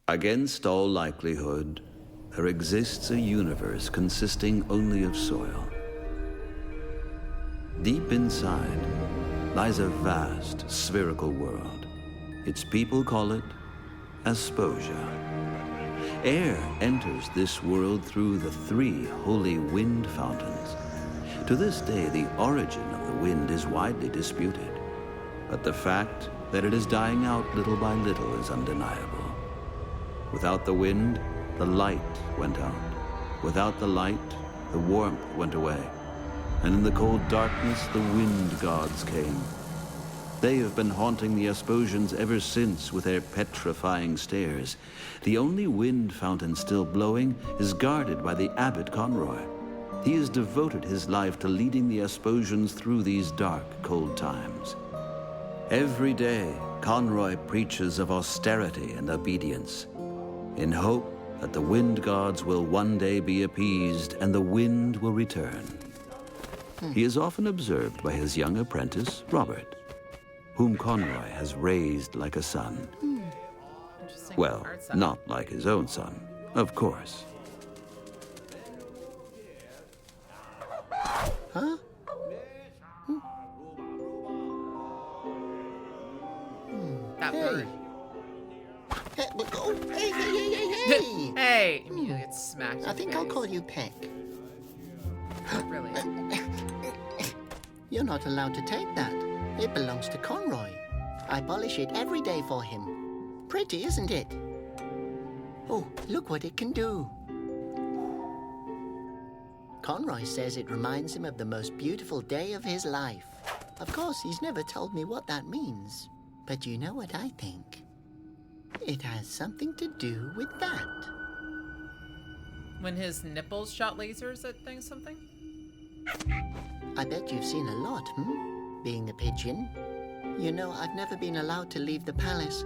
Against all likelihood, there exists a universe consisting only of soil. Deep inside lies a vast spherical world. Its people call it Aspodia. Air enters this world through the 3 holy wind fountains. To this day, the origin of the wind is widely disputed, but the fact that it is dying out little by little is undeniable. Without the wind, the light went out. Without the light, the warmth went away. And in the cold darkness, the wind gods came. They have been haunting the Aspodians ever since with their petrifying stares. The only wind fountain still blowing is guarded by the abbot Conroy. He has devoted his life to leading the Aspodians through these dark, cold times. Every day, Conroy preaches of austerity and obedience, in hope that the wind gods will one day be appeased and the wind will return. He is often observed by his young apprentice, Robert, whom Conroy has raised like a son. Well, not like his own son, of course. Huh? That bird. Hey, oh, hey! Hey! Immediately gets smacked in I think the I'll face. call you Peck. Really? You're not allowed to take that. It belongs to Conroy. I polish it every day for him. Pretty, isn't it? Oh, look what it can do. Conroy says it reminds him of the most beautiful day of his life. Of course, he's never told me what that means. But you know what I think? It has something to do with that. When his nipples shot lasers at things, something? I bet you've seen a lot, being a pigeon. You know, I've never been allowed to leave the palace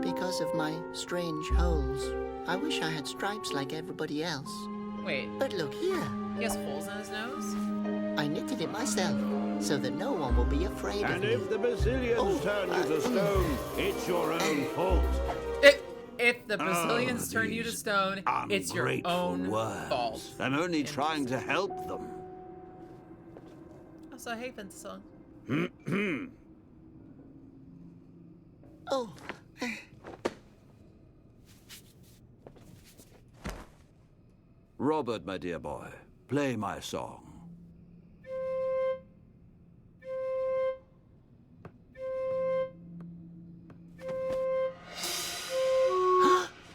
because of my strange holes. I wish I had stripes like everybody else. Wait, But look here. he has holes in his nose? I knitted it myself so that no one will be afraid of And me. if the Basilians turn you to stone, it's your own fault. If the Basilians turn you to stone, it's your own fault. I'm only trying to help them. Also, I hate this song. Oh, Robert, my dear boy, play my song.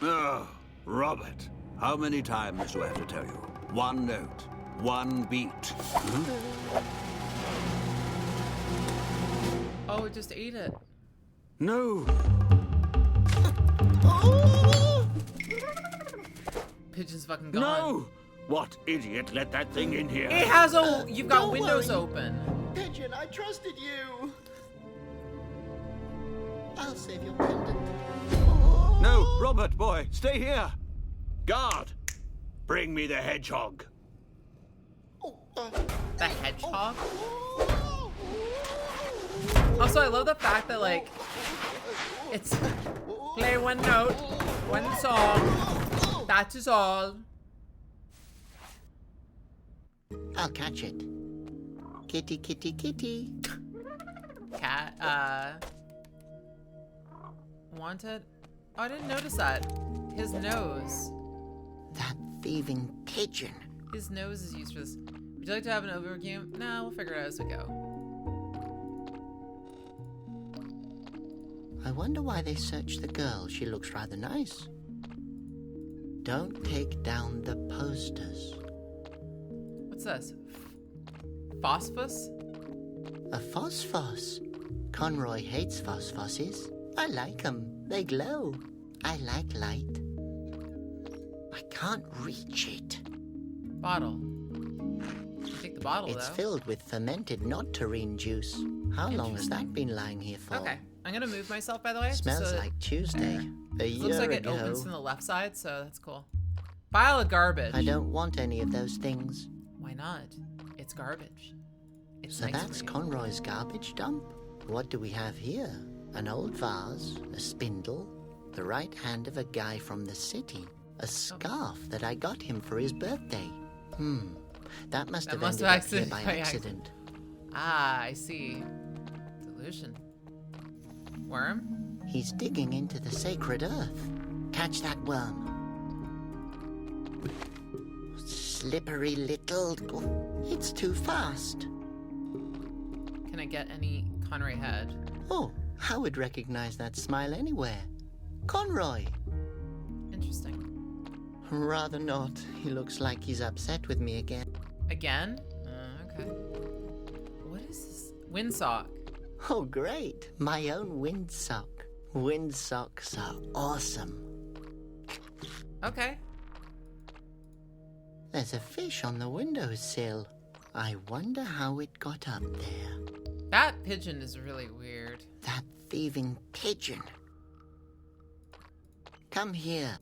Oh, Robert, how many times do I have to tell you? One note, one beat. Oh, it just ate it. No. Pigeon's fucking gone. No! What idiot let that thing in here? It has a... You've got Don't windows worry. open. Pigeon, I trusted you. I'll save your pendant. No, Robert, boy, stay here. Guard, bring me the hedgehog. The hedgehog? Also, I love the fact that, like, it's play one note, one song, that is all. I'll catch it. Kitty, kitty, kitty. Cat, wanted? Oh, I didn't notice that. His nose. That thieving pigeon. His nose is used for this. Would you like to have an overview? Nah, we'll figure it out as we go. I wonder why they searched the girl. She looks rather nice. Don't take down the posters. What's this? Phosphus? A phosphos. Conroy hates phosphoses. I like 'em. They glow. I like light. I can't reach it. Bottle. You take the bottle, It's though. filled with fermented not-terrine juice. How long has that been lying here for? Okay. I'm gonna move myself, by the way. just Smells so like Tuesday. A it looks year like it ago. opens from the left side, so that's cool. Pile of garbage. I don't want any of those things. Why not? It's garbage. It's So nice that's for you. Conroy's garbage dump? What do we have here? An old vase, a spindle, The right hand of a guy from the city. A scarf that I got him for his birthday. That must have ended up here by accident. Ah, I see. Delusion. Worm? He's digging into the sacred earth. Catch that worm. Slippery little... It's too fast. Can I get any Conroy head? Oh, I would recognize that smile anywhere. Conroy. Interesting. Rather not. He looks like he's upset with me again. Again? Okay. What is this? Windsock. Oh, great. My own windsock. Windsocks are awesome. Okay. There's a fish on the windowsill. I wonder how it got up there. That pigeon is really weird. That thieving pigeon. Come here.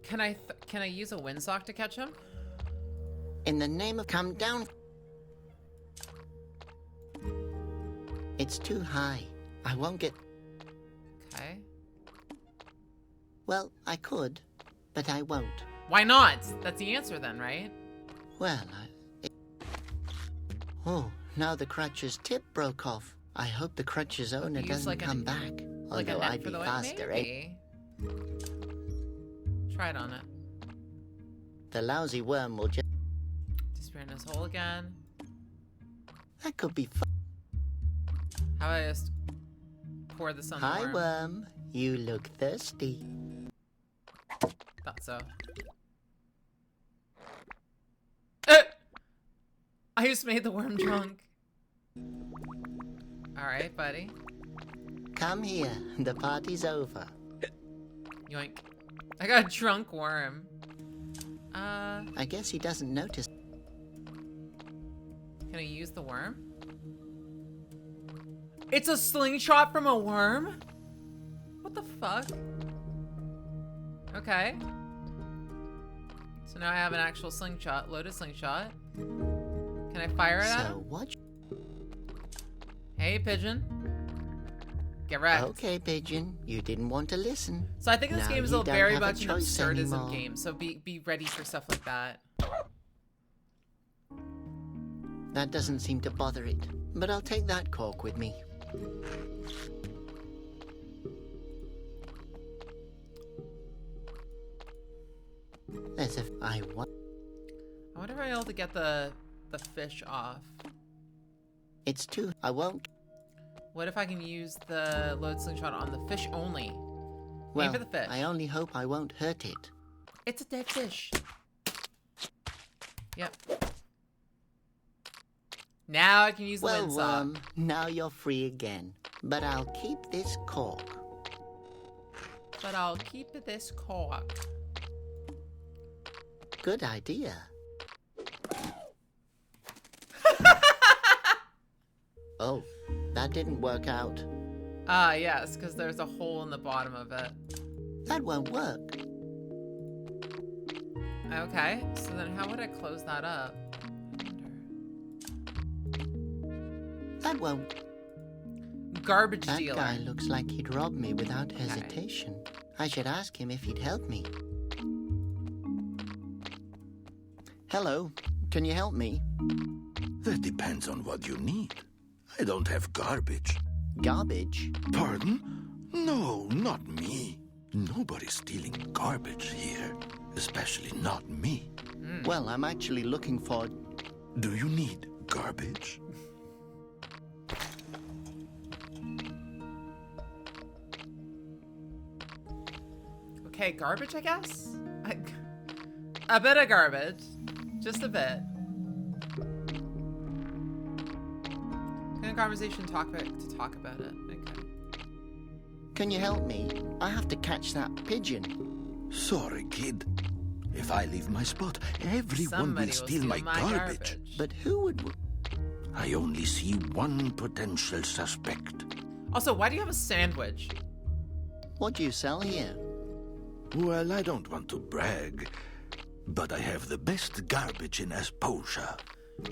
Can I use a windsock to catch him? In the name of... Come down. It's too high. I won't get... Okay. Well, I could, but I won't. Why not? That's the answer then, right? Well, Oh, now the crutch's tip broke off. I hope the crutch's owner doesn't come back. Like Although a net I'd for be the faster, eh? maybe. Try it on it. The lousy worm will just... Disappear in this hole again. That could be fun. How about I just pour this on the Hi, worm? worm. You look thirsty. Thought so. I just made the worm drunk. Alright, buddy. Come here. The party's over. Yoink. I got a drunk worm. I guess he doesn't notice. Can I use the worm? It's a slingshot from a worm? What the fuck? Okay. So now I have an actual slingshot, loaded slingshot. Can I fire it at him? So what? Hey, Pigeon. Get wrecked. Okay, Pigeon. You didn't want to listen. So I think this Now game is you a don't very have a much an choice absurdism anymore. game. So be ready for stuff like that. That doesn't seem to bother it. But I'll take that cork with me. As if I want... I wonder if I'm able to get the fish off. It's too... I won't... What if I can use the load slingshot on the fish only? Well, Aim for the fish. I only hope I won't hurt it. It's a dead fish. Yep. Now I can use the Well, windsock. now you're free again. But I'll keep this cork. But I'll keep this cork. Good idea. Oh, that didn't work out. Ah, yes, because there's a hole in the bottom of it. That won't work. Okay, so then how would I close that up? I wonder. That won't... Garbage That dealer. guy looks like he'd rob me without hesitation. I should ask him if he'd help me. Hello, can you help me? That depends on what you need. I don't have garbage. Garbage? Pardon? No, not me. Nobody's stealing garbage here. Especially not me. Well, I'm actually looking for... Do you need garbage? Okay, garbage, I guess? A bit of garbage. Just a bit. In a conversation topic to talk about it. Okay. Can you help me? I have to catch that pigeon. Sorry, kid. If I leave my spot, everyone Somebody will steal my garbage. But who would... I only see one potential suspect. Also, why do you have a sandwich? What do you sell here? Well, I don't want to brag, but I have the best garbage in Aspodia.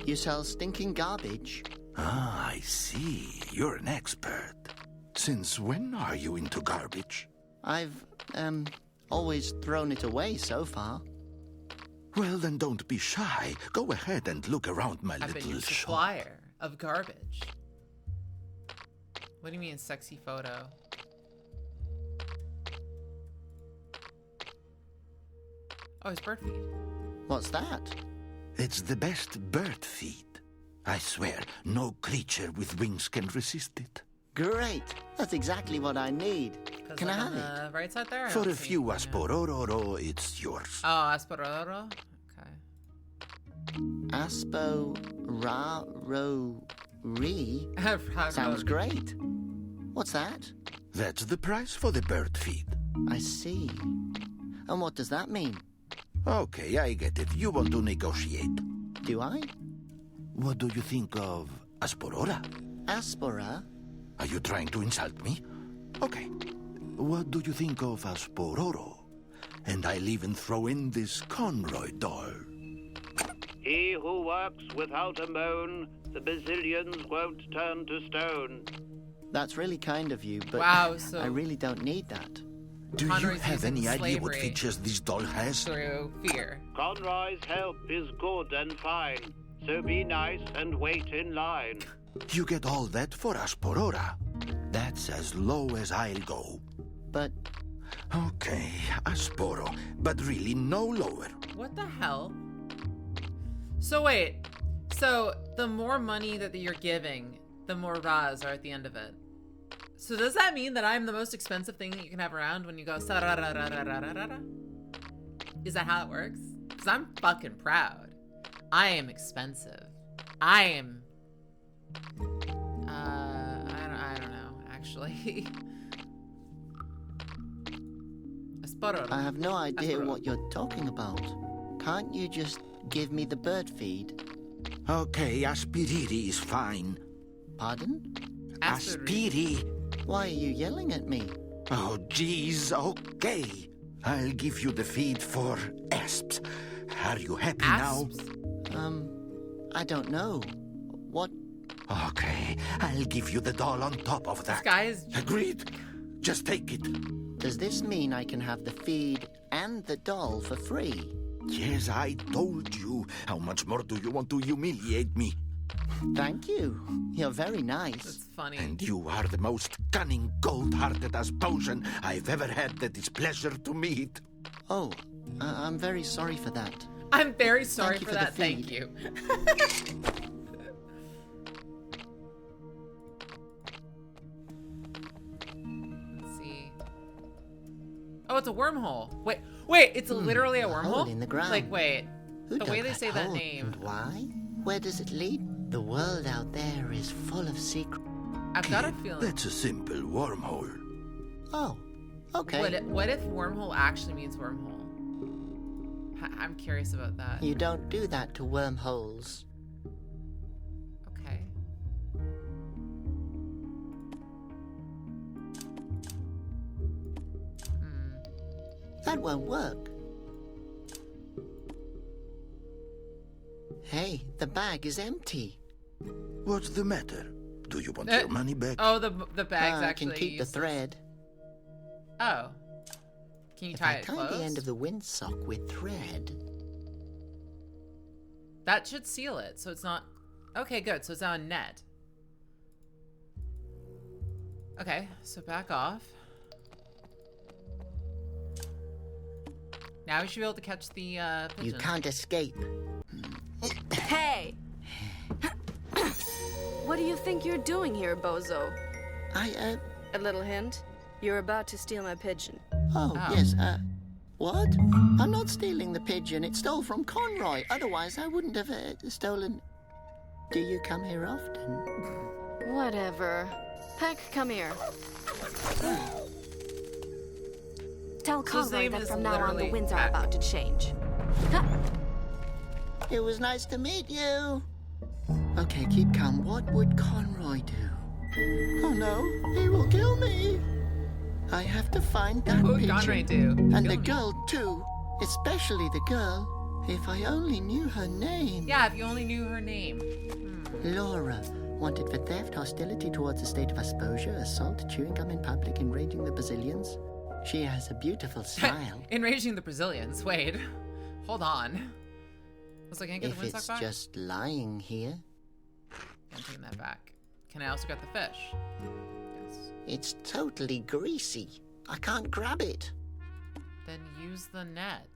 You sell stinking garbage? Ah, I see. You're an expert. Since when are you into garbage? I've, always thrown it away so far. Well, then don't be shy. Go ahead and look around my I've been little your shop. supplier of garbage. What do you mean, sexy photo? Oh, it's bird feed. What's that? It's the best bird feed. I swear, no creature with wings can resist it. Great. That's exactly what I need. Can I have it? Right side there? I For don't a see few anything, Aspororo, it's yours. Oh, Aspodia? Aspo-ra-ro-re? Okay. Sounds great. What's that? That's the price for the bird feed. I see. And what does that mean? Okay, I get it. You want to negotiate. Do I? What do you think of Asporora? Aspora? Are you trying to insult me? Okay. What do you think of Aspororo? And I'll even throw in this Conroy doll. He who works without a moan, the Basilians won't turn to stone. That's really kind of you, but Wow, so- I really don't need that. Do you Conroy's have using any idea what slavery. features this doll has? Through fear. Conroy's help is good and fine, so be nice and wait in line. You get all that for Asporora. That's as low as I'll go. But Okay, Asporo, but really no lower. What the hell? So wait. So the more money that you're giving, the more Raz are at the end of it. So does that mean that I'm the most expensive thing that you can have around when you go sa-ra-ra-ra-ra-ra-ra-ra? Is that how it works? Because I'm fucking proud. I am expensive. I am... I don't know, actually. Aspodia. I have no idea Aspodia. what you're talking about. Can't you just give me the bird feed? Okay, Aspiriri is fine. Pardon? Aspiri. Why are you yelling at me? Oh, geez, okay. I'll give you the feed for asps. Are you happy Asps? I don't know. What? now? Okay, I'll give you the doll on top of that. This guy is... Agreed? Just take it. Does this mean I can have the feed and the doll for free? Yes, I told you. How much more do you want to humiliate me? Thank you. You're very nice. That's funny. And you are the most cunning, cold-hearted Asposian I've ever had the displeasure to meet. Oh, I'm very sorry for that. I'm very sorry you for for the that. Thank feed. you. Let's see. Oh, it's a wormhole. Wait, it's literally a wormhole? hole in the ground. Like, wait. Who The dug way they say that hole name. And why? Where does it lead? The world out there is full of secrets. I've got a Kid, feeling. That's a simple wormhole. Oh, okay. What if wormhole actually means wormhole? I'm curious about that. You don't do that to wormholes. Okay. That won't work. Hey, the bag is empty. What's the matter? Do you want your money back? Oh, the bag's I actually can keep the useless. thread. Oh. Can you If tie I it tie closed? the end of the windsock with thread. That should seal it, so it's not... Okay, good. So it's now a net. Okay, so back off. Now we should be able to catch the pigeon. You can't escape. Hey! What do you think you're doing here, Bozo? I, A little hint? You're about to steal my pigeon. oh, Oh. yes, what? I'm not stealing the pigeon. It stole from Conroy. Otherwise, I wouldn't have stolen... Do you come here often? Whatever. Peck, come here. Tell his Conroy name that is from now on the literally winds are Peck. about to change. Ha! It was nice to meet you. Okay, keep calm. What would Conroy do? Oh no, he will kill me. I have to find that What would pigeon. Conroy do? And Kill the me. girl too. Especially the girl. If I only knew her name. Yeah, if you only knew her name. Laura. Wanted for theft, hostility towards the state of Aspodia, assault, chewing gum in public, enraging the Basilians. She has a beautiful smile. Enraging the Brazilians. Wait. Hold on. I was like, can I get If the windsock it's back? just lying here, I'm taking that back. Can I also get the fish? Yes. it's totally greasy. I can't grab it. Then use the net.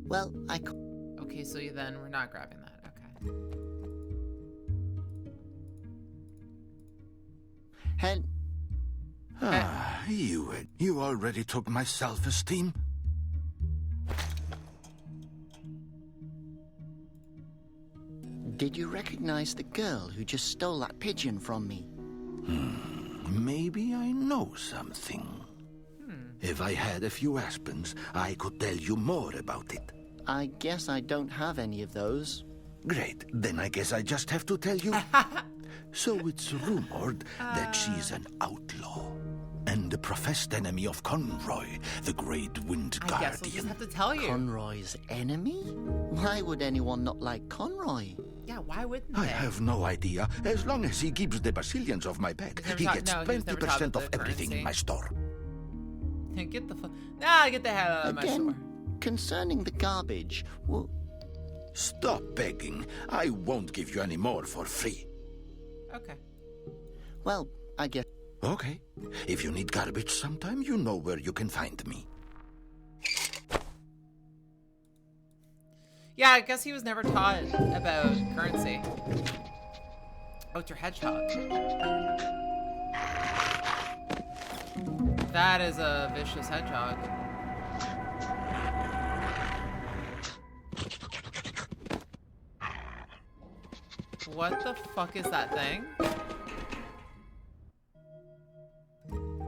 Well, Okay, so then we're not grabbing that. Okay. Hen. You already took my self-esteem? Did you recognize the girl who just stole that pigeon from me? Maybe I know something. If I had a few aspens, I could tell you more about it. I guess I don't have any of those. Great, then I guess I just have to tell you. So it's rumored that she's an outlaw and a professed enemy of Conroy, the Great Wind I Guardian. guess we'll just have to tell you. Conroy's enemy? Why would anyone not like Conroy? Yeah, why wouldn't I they? have no idea. As long as he keeps the Basilians off my back, He's never he taught- gets no, he was never taught 20% the of everything in currency. my store. Get the fuck. Nah, get the hell out of my store. Again, concerning the garbage, well, Stop begging. I won't give you any more for free. Okay. well, I guess. Okay. If you need garbage sometime, you know where you can find me. Yeah, I guess he was never taught about currency. Oh, it's your hedgehog. That is a vicious hedgehog. What the fuck is that thing?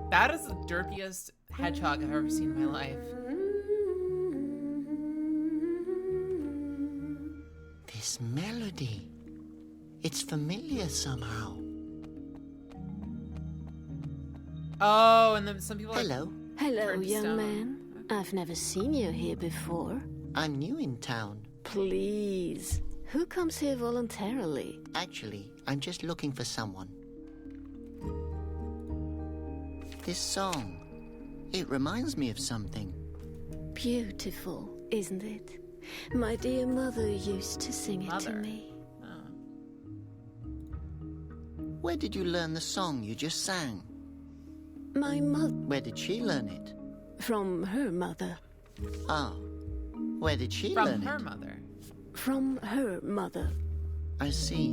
That is the derpiest hedgehog I've ever seen in my life. This melody. It's familiar somehow. Oh, and then some people like, Hello, Hello, Turned young stone. man. I've never seen you here before. I'm new in town. Please. Who comes here voluntarily? Actually, I'm just looking for someone. This song, it reminds me of something. Beautiful, isn't it? My dear mother used to sing it to Mother? me. oh. Where did you learn the song you just sang? My mother. Where did she learn it? From her mother. Ah, where did she From learn her it? mother. From her mother. I see.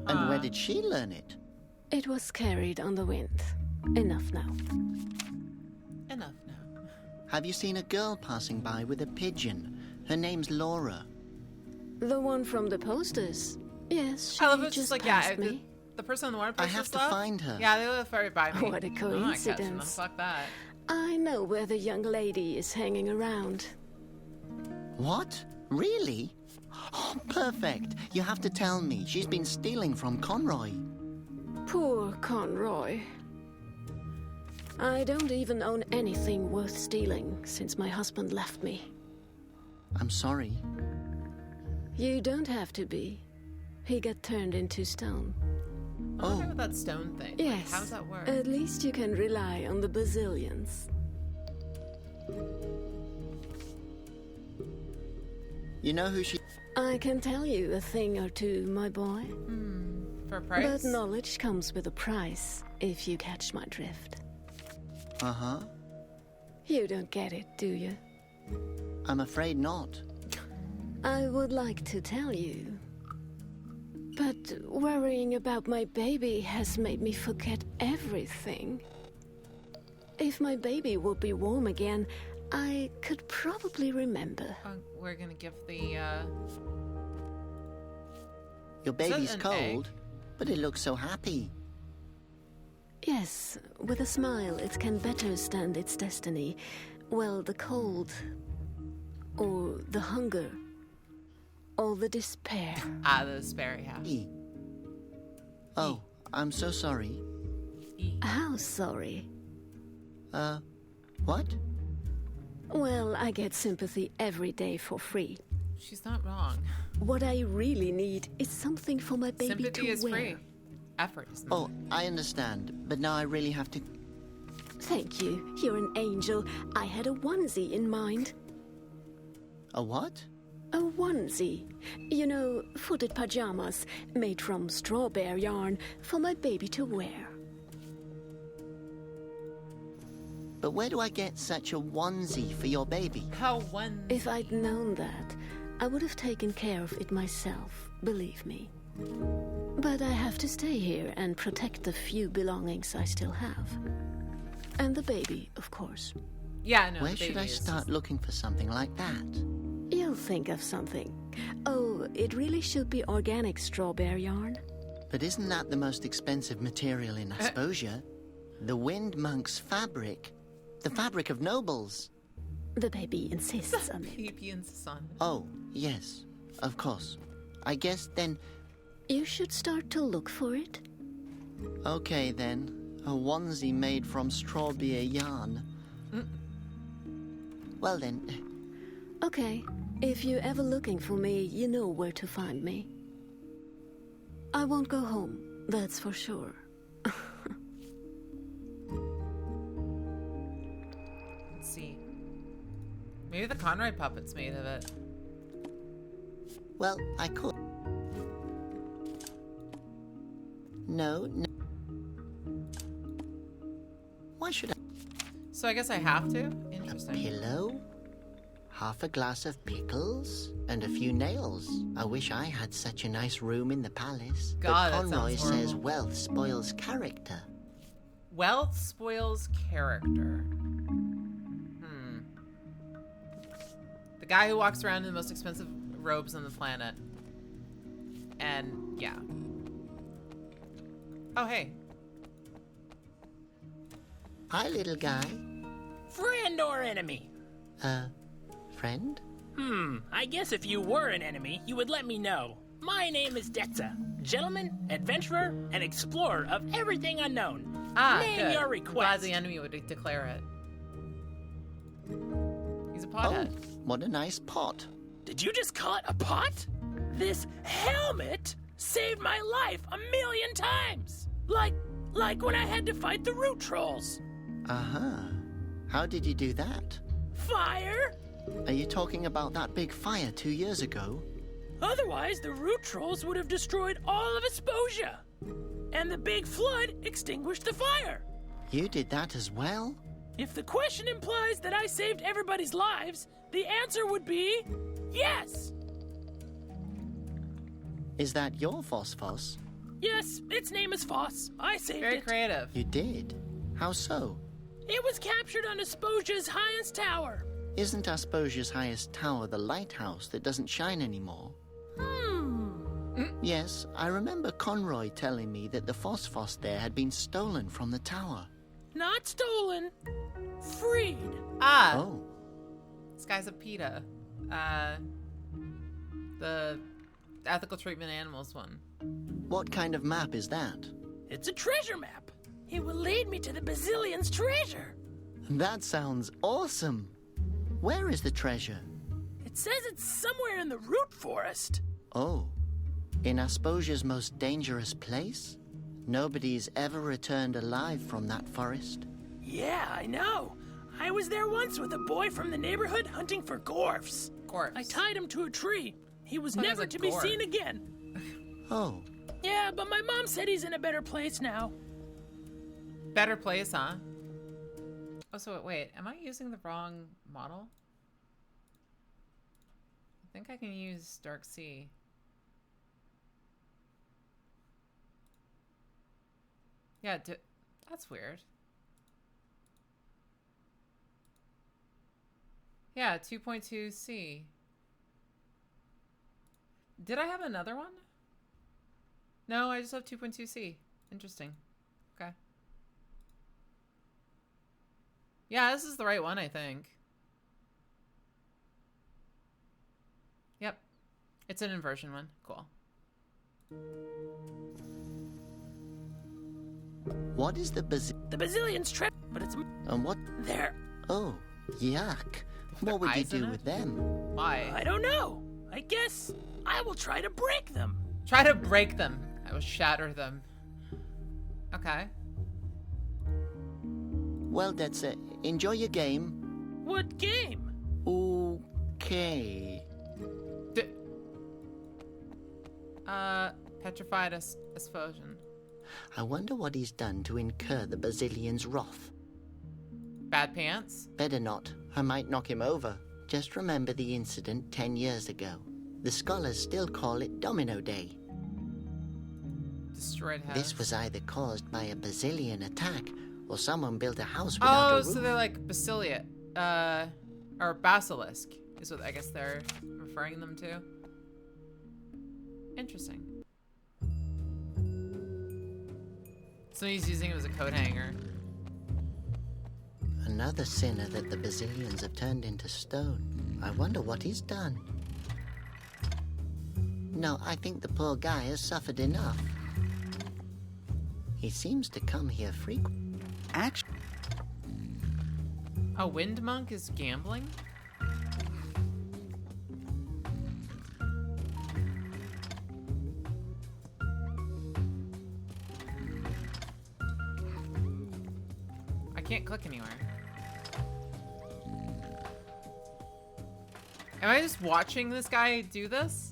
And where did she learn it? It was carried on the wind. Enough now. Enough now. Have you seen a girl passing by with a pigeon? Her name's Laura. The one from the posters. Yes, she I love it. It's just just like, passed yeah, me. the person on the water I posters have to left? find her. Yeah, they live right by me. What a I'm not catching them. coincidence. Fuck that. I know where the young lady is hanging around. What? Really? Oh, perfect. You have to tell me. She's been stealing from Conroy. Poor Conroy. I don't even own anything worth stealing since my husband left me. I'm sorry. You don't have to be. He got turned into stone. I wonder about that stone thing. Like, Yes. how does that work? At least you can rely on the Basilians. You know who she... I can tell you a thing or two, my boy. For a price? But knowledge comes with a price, if you catch my drift. Uh-huh. You don't get it, do you? I'm afraid not. I would like to tell you. But worrying about my baby has made me forget everything. If my baby would be warm again, I could probably remember. We're gonna give the, Your baby's an cold, but it looks so happy. Yes, with a smile it can better stand its destiny. Well, the cold, or the hunger, or the despair. the despair, yeah. E. Oh, I'm so sorry. How sorry? What? Well, I get sympathy every day for free. She's not wrong. What I really need is something for my baby Sympathy to is wear. free. Effort is Oh, I understand, but now I really have to... Thank you. You're an angel. I had a onesie in mind. A what? A onesie. You know, footed pajamas made from strawberry yarn for my baby to wear. But where do I get such a onesie for your baby? How one. If I'd known that, I would have taken care of it myself, believe me. But I have to stay here and protect the few belongings I still have. And the baby, of course. Yeah, no. Where the should baby I is start looking for something like that? You'll think of something. Oh, it really should be organic strawberry yarn. But isn't that the most expensive material in Aspodia? The Wind Monk's fabric. The fabric of nobles. The baby insists on it. Baby insists on it. Oh, yes, of course. I guess then... You should start to look for it. Okay then. A onesie made from strawberry yarn. Well then... Okay, if you're ever looking for me, you know where to find me. I won't go home, that's for sure. Let's see. Maybe the Conroy puppet's made of it. Well, I could. No. Why should I? So I guess I have to? Interesting. Pillow? Half a glass of pickles? And a few nails. I wish I had such a nice room in the palace. God, but that Conroy sounds horrible. says wealth spoils character. Wealth spoils character. The guy who walks around in the most expensive robes on the planet. And, yeah. Oh, hey. Hi, little guy. Friend or enemy? Friend? I guess if you were an enemy, you would let me know. My name is Dexa. Gentleman, adventurer, and explorer of everything unknown. Name Good. your I'm glad request. the enemy would declare it. He's a Oh, pothead. what a nice pot. Did you just call it a pot? This helmet saved my life 1,000,000 times. Like when I had to fight the root trolls. Uh-huh. How did you do that? Fire? Are you talking about that big fire 2 years ago? Otherwise, the root trolls would have destroyed all of Aspodia. And the big flood extinguished the fire. You did that as well? If the question implies that I saved everybody's lives, the answer would be yes. Is that your Phosphos? Yes, its name is Foss. I saved Very it. creative. You did? How so? It was captured on Aspodia's highest tower. Isn't Asposia's highest tower the lighthouse that doesn't shine anymore? Yes, I remember Conroy telling me that the Phosphos there had been stolen from the tower. Not stolen. Freed. Oh, This guy's a PETA. The ethical treatment animals one. what kind of map is that? It's a treasure map. It will lead me to the Basilian's treasure. That sounds awesome. Where is the treasure? It says it's somewhere in the root forest. Oh, in Asposia's most dangerous place? Nobody's ever returned alive from that forest. Yeah, I know. I was there once with a boy from the neighborhood hunting for gorfs. Corpse. I tied him to a tree. He was What is never a to be gorf? seen again. Oh, Yeah, but my mom said he's in a better place now. Better place, huh? Oh, so wait. Am I using the wrong model? I think I can use Dark Sea. Yeah, that's weird. Yeah, 2.2C. Did I have another one? No, I just have 2.2C. Interesting. Okay. Yeah, this is the right one, I think. Yep. It's an inversion one. Cool. what is the The Basilian's treasure, but it's and what? there. Oh, yuck. What would you eyes in do it? with them? Why? I don't know. I guess I will try to break them. Try to break them. I will shatter them. Okay. Well, Dexa, enjoy your game. What game? Okay. Petrified Aspodia. I wonder what he's done to incur the Basilian's wrath. Bad pants? Better not. I might knock him over. Just remember the incident 10 years ago. The scholars still call it Domino Day. Destroyed house. This was either caused by a Basilian attack, or someone built a house without a roof. So they're like Basilisk, or Basilisk, is what I guess they're referring them to. Interesting. So he's using it as a coat hanger. Another sinner that the Basilians have turned into stone. I wonder what he's done. No, I think the poor guy has suffered enough. He seems to come here frequently. Actually, A wind monk is gambling? I can't click anywhere. Am I just watching this guy do this?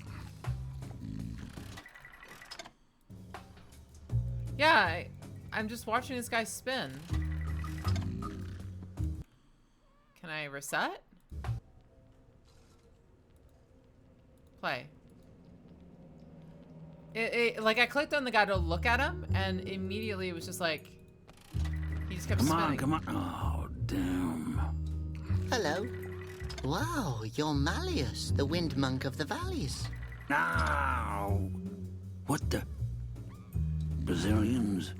Yeah, I'm just watching this guy spin. Can I reset? Play. Like, I clicked on the guy to look at him, and immediately it was just like, he just kept spinning. Come on. Oh, damn. Hello. Wow, you're Malleus, the wind monk of the valleys. Now. What the? Brazilians?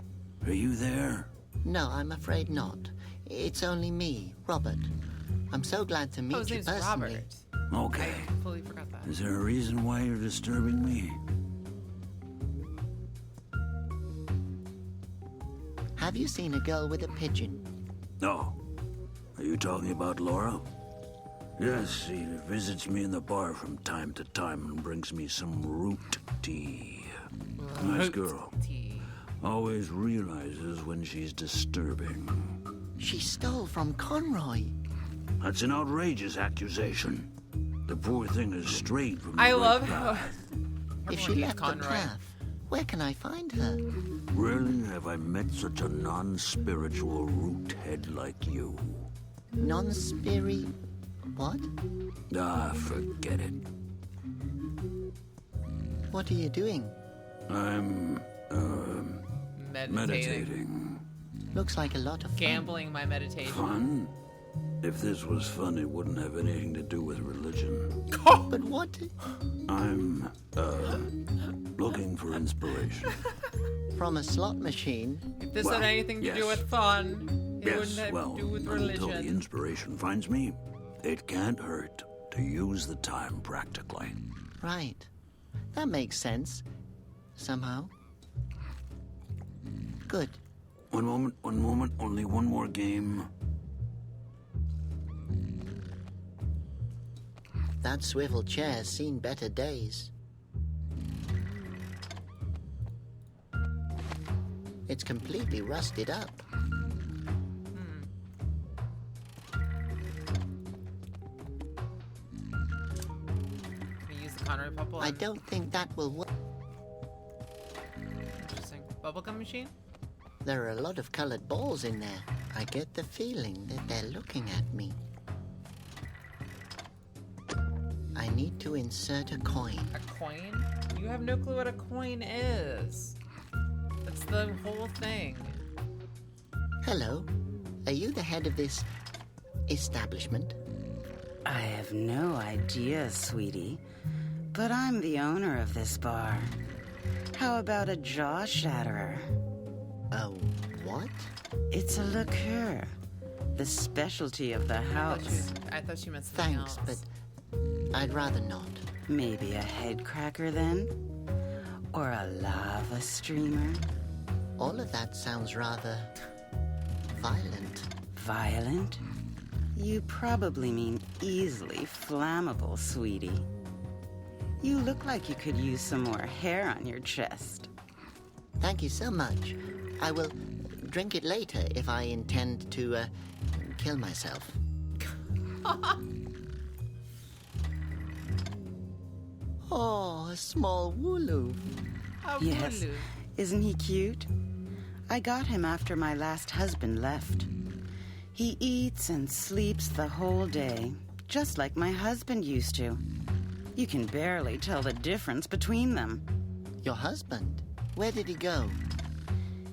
Are you there? No, I'm afraid not. It's only me, Robert. I'm so glad to meet his you name's personally. Robert. Okay. I completely forgot that. Is there a reason why you're disturbing me? Have you seen a girl with a pigeon? No. Are you talking about Laura? Yes, he visits me in the bar from time to time and brings me some root tea. Nice girl. Tea. Always realizes when she's disturbing. She stole from Conroy. That's an outrageous accusation. The poor thing is strayed from the I right love how path. If she everyone hates left the Conroy. path, where can I find her? Rarely have I met such a non-spiritual root head like you. Non-spiri... what? Ah, forget it. What are you doing? I'm, meditating. Looks like a lot of fun. Gambling my meditation. Fun? If this was fun, it wouldn't have anything to do with religion. But what... I'm, looking for inspiration. From a slot machine? If this Well, had anything to yes. do with fun, it Yes, wouldn't have well, to do with until the religion. inspiration finds me, it can't hurt to use the time practically. Right. That makes sense. Somehow. Good. One moment, only one more game. That swivel chair's seen better days. It's completely rusted up. Can we use the Conroy bubble? I don't think that will work. Interesting. Bubblegum machine? There are a lot of colored balls in there. I get the feeling that they're looking at me. I need to insert a coin. A coin? You have no clue what a coin is. That's the whole thing. Hello. Are you the head of this establishment? I have no idea, sweetie. But I'm the owner of this bar. How about a jaw shatterer? Oh, what? It's a liqueur. The specialty of the house. I thought she meant something Thanks, else. but I'd rather not. Maybe a head cracker then? Or a lava streamer? All of that sounds rather violent. Violent? You probably mean easily flammable, sweetie. You look like you could use some more hair on your chest. Thank you so much. I will drink it later if I intend to kill myself. Oh, a small wooloo. Yes. Isn't he cute? I got him after my last husband left. He eats and sleeps the whole day, just like my husband used to. You can barely tell the difference between them. Your husband? Where did he go?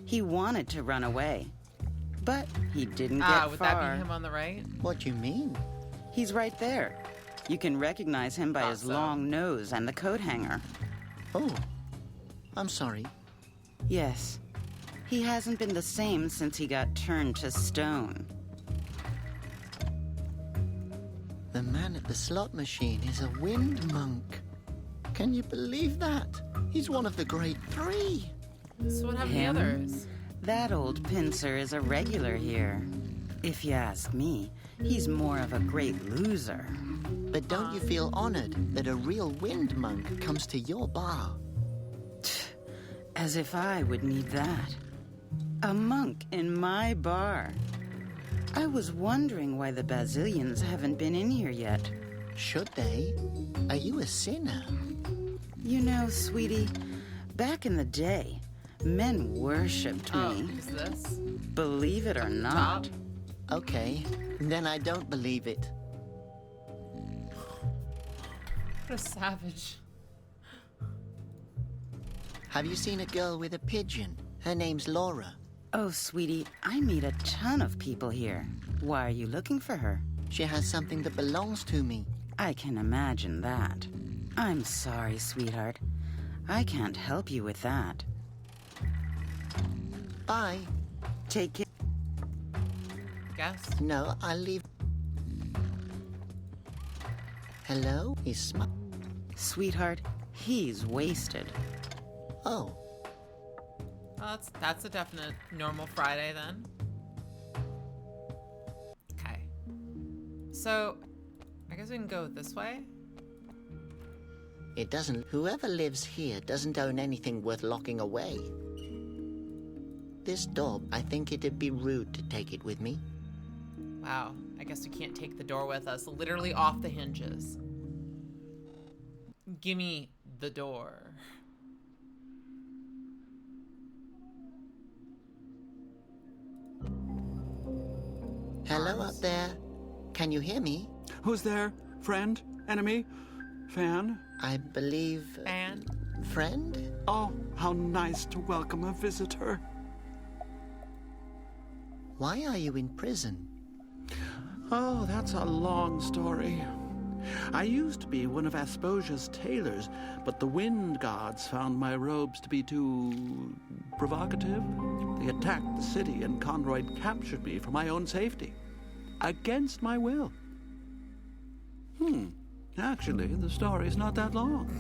He wanted to run away, but he didn't get far. Would that be him on the right? What do you mean? He's right there. You can recognize him by his long nose and the coat hanger. Oh, I'm sorry. Yes. He hasn't been the same since he got turned to stone. The man at the slot machine is a wind monk. Can you believe that? He's one of the great three. So what happened to the others? That old pincer is a regular here. If you ask me, he's more of a great loser. But don't you feel honored that a real wind monk comes to your bar? As if I would need that. A monk in my bar. I was wondering why the Basilians haven't been in here yet. Should they? Are you a sinner? You know, sweetie, back in the day, men worshipped me. Who's this? Believe it or not. Okay, then I don't believe it. What a savage. Have you seen a girl with a pigeon? Her name's Laura. Oh, sweetie, I meet a ton of people here. Why are you looking for her? She has something that belongs to me. I can imagine that. I'm sorry, sweetheart. I can't help you with that. Bye. Take it. Guess. No, I'll leave. Hello? He's smart. Sweetheart, he's wasted. Oh. Well, that's a definite normal Friday then. Okay. So, I guess we can go this way. It doesn't. Whoever lives here doesn't own anything worth locking away. This door, I think it'd be rude to take it with me. Wow, I guess we can't take the door with us. Literally off the hinges. Gimme the door. Hello up there. Can you hear me? Who's there? Friend? Enemy? Fan? I believe... And? Friend? Oh, how nice to welcome a visitor. Why are you in prison? Oh, that's a long story. I used to be one of Aspodia's tailors, but the wind gods found my robes to be too provocative. They attacked the city and Conroy captured me for my own safety. Against my will. Actually, the story's not that long.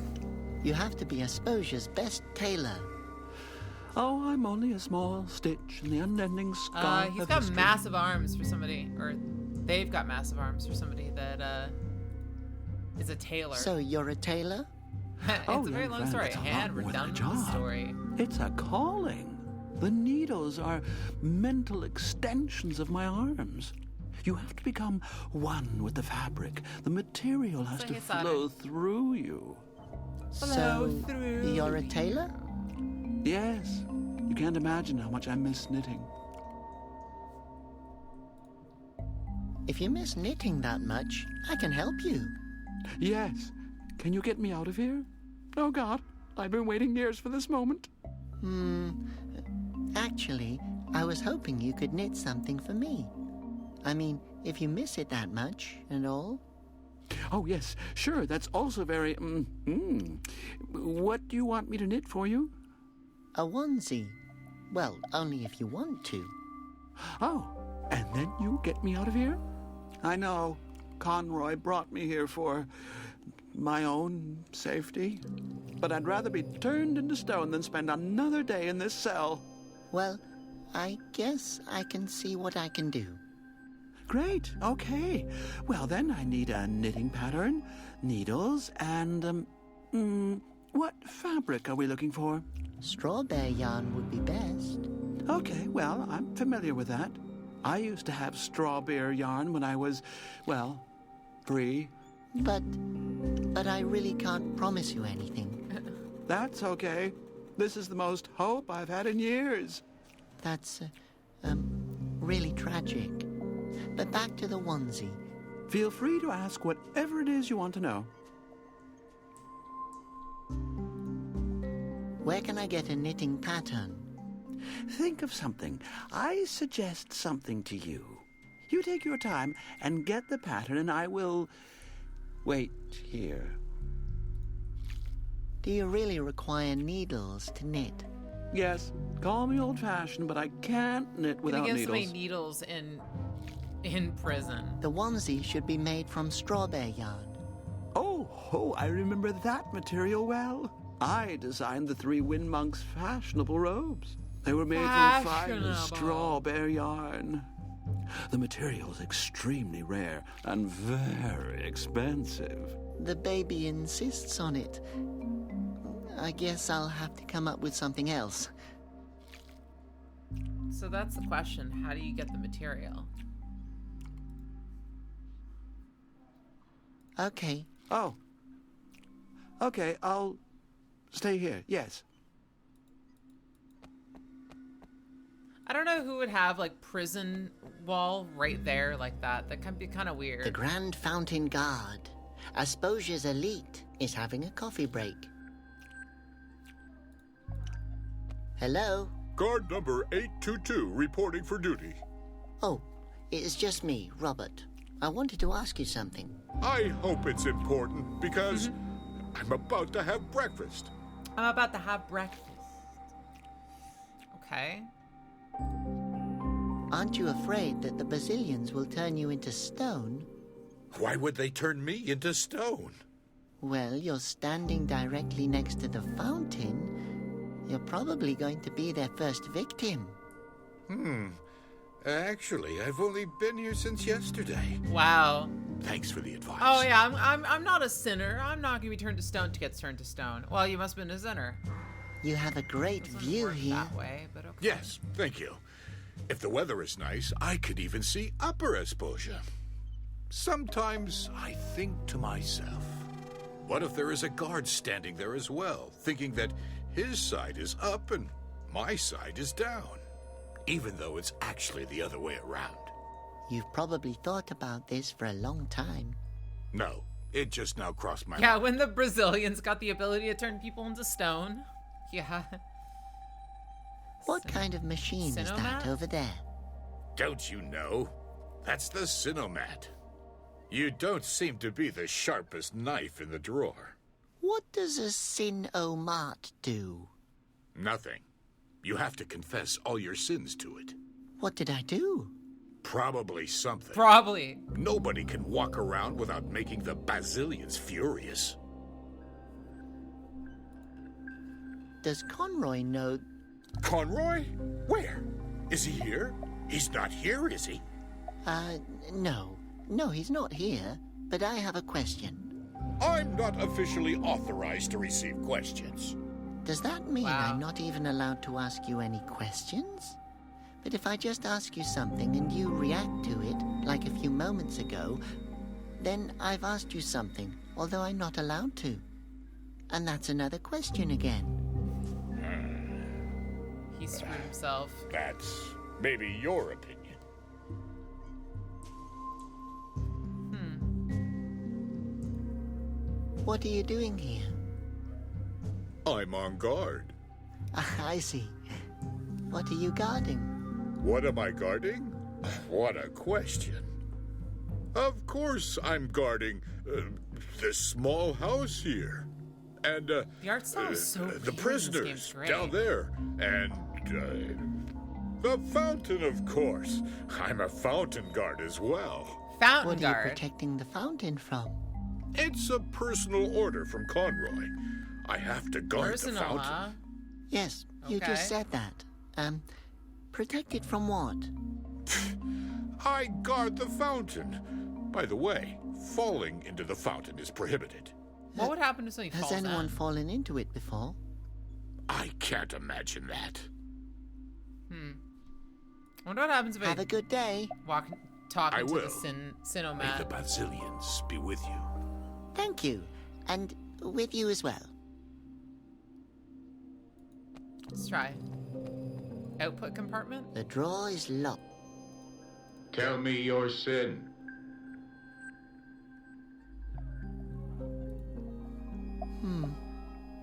You have to be Aspodia's best tailor. Oh, I'm only a small stitch in the unending sky. He's of got history. massive arms for somebody, or they've got massive arms for somebody that is a tailor. So you're a tailor? It's a very long story, and we're done with the story. It's a calling. The needles are mental extensions of my arms. You have to become one with the fabric. The material has to flow through you. So you're a tailor? Yes. You can't imagine how much I miss knitting. If you miss knitting that much, I can help you. Yes. Can you get me out of here? Oh, God. I've been waiting years for this moment. Actually, I was hoping you could knit something for me. I mean, if you miss it that much and all. Oh, yes. Sure. That's also very... What do you want me to knit for you? A onesie. Well, only if you want to. Oh, and then you get me out of here? I know. Conroy brought me here for my own safety. But I'd rather be turned into stone than spend another day in this cell. Well, I guess I can see what I can do. Great. Okay. Well, then I need a knitting pattern, needles, and What fabric are we looking for? Strawberry yarn would be best. Okay, well, I'm familiar with that. I used to have strawberry yarn when I was, well, 3. But I really can't promise you anything. That's okay. This is the most hope I've had in years. That's, really tragic. But back to the onesie. Feel free to ask whatever it is you want to know. Where can I get a knitting pattern? Think of something. I suggest something to you. You take your time and get the pattern, and I will wait here. Do you really require needles to knit? Yes, call me old-fashioned, but I can't knit without Gonna get needles. so many needles in prison. The onesie should be made from strawberry yarn. Oh, I remember that material well. I designed the 3 Wind Monks' fashionable robes. They were made from fine strawberry yarn. The material is extremely rare and very expensive. The baby insists on it. I guess I'll have to come up with something else. So that's the question. How do you get the material? Okay. Oh. Okay, I'll stay here, yes. I don't know who would have, like, prison wall right there like that. That can be kind of weird. The Grand Fountain Guard, Aspodia's elite, is having a coffee break. Hello? Guard number 822 reporting for duty. Oh, it's just me, Robert. I wanted to ask you something. I hope it's important because I'm about to have breakfast. I'm about to have breakfast. Okay. Aren't you afraid that the Basilians will turn you into stone? Why would they turn me into stone? Well, you're standing directly next to the fountain. You're probably going to be their first victim. Actually, I've only been here since yesterday. Wow. Thanks for the advice. Oh yeah, I'm not a sinner. I'm not gonna be turned to stone to get turned to stone. Well, you must have been a sinner. You have a great view here. That way, but okay. Yes, thank you. If the weather is nice, I could even see Upper Aspodia. Sometimes I think to myself, what if there is a guard standing there as well, thinking that his side is up and my side is down, even though it's actually the other way around? You've probably thought about this for a long time. No, it just now crossed my Yeah, mind. when the Brazilians got the ability to turn people into stone. Yeah. What kind of machine is that over there? Don't you know? That's the Sinomat. You don't seem to be the sharpest knife in the drawer. What does a Sinomat do? Nothing. You have to confess all your sins to it. What did I do? Probably something. Probably. Nobody can walk around without making the Basilians furious. Does Conroy know... Conroy? Where? Is he here? He's not here, is he? No. No, he's not here. But I have a question. I'm not officially authorized to receive questions. Does that mean Wow. I'm not even allowed to ask you any questions? But if I just ask you something and you react to it, like a few moments ago, then I've asked you something, although I'm not allowed to. And that's another question again. He screwed himself. That's maybe your opinion. What are you doing here? I'm on guard. I see. What are you guarding? What am I guarding? What a question. Of course I'm guarding this small house here. And The art style is so the weird in this game. prisoners It's great. down there. And the fountain, of course. I'm a fountain guard as well. Fountain What are you guard. protecting the fountain from? It's a personal order from Conroy. I have to guard Personal, the fountain. huh? Yes, you Okay. just said that. Protected from what? I guard the fountain. By the way, falling into the fountain is prohibited. What would happen if somebody falls Has anyone in? fallen into it before? I can't imagine that. I wonder what happens if Have I a good day. talk I into will. the May the Sinomat. Basilians be with you. Thank you. And with you as well. Let's try. Output compartment? The drawer is locked. Tell me your sin.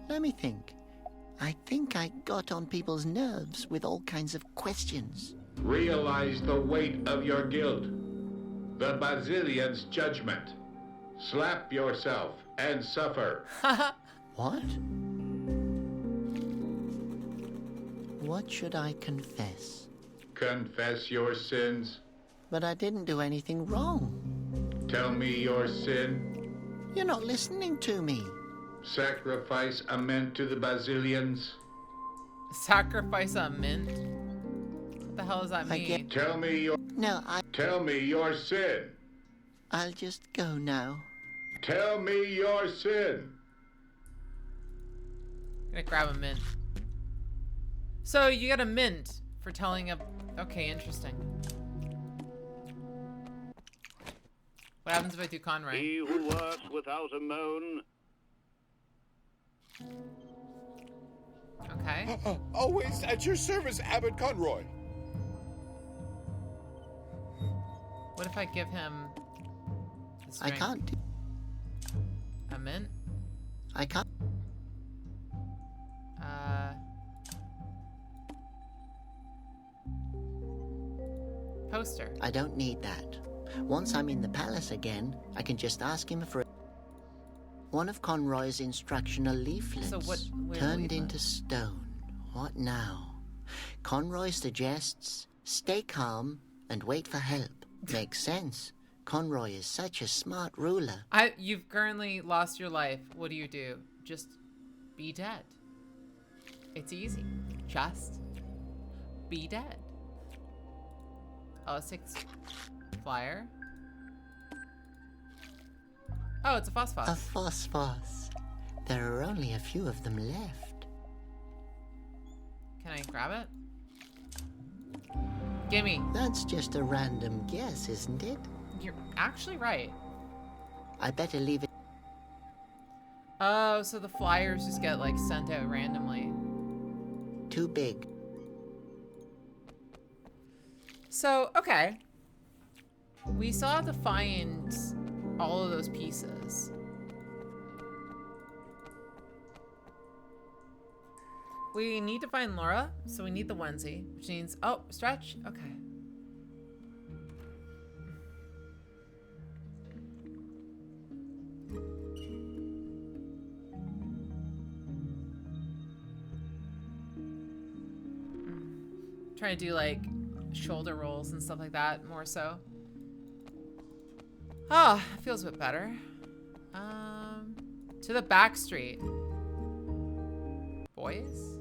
Let me think. I think I got on people's nerves with all kinds of questions. Realize the weight of your guilt. The Basilian's judgment. Slap yourself and suffer. What? What should I confess? Confess your sins. But I didn't do anything wrong. Tell me your sin. You're not listening to me. Sacrifice a mint to the Basilians. Sacrifice a mint? What the hell does that mean? Tell me your No, Tell me your sin. I'll just go now. Tell me your sin. I'm gonna grab a mint. So you get a mint for telling a... Okay, interesting. What happens if I do Conroy? He who works without a moan. Okay. Always at your service, Abbot Conroy. What if I give him... the I string? can't do... A mint? I can't... Poster. I don't need that. Once I'm in the palace again, I can just ask him for one of Conroy's instructional leaflets. So what? Turned leaflet? into stone. What now? Conroy suggests stay calm and wait for help. Makes sense. Conroy is such a smart ruler. You've currently lost your life. What do? Just be dead. It's easy. Just be dead. Oh, it's 6 flyer. Oh, it's a phosphos. A phosphos. There are only a few of them left. Can I grab it? Gimme. That's just a random guess, isn't it? You're actually right. I better leave it. Oh, so the flyers just get like sent out randomly. Too big. So, okay. We still have to find all of those pieces. We need to find Laura, so we need the onesie, which means... Oh, stretch? Okay. Trying to do, like, shoulder rolls and stuff like that, more so. Ah, oh, feels a bit better. To the back street. Boys?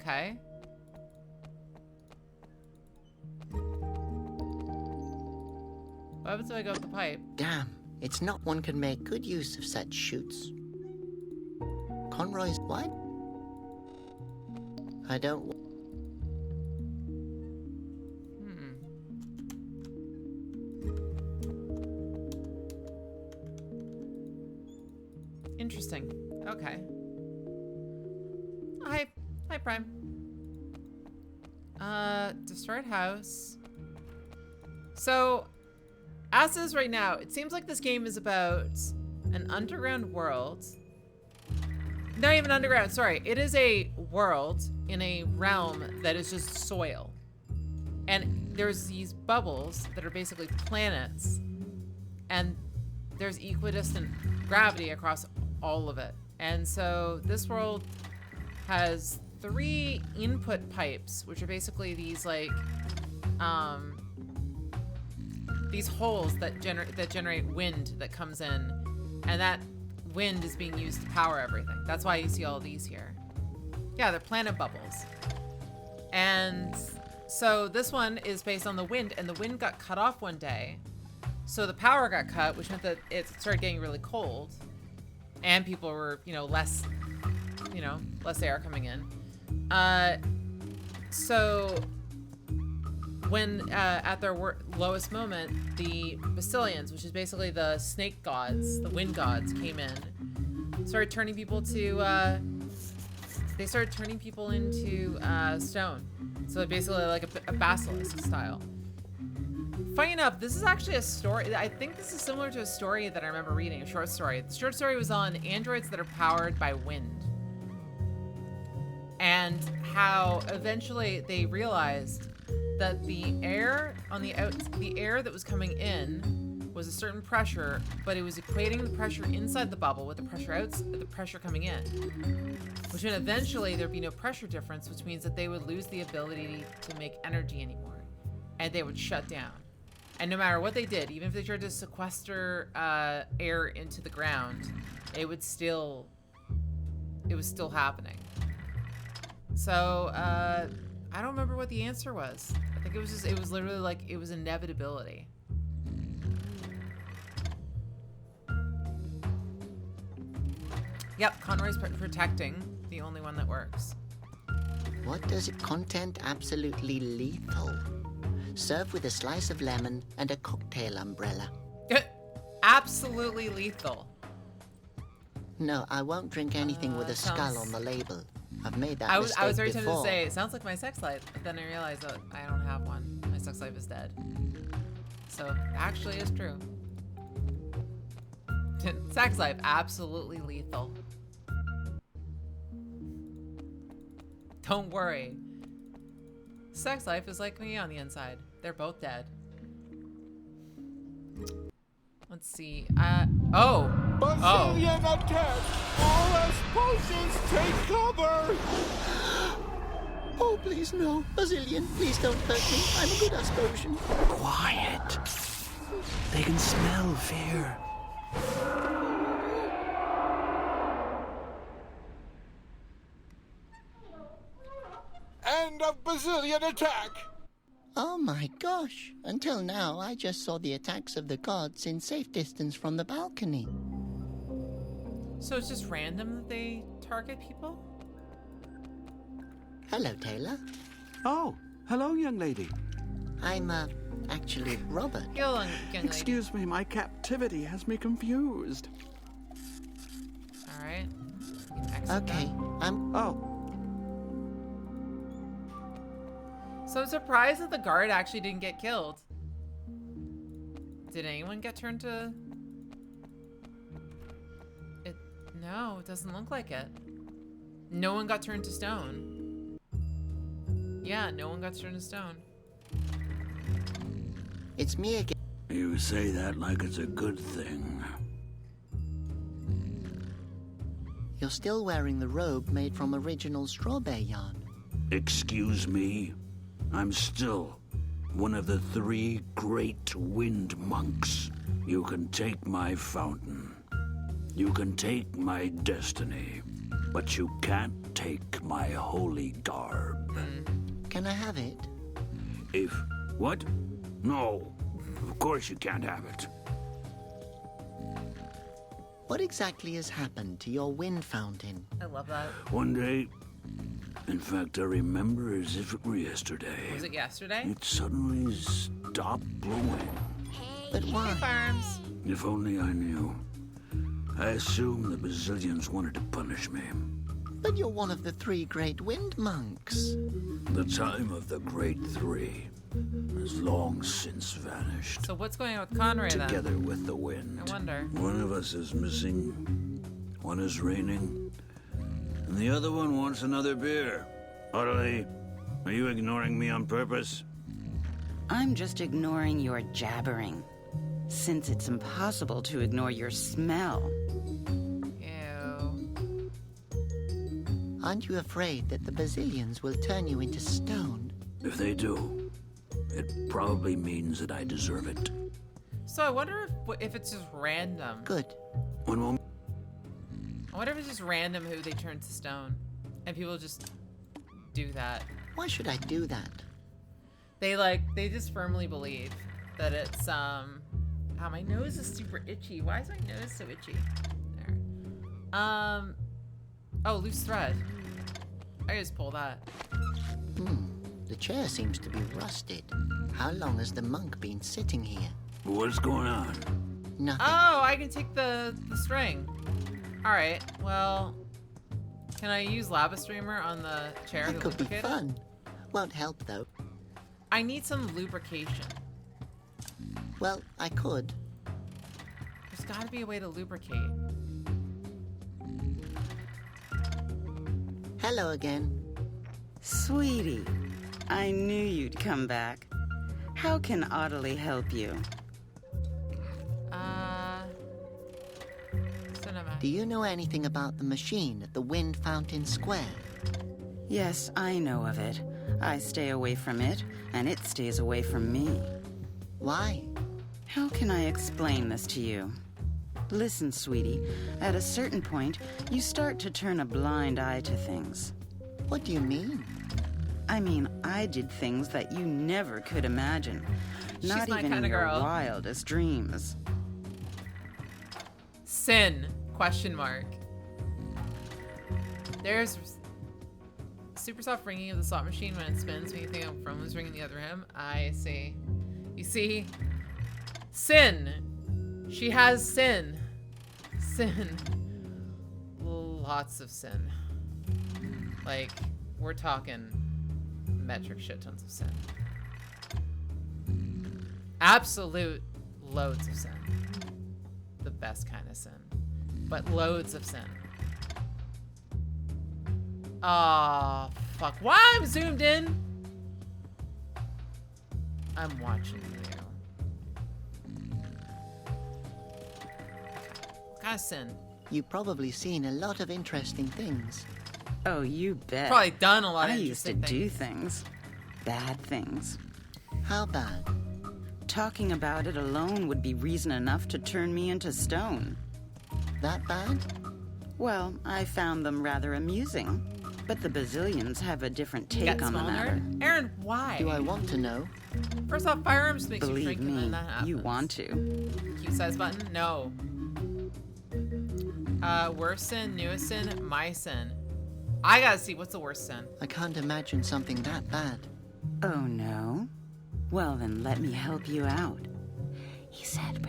Okay. What happens if I go up the pipe? Damn, it's not one can make good use of such shoots. Conroy's what? I don't... Interesting. Okay. Hi, Prime. Destroyed house. So, as is right now, it seems like this game is about an underground world. Not even underground, sorry. It is a world in a realm that is just soil. And there's these bubbles that are basically planets. And there's equidistant gravity across all of it. And so this world has 3 input pipes, which are basically these like these holes that generate wind that comes in, and that wind is being used to power everything. That's why you see all these here. Yeah, they're planet bubbles. And so this one is based on the wind, and the wind got cut off one day, So the power got cut, which meant that it started getting really cold, and people were, less air coming in. So when at their lowest moment, the Basilians, which is basically the snake gods, the wind gods, came in, started turning people into stone. So basically like a basilisk style. Funny enough, this is actually a story. I think this is similar to a story that I remember reading, a short story. The short story was on androids that are powered by wind. And how eventually they realized that the air that was coming in was a certain pressure, but it was equating the pressure inside the bubble with the pressure coming in. Which meant eventually there'd be no pressure difference, which means that they would lose the ability to make energy anymore. And they would shut down. And no matter what they did, even if they tried to sequester air into the ground, it was still happening. So, I don't remember what the answer was. I think it was literally like, it was inevitability. Yep, Conroy's protecting the only one that works. What does it content absolutely lethal? Serve with a slice of lemon and a cocktail umbrella. Absolutely lethal. No, I won't drink anything with a skull on the label. I've made that mistake I was very tempted before. to say, it sounds like my sex life, but then I realized that I don't have one. My sex life is dead. So, actually is true. Sex life, absolutely lethal. Don't worry. Sex life is like me on the inside. They're both dead. Let's see. Basilian attack! All Asposians take cover! Oh, please no. Basilian, please don't hurt me. I'm a good Asposian. Quiet. They can smell fear. End of Basilian attack! Oh my gosh. Until now, I just saw the attacks of the gods in safe distance from the balcony. So it's just random that they target people? Hello, Taylor. Oh, hello, young lady. I'm, actually Robert. Young lady. Excuse me, my captivity has me confused. Alright. Okay, Oh. So I'm surprised that the guard actually didn't get killed. Did anyone get turned to... No, it doesn't look like it. No one got turned to stone. Yeah, no one got turned to stone. it's me again. You say that like it's a good thing. You're still wearing the robe made from original strawberry yarn. Excuse me? I'm still one of the 3 great wind monks. You can take my fountain. You can take my destiny. But you can't take my holy garb. Can I have it? What? No. Of course you can't have it. What exactly has happened to your wind fountain? I love that. One day, in fact, I remember as if it were yesterday. Was it yesterday? It suddenly stopped blowing. But why? Hey, Farms. If only I knew. I assume the Basilians wanted to punish me. But you're one of the 3 great wind monks. The time of the Great 3 has long since vanished. So what's going on with Conrad then? Together with the wind. I wonder. One of us is missing, one is raining, and the other one wants another beer. Audley, are you ignoring me on purpose? I'm just ignoring your jabbering, since it's impossible to ignore your smell. Ew. Aren't you afraid that the Basilians will turn you into stone? If they do, it probably means that I deserve it. So I wonder if it's just random. Good. One moment. I wonder if it's just random who they turn to stone. And people just do that. Why should I do that? They just firmly believe that it's my nose is super itchy. Why is my nose so itchy? There. Oh, loose thread. I just pull that. The chair seems to be rusted. How long has the monk been sitting here? What's going on? Nothing. Oh, I can take the string. All right. Well, can I use lava streamer on the chair That to could be lubricate fun. Won't help, though. I need some lubrication. Well, I could. There's got to be a way to lubricate. Hello again. Sweetie, I knew you'd come back. How can Audley help you? Cinema. Do you know anything about the machine at the Wind Fountain Square? Yes, I know of it. I stay away from it, and it stays away from me. Why? How can I explain this to you? Listen, sweetie, at a certain point, you start to turn a blind eye to things. What do you mean? I mean, I did things that you never could imagine. Not my even kinda in your girl. wildest dreams. Sin? Question mark. There's super soft ringing of the slot machine when it spins. When you think of Roman's ringing the other him. I see. You see, sin. She has sin. Sin. Lots of sin. Like, we're talking metric shit tons of sin. Absolute loads of sin. The best kind of sin. But loads of sin. Oh, fuck. Why I'm zoomed in? I'm watching you. What kind of sin? You've probably seen a lot of interesting things. Oh, you bet. Probably done a lot of I used to interesting do things. Bad things. How bad? Talking about it alone would be reason enough to turn me into stone. That bad? Well, I found them rather amusing. But the Basilians have a different You take got on the smaller? matter. Aaron, why? Do I want to know? First off, firearms makes you Believe shrink and me, then that happens. you want to. Cute size button? No. Worst sin, newest sin, my sin. I gotta see what's the worst sin. I can't imagine something that bad. Oh, no? Well, then let me help you out. He said,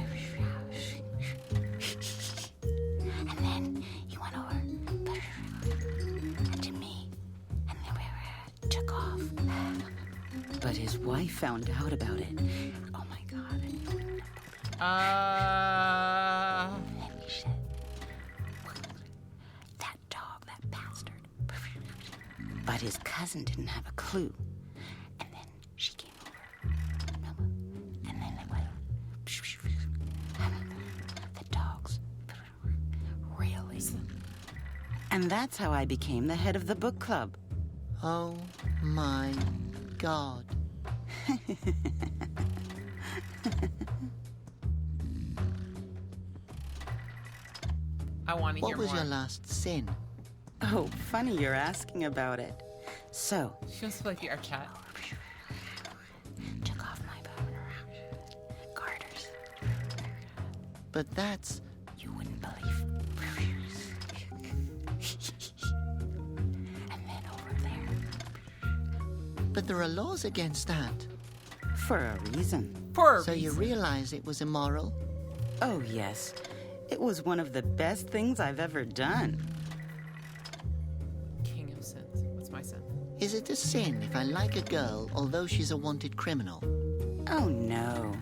and then he went over to me, and then we took off. But his wife found out about it. Oh my God. And he said, that dog, that bastard. But his cousin didn't have a clue. And then she came over. And then they went. The dogs. Really? And that's how I became the head of the book club. Oh my God. I want to hear What was more. your last sin? Oh, funny you're asking about it. So, She wants to play VR chat. took off my garters. But that's... You wouldn't believe. And then over there. But there are laws against that. For a reason. For a So you reason. realize it was immoral? Oh, yes. It was one of the best things I've ever done. King of sins. What's my sin? Is it a sin if I like a girl, although she's a wanted criminal? Oh, no.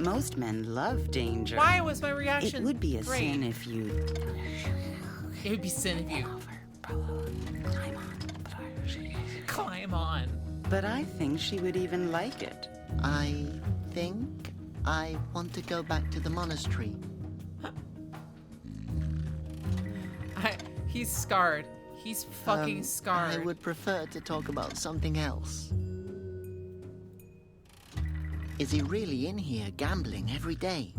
Most men love danger. Why was my reaction It would be a great? sin if you... It would be sin if you climb on. But I think she would even like it. I think I want to go back to the monastery. He's scarred. He's fucking scarred. I would prefer to talk about something else. Is he really in here gambling every day?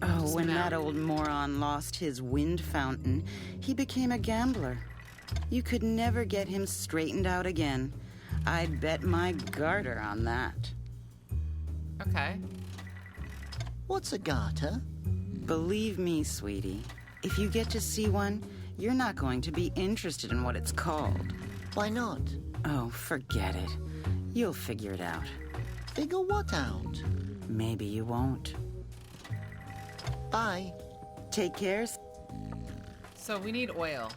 Oh, when that old moron lost his wind fountain, he became a gambler. You could never get him straightened out again. I'd bet my garter on that. Okay. What's a garter? Believe me, sweetie, if you get to see one, you're not going to be interested in what it's called. Why not? Oh, forget it. You'll figure it out. Figure what out? Maybe you won't. Bye. Take care. So we need oil.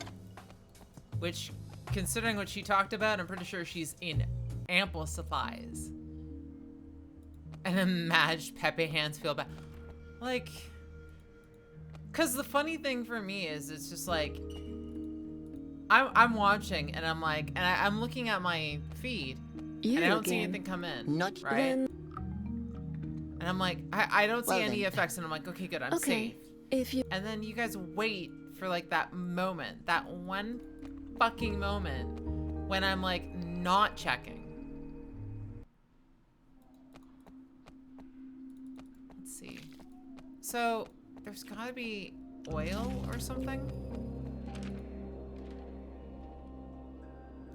Which, considering what she talked about, I'm pretty sure she's in ample supplies. And then Madge Pepe hands feel bad. Like, because the funny thing for me is it's just like, I'm watching and I'm like, and I'm looking at my feed and I don't see anything come in. Not right? Then, And I'm like, I don't see Well, any then. effects, and I'm like, okay, good, I'm okay, safe. if you... And then you guys wait for like that moment, that one fucking moment when I'm like not checking. Let's see. So there's gotta be oil or something.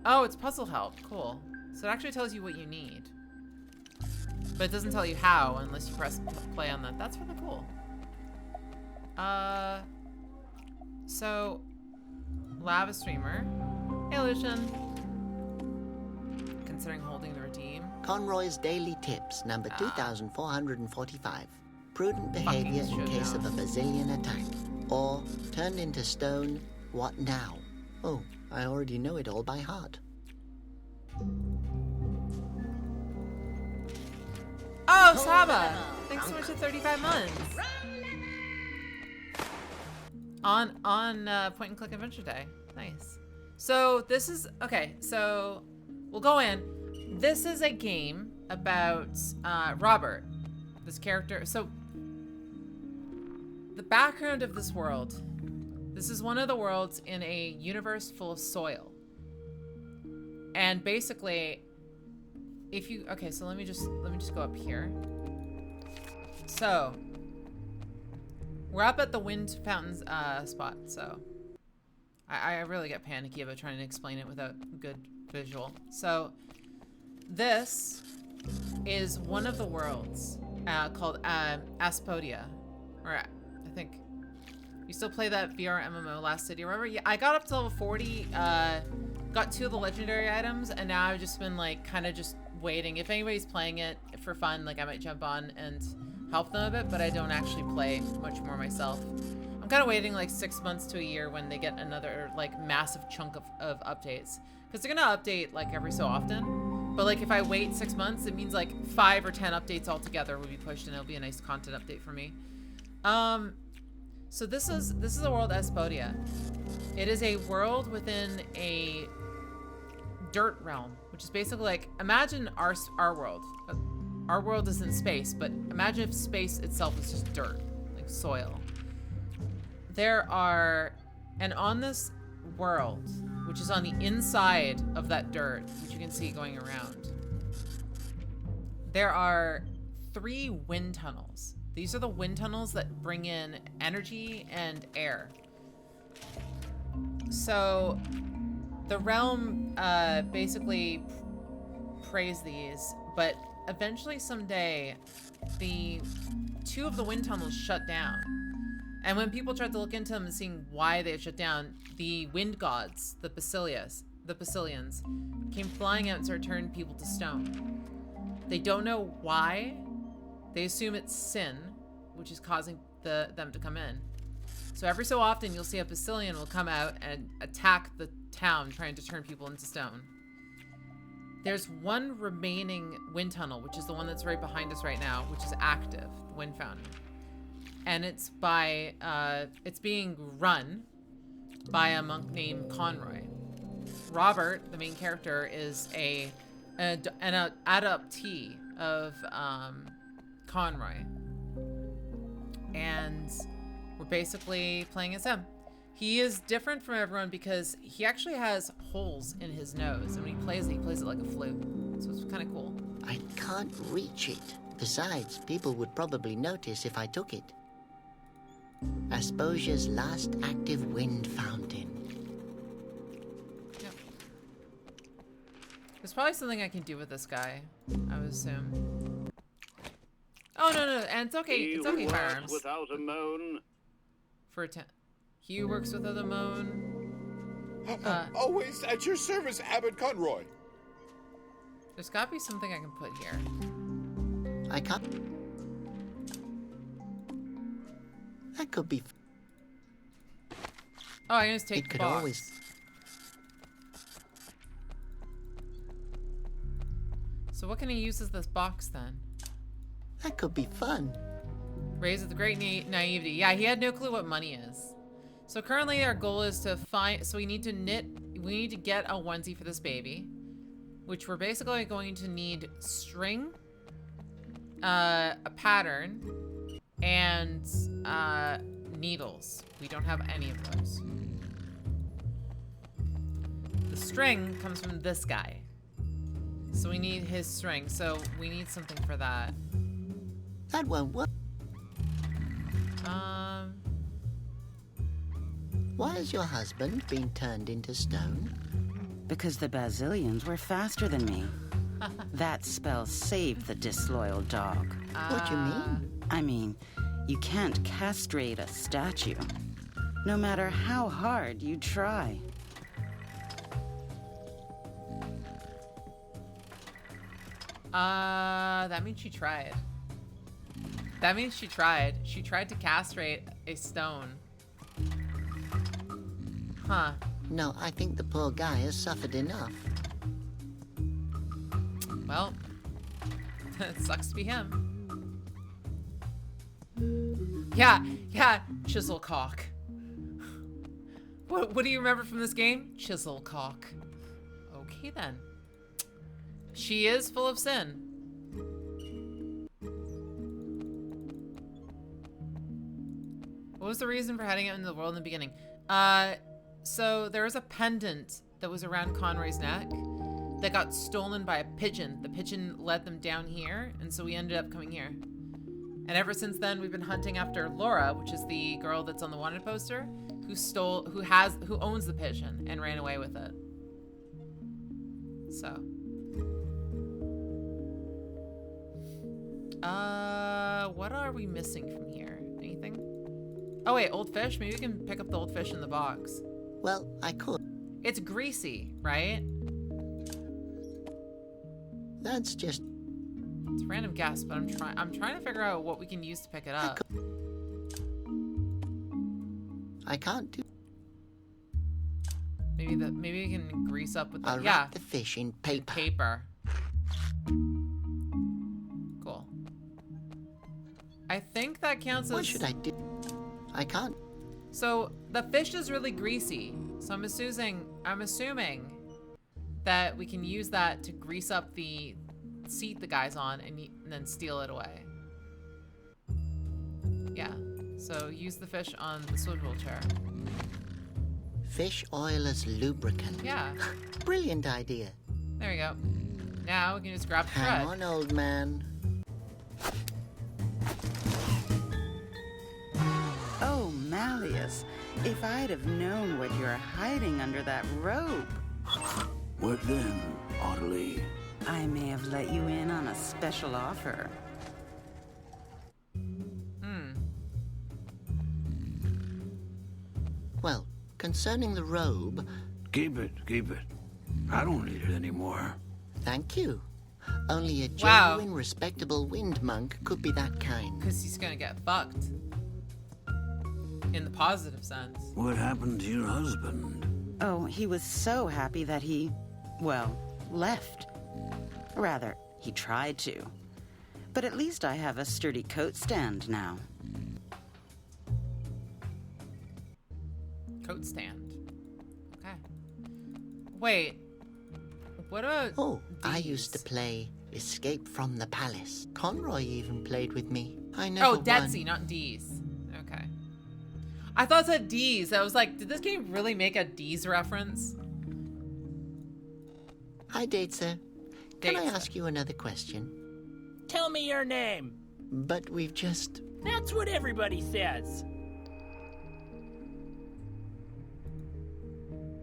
Oh, it's puzzle help. Cool. So it actually tells you what you need. But it doesn't tell you how unless you press play on that. That's really cool. So lava streamer. Hey, Lucian. Considering holding the redeem. Conroy's Daily Tips, number 2445. Prudent Fucking behavior in should case know. of a Basilian attack. Or, turned into stone, what now? Oh, I already know it all by heart. Oh, Saba! Thanks so much for 35 months. On Point and Click Adventure Day. Nice. So this is okay. So we'll go in. This is a game about Robert, this character. So the background of this world. This is one of the worlds in a universe full of soil. And basically, if you so let me just go up here. So we're up at the wind fountains spot. So I really get panicky about trying to explain it without good visual. So this is one of the worlds called Aspodia, or I think you still play that VR MMO Last City. Remember? Yeah, I got up to level 40. Got 2 of the legendary items, and now I've just been like kind of just waiting. If anybody's playing it for fun, like I might jump on and help them a bit, but I don't actually play much more myself. I'm kind of waiting like 6 months to a year when they get another like massive chunk of updates, because they're gonna update like every so often. But like if I wait 6 months, it means like 5 or 10 updates altogether will be pushed, and it'll be a nice content update for me. So this is the world Aspodia. It is a world within a dirt realm, which is basically like, imagine our world. Our world is in space, but imagine if space itself is just dirt, like soil. And on this world, which is on the inside of that dirt, which you can see going around, there are 3 wind tunnels. These are the wind tunnels that bring in energy and air. So the realm basically prays these, but eventually someday the 2 of the wind tunnels shut down. And when people tried to look into them and seeing why they had shut down, the wind gods, the Basilians, came flying out and started turning people to stone. They don't know why. They assume it's sin, which is causing them to come in. So every so often, you'll see a Basilian will come out and attack the town, trying to turn people into stone. There's one remaining wind tunnel, which is the one that's right behind us right now, which is active, the wind fountain. And it's being run by a monk named Conroy. Robert, the main character, is an adoptee of Conroy. And we're basically playing as him. He is different from everyone because he actually has holes in his nose, and when he plays it like a flute. So it's kind of cool. I can't reach it. Besides, people would probably notice if I took it. Asposia's last active wind fountain. Yep. There's probably something I can do with this guy, I would assume. Oh, no, and it's okay. He It's who okay, works firearms. without a moan. For he who works without a moan. Always at your service, Abbot Conroy. There's gotta be something I can put here. I can't. That could be. Oh, I can just take It the could box. always. So what can he use as this box then? That could be fun. Raised with the great naivety. Yeah, he had no clue what money is. So currently our goal is to find, so we need to get a onesie for this baby, which we're basically going to need string, a pattern, and needles. We don't have any of those. The string comes from this guy. So we need his string, so we need something for that. That won't work. Why has your husband been turned into stone? Because the Basilians were faster than me. That spell saved the disloyal dog. What do you mean? I mean, you can't castrate a statue, no matter how hard you try. That means she tried. That means she tried. She tried to castrate a stone. Huh. No, I think the poor guy has suffered enough. Well, it sucks to be him. Yeah, Chiselcock. What do you remember from this game? Chiselcock. Okay then. She is full of sin. What was the reason for heading out into the world in the beginning? So there was a pendant that was around Conroy's neck that got stolen by a pigeon. The pigeon led them down here, and so we ended up coming here. And ever since then, we've been hunting after Laura, which is the girl that's on the wanted poster, who owns the pigeon and ran away with it. So. What are we missing from here? Anything? Oh wait, old fish? Maybe we can pick up the old fish in the box. Well, I could. It's greasy, right? That's just... It's a random guess, but I'm trying to figure out what we can use to pick it up. I can't do... Maybe we can grease up with the... I'll wrap the fish in paper. Paper. Cool. I think that counts as... What should I do? I can't... So, the fish is really greasy. So I'm assuming that we can use that to grease up the seat the guy's on and then steal it away. Yeah. So use the fish on the swivel chair. Fish oil as lubricant. Yeah. Brilliant idea. There we go. Now we can just grab the thread. Hang on, old man. Oh, Malleus, if I'd have known what you're hiding under that robe. What then, Audley? I may have let you in on a special offer. Well, concerning the robe... Keep it. I don't need it anymore. Thank you. Only a genuine, respectable wind monk could be that kind. Because he's gonna get fucked. In the positive sense. What happened to your husband? Oh, he was so happy that he, well, left. Rather, he tried to. But at least I have a sturdy coat stand now. Coat stand. Okay. Wait. What about... Oh, I used to play Escape from the Palace. Conroy even played with me. I never won. Dexa, not D's. Okay. I thought it said D's. I was like, did this game really make a D's reference? Hi, Dexa. Can I ask you another question? Tell me your name. But we've just... That's what everybody says.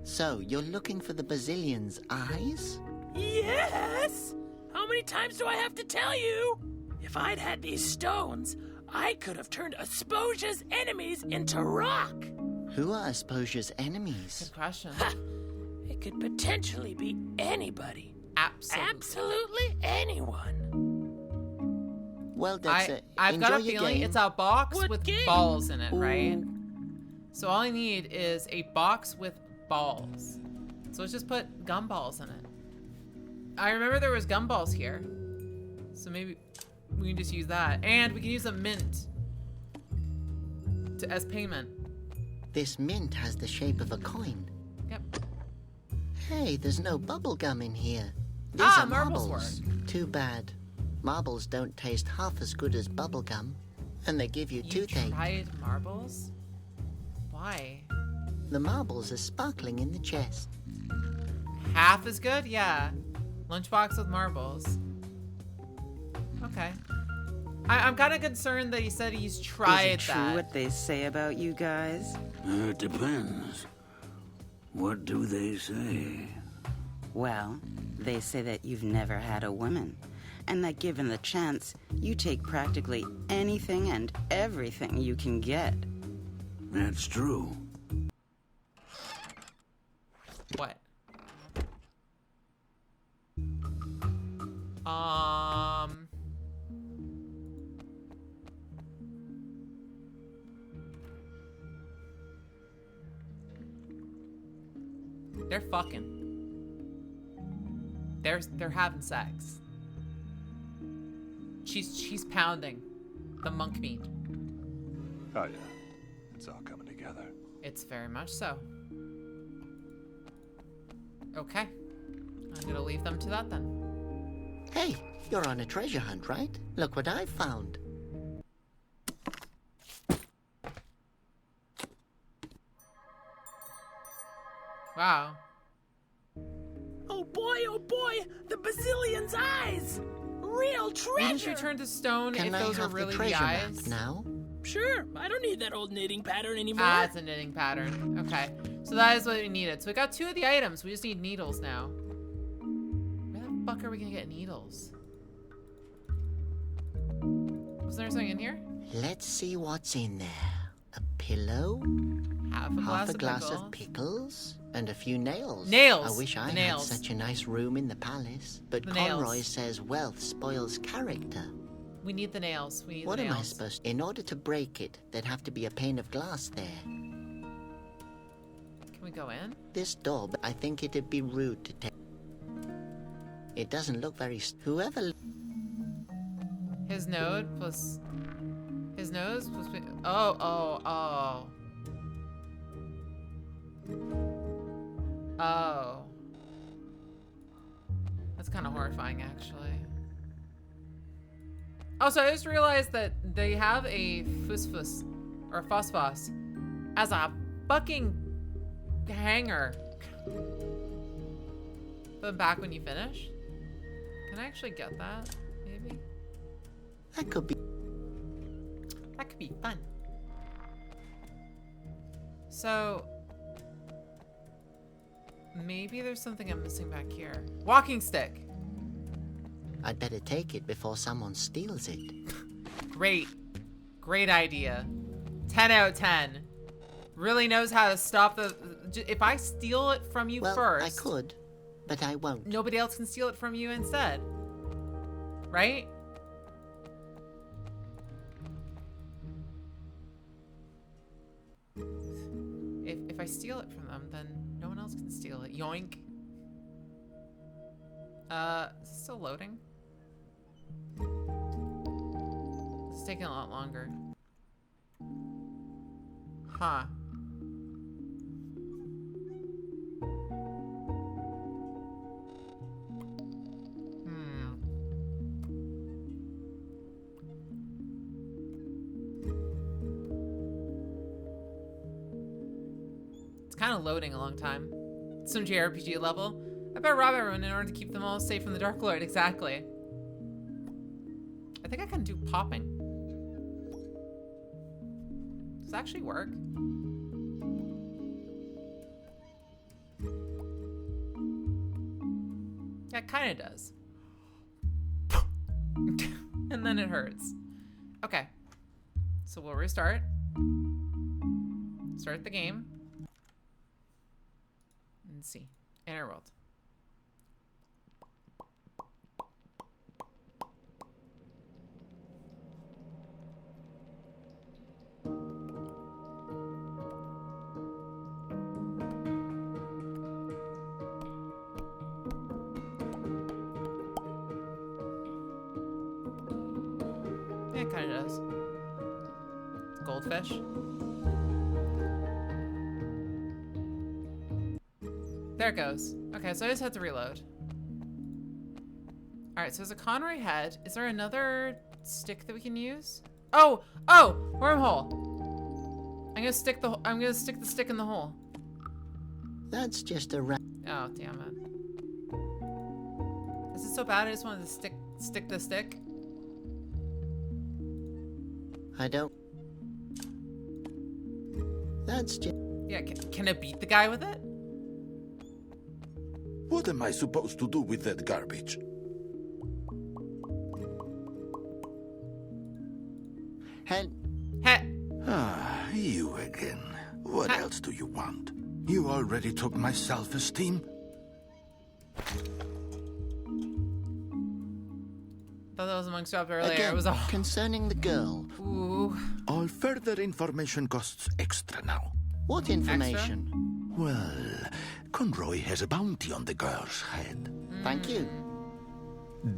So, you're looking for the Basilian's eyes? Yes! How many times do I have to tell you? If I'd had these stones, I could have turned Asposia's enemies into rock. Who are Asposia's enemies? Good question. Ha! It could potentially be anybody. Absolutely. Absolutely anyone. Well, Dexa, I've got a enjoy your feeling game. it's a box What with game? balls in it, right? So all I need is a box with balls. So let's just put gumballs in it. I remember there was gumballs here. So maybe we can just use that. And we can use a mint as payment. This mint has the shape of a coin. Yep. Hey, there's no bubble gum in here. These Ah, are marbles marbles. Too bad. Marbles don't taste half as good as bubble gum, and they give you You toothache. tried marbles? Why? The marbles are sparkling in the chest. Half as good? Yeah. Lunchbox with marbles. Okay. I'm kind of concerned that he said he's tried Is it true that. what they say about you guys? It depends. What do they say? Well, they say that you've never had a woman, and that given the chance, you take practically anything and everything you can get. That's true. What? They're fucking. They're having sex. She's pounding the monk meat. Oh yeah, it's all coming together. It's very much so. Okay. I'm gonna leave them to that then. Hey, you're on a treasure hunt, right? Look what I found. Wow. Oh boy, the Basilian's eyes! Real treasure! Didn't you turn to stone Can if I those are have really the the treasure map eyes? now? Sure, I don't need that old knitting pattern anymore. Ah, it's a knitting pattern. Okay. So that is what we needed. So we got 2 of the items. We just need needles now. Where the fuck are we gonna get needles? Was there something in here? Let's see what's in there. A pillow, Half half a of glass pickles. of pickles, and a few nails. Nails! I wish I The had nails. such a nice room in the palace, but The Conroy nails. says wealth spoils character. We need the nails. We need What the am I nails. supposed to... In order to break it, there'd have to be a pane of glass there. Can we go in? This door, I think it'd be rude to take. It doesn't look very... Whoever... His nose plus... His nose plus... Oh. Oh. That's kind of horrifying, actually. Also, I just realized that they have a fusfus, or phosphos, as a fucking hanger. Put them back when you finish. Can I actually get that? Maybe? That could be... That could be fun. So... maybe there's something I'm missing back here. Walking stick. I'd better take it before someone steals it. Great. Great idea. 10 out of 10. Really knows how to stop the... If I steal it from you Well, first... I could, but I won't. Nobody else can steal it from you instead. Right? If I steal it from them, then no one else can steal it. Yoink. Is it still loading? It's taking a lot longer. Huh. It's kind of loading a long time. Some JRPG level. I better rob everyone in order to keep them all safe from the Dark Lord. Exactly. I think I can do popping. Does it actually work? Yeah, it kind of does. And then it hurts. Okay. So we'll restart. Start the game. And see. Inner world. Yeah, it kind of does. Goldfish. There it goes. Okay, so I just had to reload. Alright, so there's a Conroy head. Is there another stick that we can use? Oh! Oh! Wormhole! I'm gonna stick the stick in the hole. That's just a Oh, damn it. Is it so bad I just wanted to stick the stick? I don't. That's just. Yeah, can I beat the guy with it? What am I supposed to do with that garbage? Hey. Ah, you again. What else do you want? You already took my self-esteem? Thought that was amongst jobs earlier. Again, It was all concerning the girl. Ooh. All further information costs extra now. What information? Extra? Well, Conroy has a bounty on the girl's head. Thank you.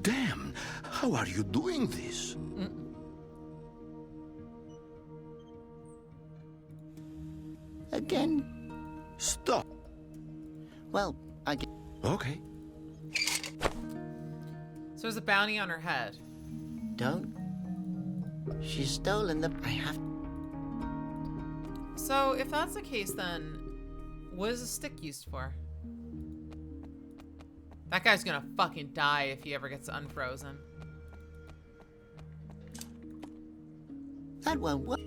Damn, how are you doing this? Again? Stop. Well, I get. Okay. So there's a bounty on her head. Don't. She's stolen the. I have. So if that's the case, then what is a stick used for? That guy's gonna fucking die if he ever gets unfrozen. That won't work.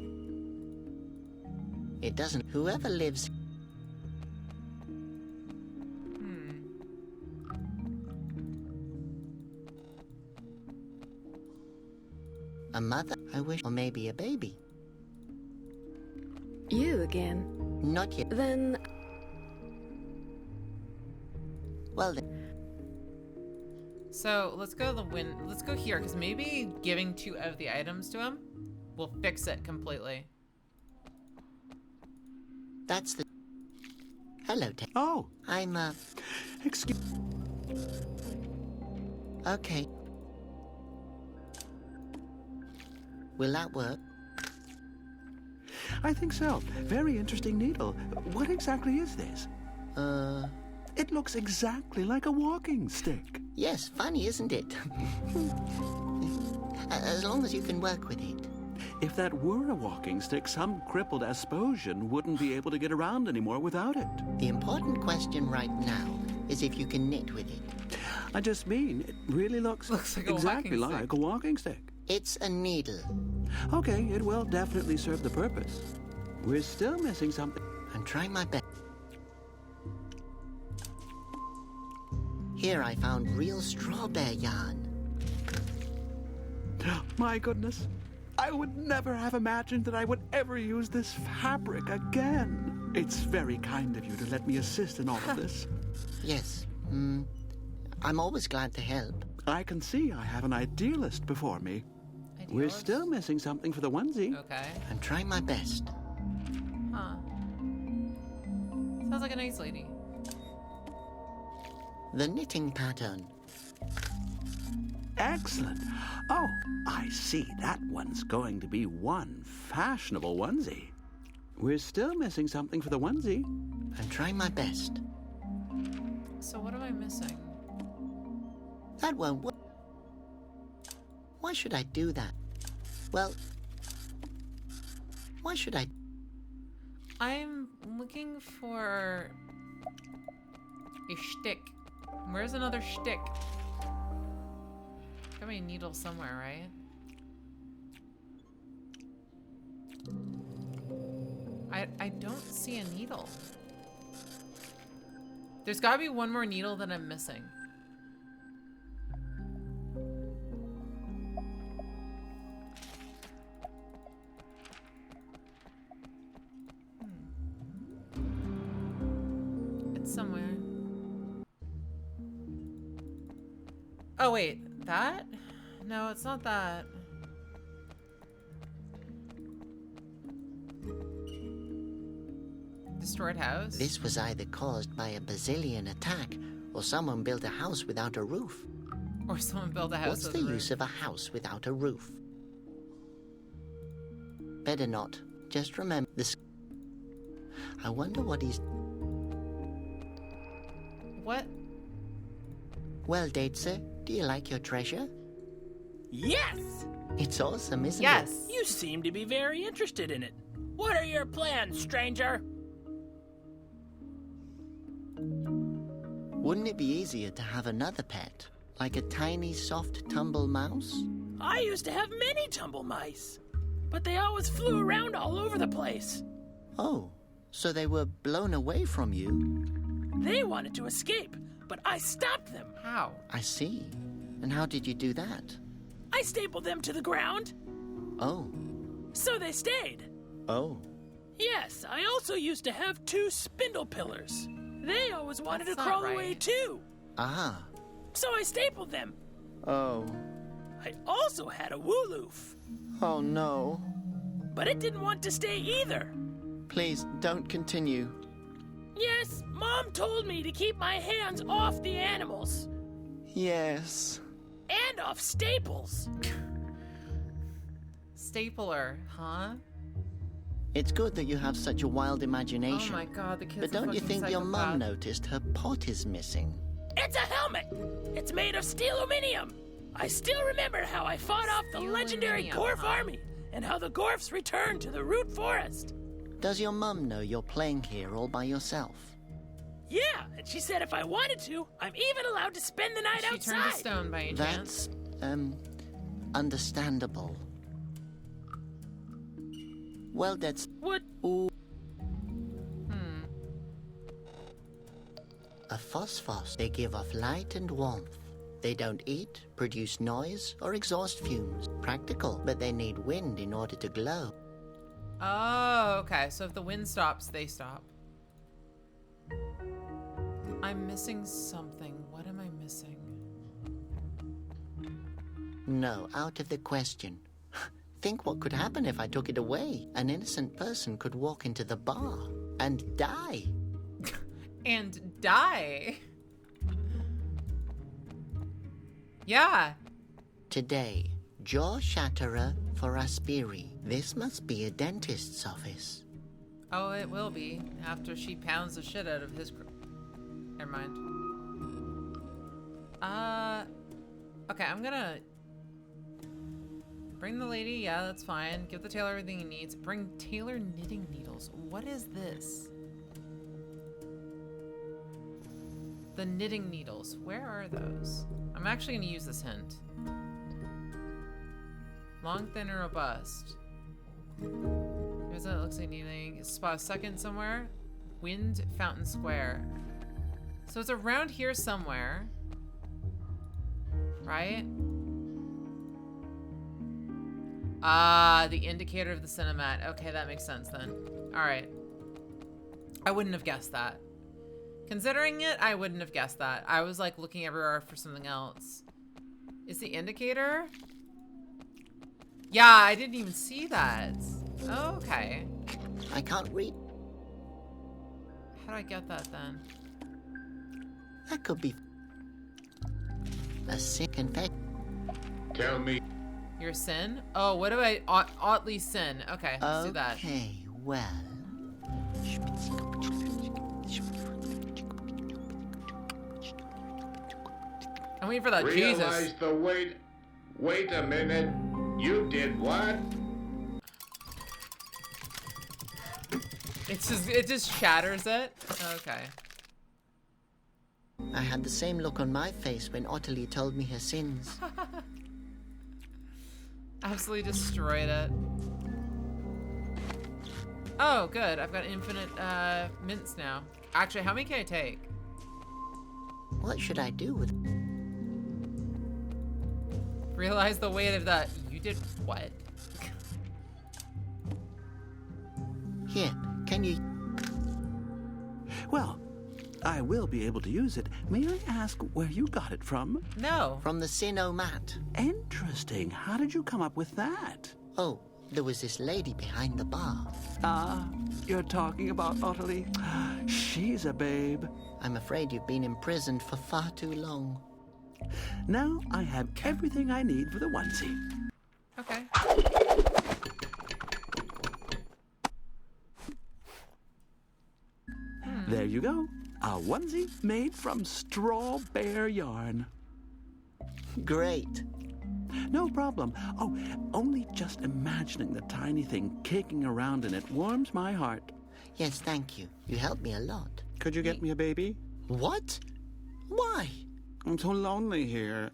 It doesn't. Whoever lives. A mother, I wish, or maybe a baby. You again? Not yet. Then... Well then. So let's go to the win. Let's go here, because maybe giving 2 of the items to him will fix it completely. That's the. Hello, Ted. Oh. I'm Excuse. Okay. Will that work? I think so. Very interesting needle. What exactly is this? It looks exactly like a walking stick. Yes, funny, isn't it? As long as you can work with it. If that were a walking stick, some crippled Aspodian wouldn't be able to get around anymore without it. The important question right now is if you can knit with it. I just mean, it really looks like exactly a walking like a walking stick. It's a needle. Okay, it will definitely serve the purpose. We're still missing something. I'm trying my best. Here I found real strawberry yarn. My goodness. I would never have imagined that I would ever use this fabric again. It's very kind of you to let me assist in all of this. Yes. I'm always glad to help. I can see I have an idealist before me. We're still missing something for the onesie. Okay. I'm trying my best. Huh. Sounds like a nice lady. The knitting pattern. Excellent. Oh, I see. That one's going to be one fashionable onesie. We're still missing something for the onesie. I'm trying my best. So what am I missing? That won't work. Why should I do that? Well, why should I? I'm looking for a shtick. Where's another shtick? Got my needle somewhere, right? I don't see a needle. There's gotta be one more needle that I'm missing. Oh, wait. That? No, it's not that. Destroyed house? This was either caused by a Basilian attack, or someone built a house without a roof. Or someone built a house What's with the a use roof? of a house without a roof? Better not. Just remember this. I wonder what he's... What? Well, Dexa, do you like your treasure? Yes! It's awesome, isn't Yes. it? You seem to be very interested in it. What are your plans, stranger? Wouldn't it be easier to have another pet? Like a tiny, soft tumble mouse? I used to have many tumble mice, but they always flew around all over the place. Oh, so they were blown away from you? They wanted to escape, but I stopped them. How? I see. And how did you do that? I stapled them to the ground, Oh. so they stayed. Oh. Yes, I also used to have 2 spindle pillars. They always wanted That's to not crawl right. away too, Ah. so I stapled them. Oh. I also had a wooloof, Oh, no. but it didn't want to stay either. Please, don't continue. Yes, Mom told me to keep my hands off the animals Yes. and off staples. Stapler, huh? It's good that you have such a wild Oh imagination. my god, the kid's But a don't you fucking think your mum psychopath. noticed her pot is missing? It's a helmet. It's made of steel aluminium. I still remember how I fought off the legendary Steel-aluminium, Gorf huh? army and how the Gorfs returned to the root forest. Does your mum know you're playing here all by yourself? Yeah, and she said if I wanted to, I'm even allowed to spend the night She outside. turned to stone by any chance? That's, understandable. Well, that's... What? Ooh. Hmm. A phosphos. They give off light and warmth. They don't eat, produce noise, or exhaust fumes. Practical, but they need wind in order to glow. Oh, okay. So if the wind stops, they stop. I'm missing something. What am I missing? No, out of the question. Think what could happen if I took it away. An innocent person could walk into the bar and die. And die. Yeah. Today, jaw shatterer for Aspiri. This must be a dentist's office. Oh, it will be after she pounds the shit out of his. Never mind. Okay, I'm gonna bring the lady. Yeah, that's fine. Give the tailor everything he needs. Bring tailor knitting needles. What is this? The knitting needles. Where are those? I'm actually gonna use this hint. Long, thin, and robust. Here's what it looks like needing. Spot a second somewhere. Wind Fountain Square. So it's around here somewhere. Right? Ah, the indicator of the cinemat. Okay, that makes sense then. Alright. I wouldn't have guessed that. Considering it, I wouldn't have guessed that. I was like looking everywhere for something else. Is the indicator? Yeah, I didn't even see that. Okay. I can't read. How do I get that then? That could be a sick infection. Tell me. Your sin? Oh, what do I oddly sin? Okay, let's do that. Okay, well. I'm waiting for that Realize Jesus. the weight. Wait a minute. You did what? It just shatters it. Okay. I had the same look on my face when Ottilie told me her sins. Absolutely destroyed it. Oh, good. I've got infinite mints now. Actually, how many can I take? What should I do with... Realize the weight of that. You did what? Here, can you... Well, I will be able to use it May I ask where you got it from? No. From the Sinomat. Interesting. How did you come up with that? Oh, there was this lady behind the bar. Ah, you're talking about Ottilie. She's a babe. I'm afraid you've been imprisoned for far too long. Now I have everything I need for the onesie. Okay. There you go. A onesie made from straw bear yarn. Great. No problem. Oh, only just imagining the tiny thing kicking around in it warms my heart. Yes, thank you. You helped me a lot. Could you get me a baby? What? Why? I'm so lonely here.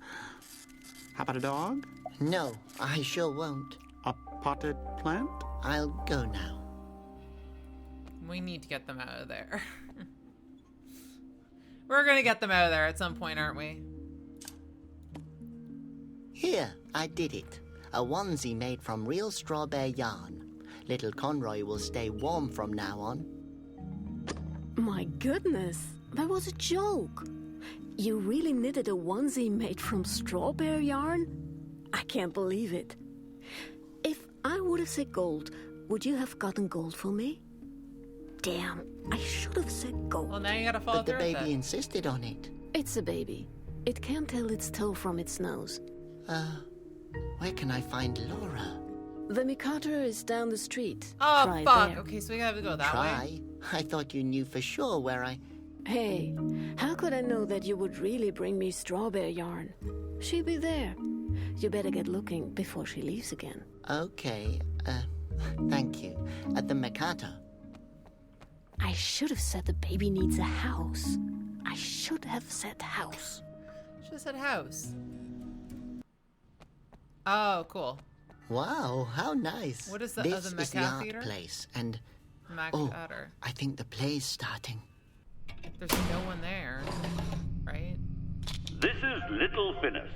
How about a dog? No, I sure won't. A potted plant? I'll go now. We need to get them out of there. We're gonna get them out of there at some point, aren't we? Here, I did it. A onesie made from real strawberry yarn. Little Conroy will stay warm from now on. My goodness, that was a joke. You really knitted a onesie made from strawberry yarn? I can't believe it. If I would have said gold, would you have gotten gold for me? Damn, I should have said gold. Well, now you gotta follow But the through with baby it. insisted on it. It's a baby. It can't tell its toe from its nose. Where can I find Laura? The Mikado is down the street. Oh, Try fuck. there. Okay, so we gotta go that way. I thought you knew for sure where I... Hey, how could I know that you would really bring me strawberry yarn? She'll be there. You better get looking before she leaves again. Okay, thank you. At the Mikado. I should have said the baby needs a house. I should have said house. Should have said house. Oh, cool. Wow, how nice. What is the This other is the Macaw art theater? place, and... Macaw. I think the play's starting. There's no one there, right? This is little Phineas.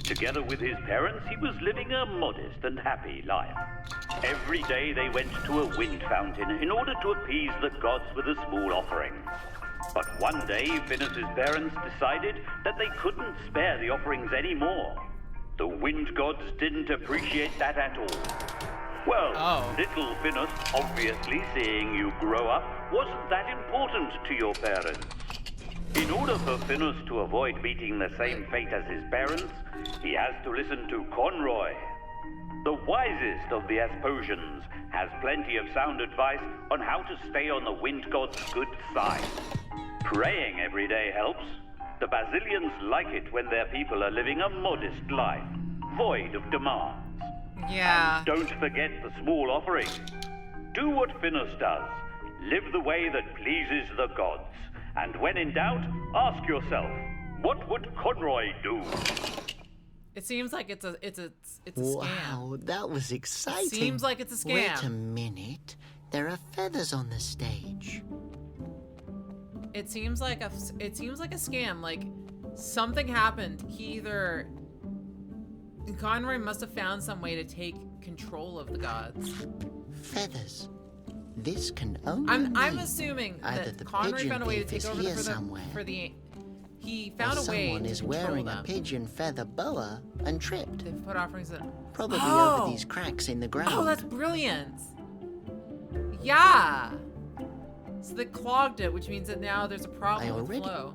Together with his parents, he was living a modest and happy life. Every day they went to a wind fountain in order to appease the gods with a small offering. But one day, Phineas's parents decided that they couldn't spare the offerings anymore. The wind gods didn't appreciate that at all. Well, little Phineas, obviously seeing you grow up, wasn't that important to your parents. In order for Phineas to avoid meeting the same fate as his parents, he has to listen to Conroy. The wisest of the Asposians has plenty of sound advice on how to stay on the wind god's good side. Praying every day helps. The Basilians like it when their people are living a modest life, void of demands. Yeah. And don't forget the small offering. Do what Phineas does. Live the way that pleases the gods. And when in doubt, ask yourself, what would Conroy do? It seems like it's a scam. Wow, that was exciting. Seems like it's a scam. Wait a minute. There are feathers on the stage. It seems like a scam. Like something happened. Conroy must have found some way to take control of the gods. Feathers. This can only I'm assuming either that the Conroy pigeon found a way to thief take is over here for the he found or a way someone to is control wearing them. a pigeon feather boa and tripped. They've put offerings in. Probably over these cracks in the ground. Oh, that's brilliant. Yeah. So they clogged it, which means that now there's a problem with flow.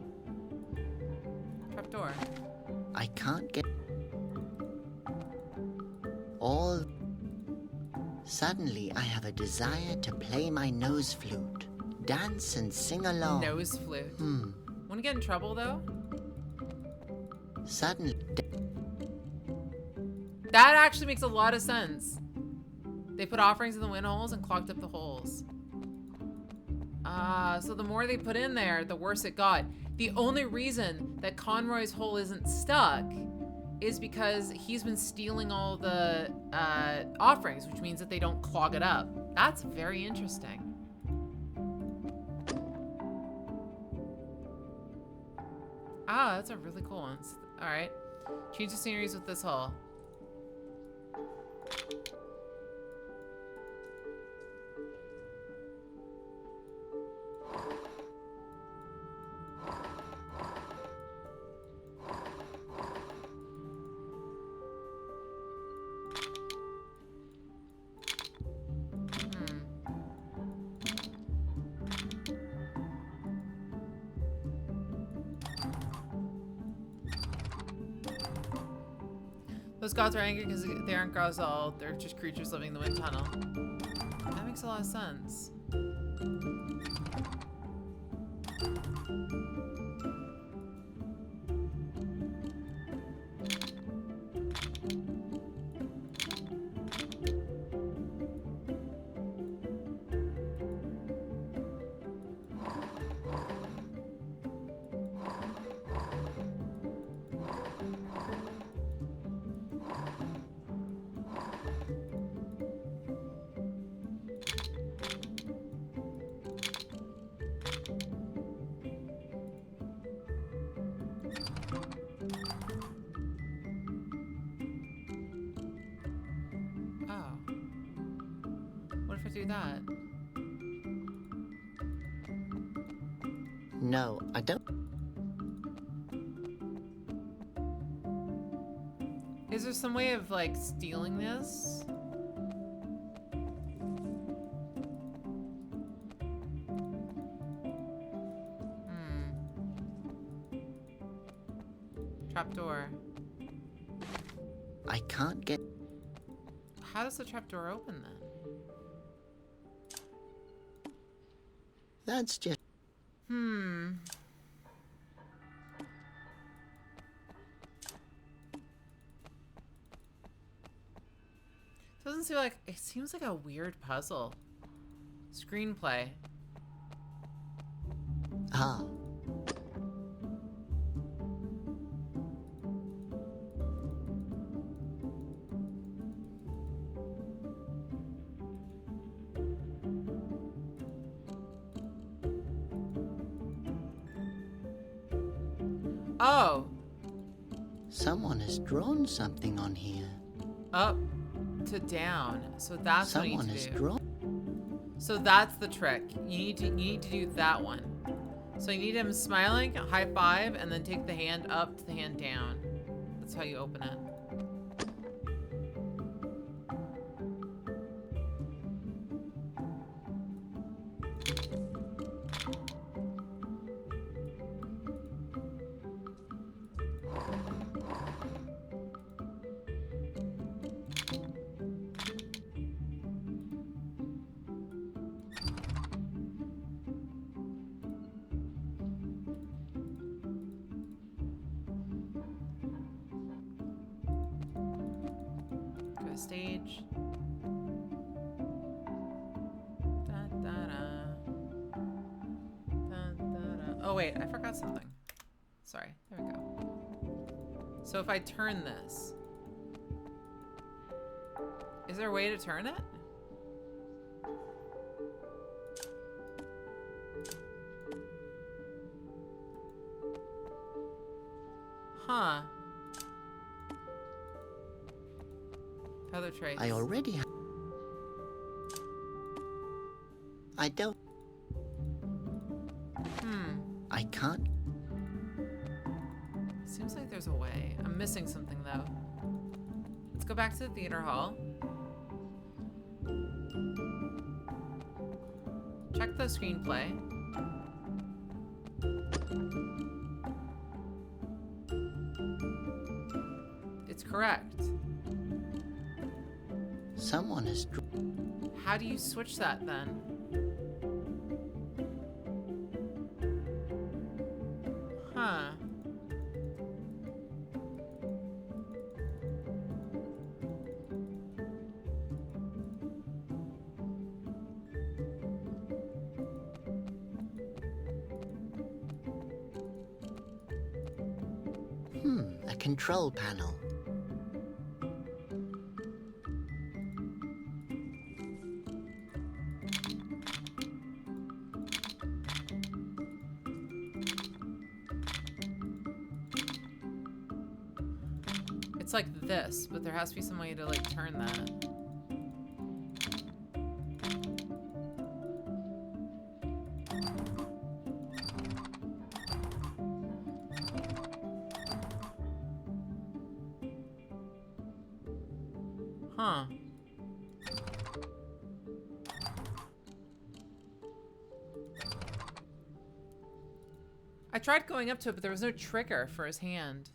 Trapdoor. I can't get all. Suddenly, I have a desire to play my nose flute, dance and sing along. Nose flute. Wanna get in trouble though? Suddenly. That actually makes a lot of sense. They put offerings in the wind holes and clogged up the holes. So the more they put in there, the worse it got. The only reason that Conroy's hole isn't stuck is because he's been stealing all the offerings, which means that they don't clog it up. That's very interesting. Ah, that's a really cool one. All right, change the sceneries with this hole. Those gods are angry because they aren't gods at all. They're just creatures living in the wind tunnel. That makes a lot of sense. Do that. No, I don't. Is there some way of like stealing this? Trapdoor. I can't get. How does the trapdoor open then? That's just... Doesn't seem like... It seems like a weird puzzle. Screenplay. Ah. Oh. Someone has drawn something on here. Up to down. So that's what you Someone need has to do. drawn. So that's the trick. You need to do that one. So you need him smiling, high five, and then take the hand up to the hand down. That's how you open it. Stage. Oh wait, I forgot something. Sorry, there we go. So if I turn this, is there a way to turn it? Huh. Other traits. I already have. I don't. I can't. Seems like there's a way. I'm missing something though. Let's go back to the theater hall. Check the screenplay. It's correct. Someone has. How do you switch that then? Huh. A control panel. It's like this, but there has to be some way to like turn that. Huh. I tried going up to it, but there was no trigger for his hand.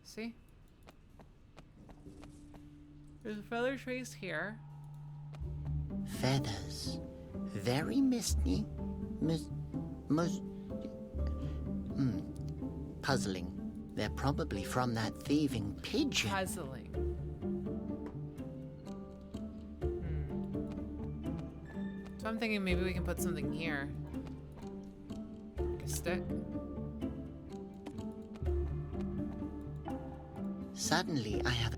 See? There's a feather trace here. Feathers. Very misty. Puzzling. They're probably from that thieving pigeon. Puzzling. So I'm thinking maybe we can put something here. Like a stick. Suddenly, I have a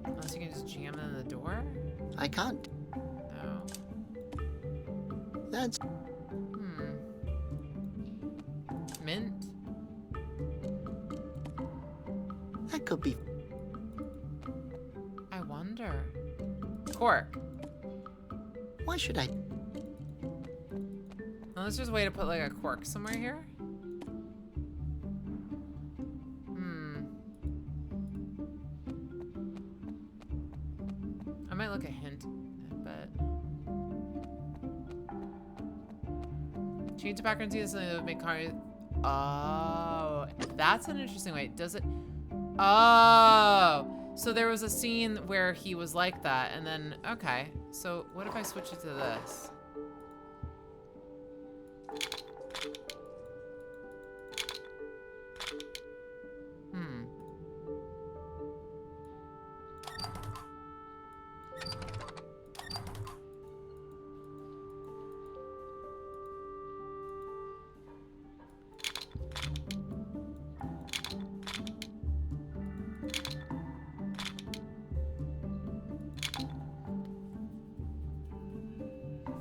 Unless you can just jam it in the door? I can't. No. That's... Mint? That could be... I wonder. Cork. Why should I... Unless there's a way to put like a cork somewhere here. I might look a hint, but change the background to something that would make cars. Oh, that's an interesting way. Does it? Oh, so there was a scene where he was like that, and then okay. So what if I switch it to this?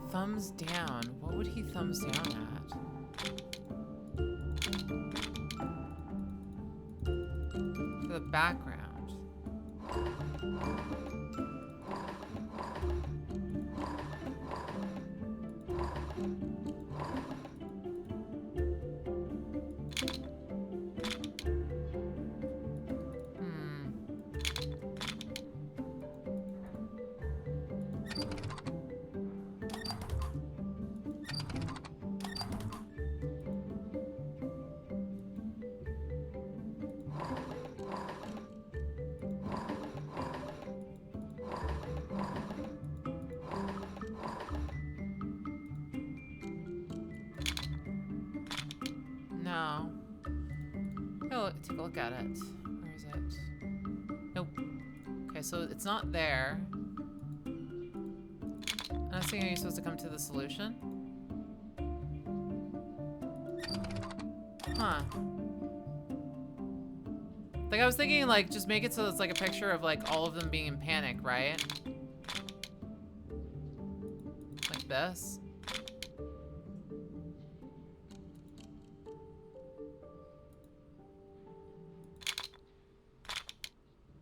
Thumbs down. What would he thumbs down at? For the background. No. Oh, take a look at it. Where is it? Nope. Okay, so it's not there. And I was thinking you're supposed to come to the solution. Huh. Like I was thinking like just make it so it's like a picture of like all of them being in panic, right? Like this.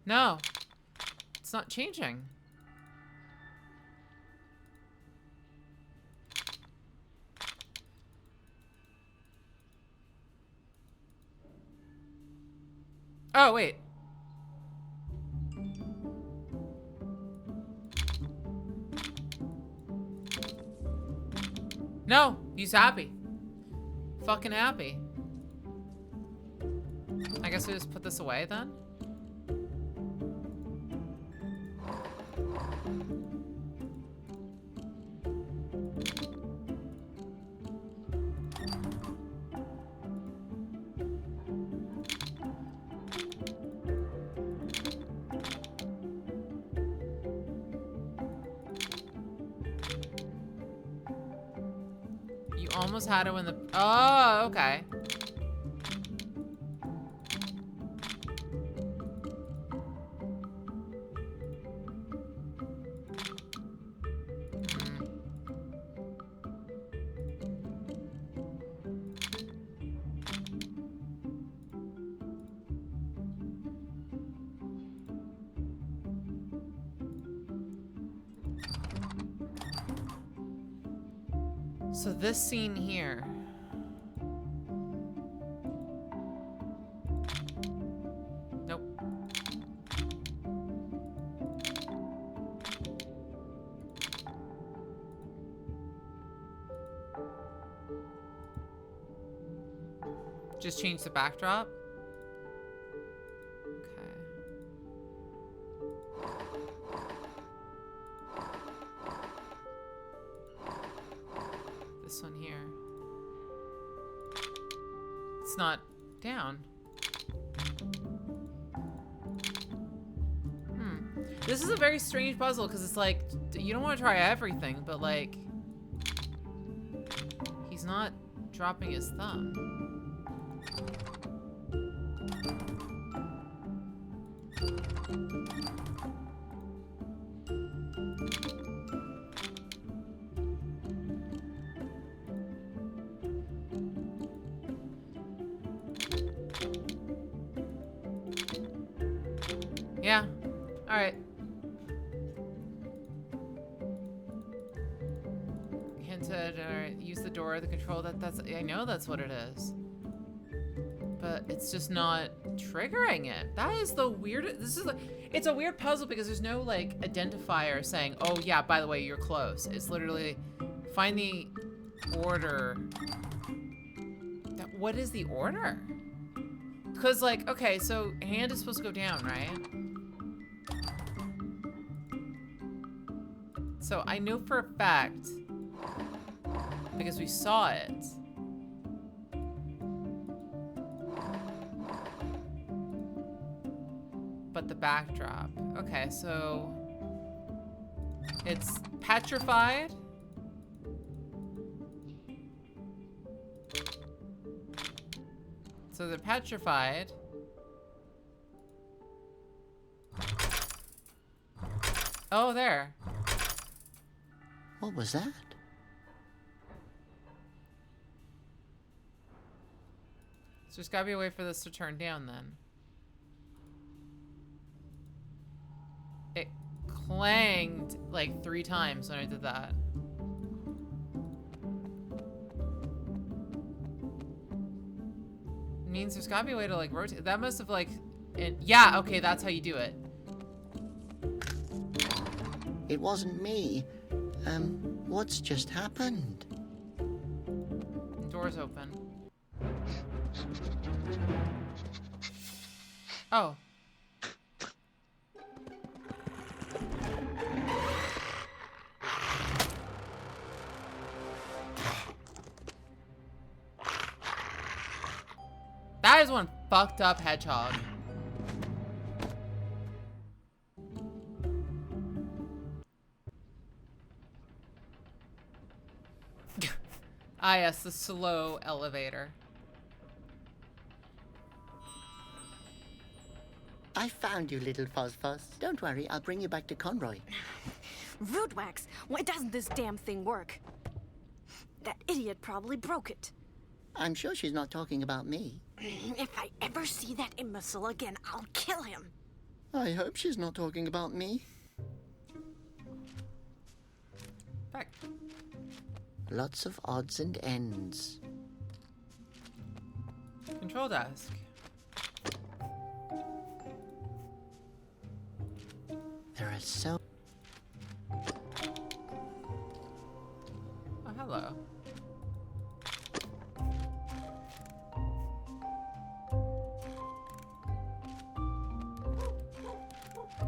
No, it's not changing. Oh, wait. No, he's happy. Fucking happy. I guess we just put this away then? Almost had it when the... Oh, okay. So this scene here. Nope. Just change the backdrop. Okay. This one here. It's not down. This is a very strange puzzle because it's like, you don't want to try everything, but like, he's not dropping his thumb. Yeah. All right. Hinted, or use the door, the control. That's. I know that's what it is. But it's just not triggering it. That is the weirdest. This is. It's a weird puzzle because there's no like identifier saying, "Oh yeah, by the way, you're close." It's literally find the order. What is the order? Because like, okay, so hand is supposed to go down, right? So I know for a fact, because we saw it. But the backdrop. Okay, so it's petrified. So they're petrified. Oh, there. What was that? So there's gotta be a way for this to turn down then. It clanged like 3 times when I did that. It means there's gotta be a way to like rotate. That must have like, yeah, okay, that's how you do it. It wasn't me. What's just happened? Door's open. Oh. That is one fucked up hedgehog. Ah, yes, the slow elevator. I found you, little Fuzz. Don't worry, I'll bring you back to Conroy. Rootwax, why doesn't this damn thing work? That idiot probably broke it. I'm sure she's not talking about me. If I ever see that imbecile again, I'll kill him. I hope she's not talking about me. Back. Lots of odds and ends. Control desk. There are so... Oh, hello.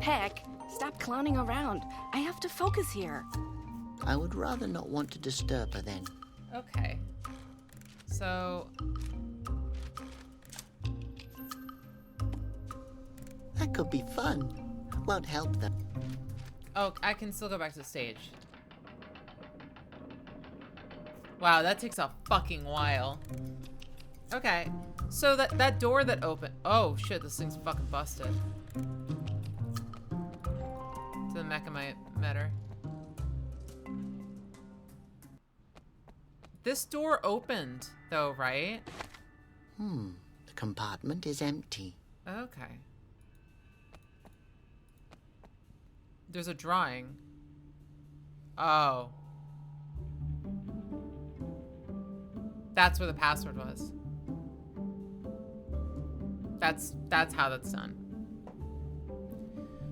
Peck, stop clowning around. I have to focus here. I would rather not want to disturb her then. Okay. So... That could be fun. Won't help them. Oh, I can still go back to the stage. Wow, that takes a fucking while. Okay. So that door that opened... Oh, shit, this thing's fucking busted. To the meter. This door opened, though, right? The compartment is empty. Okay. There's a drawing. Oh. That's where the password was. That's how that's done.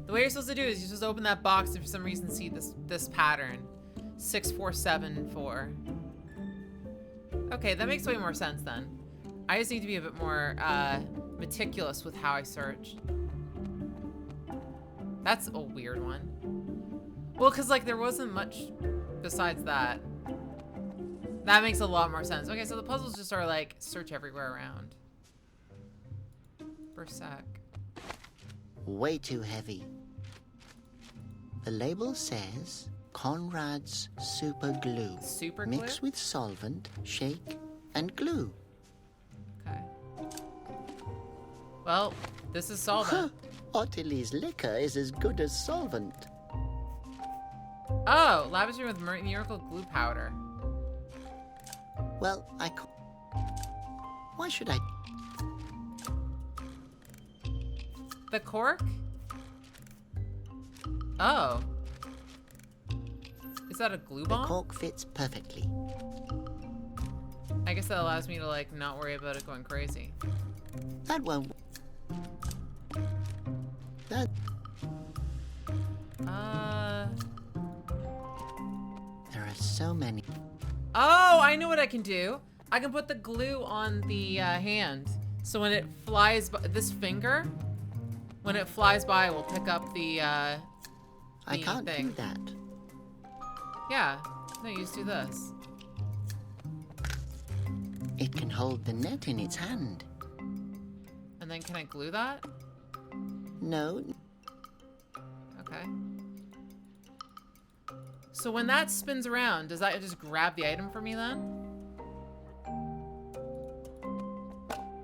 The way you're supposed to do is you just open that box and for some reason see this pattern. 6474. Okay, that makes way more sense then. I just need to be a bit more meticulous with how I search. That's a weird one. Well, because like there wasn't much besides that. That makes a lot more sense. Okay, so the puzzles just are like search everywhere around. For a sec. Way too heavy. The label says Conrad's Super Glue. Super glue? Mix with solvent, shake, and glue. Okay. Well, this is solvent. Ottilie's liquor is as good as solvent. Oh, lavender with miracle glue powder. Well, why should I? The cork? Oh. Is that a glue bomb? The cork fits perfectly. I guess that allows me to like not worry about it going crazy. That won't. That. There are so many. Oh, I know what I can do. I can put the glue on the hand. So when it flies by, this finger, when it flies by, we'll pick up the I can't thing. do that. Yeah. No, you just do this. It can hold the net in its hand. And then can I glue that? No. Okay. So when that spins around, does that just grab the item for me then?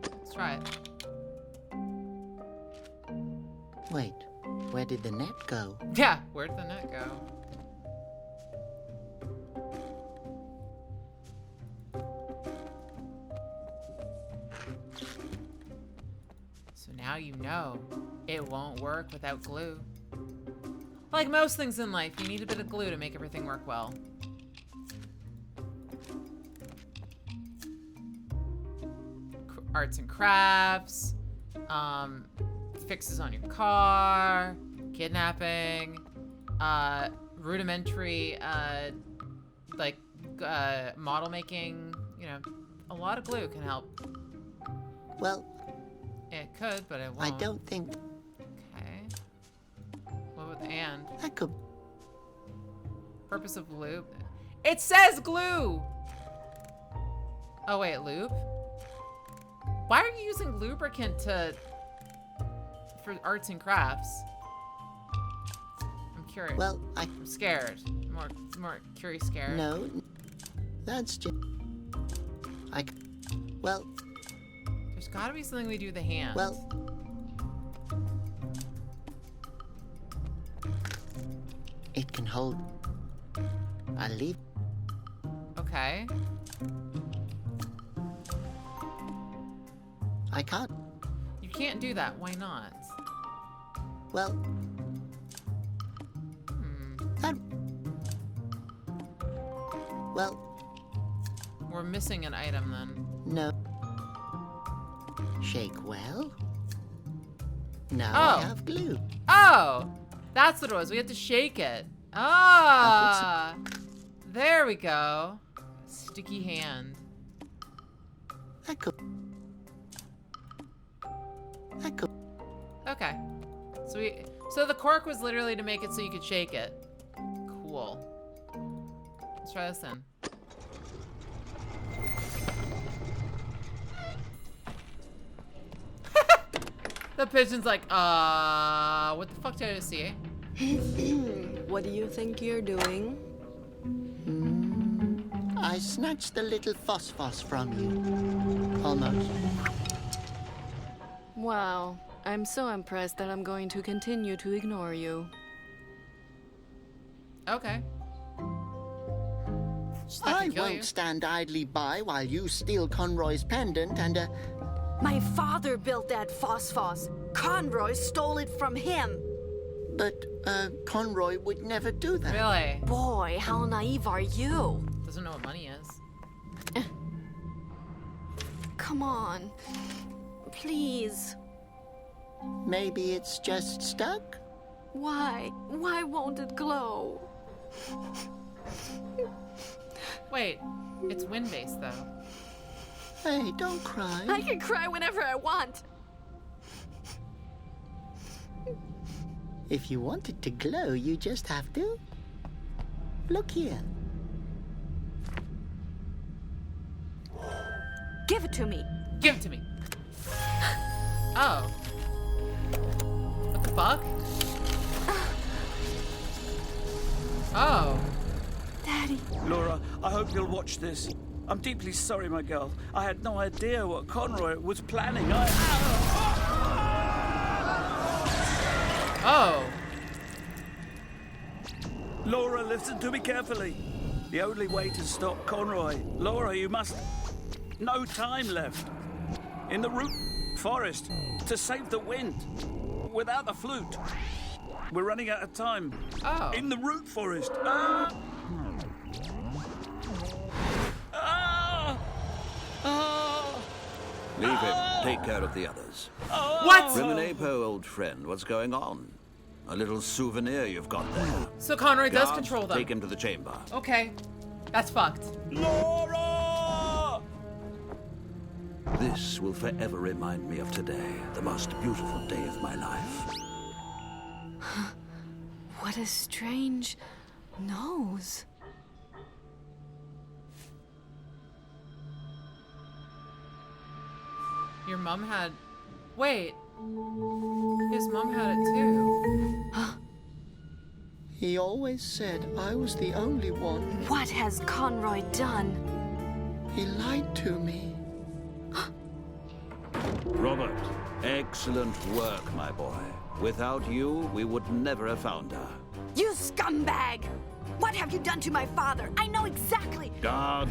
Let's try it. Wait, where did the net go? Yeah, where did the net go? So now you know it won't work without glue. Like most things in life, you need a bit of glue to make everything work well. Arts and crafts, fixes on your car, kidnapping, rudimentary, model making, you know, a lot of glue can help. Well, it could, but it won't. I don't think. Okay. What about the and? I could. Purpose of loop. It says glue! Oh wait, loop? Why are you using lubricant for arts and crafts? I'm curious. Well, I'm scared. More curious scared. No. That's just. Well. There's gotta be something we do with the hands. Well. It can hold. I'll leave. Okay. I can't. You can't do that. Why not? Well. That. Well. We're missing an item then. No. Shake well. Now Oh. I have glue. Oh! That's what it was. We had to shake it. Ah! There we go. Sticky hand. I could. Okay. So the cork was literally to make it so you could shake it. Cool. Let's try this then. The pigeon's like, what the fuck did I just see? What do you think you're doing? I snatched the little phosphos from you. Almost. Wow, I'm so impressed that I'm going to continue to ignore you. Okay. I won't stand idly by while you steal Conroy's pendant and My father built that phosphos. Conroy stole it from him. But, Conroy would never do that. Really? Boy, how naive are you? Doesn't know what money is. come on. Please. Maybe it's just stuck? Why? Why won't it glow? Wait, it's wind-based though. Hey, don't cry. I can cry whenever I want. If you want it to glow, you just have to... Look here. Give it to me. Give it to me. Oh. What the fuck? Oh. Daddy. Laura, I hope you'll watch this. I'm deeply sorry, my girl. I had no idea what Conroy was planning. Oh. Laura, listen to me carefully. The only way to stop Conroy... Laura, you must... No time left. In the root forest. To save the wind. Without the flute. We're running out of time. Oh. In the root forest. Leave him. Take care of the others. What? Rimenepo, old friend, what's going on? A little souvenir you've got there. So Conroy does Guards, control them. Take him to the chamber. Okay. That's fucked. Laura! This will forever remind me of today, the most beautiful day of my life. What a strange nose. Your mom had... Wait. His mom had it too. He always said I was the only one. What has Conroy done? He lied to me. Robert, excellent work, my boy. Without you, we would never have found her. You scumbag! What have you done to my father? I know exactly. Guard.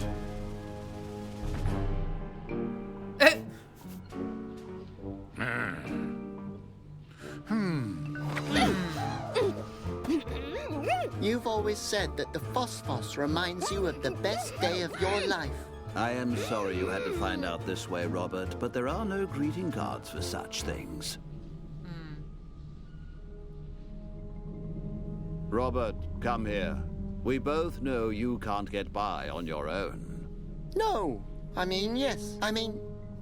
You've always said that the phosphos reminds you of the best day of your life. I am sorry you had to find out this way, Robert, but there are no greeting cards for such things. Robert, come here. We both know you can't get by on your own. No.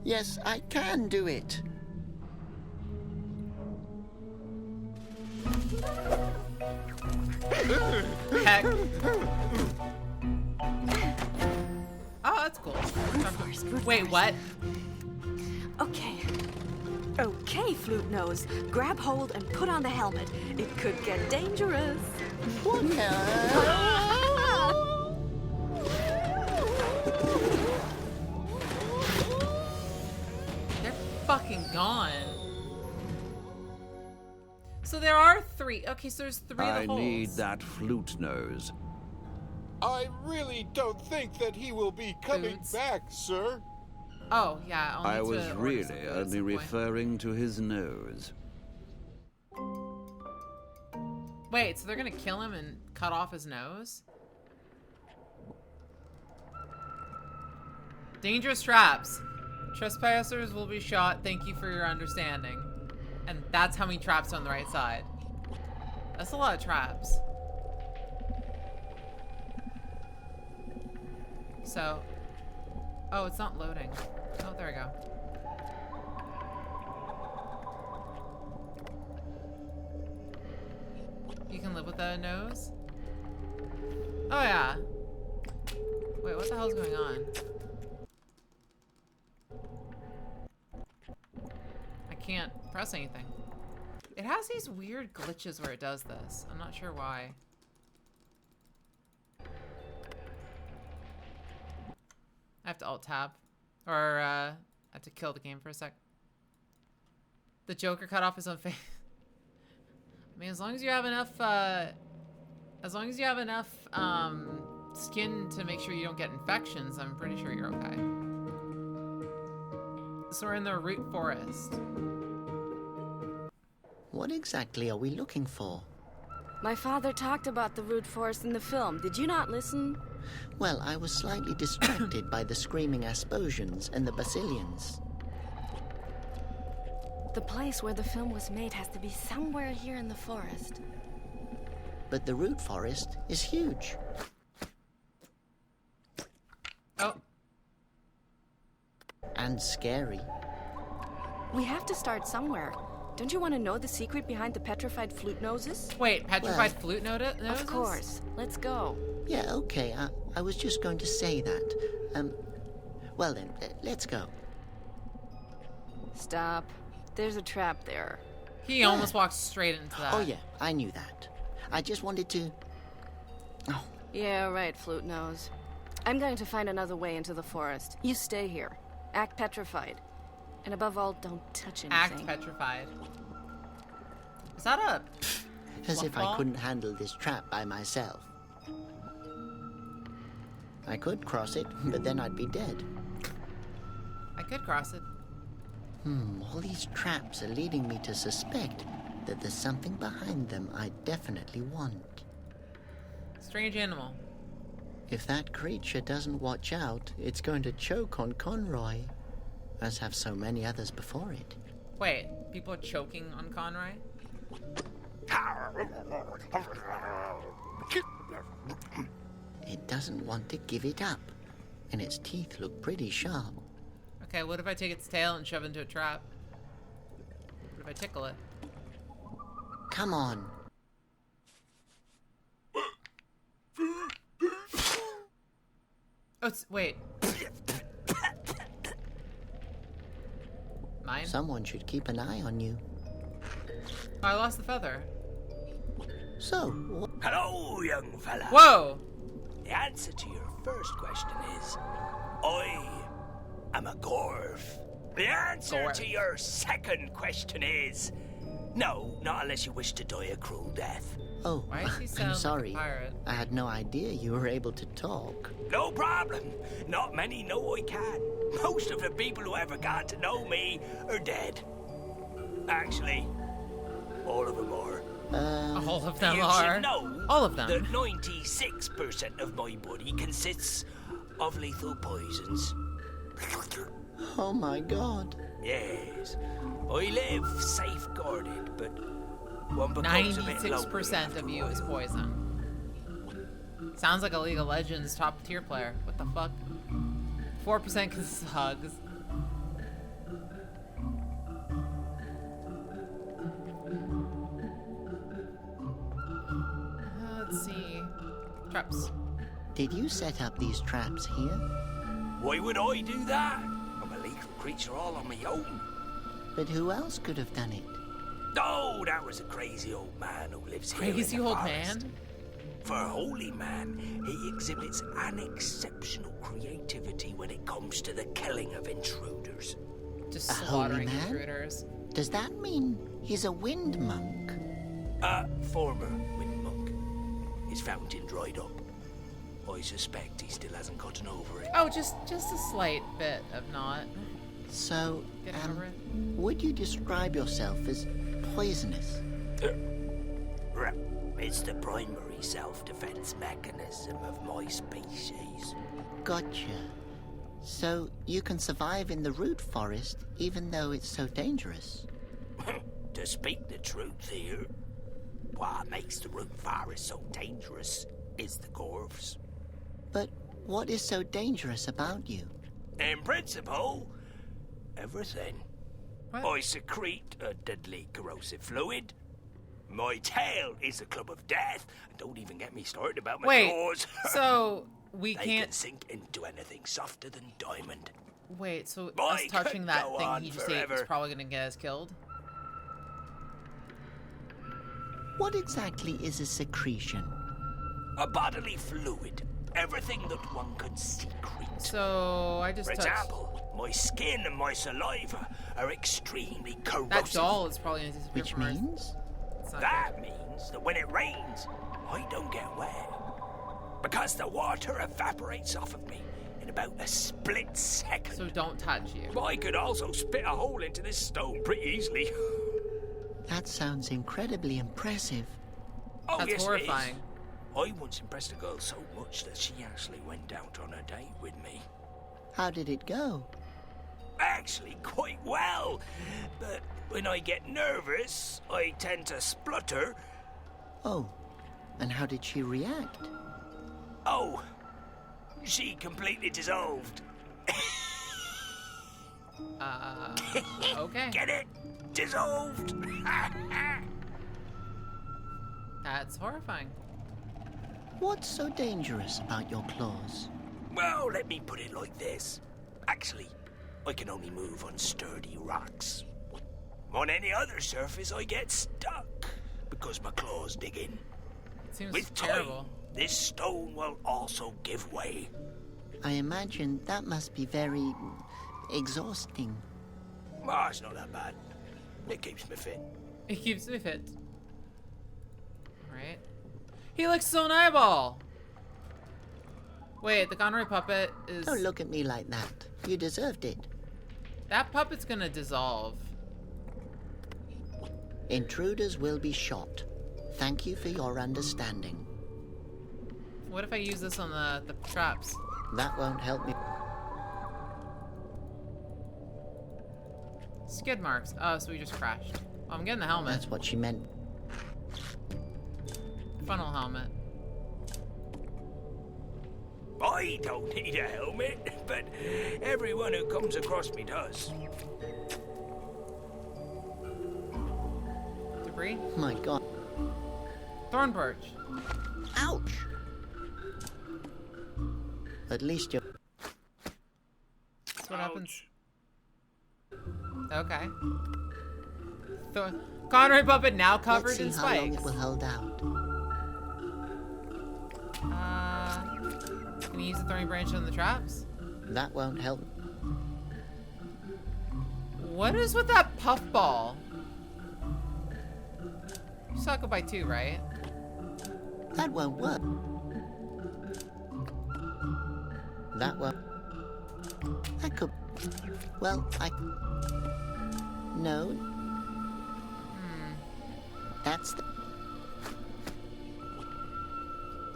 Yes, I can do it. Heck. Oh, that's cool. Wait, what? Okay, Flute Nose. Grab hold and put on the helmet. It could get dangerous. They're fucking gone. So there are 3. Okay, so there's 3 of the holes. I need that flute nose. I really don't think that he will be coming back, sir. Oh, yeah. I was really only referring to his nose. Wait, so they're gonna kill him and cut off his nose? Dangerous traps. Trespassers will be shot. Thank you for your understanding. And that's how many traps on the right side. That's a lot of traps. So... Oh, it's not loading. Oh, there we go. You can live with a nose? Oh, yeah. Wait, what the hell's going on? I can't press anything. It has these weird glitches where it does this. I'm not sure why. I have to alt-tab. Or, I have to kill the game for a sec. The Joker cut off his own face. I mean, as long as you have enough, skin to make sure you don't get infections, I'm pretty sure you're okay. So we're in the root forest. What exactly are we looking for? My father talked about the root forest in the film. Did you not listen? Well, I was slightly distracted by the screaming Aspodians and the Basilians. The place where the film was made has to be somewhere here in the forest. But the root forest is huge. Oh. And scary. We have to start somewhere. Don't you want to know the secret behind the petrified flute noses? Wait, petrified flute noses? Of course. Let's go. Yeah, okay. I was just going to say that. Well then, let's go. Stop. There's a trap there. He almost walked straight into that. Oh yeah, I knew that. I just wanted to... Oh. Yeah, right, flute nose. I'm going to find another way into the forest. You stay here. Act petrified. And above all, don't touch anything. Act petrified. Is that a... As if I couldn't handle this trap by myself. I could cross it, but then I'd be dead. I could cross it. All these traps are leading me to suspect that there's something behind them I definitely want. Strange animal. If that creature doesn't watch out, it's going to choke on Conroy, as have so many others before it. Wait, people are choking on Conroy? It doesn't want to give it up, and its teeth look pretty sharp. Okay, what if I take its tail and shove it into a trap? What if I tickle it? Come on. Oh, wait. Mine? Someone should keep an eye on you. Oh, I lost the feather. So, hello, young fella. Whoa! The answer to your first question is, I am a Gorf. The answer to your second question is, no, not unless you wish to die a cruel death. Oh, why does he sound I'm sorry. Like a pirate? I had no idea you were able to talk. No problem. Not many know I can. Most of the people who ever got to know me are dead. Actually, all of them are. All of them you are. should know all of them. That 96% of my body consists of lethal poisons. Oh my God. Yes, I live safeguarded, but one becomes a bit lonely 96% of you is poison. Sounds like a League of Legends top tier player. What the fuck? 4% consists of hugs. Let's see. Traps. Did you set up these traps here? Why would I do that? I'm a lethal creature all on my own. But who else could have done it? Oh, that was a crazy old man who lives here. Crazy old man? For a holy man, he exhibits an exceptional creativity when it comes to the killing of intruders. Just a slaughtering holy man? intruders. Does that mean he's a wind monk? Former wind monk. His fountain dried up. I suspect he still hasn't gotten over it. Oh, just a slight bit of not. So, Get over it. would you describe yourself as poisonous? It's the primary self-defense mechanism of my species. Gotcha. So, you can survive in the root forest even though it's so dangerous? To speak the truth here, what makes the root forest so dangerous is the Gorfs. But what is so dangerous about you? In principle, everything. What? I secrete a deadly corrosive fluid. My tail is a club of death. Don't even get me started about my claws. So we they can't can sink into anything softer than diamond. Wait, so I us touching could that go thing on he just ate is forever. probably gonna get us killed? What exactly is a secretion? A bodily fluid. Everything that one can secrete. So I just For touched... example, my skin and my saliva are extremely corrosive. That doll is probably gonna disappear Which from our- means? It's not That means that when it rains, I don't get wet. Because the water evaporates off of me in about a split second. So don't touch you. I could also spit a hole into this stone pretty easily. That sounds incredibly impressive. Oh, That's yes, horrifying. It is. I once impressed a girl so much that she actually went out on a date with me. How did it go? Actually, quite well. But when I get nervous, I tend to splutter. Oh, and how did she react? Oh, she completely dissolved. Okay. Get it? Dissolved. That's horrifying. What's so dangerous about your claws? Well, let me put it like this. Actually, I can only move on sturdy rocks. On any other surface, I get stuck because my claws dig in. Seems With terrible. time, this stone will also give way. I imagine that must be very exhausting. Oh, it's not that bad. It keeps me fit. It keeps me fit. Alright. He looks so an eyeball! Wait, the Conroy puppet is... Don't look at me like that. You deserved it. That puppet's gonna dissolve. Intruders will be shot. Thank you for your understanding. What if I use this on the traps? That won't help me. Skid marks. Oh, so we just crashed. Oh, I'm getting the helmet. That's what she meant. Funnel helmet. I don't need a helmet, but everyone who comes across me does. Debris? My God. Thorn birch. Ouch! At least you're... That's what happens. Okay. Conroy puppet now covered in Let's see how long spikes. it will hold out. Can you use the throwing branch on the traps? That won't help. What is with that puffball? You suck it by 2, right? That won't work. That won't... I could... Well, I... No. That's the...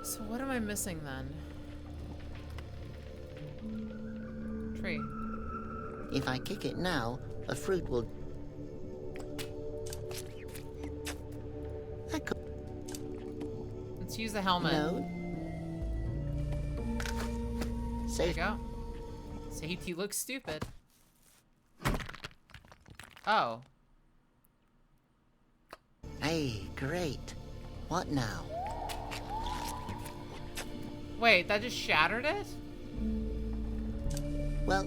So what am I missing then? Tree. If I kick it now, a fruit will... I could... Let's use the helmet. No. There you go. Safety looks stupid. Oh. Hey, great. What now? Wait, that just shattered it? Well,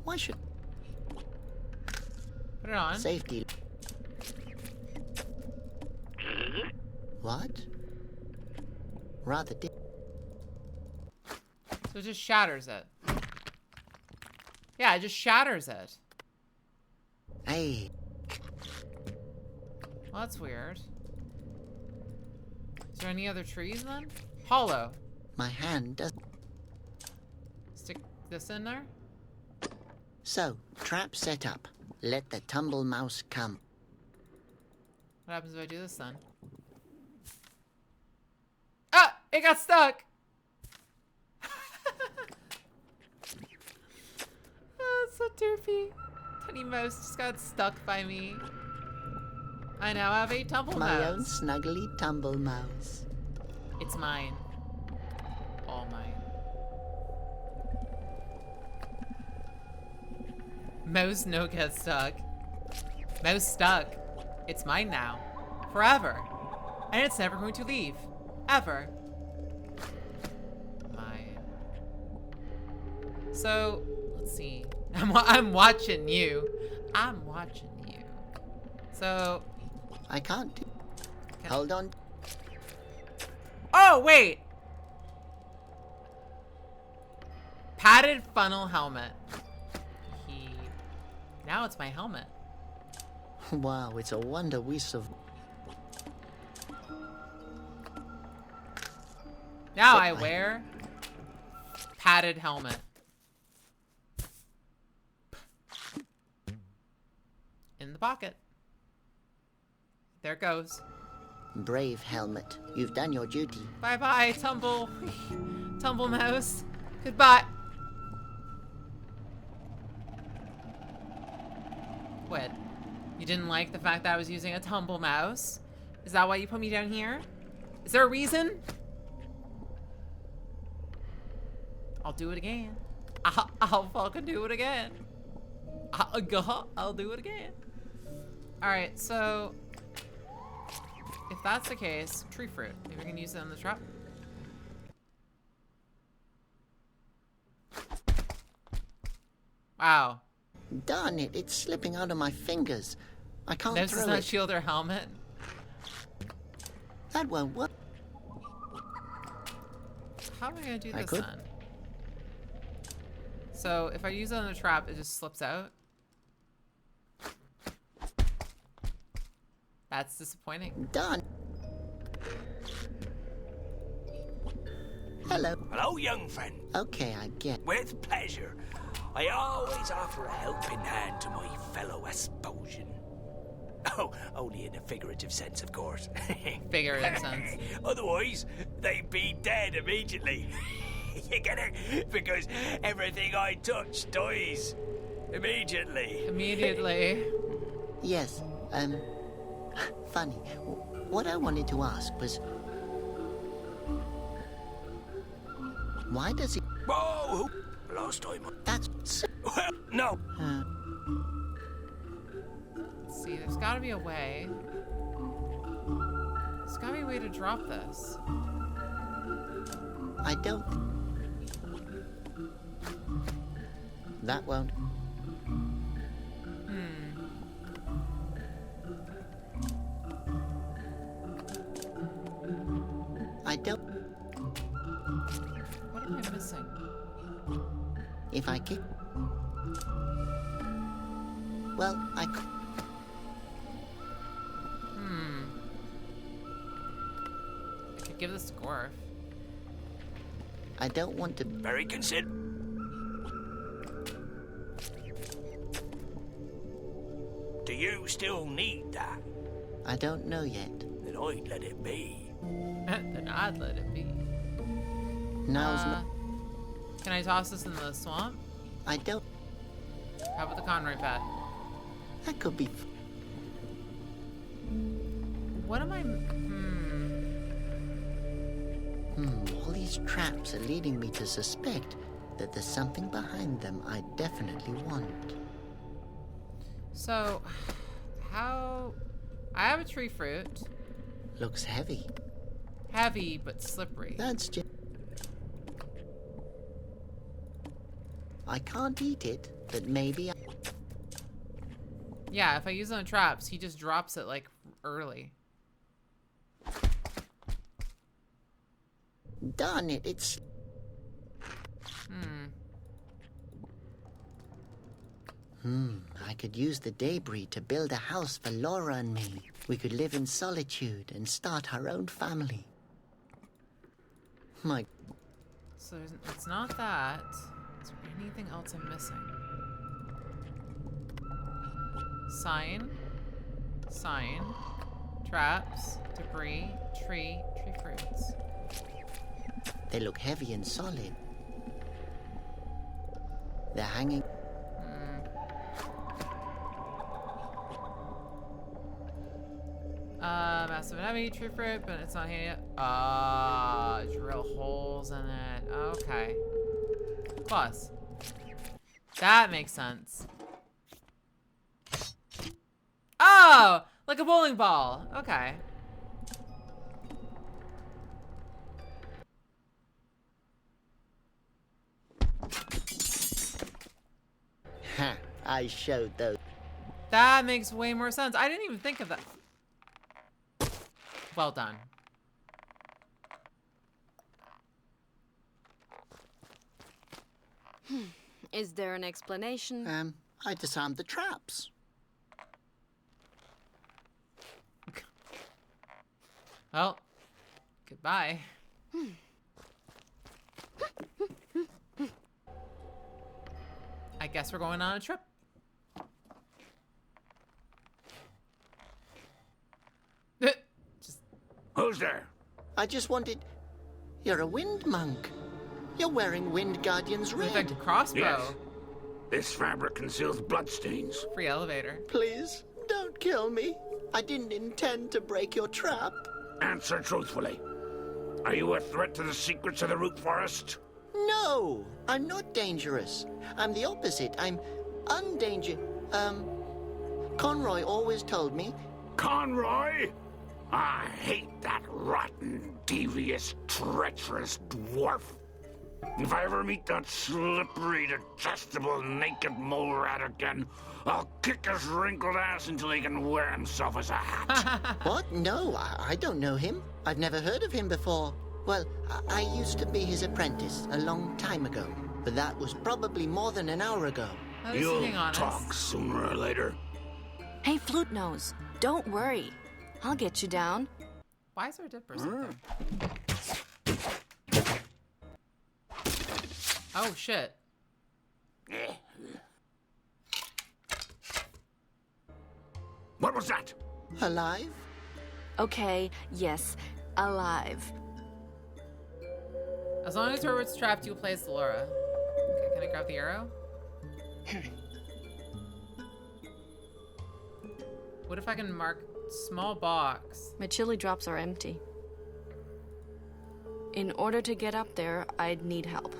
why should... Put it on. Safety. What? Rather So it just shatters it. Yeah, it just shatters it. Hey. Well, that's weird. Is there any other trees then? Hollow. My hand does... Stick this in there? So, trap set up. Let the tumble mouse come. What happens if I do this then? Ah! It got stuck! Oh, it's so derpy. Tiny mouse just got stuck by me. I now have a tumble My mouse. own snuggly tumble mouse. It's mine. All mine. Mouse no get stuck. Mouse stuck. It's mine now. Forever. And it's never going to leave. Ever. Mine. So, let's see. I'm watching you. I'm watching you. So... I can't do... Hold on. Oh, wait! Padded funnel helmet. Now it's my helmet. Wow, it's a wonder we survived. Now I wear padded helmet. pocket. There it goes. Brave helmet. You've done your duty. Bye-bye, Tumble. Tumble Mouse. Goodbye. What? You didn't like the fact that I was using a Tumble Mouse? Is that why you put me down here? Is there a reason? I'll do it again. I'll fucking do it again. I'll do it again. Alright, so... if that's the case, tree fruit. Maybe we can use it on the trap. Wow. Darn it, it's slipping out of my fingers. I can't This throw is not it. shield or helmet. That won't work. How am I gonna do I this could. then? So if I use it on the trap, it just slips out. That's disappointing. Done. Hello. Hello, young friend. Okay, I get. With pleasure. I always offer a helping hand to my fellow Aspodian. Oh, only in a figurative sense, of course. Figurative sense. Otherwise, they'd be dead immediately. You get it? Because everything I touch dies. Immediately. Immediately. Yes, funny. What I wanted to ask was... why does he... Whoa! Last time. That's... Well, no. Let's see, there's gotta be a way. There's gotta be a way to drop this. I don't... that won't... I don't... What am I missing? If I kick... well, I could... I could give this to Gorf. I don't want to... Very considerate. Do you still need that? I don't know yet. Then I'd let it be. Then I'd let it be. Now's not... Can I toss this in the swamp? I don't... How about the Conroy pad? That could be... What am I... all these traps are leading me to suspect that there's something behind them I definitely want. So, how... I have a tree fruit. Looks heavy. Heavy, but slippery. That's just... I can't eat it, but maybe I... Yeah, if I use it on traps, he just drops it, like, early. Darn it, it's... I could use the debris to build a house for Laura and me. We could live in solitude and start our own family. My... So it's not that. Is there anything else I'm missing? Sign. Sign. Traps. Debris. Tree. Tree fruits. They look heavy and solid. They're hanging... Massive and heavy tree fruit, but it's not here yet. Drill holes in it. Okay. Plus. That makes sense. Oh! Like a bowling ball. Okay. Ha! I showed those. That makes way more sense. I didn't even think of that. Well done. Is there an explanation? I disarmed the traps. Well, goodbye. I guess we're going on a trip. Who's there? I just wanted... You're a wind monk. You're wearing Wind Guardian's red. With a crossbow. Yes. This fabric conceals bloodstains. Free elevator. Please, don't kill me. I didn't intend to break your trap. Answer truthfully. Are you a threat to the secrets of the root forest? No, I'm not dangerous. I'm the opposite. I'm Conroy always told me... Conroy? I hate that rotten, devious, treacherous dwarf. If I ever meet that slippery, digestible, naked mole rat again, I'll kick his wrinkled ass until he can wear himself as a hat. What? No, I don't know him. I've never heard of him before. Well, I used to be his apprentice a long time ago, but that was probably more than an hour ago. You'll talk sooner or later. Hey, Flute Nose, don't worry. I'll get you down. Why is there a dead person there? Oh, shit. What was that? Alive? Okay, yes, alive. As long as Herbert's trapped, you'll play as Laura. Okay, can I grab the arrow? What if I can mark small box? My chili drops are empty. In order to get up there, I'd need help.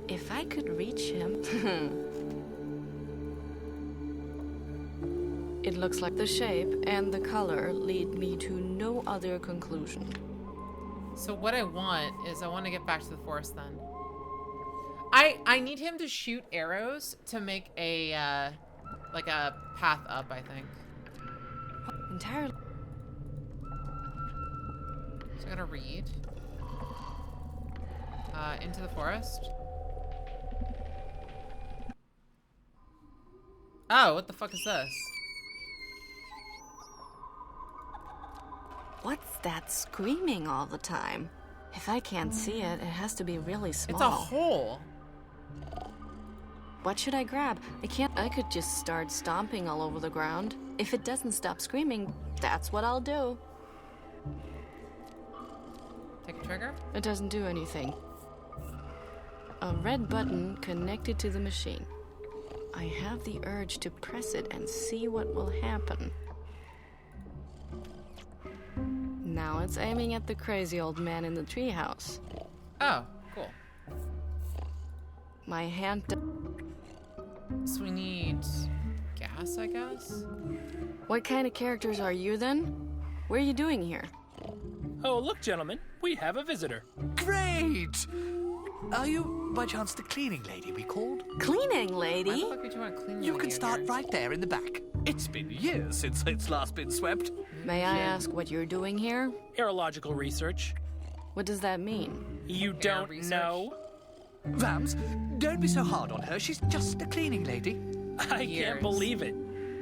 If I could reach him... It looks like the shape and the color lead me to no other conclusion. So what I want is I want to get back to the forest then. I need him to shoot arrows to make a like a path up, I think. Entirely. So I gotta read. Into the forest. Oh, what the fuck is this? What's that screaming all the time? If I can't see it, it has to be really small. It's a hole. What should I grab? I could just start stomping all over the ground. If it doesn't stop screaming, that's what I'll do. Take a trigger? It doesn't do anything. A red button connected to the machine. I have the urge to press it and see what will happen. Now it's aiming at the crazy old man in the treehouse. Oh, cool. My hand... So we need gas, I guess? What kind of characters are you then? What are you doing here? Oh, look, gentlemen, we have a visitor. Great! Are you, by chance, the cleaning lady we called? Cleaning lady? Why the fuck would you want a cleaning You lady can in start here? right there in the back. It's been years since it's last been swept. May I ask what you're doing here? Aerological research. What does that mean? You don't know? Vams, don't be so hard on her. She's just a cleaning lady. I can't believe it.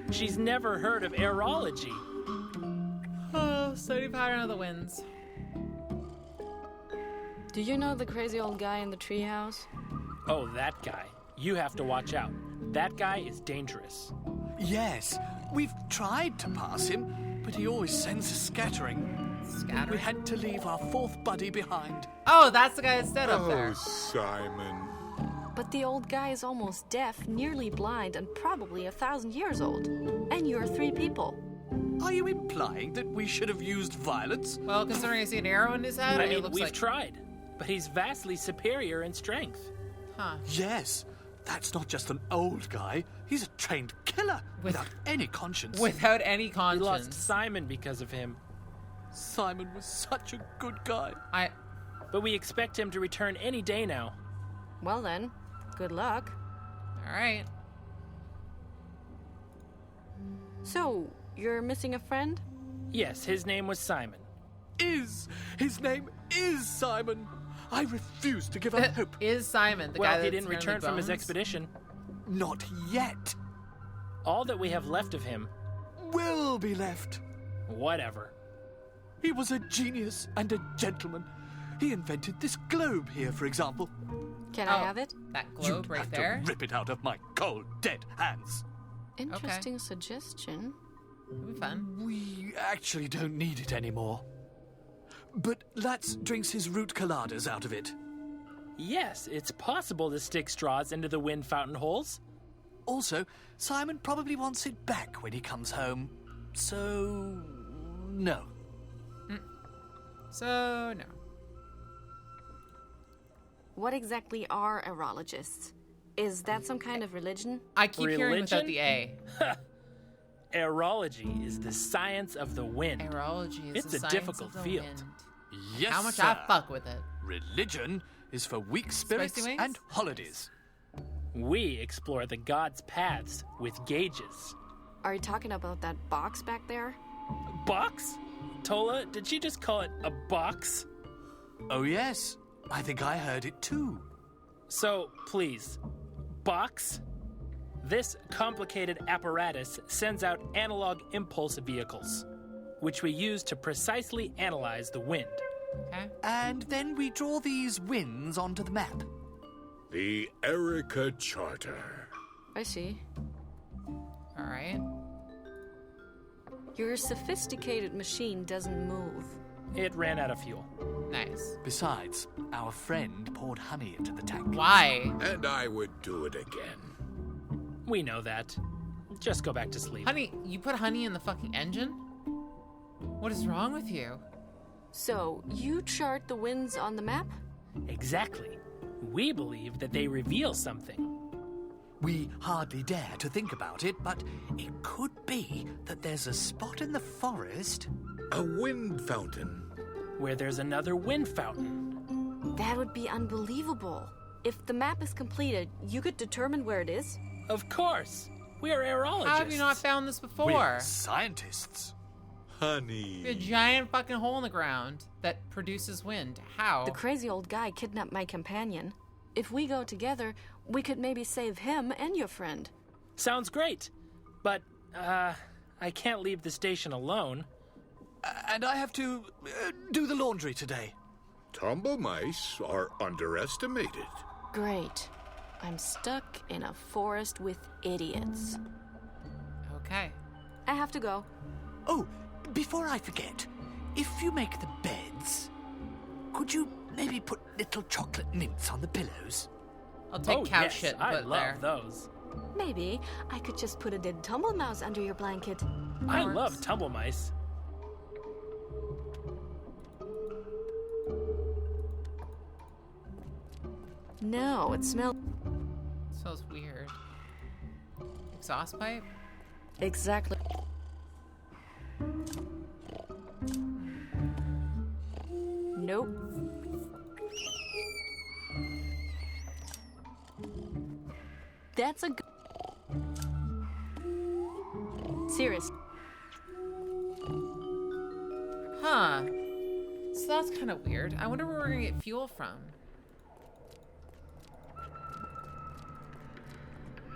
She's never heard of aerology. Oh, study pattern of the winds. Do you know the crazy old guy in the treehouse? Oh, that guy. You have to watch out. That guy is dangerous. Yes, we've tried to pass him, but he always sends us scattering. We had to leave our fourth buddy behind. Oh, that's the guy that's dead up there. Oh, Simon. But the old guy is almost deaf, nearly blind, and probably 1,000 years old. And you're 3 people. Are you implying that we should have used violence? Well, considering I see an arrow in his head, I mean, it looks we've like... tried, but he's vastly superior in strength. Huh. Yes. That's not just an old guy. He's a trained killer without any conscience. Without any conscience. We lost Simon because of him. Simon was such a good guy. But we expect him to return any day now. Well then, good luck. All right. So, you're missing a friend? Yes, his name was Simon. His name is Simon. I refuse to give up hope. Is Simon the guy Well, that's he didn't return from his bones? expedition. Not yet. All that we have left of him Will be left. Whatever. He was a genius and a gentleman. He invented this globe here, for example. Can I have it? That globe You'd right have there? to rip it out of my cold, dead hands. Interesting suggestion. It'll be fun. We actually don't need it anymore. But Latz drinks his root coladas out of it. Yes, it's possible to stick straws into the wind fountain holes. Also, Simon probably wants it back when he comes home. So, no. So, no. What exactly are aerologists? Is that some kind of religion? I keep hearing without the A. Aerology is the science of the wind. Aerology is it's the a science difficult of the field. wind. Yes, How much sir. I fuck with it. Religion is for weak spirits Spicy wings? and holidays. We explore the gods' paths with gauges. Are you talking about that box back there? Box? Tola, did she just call it a box? Oh, yes. I think I heard it too. So, please, box? This complicated apparatus sends out analog impulse vehicles, which we use to precisely analyze the wind. Okay. And then we draw these winds onto the map. The Erica Charter. I see. All right. Your sophisticated machine doesn't move. It ran out of fuel. Nice. Besides, our friend poured honey into the tank. Why? And I would do it again. We know that. Just go back to sleep. Honey, you put honey in the fucking engine? What is wrong with you? So, you chart the winds on the map? Exactly. We believe that they reveal something. We hardly dare to think about it, but it could be that there's a spot in the forest. A wind fountain. Where there's another wind fountain. That would be unbelievable. If the map is completed, you could determine where it is? Of course. We are aerologists. How have you not found this before? We're scientists. Honey. A giant fucking hole in the ground that produces wind. How? The crazy old guy kidnapped my companion. If we go together, we could maybe save him and your friend. Sounds great. But, I can't leave the station alone. And I have to do the laundry today. Tumble mice are underestimated. Great. I'm stuck in a forest with idiots. Okay. I have to go. Oh, before I forget, if you make the beds, could you maybe put little chocolate mints on the pillows? I'll take cow shit and put I it love there. those. Maybe I could just put a dead tumble mouse under your blanket. I love tumble mice. No, it smells... Smells weird. Exhaust pipe? Exactly. Nope. That's a good... Serious. Huh. So that's kind of weird. I wonder where we're gonna get fuel from.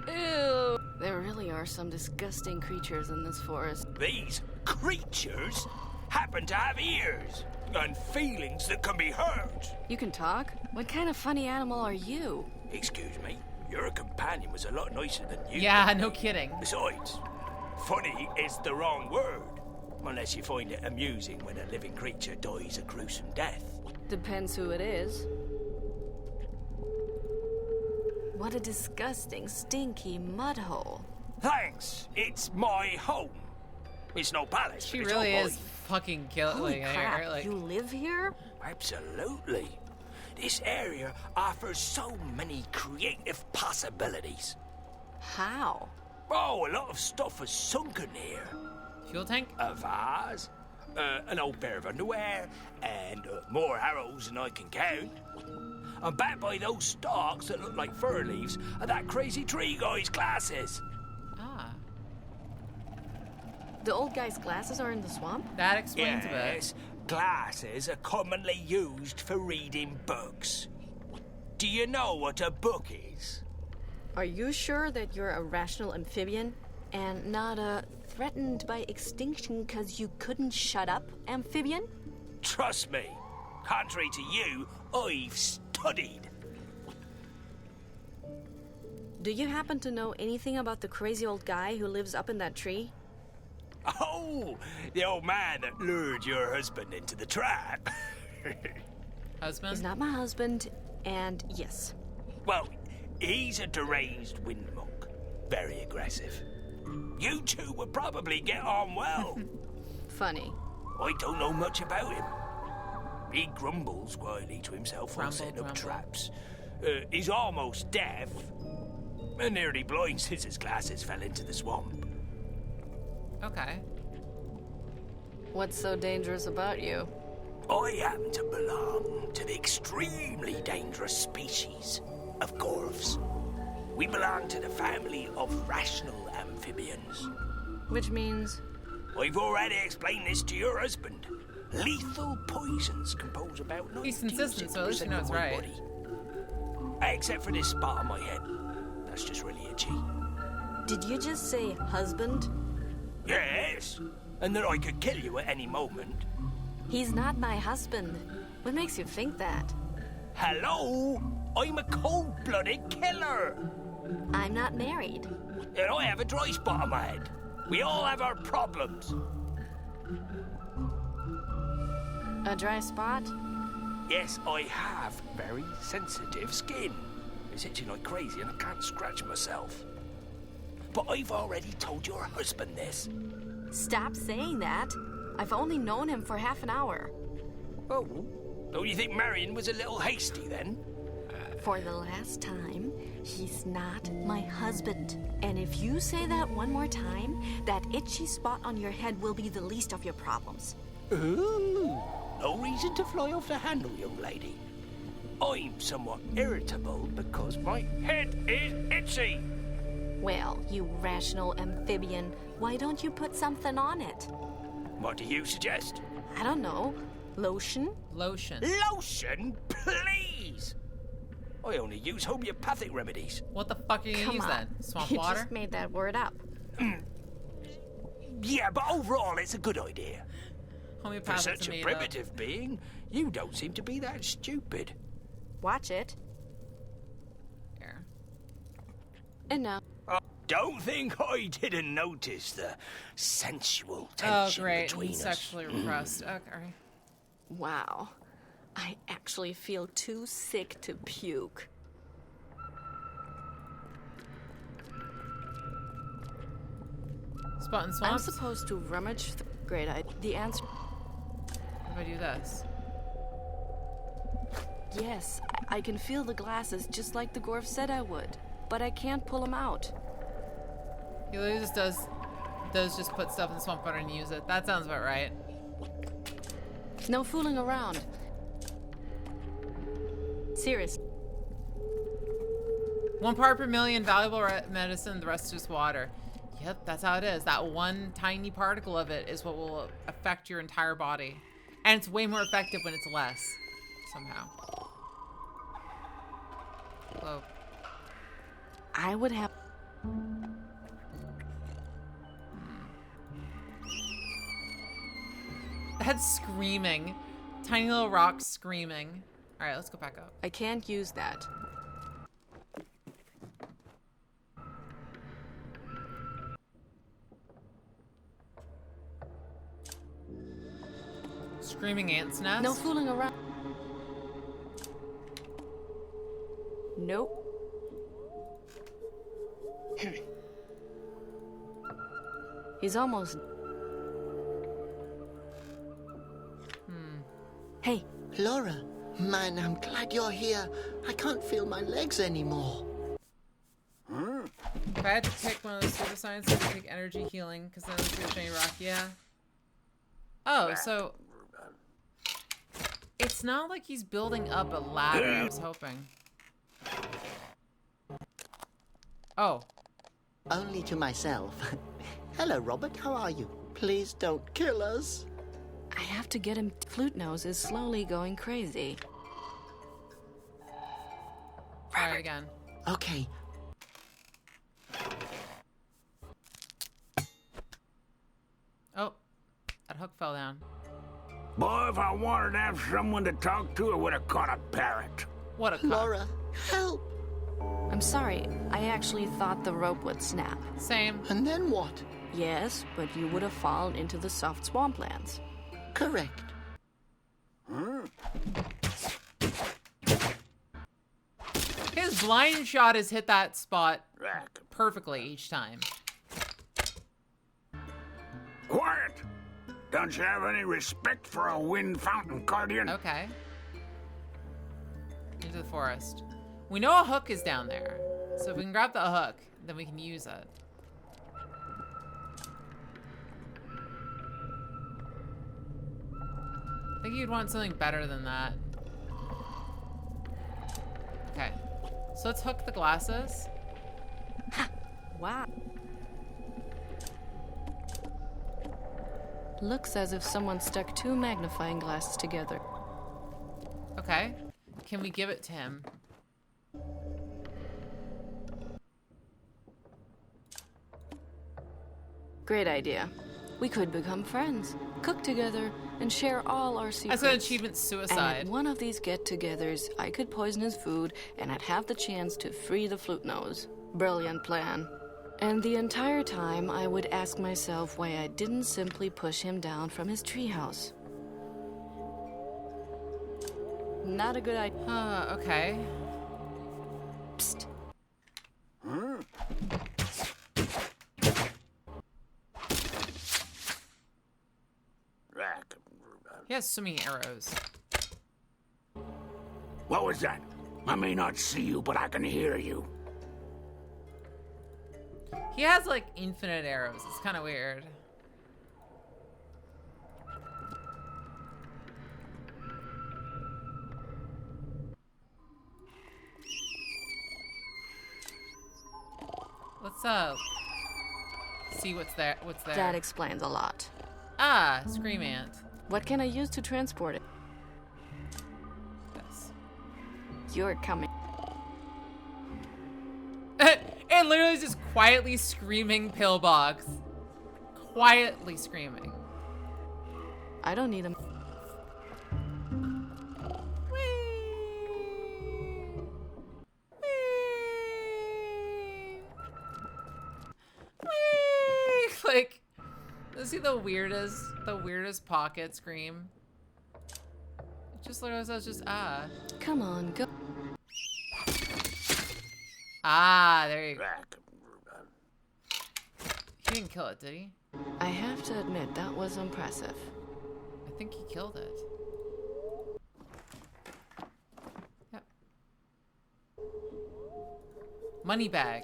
Ew. There really are some disgusting creatures in this forest. These creatures happen to have ears and feelings that can be hurt. You can talk? What kind of funny animal are you? Excuse me, your companion was a lot nicer than you. Yeah, no kidding. Besides, funny is the wrong word. Unless you find it amusing when a living creature dies a gruesome death. Depends who it is. What a disgusting, stinky mud hole. Thanks, it's my home. It's no palace. She but it's really all is mine. fucking Holy killing crap, her. Like, you live here? Absolutely. This area offers so many creative possibilities. How? Oh, a lot of stuff is sunken here. fuel tank? A vase, an old pair of underwear, and more arrows than I can count. I'm backed by those stalks that look like fir leaves of that crazy tree guy's glasses. Ah. The old guy's glasses are in the swamp? That explains a bit. Yes, glasses are commonly used for reading books. Do you know what a book is? Are you sure that you're a rational amphibian and not a threatened by extinction because you couldn't shut up amphibian? Trust me, contrary to you, I've studied. Do you happen to know anything about the crazy old guy who lives up in that tree? Oh, the old man that lured your husband into the trap. Husband? He's not my husband, and yes. Well, he's a deranged wind monk. Very aggressive. You two would probably get on well. Funny. I don't know much about him. He grumbles quietly to himself while setting up traps. He's almost deaf. And nearly blind since his glasses fell into the swamp. Okay. What's so dangerous about you? I happen to belong to the extremely dangerous species of Gorfs. We belong to the family of rational amphibians. Which means? I've already explained this to your husband. Lethal poisons compose about 96% He's consistent, so at least you know it's right. body. Except for this spot on my head. That's just really itchy. Did you just say husband? Yes, and that I could kill you at any moment. He's not my husband. What makes you think that? Hello? I'm a cold-blooded killer. I'm not married. And I have a dry spot on my head. We all have our problems. A dry spot? Yes, I have very sensitive skin. It's itching like crazy and I can't scratch myself. But I've already told your husband this. Stop saying that. I've only known him for half an hour. Oh, don't you think Marion was a little hasty then? For the last time, he's not my husband. And if you say that one more time, that itchy spot on your head will be the least of your problems. Ooh, no reason to fly off the handle, young lady. I'm somewhat irritable because my head is itchy. Well, you rational amphibian, why don't you put something on it? What do you suggest? I don't know. Lotion? Lotion. Lotion? Please! I only use homeopathic remedies. What the fuck are you gonna use then? Swamp you water? You just made that word up. Yeah, but overall it's a good idea. Homeopathic For such a primitive being, you don't seem to be that stupid. Watch it. Here. And now. Don't think I didn't notice the sensual tension between He's us. sexually repressed. Okay. Wow. I actually feel too sick to puke. Spot and I'm swamps? supposed to rummage great idea. The answer. If I do this. Yes, I can feel the glasses just like the Gorf said I would. But I can't pull them out. He literally just does just put stuff in the swamp water and use it. That sounds about right. No fooling around. Serious. 1 part per million valuable medicine, the rest is just water. Yep, that's how it is. That one tiny particle of it is what will affect your entire body. And it's way more effective when it's less, somehow. Whoa. I would have... That's screaming. Tiny little rocks screaming. All right, let's go back up. I can't use that. Screaming ant's nest? No fooling around. Nope. He's almost... Hey. Laura, man, I'm glad you're here. I can't feel my legs anymore. If I had to pick one of those super science, I would pick energy healing, because then it's a shiny rock, yeah. Oh, so... It's not like he's building up a ladder, I was hoping. Oh. Only to myself. Hello, Robert, how are you? Please don't kill us. I have to get him. Flute Nose is slowly going crazy. Try it again. Okay. Oh, that hook fell down. Boy, if I wanted to have someone to talk to, I would have caught a parrot. What a cuck. Laura, help! I'm sorry, I actually thought the rope would snap. Same. And then what? Yes, but you would have fallen into the soft swamplands. Correct. His blind shot has hit that spot perfectly each time. Quiet! Don't you have any respect for a wind fountain guardian? Okay. Into the forest. We know a hook is down there. So if we can grab the hook, then we can use it. I think you'd want something better than that. Okay. So let's hook the glasses. Wow. Looks as if someone stuck 2 magnifying glasses together. Okay. Can we give it to him? Great idea. We could become friends, cook together, and share all our secrets. That's an achievement, suicide. And at one of these get-togethers, I could poison his food, and I'd have the chance to free the flute nose. Brilliant plan. And the entire time, I would ask myself why I didn't simply push him down from his treehouse. Not a good idea. Okay. Psst. He has so many arrows. What was that? I may not see you, but I can hear you. He has like infinite arrows. It's kind of weird. Let's see what's there. What's there? That explains a lot. Ah, Scream Ant. What can I use to transport it? Yes. You're coming. It literally is just quietly screaming pillbox. Quietly screaming. I don't need them. Like, is he the weirdest pocket scream? It just literally says just ah. Come on, go. Ah, there you go. He didn't kill it, did he? I have to admit, that was impressive. I think he killed it. Yep. Money bag.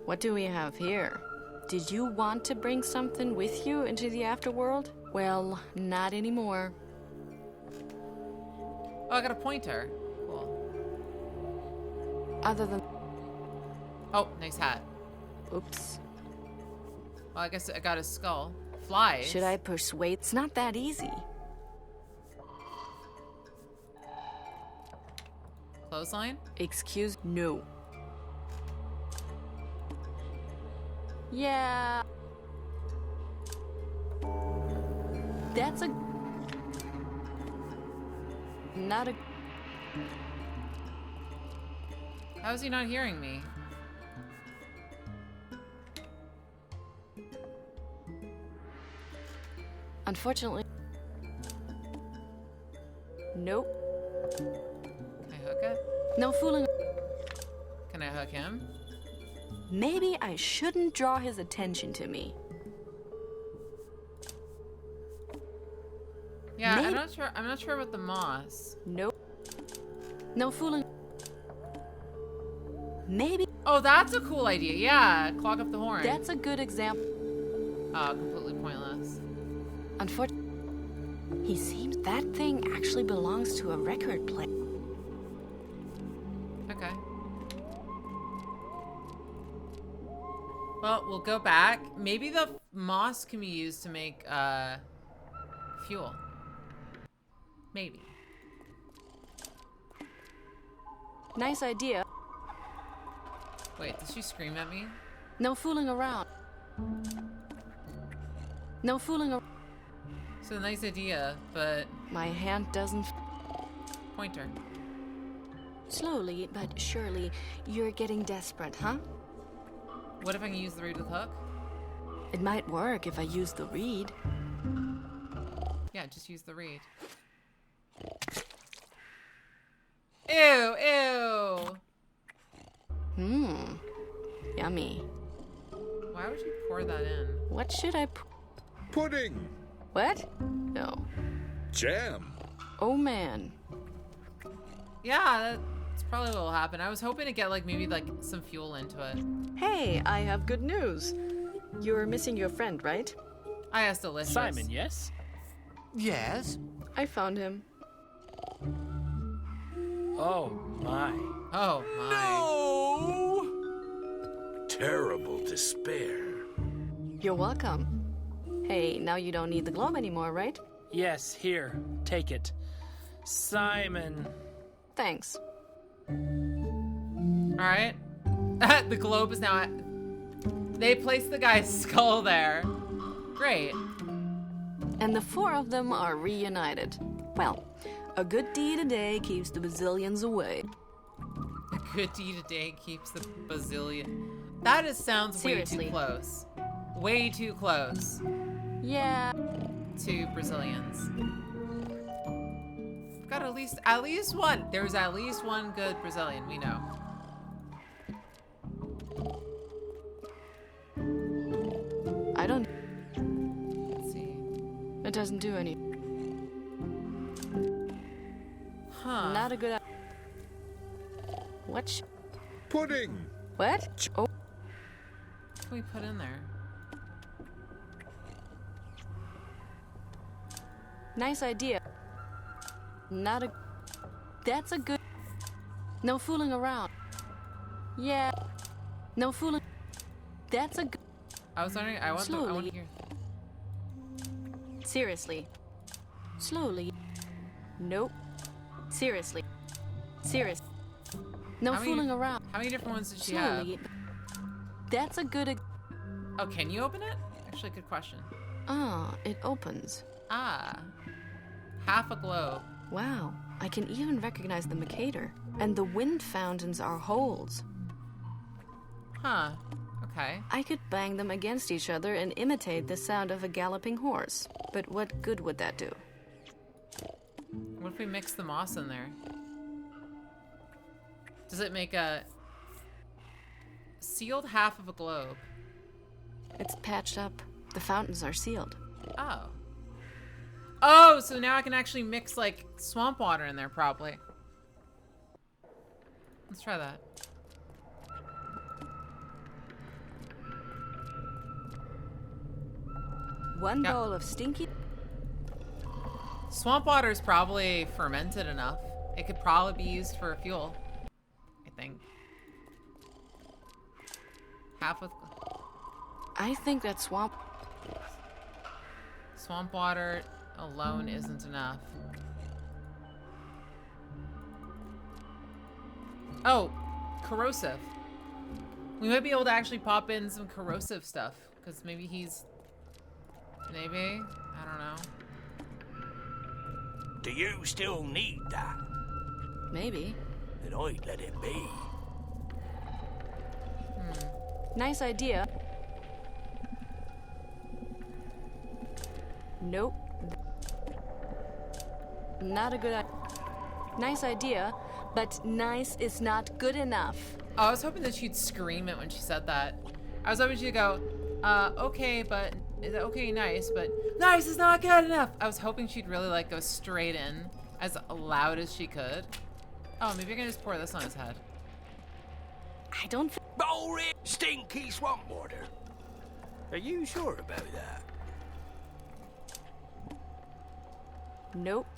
What do we have here? Did you want to bring something with you into the afterworld? Well, not anymore. Oh, I got a pointer. Cool. Other than... Oh, nice hat. Oops. Well, I guess I got his skull. Flies. Should I persuade? It's not that easy. Clothesline? Excuse... No. Yeah. That's a... Not a... How is he not hearing me? Unfortunately... Nope. Can I hook it? No fooling. Can I hook him? Maybe I shouldn't draw his attention to me. Yeah, Maybe. I'm not sure about the moss. Nope. No fooling. Maybe. Oh, that's a cool idea. Yeah, clog up the horn. That's a good example. Oh, completely pointless. Unfortunately, he seems that thing actually belongs to a record player. Okay. Well, we'll go back. Maybe the moss can be used to make fuel. Maybe. Nice idea. Wait, did she scream at me? No fooling around. No fooling around. It's a nice idea, but... My hand doesn't... Pointer. Slowly but surely, you're getting desperate, huh? What if I can use the reed with hook? It might work if I use the reed. Yeah, just use the reed. Ew, ew. Yummy. Why would you pour that in? What should I Pudding. What? No. Jam. Oh, man. Yeah, that's probably what will happen. I was hoping to get, like, maybe, like, some fuel into it. Hey, I have good news. You're missing your friend, right? I asked Delicious. Simon, yes? Yes? I found him. Oh, my. Oh, my. No! Terrible despair. You're welcome. Hey, now you don't need the globe anymore, right? Yes, here. Take it. Simon. Thanks. Alright. The globe is now at... They placed the guy's skull there. Great. And the four of them are reunited. Well, a good deed a day keeps the bazillions away. A good deed a day keeps the bazillion. That sounds Seriously. way too close. Way too close. Yeah. To Brazilians. We've got at least one. There's at least one good Brazilian, we know. I don't... Let's see. It doesn't do any... Huh. Not a good... What? Pudding. What? Oh. What can we put in there? Nice idea. Not a... That's a good... No fooling around. Yeah. No fooling... That's a good... I was wondering, I want Slowly. to hear. Seriously. Slowly. Nope. Seriously. Serious. No How many- fooling around. How many different ones did she Slowly. have? That's a good... Oh, can you open it? Actually, good question. Ah, it opens. Ah. Half a globe. Wow, I can even recognize the Mercator. And the wind fountains are holes. Huh. Okay. I could bang them against each other and imitate the sound of a galloping horse. But what good would that do? What if we mix the moss in there? Does it make a sealed half of a globe? It's patched up. The fountains are sealed. Oh. Oh, so now I can actually mix, like, swamp water in there, probably. Let's try that. One bowl of stinky... Swamp water is probably fermented enough. It could probably be used for fuel, I think. Half with... I think that swamp water alone isn't enough. Oh, corrosive. We might be able to actually pop in some corrosive stuff, because maybe he's... Maybe? I don't know. Do you still need that? Maybe. Then I'd let it be. Nice idea. Nope. Not a good idea. Nice idea, but nice is not good enough. Oh, I was hoping that she'd scream it when she said that. I was hoping she'd go, okay, but... Okay, nice, but... Nice is not good enough! I was hoping she'd really, like, go straight in as loud as she could. Oh, maybe I can just pour this on his head. I don't... Boring, stinky swamp water. Are you sure about that? Nope.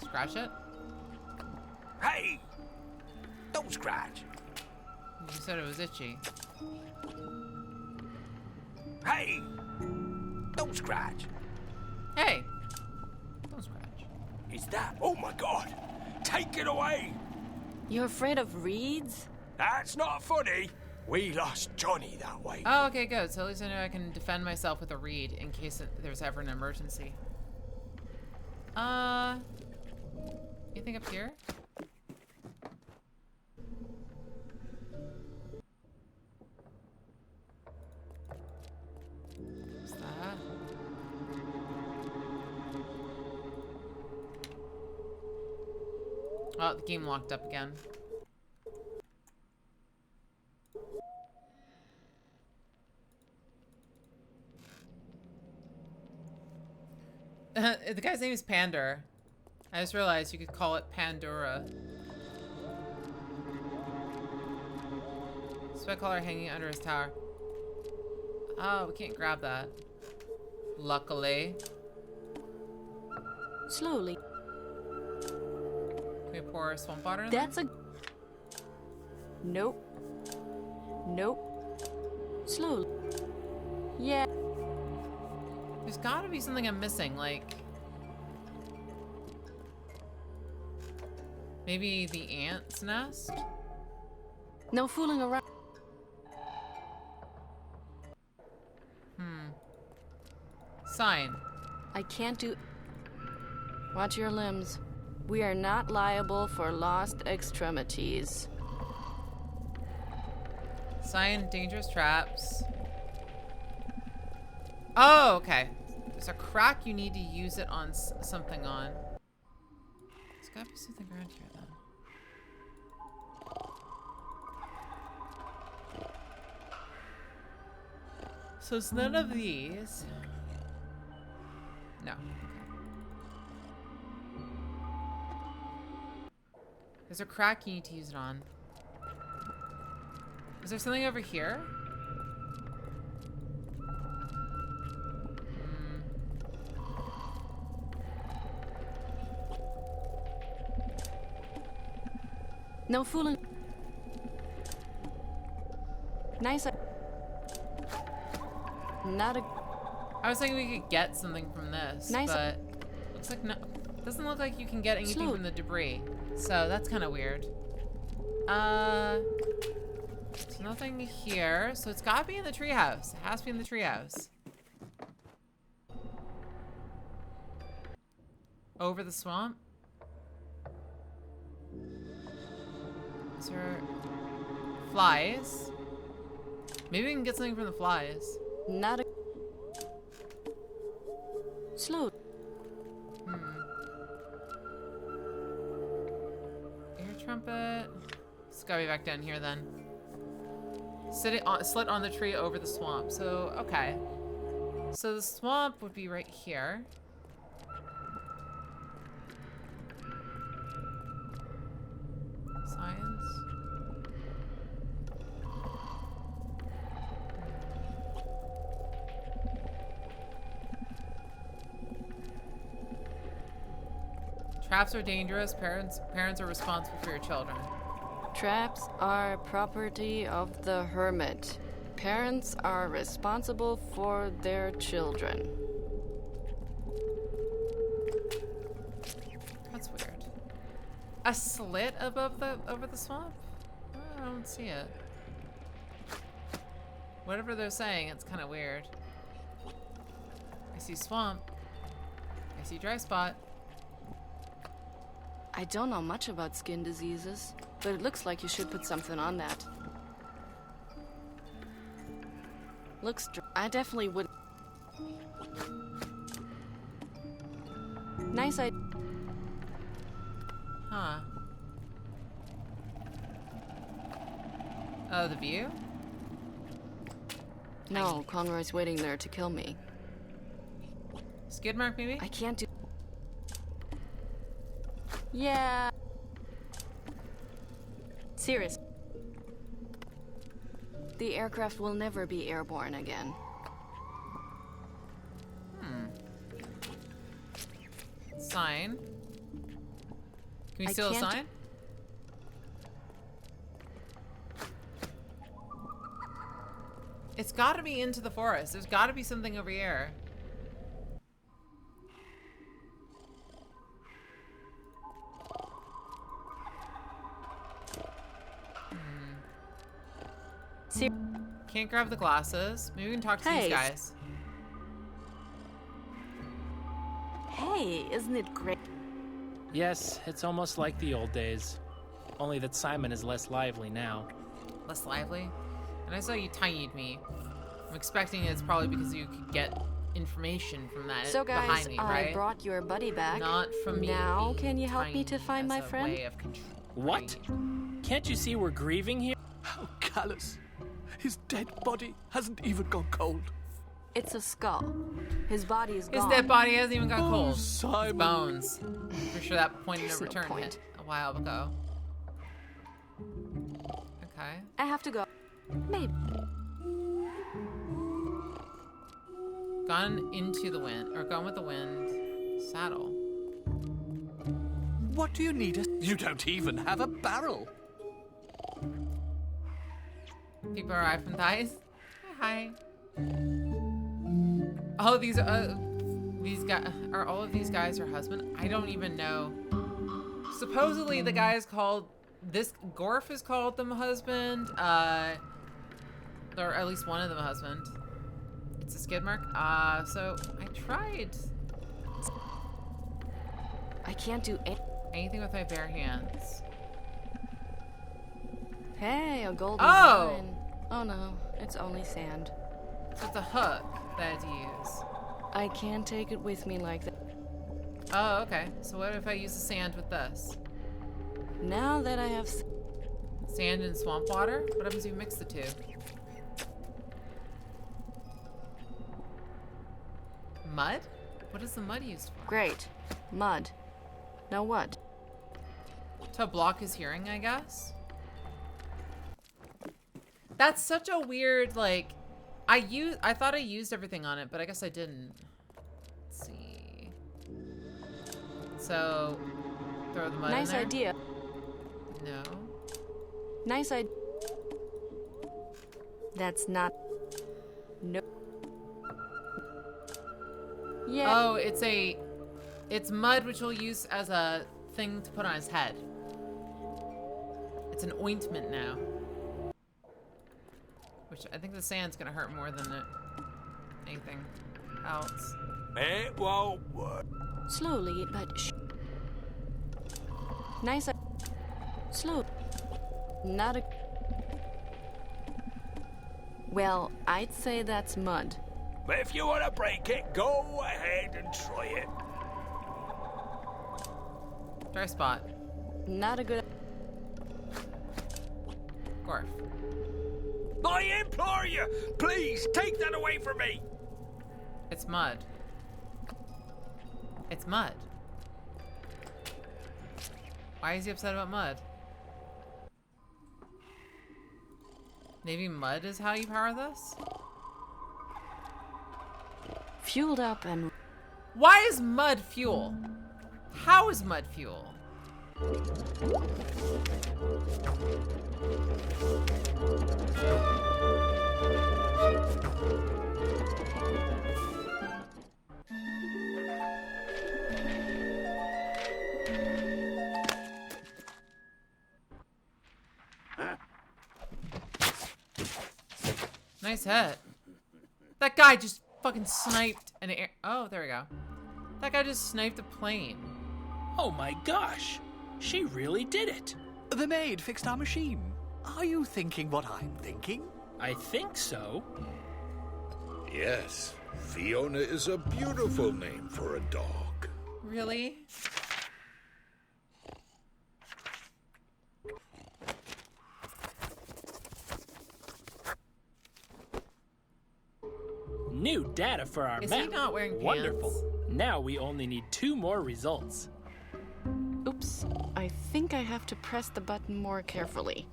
Scratch it? Hey! Don't scratch. You said it was itchy. Hey! Don't scratch. Hey! Don't scratch. Is that... Oh my god! Take it away! You're afraid of reeds? That's not funny. We lost Johnny that way. Oh, okay, good. So at least I know I can defend myself with a reed in case there's ever an emergency. Anything up here? What's that? Oh, the game locked up again. The guy's name is Pandora. I just realized you could call it Pandora. Spec collar hanging under his tower. Oh, we can't grab that. Luckily. Slowly. Can we pour swamp water in That's there? Nope. Nope. Slowly. Yeah. There's gotta be something I'm missing, like... Maybe the ant's nest? No fooling around. Sign. I can't do... Watch your limbs. We are not liable for lost extremities. Sign, dangerous traps. Oh, okay. There's a crack you need to use it on something on. There's gotta be something around here then. So it's none of these. No. Okay. There's a crack you need to use it on. Is there something over here? No fooling. Nice. Not a... I was thinking we could get something from this, Nice. but looks like no. Doesn't look like you can get anything Slow. from the debris, so that's kind of weird. There's nothing here, so it's gotta be in the treehouse. It has to be in the treehouse. Over the swamp. Is there flies? Maybe we can get something from the flies. Not a... Slow. Air trumpet. It's gotta be back down here then. Slit on the tree over the swamp. So, okay. So the swamp would be right here. Science. Traps are dangerous. Parents are responsible for your children. Traps are property of the hermit. Parents are responsible for their children. That's weird. A slit above over the swamp? I don't see it. Whatever they're saying, it's kind of weird. I see swamp. I see dry spot. I don't know much about skin diseases, but it looks like you should put something on that. Looks I definitely would. Nice idea. Huh. Oh, the view? No, Conroy's waiting there to kill me. Skid mark, maybe? I can't do... Yeah. Serious. The aircraft will never be airborne again. Sign. Can we I steal a can't- sign? It's gotta be into the forest. There's gotta be something over here. Can't grab the glasses. Maybe we can talk to Hey. these guys. Hey, isn't it great? Yes, it's almost like the old days. Only that Simon is less lively now. Less lively? And I saw you tinied me. I'm expecting it's probably because you could get information from that So guys, behind me, right? I brought your buddy back. Not from me. Now, can you help me to find my friend? What? Can't you see we're grieving here? How callous. His dead body hasn't even gone cold. It's a skull. His body is gone. His dead body hasn't even gone cold. Simon. His bones. Pretty sure that point of no There's no return point. hit a while ago. Okay. I have to go. Maybe. Gone into the wind, or gone with the wind. Saddle. What do you need? You don't even have a barrel. People arrive from Thighs. Hi. Oh, these guys are all of these guys her husband? I don't even know. Supposedly the guy is called Gorf is called them husband. Or at least one of them a husband. It's a skid mark. So I tried. I can't do anything with my bare hands. Hey, a golden Oh! line. Oh no, it's only sand. So it's a hook that I had to use. I can't take it with me like that. Oh, okay. So what if I use the sand with this? Now that I have Sand and swamp water? What happens if you mix the two? Mud? What is the mud used for? Great. Mud. Now what? To block his hearing, I guess? That's such a weird, like... I thought I used everything on it, but I guess I didn't. Let's see. So, throw the mud Nice in there? idea. No. Nice idea. That's not... No. Yeah. Oh, it's mud which we'll use as a thing to put on his head. It's an ointment now. Which I think the sand's gonna hurt more than anything else. It won't work. Slowly, but nice. Slow. Not a... Well, I'd say that's mud. But if you want to break it, go ahead and try it. Dry spot. Not a good... Gorf. I implore you, please take that away from me. It's mud. It's mud. Why is he upset about mud? Maybe mud is how you power this? Fueled up and... Why is mud fuel? How is mud fuel? Nice hit. That guy just fucking sniped an air. Oh, there we go. That guy just sniped a plane. Oh my gosh. She really did it. The maid fixed our machine. Are you thinking what I'm thinking? I think so. Yes, Fiona is a beautiful name for a dog. Really? New data for our Is map. he not wearing pants? Wonderful. Now we only need 2 more results. Oops. I think I have to press the button more carefully.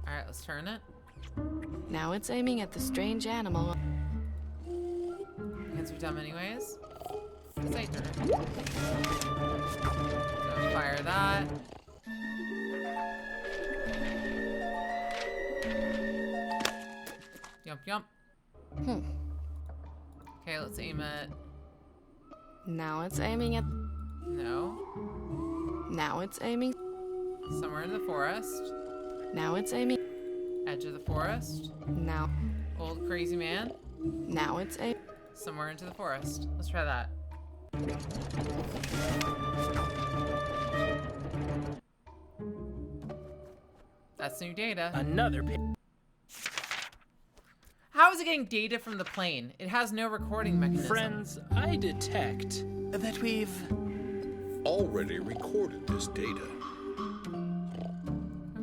Alright, let's turn it. Now it's aiming at the strange animal. Hands are dumb anyways. Let's say turn it. So fire that. Yump yump. Okay, let's aim it. Now it's aiming at... No. Now it's aiming... Somewhere in the forest. Now it's aiming... Edge of the forest. Now... Old crazy man. Now it's aiming... Somewhere into the forest. Let's try that. That's new data. Another How is it getting data from the plane? It has no recording mechanism. Friends, I detect that we've already recorded this data.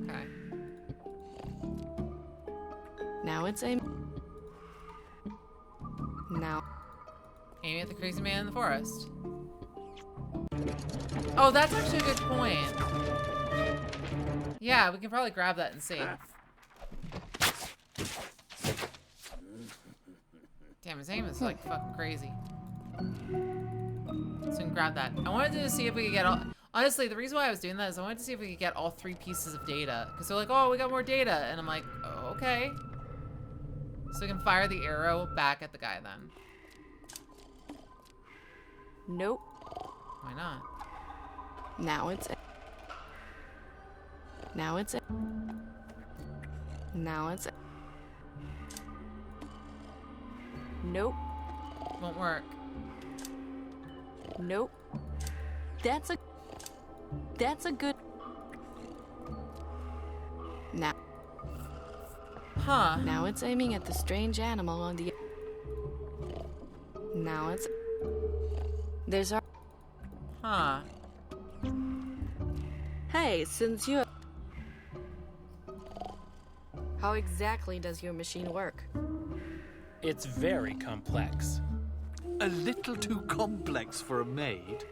Okay. Now it's a... Now. Aiming at the crazy man in the forest. Oh, that's actually a good point. Yeah, we can probably grab that and see. Damn, his aim is like fucking crazy. So we can grab that. I wanted to see if we could get all... Honestly, the reason why I was doing that is I wanted to see if we could get all 3 pieces of data. Because they're like, oh, we got more data. And I'm like, oh, okay. So we can fire the arrow back at the guy then. Nope. Why not? Now it's... Now it's... Now it's... Nope. Won't work. Nope. That's a good... Now. Huh. Now it's aiming at the strange animal on the... Now it's... There's our... Huh. Hey, since you... How exactly does your machine work? It's very complex. A little too complex for a maid.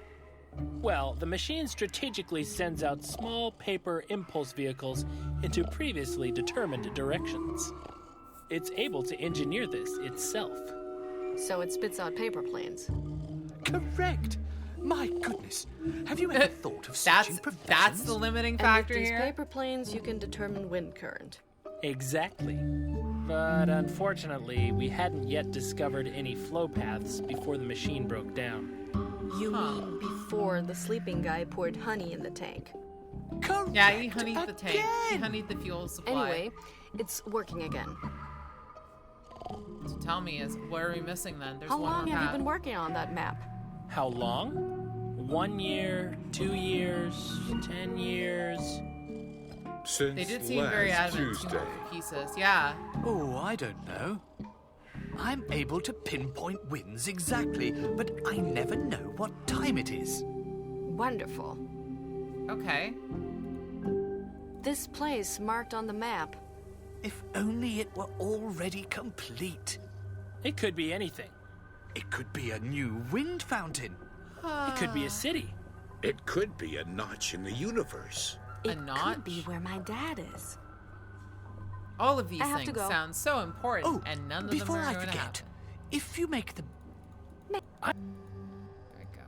Well, the machine strategically sends out small paper impulse vehicles into previously determined directions. It's able to engineer this itself. So it spits out paper planes. Correct. My goodness. Have you ever thought of switching professions? That's the limiting factor here. And with these here. paper planes, you can determine wind current. Exactly. But unfortunately, we hadn't yet discovered any flow paths before the machine broke down. You mean before the sleeping guy poured honey in the tank? Correct. Yeah, he honeyed the tank. He honeyed the fuel supply. Anyway, it's working again. So tell me, what are we missing then? There's How one long more have you path. been working on that map? How long? 1 year, 2 years, 10 years. Since They did seem very adamant. 2 more pieces. Yeah. Oh, I don't know. I'm able to pinpoint winds exactly, but I never know what time it is. Wonderful. Okay. This place marked on the map. If only it were already complete. It could be anything. It could be a new wind fountain. It could be a city. It could be a notch in the universe. It could be where my dad is. All of these I have to things go. sound so important, and none of them Before are I going to forget, happen. if you make the... There we go.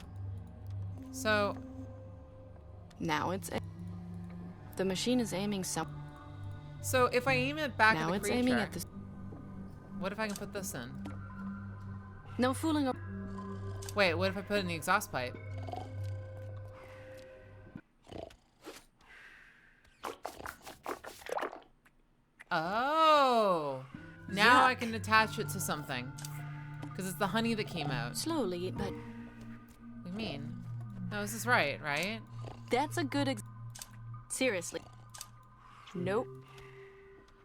So... Now it's... The machine is aiming some... So if I aim it back now at the it's creature, aiming at the... what if I can put this in? No fooling... Wait, what if I put it in the exhaust pipe? Oh! Now I can attach it to something. Because it's the honey that came out. Slowly, but... What do you mean? No, this is right? That's a good Seriously. Nope.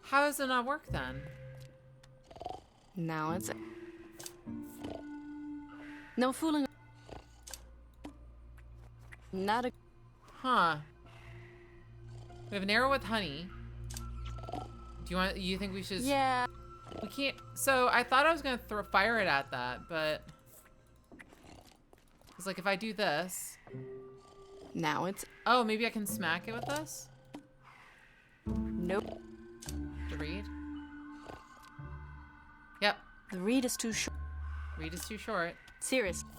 How does it not work then? Now it's... No fooling... Not a... Huh. We have an arrow with honey. You think we should... Yeah. We can't... So, I thought I was going to fire it at that, but... It's like, if I do this... Now it's... Oh, maybe I can smack it with this? Nope. The reed? Yep. The reed is too short. Reed is too short. Seriously.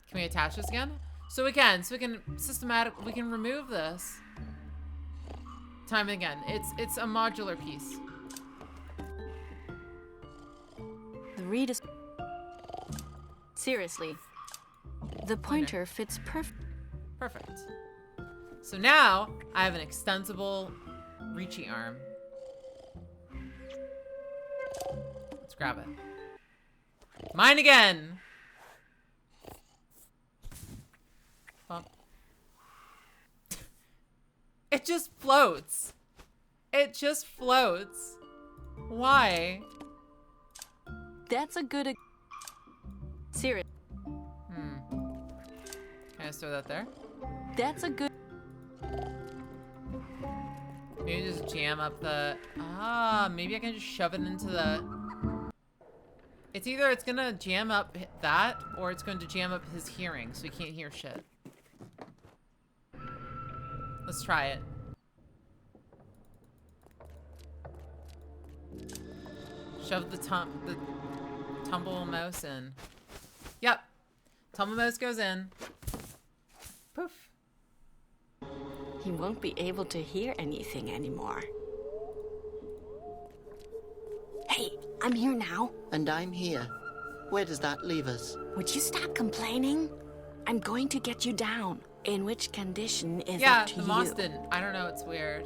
Can we attach this again? So we can we can remove this. Time and again. It's a modular piece. The reed is... Seriously. The pointer fits Perfect. So now, I have an extensible reachy arm. Let's grab it. Mine again! It just floats. It just floats. Why? That's a good... Serious. Can I just throw that there? That's a good... Maybe just jam up the... maybe I can just shove it into the... It's either it's gonna jam up that, or it's going to jam up his hearing, so he can't hear shit. Let's try it. Shove the tumble mouse in. Yep. Tumble mouse goes in. Poof. He won't be able to hear anything anymore. Hey, I'm here now. And I'm here. Where does that leave us? Would you stop complaining? I'm going to get you down. In which condition is yeah, up to the you. moss didn't. I don't know, it's weird.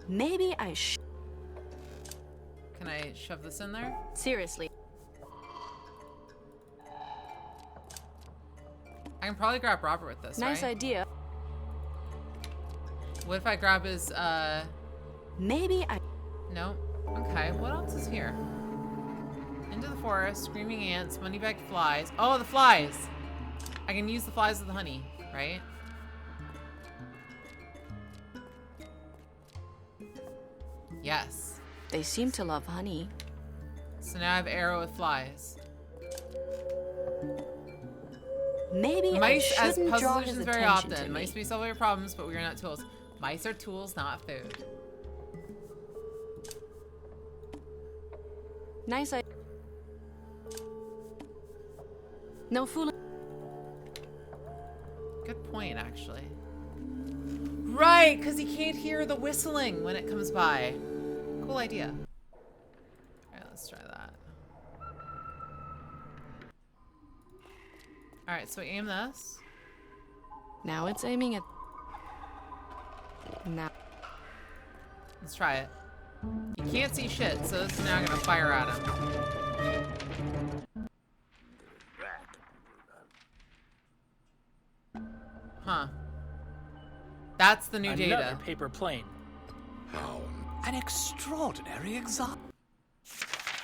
Maybe I Can I shove this in there? Seriously. I can probably grab Robert with this, Nice right? idea. What if I grab his, Maybe I... No. Okay, what else is here? Into the forest, screaming ants, money-bagged flies. Oh, the flies! I can use the flies with the honey, right? Yes. They seem to love honey. So now I have arrow with flies. Maybe Mice I as shouldn't puzzle draw his solutions very attention often. to Mice me. may solve your problems, but we are not tools. Mice are tools, not food. Nice idea. No fooling. Good point, actually. Right, because he can't hear the whistling when it comes by. Cool idea. Alright, let's try that. Alright, so we aim this. Now it's aiming at... Now. Let's try it. You can't see shit, so this is now gonna fire at him. Huh. That's the new Another data. paper plane. How? An extraordinary example.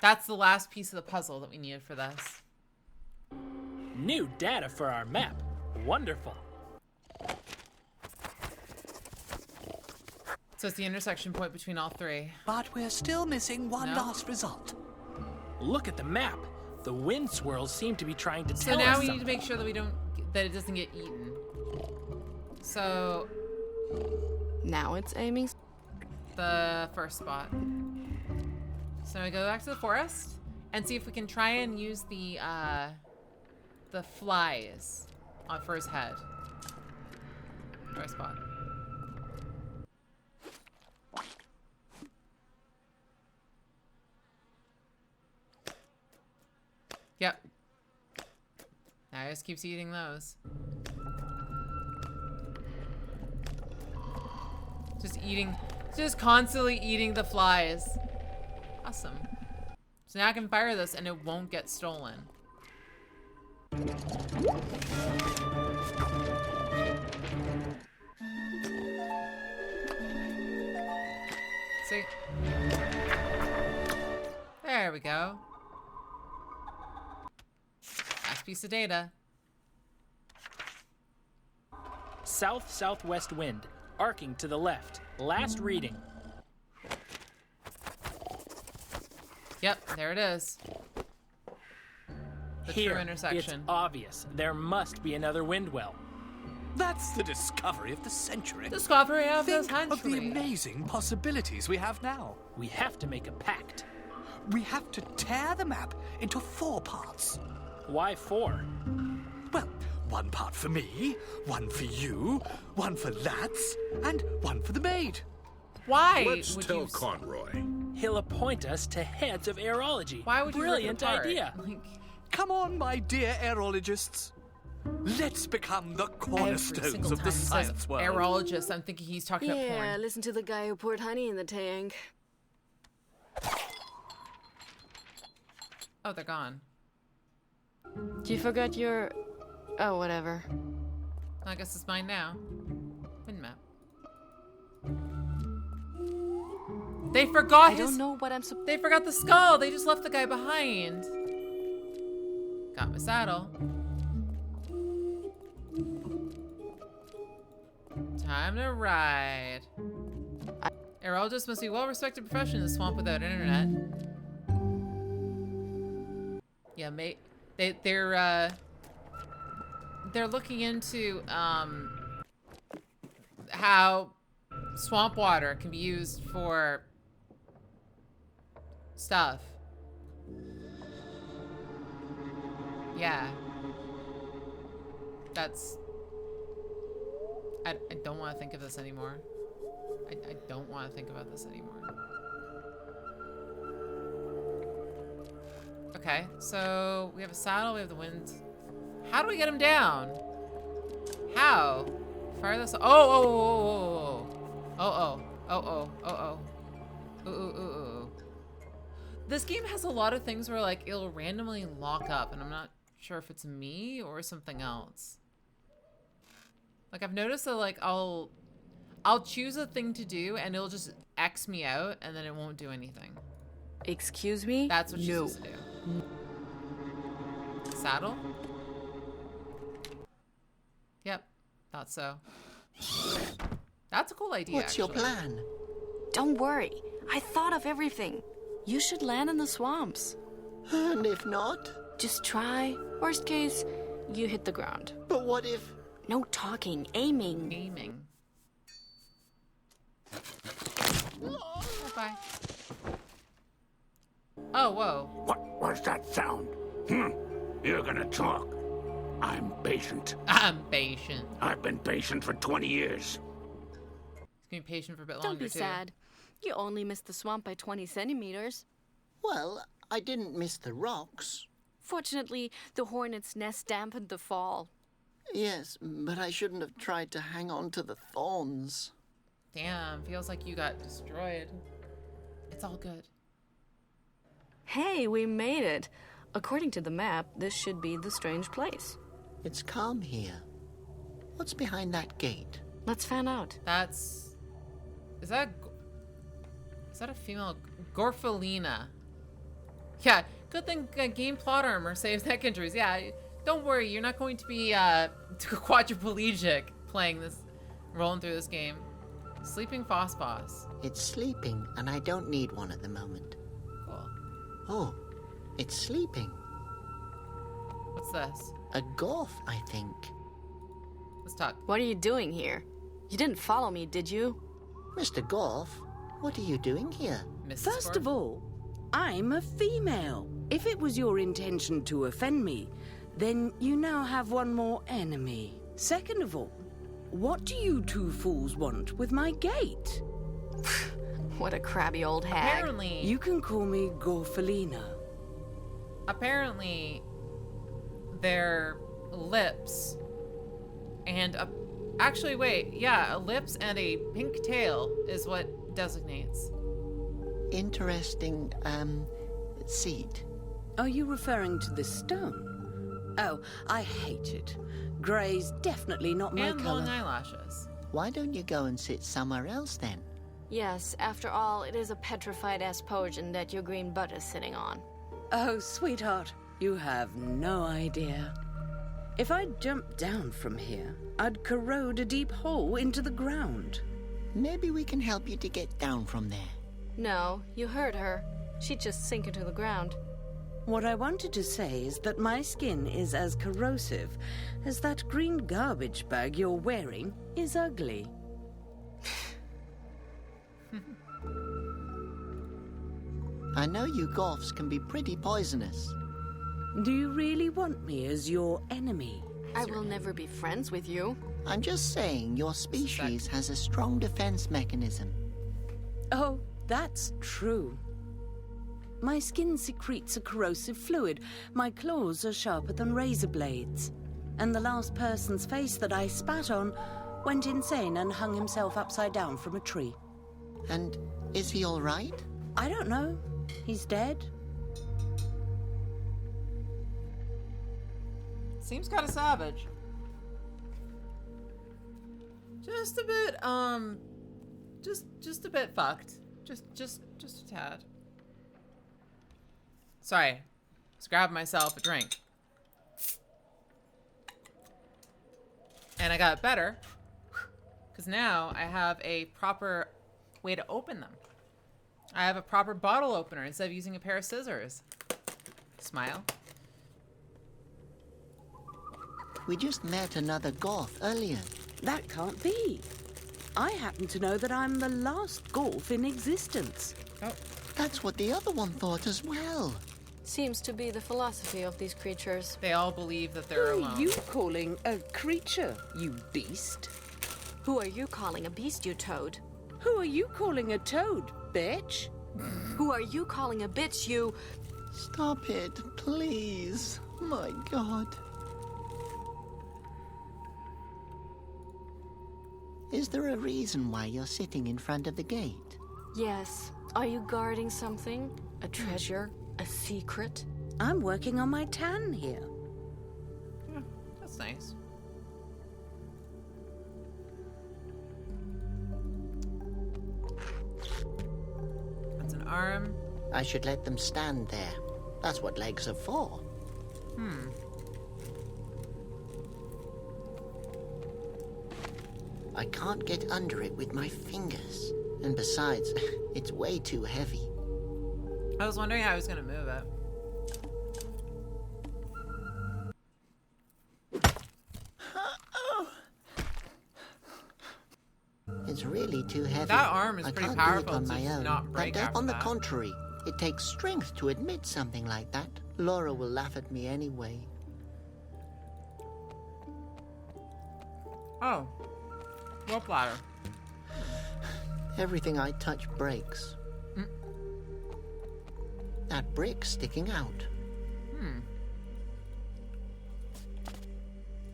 That's the last piece of the puzzle that we needed for this. New data for our map. Wonderful. So it's the intersection point between all three. But we're still missing one No. last result. Look at the map. The wind swirls seem to be trying to So tell now us we need something. to make sure that that it doesn't get eaten. So Now it's aiming... the first spot. So we go back to the forest and see if we can try and use the flies for his head. First spot. Yep. Now he just keeps eating those. Just constantly eating the flies. Awesome. So now I can fire this and it won't get stolen. See? There we go. Last piece of data. South-southwest wind, arcing to the left. Last reading. Yep, there it is. The Here, true intersection. it's obvious. There must be another wind well. That's the discovery of the century. Discovery of the Think of the century. amazing possibilities we have now. We have to make a pact. We have to tear the map into 4 parts. Why 4? Well, 1 part for me, 1 for you, 1 for Lats, and 1 for the maid. Why Let's would tell you... Conroy. He'll appoint us to heads of aerology. Why would you rip it Brilliant apart? idea. Come on, my dear aerologists. Let's become the Every cornerstones single of time the he says science world. aerologist, I'm thinking he's talking about Yeah, porn. listen to the guy who poured honey in the tank. Oh, they're gone. You forgot your... Oh, whatever. I guess it's mine now. Wind map. They forgot I don't know what I'm They forgot the skull. They just left the guy behind. Got my saddle. Time to ride. Heraldists must be well-respected profession in the swamp without internet. Yeah, mate. They're looking into how swamp water can be used for stuff. Yeah. That's... I don't want to think of this anymore. I don't want to think about this anymore. Okay, so we have a saddle, we have the wind. How do we get him down? How? Fire this. Oh. Ooh. This game has a lot of things where like it'll randomly lock up, and I'm not sure if it's me or something else. Like I've noticed that like I'll choose a thing to do and it'll just X me out and then it won't do anything. Excuse me? That's what you're supposed to do. Saddle? Yep, thought so. That's a cool idea. What's your plan? Don't worry. I thought of everything. You should land in the swamps. And if not? Just try. Worst case, you hit the ground. But what if... No talking. Aiming. Aiming. Bye. Oh, whoa. What's that sound? You're gonna talk. I'm patient. I'm patient. I've been patient for 20 years. It's gonna be patient for a bit longer, Don't be too. sad. You only missed the swamp by 20 centimeters. Well, I didn't miss the rocks. Fortunately, the hornet's nest dampened the fall. Yes, but I shouldn't have tried to hang on to the thorns. Damn, feels like you got destroyed. It's all good. Hey, we made it. According to the map, this should be the strange place. It's calm here. What's behind that gate? Let's find out. That's... Is that a female? Gorfalina. Yeah, good thing game plot armor saves neck injuries. Yeah, don't worry, you're not going to be quadriplegic playing this, rolling through this game. Sleeping Fossboss. It's sleeping, and I don't need one at the moment. Cool. Oh, it's sleeping. What's this? A Gorf, I think. Let's talk. What are you doing here? You didn't follow me, did you? Mr. Gorf, what are you doing here? First of all, I'm a female. If it was your intention to offend me, then you now have one more enemy. Second of all, what do you two fools want with my gate? What a crabby old hag. Apparently... You can call me Gorfalina. Apparently, their lips and a... Actually, wait. Yeah, a lips and a pink tail is what designates. Interesting, seat. Are you referring to this stone? Oh, I hate it. Grey's definitely not my and color. long eyelashes. Why don't you go and sit somewhere else then? Yes, after all, it is a petrified Aspodia that your green butt is sitting on. Oh, sweetheart, you have no idea. If I jumped down from here, I'd corrode a deep hole into the ground. Maybe we can help you to get down from there. No, you heard her. She'd just sink into the ground. What I wanted to say is that my skin is as corrosive as that green garbage bag you're wearing is ugly. I know you Gorfs can be pretty poisonous. Do you really want me as your enemy? I will never be friends with you. I'm just saying your species has a strong defense mechanism. Oh, that's true. My skin secretes a corrosive fluid. My claws are sharper than razor blades. And the last person's face that I spat on went insane and hung himself upside down from a tree. And is he all right? I don't know. He's dead. Seems kind of savage. Just a bit, just a bit fucked. Just a tad. Sorry. Just grabbed myself a drink. And I got better. Because now I have a proper way to open them. I have a proper bottle opener instead of using a pair of scissors. Smile. We just met another Goth earlier. That can't be. I happen to know that I'm the last Golf in existence. Oh. That's what the other one thought as well. Seems to be the philosophy of these creatures. They all believe that they're alone. Who are you calling a creature, you beast? Who are you calling a beast, you toad? Who are you calling a toad, bitch? Who are you calling a bitch, you... Stop it, please. My God. Is there a reason why you're sitting in front of the gate? Yes. Are you guarding something? A treasure? A secret? I'm working on my tan here. Yeah, that's nice. That's an arm. I should let them stand there. That's what legs are for. I can't get under it with my fingers. And besides, it's way too heavy. I was wondering how I was going to move it. It's really too heavy. That arm is I pretty can't powerful do it on to my just own. not break But after on the that. contrary, it takes strength to admit something like that. Laura will laugh at me anyway. Oh. Rope ladder. Everything I touch breaks. That brick's sticking out.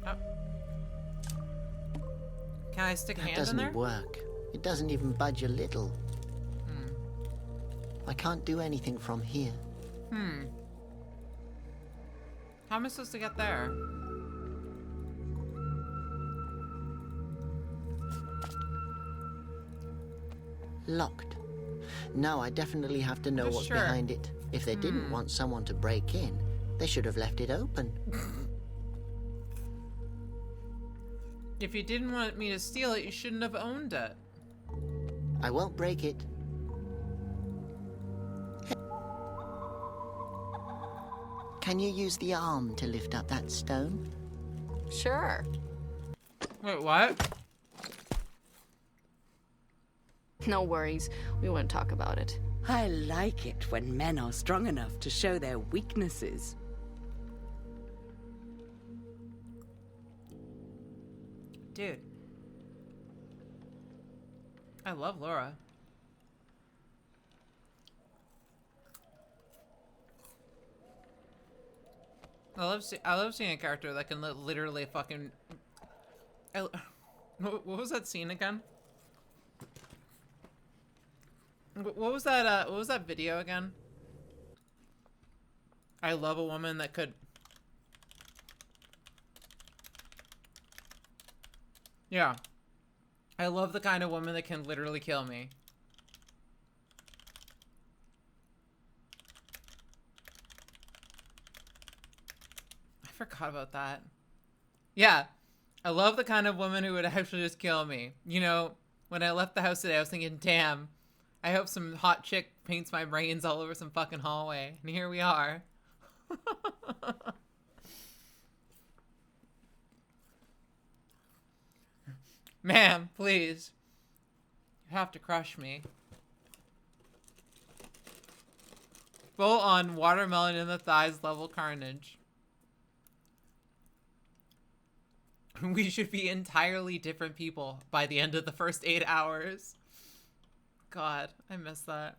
Oh. Can I stick a That hand in doesn't there? work. It doesn't even budge a little. I can't do anything from here. How am I supposed to get there? Locked. Now I definitely have to know For what's sure. behind it. If they didn't want someone to break in, they should have left it open. If you didn't want me to steal it, you shouldn't have owned it. I won't break it. Can you use the arm to lift up that stone? Sure. Wait, what? No worries. We won't talk about it. I like it when men are strong enough to show their weaknesses. Dude. I love Laura. I love seeing a character that can literally fucking... What was that scene again? What was that video again? I love a woman that could... Yeah. I love the kind of woman that can literally kill me. I forgot about that. Yeah. I love the kind of woman who would actually just kill me. You know, when I left the house today, I was thinking, damn, I hope some hot chick paints my brains all over some fucking hallway. And here we are. Ma'am, please. You have to crush me. Full on watermelon in the thighs level carnage. We should be entirely different people by the end of the first 8 hours. God, I miss that.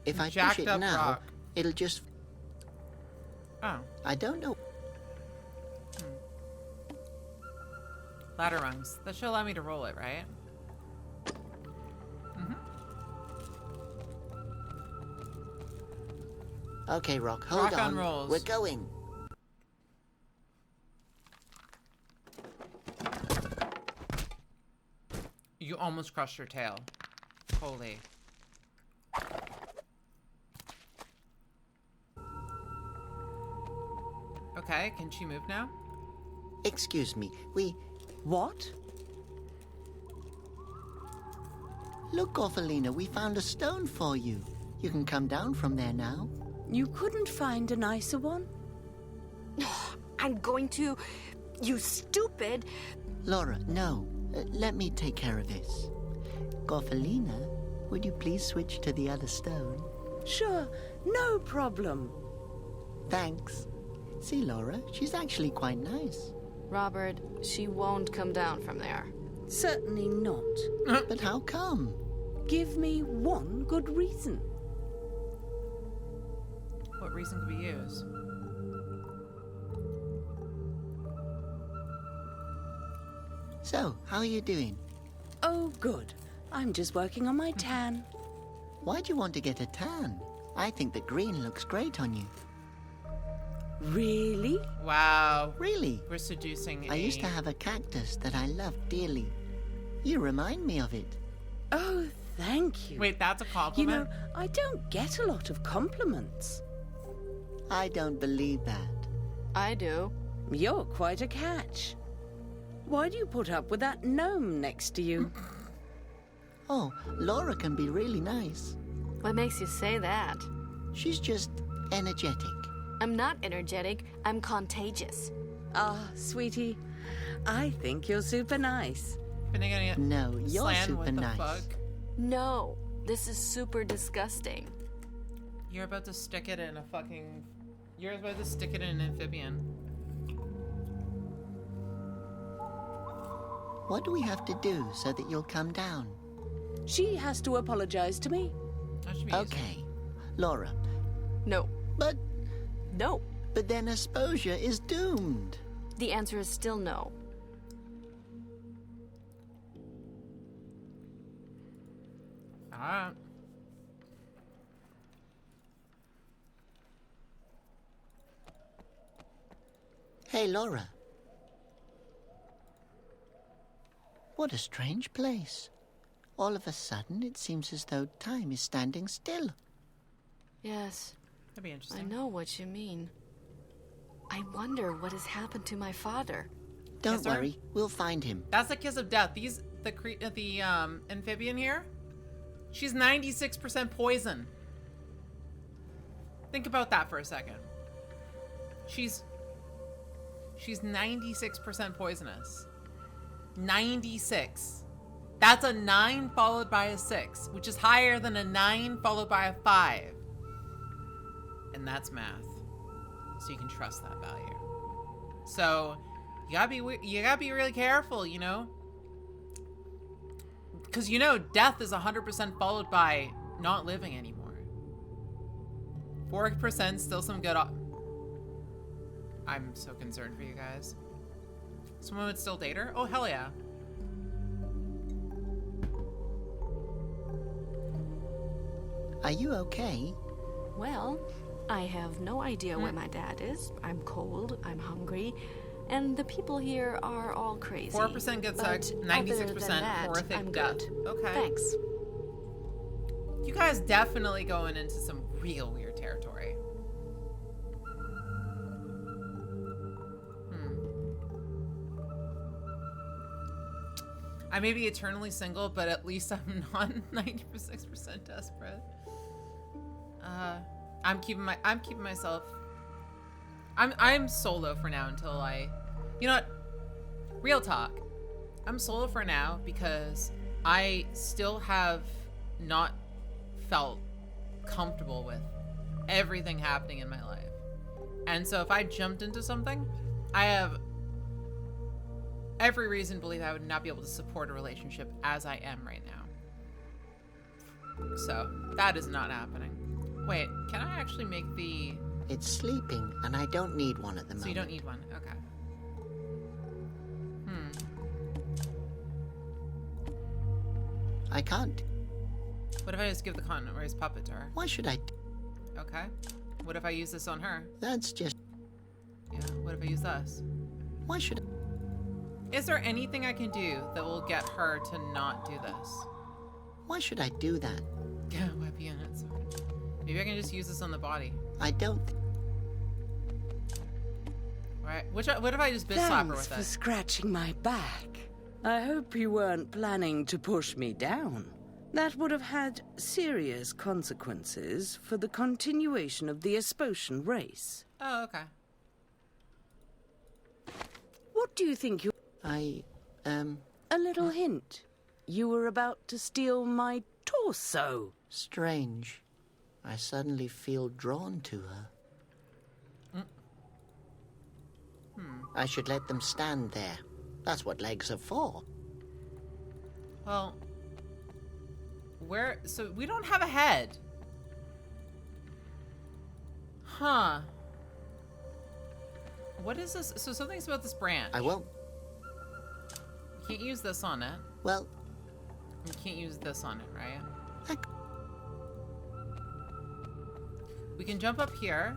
If I push Jacked it up now, rock. it'll just... Oh. I don't know. Ladder rungs. That should allow me to roll it, right? Okay, Rock, hold Rock on rolls. We're going. You almost crushed your tail. Holy. Okay, can she move now? Excuse me, What? Look, Orphalina, we found a stone for you. You can come down from there now. You couldn't find a nicer one? I'm going to... You stupid... Laura, no. Let me take care of this. Gorfalina, would you please switch to the other stone? Sure, no problem. Thanks. See, Laura, she's actually quite nice. Robert, she won't come down from there. Certainly not. But how come? Give me one good reason. What reason could we use? So, how are you doing? Oh, good. I'm just working on my tan. Why'd you want to get a tan? I think the green looks great on you. Really? Wow. Really? We're seducing I used to have a cactus that I loved dearly. You remind me of it. Oh, thank you. Wait, that's a compliment? You know, I don't get a lot of compliments. I don't believe that. I do. You're quite a catch. Why do you put up with that gnome next to you? Oh, Laura can be really nice. What makes you say that? She's just energetic. I'm not energetic. I'm contagious. Ah, sweetie, I think you're super nice. No, you're super nice. Fuck? No, this is super disgusting. You're about to stick it in a fucking... You're about to stick it in an amphibian. What do we have to do so that you'll come down? She has to apologize to me. Okay. Laura. No. But... No. But then Aspodia is doomed. The answer is still no. Alright. Hey, Laura. What a strange place. All of a sudden, it seems as though time is standing still. Yes. That'd be interesting. I know what you mean. I wonder what has happened to my father. Don't worry, we'll find him. That's the kiss of death. The amphibian here, she's 96% poison. Think about that for a second. She's 96% poisonous. 96. That's a 9 followed by a 6, which is higher than a 9 followed by a 5. And that's math. So you can trust that value. So you gotta be really careful, you know? Because you know death is 100% followed by not living anymore. 4% still some good. I'm so concerned for you guys. Someone would still date her? Oh, hell yeah. Are you okay? Well, I have no idea where my dad is. I'm cold, I'm hungry, and the people here are all crazy. 4% good sex, 96% horrific death. Okay. Thanks. You guys definitely going into some real weird territory. I may be eternally single, but at least I'm not 96% desperate. I'm keeping myself. I'm solo for now until you know what? Real talk. I'm solo for now because I still have not felt comfortable with everything happening in my life. And so if I jumped into something, I have every reason to believe I would not be able to support a relationship as I am right now. So that is not happening. Wait, can I actually make the... It's sleeping, and I don't need one at the moment. So you don't need one, okay. I can't. What if I just give the Continent Race puppet to her? Why should I? Okay. What if I use this on her? That's just... Yeah, what if I use this? Why should... Is there anything I can do that will get her to not do this? Why should I do that? Yeah, why be in it? So maybe I can just use this on the body. I don't... Alright, what if I just bitch slap her with it? Thanks for scratching my back. I hope you weren't planning to push me down. That would have had serious consequences for the continuation of the Aspodian race. Oh, okay. What do you think you... A little hint. You were about to steal my torso. Strange. I suddenly feel drawn to her. I should let them stand there. That's what legs are for. Well, so we don't have a head. Huh. What is this? So something's about this branch. I won't. You can't use this on it. Well. You can't use this on it, right? We can jump up here,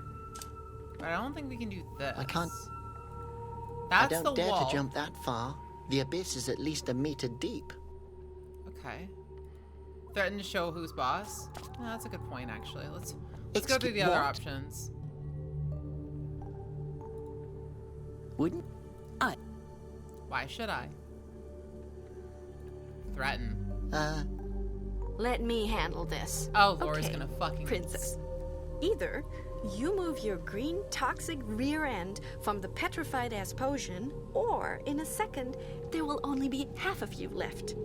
but I don't think we can do this. I can't. That's I don't the dare wall. to jump that far. The abyss is at least 1 meter deep. Okay. Threaten to show who's boss? Oh, that's a good point, actually. Let's go through the other options. Wouldn't I? Why should I? Threaten. Let me handle this. Oh, Laura's Okay, gonna fucking... Princess. Either you move your green toxic rear end from the petrified Aspodian, or in a second, there will only be half of you left.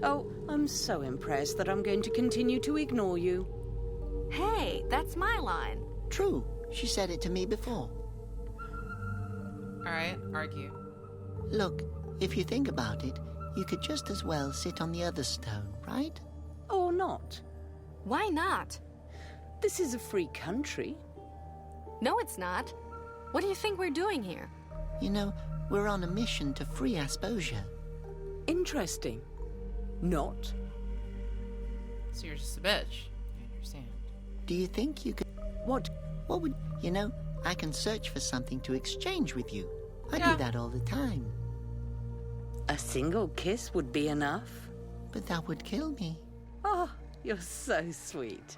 Oh, I'm so impressed that I'm going to continue to ignore you. Hey, that's my line. True. She said it to me before. Alright, argue. Look, if you think about it, you could just as well sit on the other stone, right? Or not. Why not? This is a free country. No, it's not. What do you think we're doing here? You know, we're on a mission to free Aspodia. Interesting. Not. So you're just a bitch. I understand. Do you think you could... What? What would... You know, I can search for something to exchange with you. I do that all the time. A single kiss would be enough. But that would kill me. Oh, you're so sweet.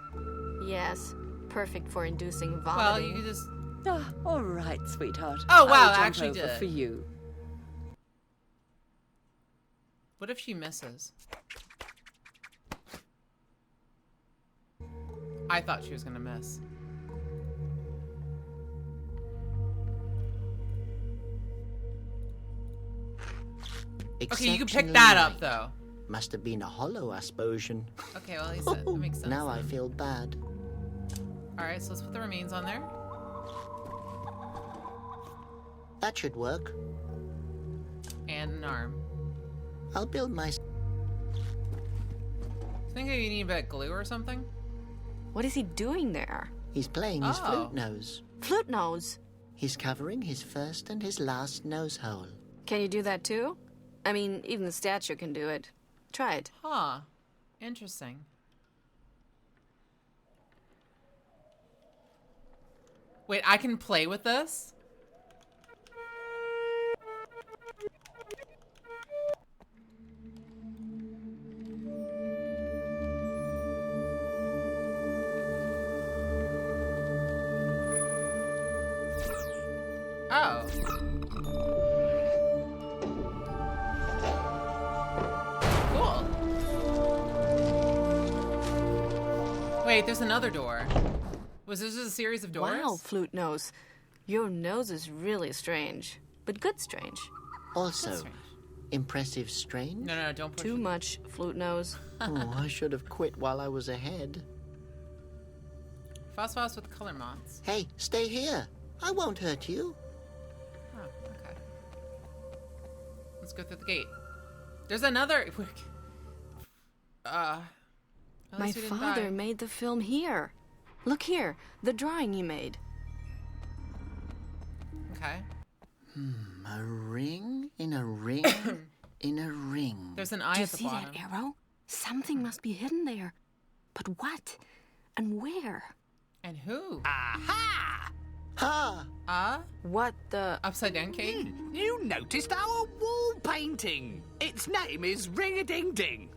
Yes, perfect for inducing vomiting. Well, you could just... Oh, all right, sweetheart. Oh, wow, I'll jump actually over did. for you. What if she misses? I thought she was gonna miss. Okay, you can pick that up, though. Must have been a hollow Aspodian. Okay, well, that makes sense. Now I then. feel bad. Alright, so let's put the remains on there. That should work. And an arm. I'll build my... Think you need a bit of glue or something? What is he doing there? He's playing his flute nose. Flute nose? He's covering his first and his last nose hole. Can you do that too? I mean, even the statue can do it. Try it. Huh. Interesting. Wait, I can play with this? Oh. Cool. Wait, there's another door. Was this just a series of doors? Wow, Flute Nose. Your nose is really strange, but good strange. Also, impressive strange? No, don't push Too much, Flute Nose. Oh, I should have quit while I was ahead. Phosphorus with color moths. Hey, stay here. I won't hurt you. Oh, okay. Let's go through the gate. There's another... My father made the film here. Look here, the drawing he made. Okay. A ring in a ring in a ring. There's an eye Do you at the see bottom. that arrow? Something must be hidden there. But what? And where? And who? Aha! Ha! What the? Upside down cake? You noticed our wall painting. Its name is Ring-a-Ding-Ding,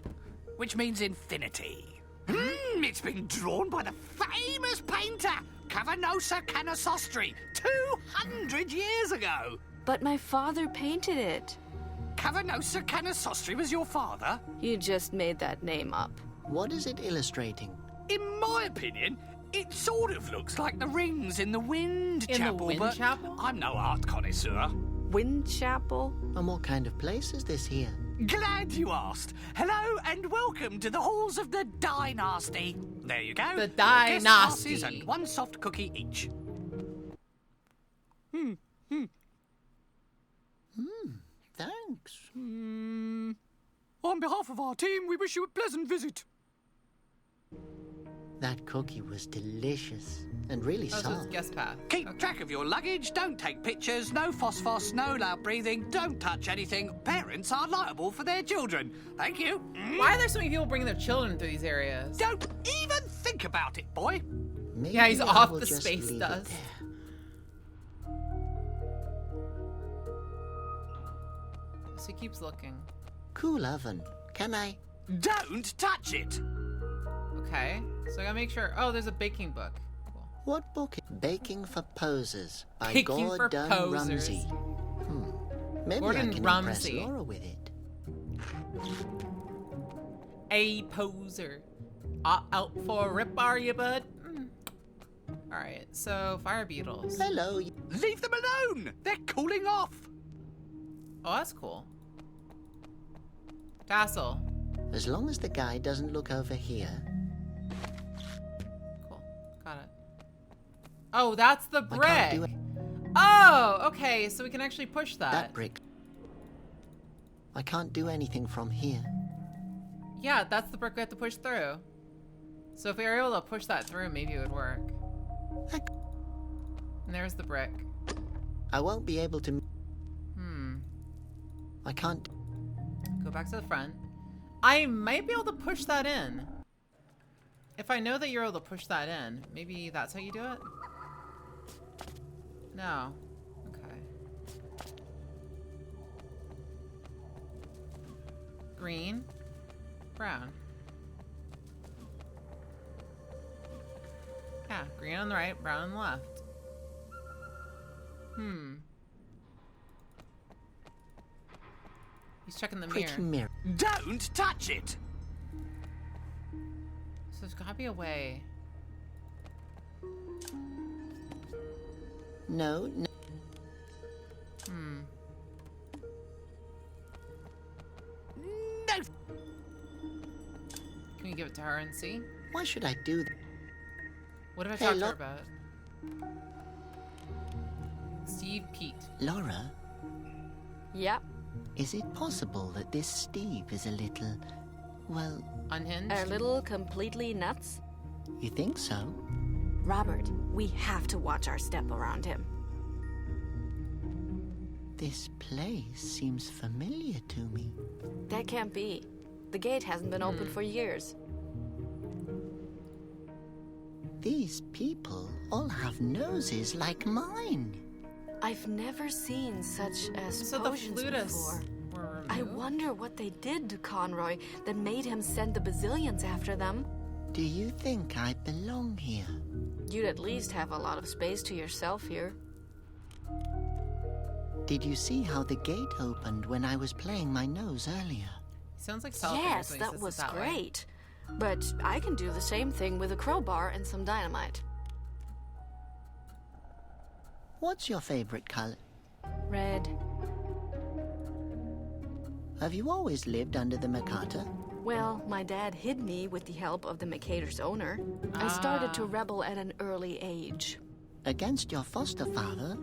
which means infinity. It's been drawn by the famous painter, Cavanosa Canosostri, 200 years ago. But my father painted it. Cavanosa Canosostri was your father? You just made that name up. What is it illustrating? In my opinion, it sort of looks like the rings in the Wind In Chapel, the Wind but Chapel? I'm no art connoisseur. Wind Chapel? And what kind of place is this here? Glad you asked. Hello and welcome to the halls of the Dynasty. There you go. The Guest passes Dynasty. and one soft cookie each. Thanks. On behalf of our team, we wish you a pleasant visit. That cookie was delicious and really Oh, so it's soft. guest pass. Keep track of your luggage, don't take pictures, no phosphos, no loud breathing, don't touch anything. Parents are liable for their children. Thank you. Why are there so many people bringing their children through these areas? Don't even think about it, boy. Maybe Yeah, he's I off will the just space leave it dust. there. So he keeps looking. Cool oven. Can I? Don't touch it. Okay, so I gotta make sure. Oh, there's a baking book. Cool. What book? Baking for Posers by Baking for Gordon Posers. Ramsay. Maybe Gordon I can Ramsay. impress Laura with it. A poser. Out for a rip, are you, bud? Alright, so fire beetles. Hello. Leave them alone. They're cooling off. Oh, that's cool. Tassel. As long as the guy doesn't look over here. Cool. Got it. Oh, that's the I can't do brick. it. Oh, okay, so we can actually push that. That brick. I can't do anything from here. Yeah, that's the brick we have to push through. So if we were able to push that through, maybe it would work. And there's the brick. I won't be able to. I can't. Go back to the front. I might be able to push that in. If I know that you're able to push that in, maybe that's how you do it? No. Okay. Green. Brown. Yeah, green on the right, brown on the left. He's checking the mirror. Pretty mirror. Don't touch it. So there's gotta be a way. No. No. Can we give it to her and see? Why should I do that? What if I Hey, talk to her about? Steve Pete. Laura, Yep. is it possible that this Steve is a little, well, Unhinged? A little completely nuts? you think so? Robert, we have to watch our step around him. This place seems familiar to me. That can't be. The gate hasn't been open for years. These people all have noses like mine. I've never seen such So the explosions flutists before. were I removed? wonder what they did to Conroy that made him send the Basilians after them. Do you think I belong here? You'd at least have a lot of space to yourself here. Did you see how the gate opened when I was playing my nose earlier? Sounds like Salvador Yes, when he that says it was that way. great. But I can do the same thing with a crowbar and some dynamite. What's your favorite color? Red. Have you always lived under the Makata? Well, my dad hid me with the help of the Mercator's owner. I started to rebel at an early age. Against your foster father?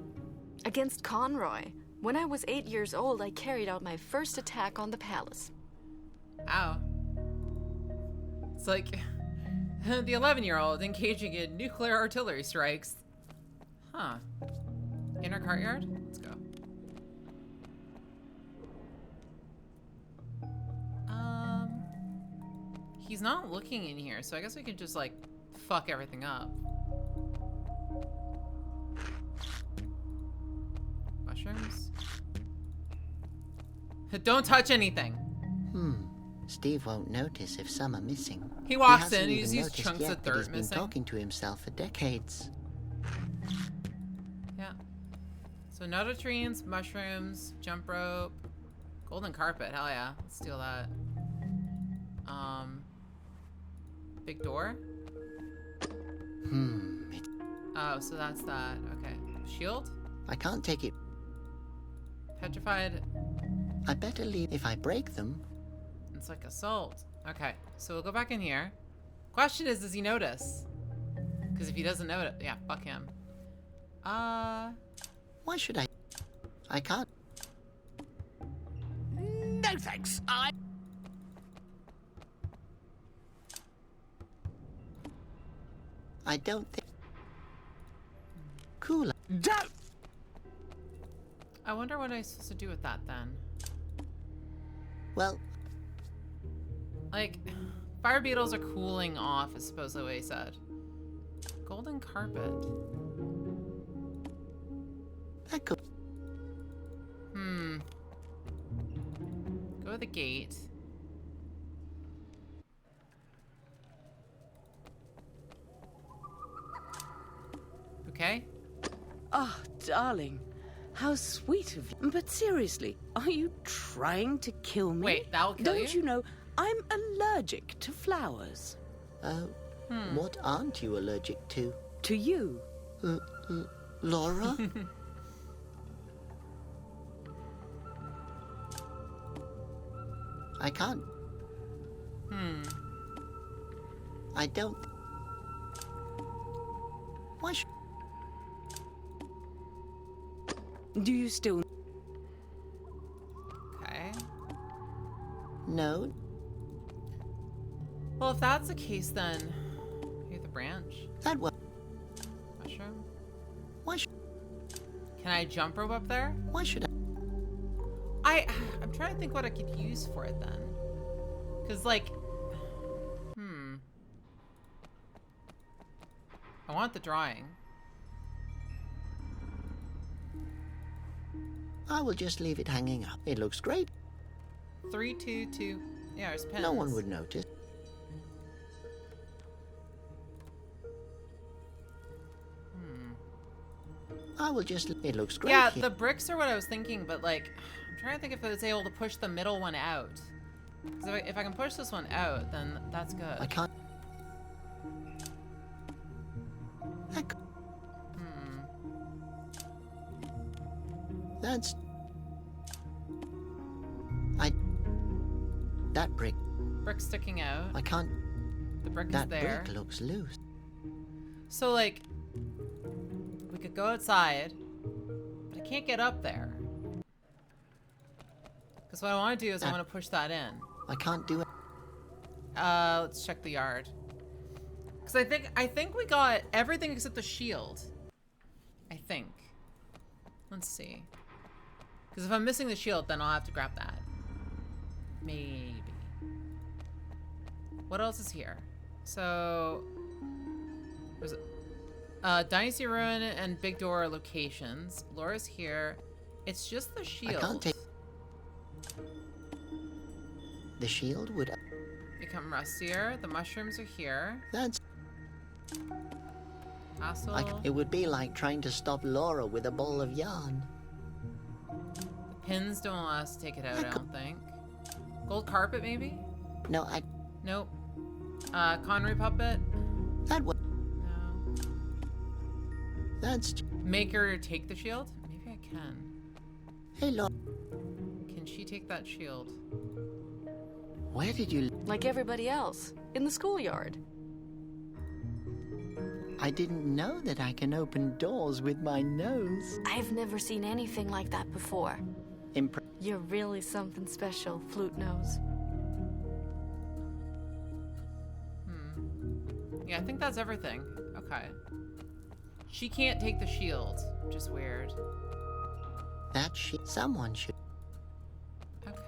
Against Conroy. When I was 8 years old, I carried out my first attack on the palace. Ow. It's like the 11-year-old engaging in nuclear artillery strikes. Huh. Inner courtyard? Let's go. He's not looking in here, so I guess we could just, like, fuck everything up. Don't touch anything. Steve won't notice if some are missing. He walks hasn't in, he even sees noticed chunks yet of that dirt he's been missing. talking to himself for decades. Yeah. So nutatrines, mushrooms, jump rope, golden carpet. Hell yeah, let's steal that. Big door. Oh, so that's that. Okay. Shield? I can't take it. Petrified. I better leave if I break them. It's like assault. Okay, so we'll go back in here. Question is, does he notice? Because if he doesn't notice, yeah, fuck him. Why should I? I can't. No thanks. I don't think. Cooler. Don't. I wonder what I'm supposed to do with that then. Well, like, fire beetles are cooling off, is supposedly what he said. Golden carpet. that could. Go to the gate. Okay. Oh, darling. How sweet of you. But seriously, are you trying to kill me? Wait, that'll kill Don't you know I'm allergic to flowers? What aren't you allergic to? To you. Laura? I can't. I don't. Why should... Do you still... Okay. No. Well, if that's the case, then here's the branch. That was... Mushroom. Why should... Can I jump rope up there? Why should I'm trying to think what I could use for it then. Cause like, I want the drawing. I will just leave it hanging up. It looks great. 3, 2, 2. Yeah, there's pens. No one would notice. I will just... It looks great. Yeah, here. the bricks are what I was thinking, but like, I'm trying to think if I was able to push the middle one out. So if I can push this one out, then that's good. I can't... That's... That brick... Brick sticking out. I can't... The brick is that there. Brick looks loose. So like, we could go outside, but I can't get up there. Because what I want to do is I want to push that in. I can't do it. Let's check the yard. Because I think we got everything except the shield. I think. Let's see. Because if I'm missing the shield, then I'll have to grab that. Maybe. What else is here? So, there's Dynasty Ruin and Big Door are locations. Laura's here. It's just the shield. I can't take... The shield would... Become rustier. The mushrooms are here. That's... Castle. It would be like trying to stop Laura with a ball of yarn. The pins don't allow us to take it out, I don't think. Gold carpet, maybe? No, I... Nope. Connery puppet? That would... No. That's... Make her take the shield? Maybe I can. Hey, Laura. Can she take that shield? Where did you... Like everybody else, in the schoolyard. I didn't know that I can open doors with my nose. I've never seen anything like that before. You're really something special, Flute Nose. Yeah, I think that's everything. Okay. She can't take the shield, which is weird. That someone should... Okay.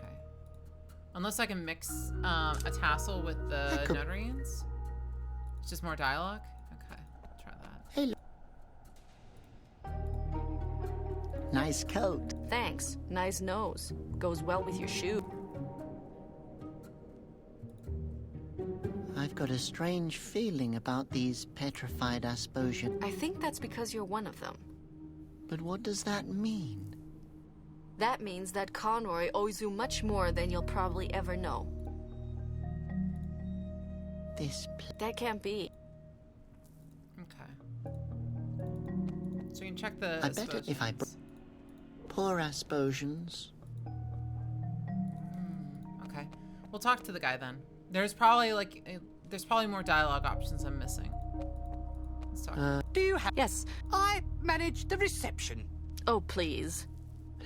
Unless I can mix a tassel with the nutarians? It's just more dialogue? Okay, try that. Hey, nice coat. Thanks. Nice nose. Goes well with your shoe. I've got a strange feeling about these petrified Aspodia. I think that's because you're one of them. But what does that mean? That means that Conroy owes you much more than you'll probably ever know. That can't be. Okay. So you can check the I bet if I... Poor Aspodians. Okay. We'll talk to the guy then. There's probably there's probably more dialogue options I'm missing. Let's talk. Do you have... Yes. I manage the reception. Oh, please.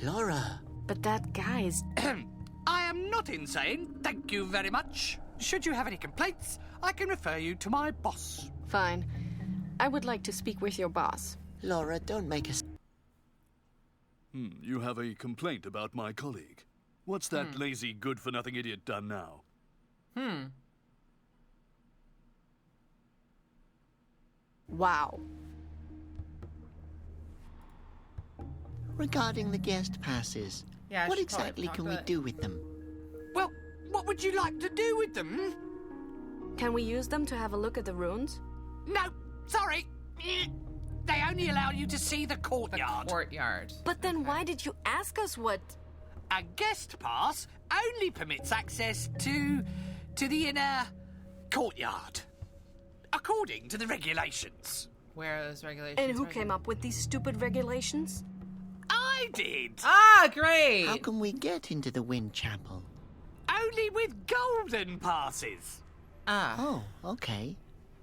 Laura. But that guy's... I am not insane, thank you very much. Should you have any complaints, I can refer you to my boss. Fine. I would like to speak with your boss. Laura, don't make us... You have a complaint about my colleague. What's that lazy, good-for-nothing idiot done now? Wow. Regarding the guest passes, yeah, what exactly can we do with them? Well, what would you like to do with them? Can we use them to have a look at the ruins? No, sorry. They only allow you to see the courtyard. The courtyard. But then why did you ask us what... A guest pass only permits access to the inner courtyard, according to the regulations. Where are those regulations? And who came up with these stupid regulations? I did. Ah, great. How can we get into the Wind Chapel? Only with golden passes. Ah. Oh, okay.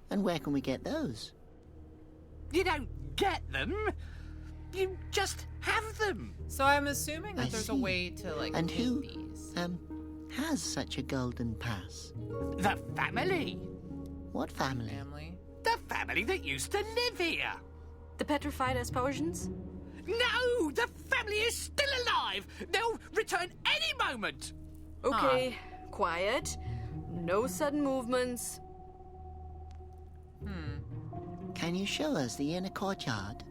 And where can we get those? You don't get them. You just have them. So I'm assuming that I there's see. a way to, like, And get who, these. has such a golden pass? The family. What family? The family that used to live here. The petrified Aspodians? No, the family is still alive. They'll return any moment. Okay, quiet. No sudden movements. Can you show us the inner courtyard?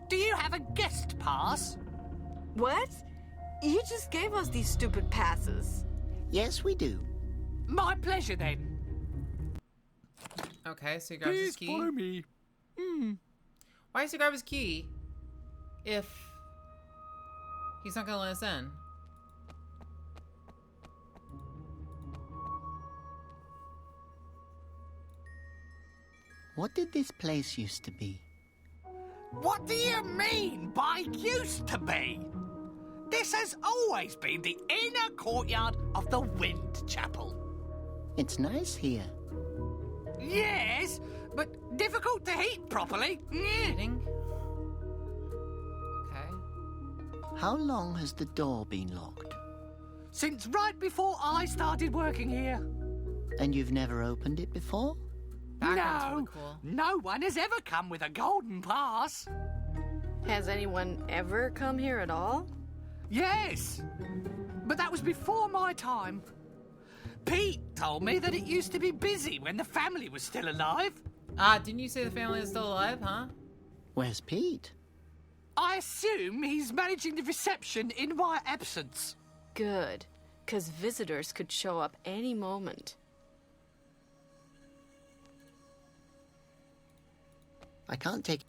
Do you have a guest pass? What? You just gave us these stupid passes. Yes, we do. My pleasure, then. Okay, so he grabs his key. Follow me. Why does he grab his key if he's not gonna let us in? What did this place used to be? What do you mean by used to be? This has always been the inner courtyard of the Wind Chapel. It's nice here. Yes, but difficult to heat properly. Heating? Okay. How long has the door been locked? Since right before I started working here. And you've never opened it before? No, no one has ever come with a golden pass. Has anyone ever come here at all? Yes, but that was before my time. Pete told me that it used to be busy when the family was still alive. Ah, didn't you say the family is still alive, huh? Where's Pete? I assume he's managing the reception in my absence. Good, because visitors could show up any moment. I can't take...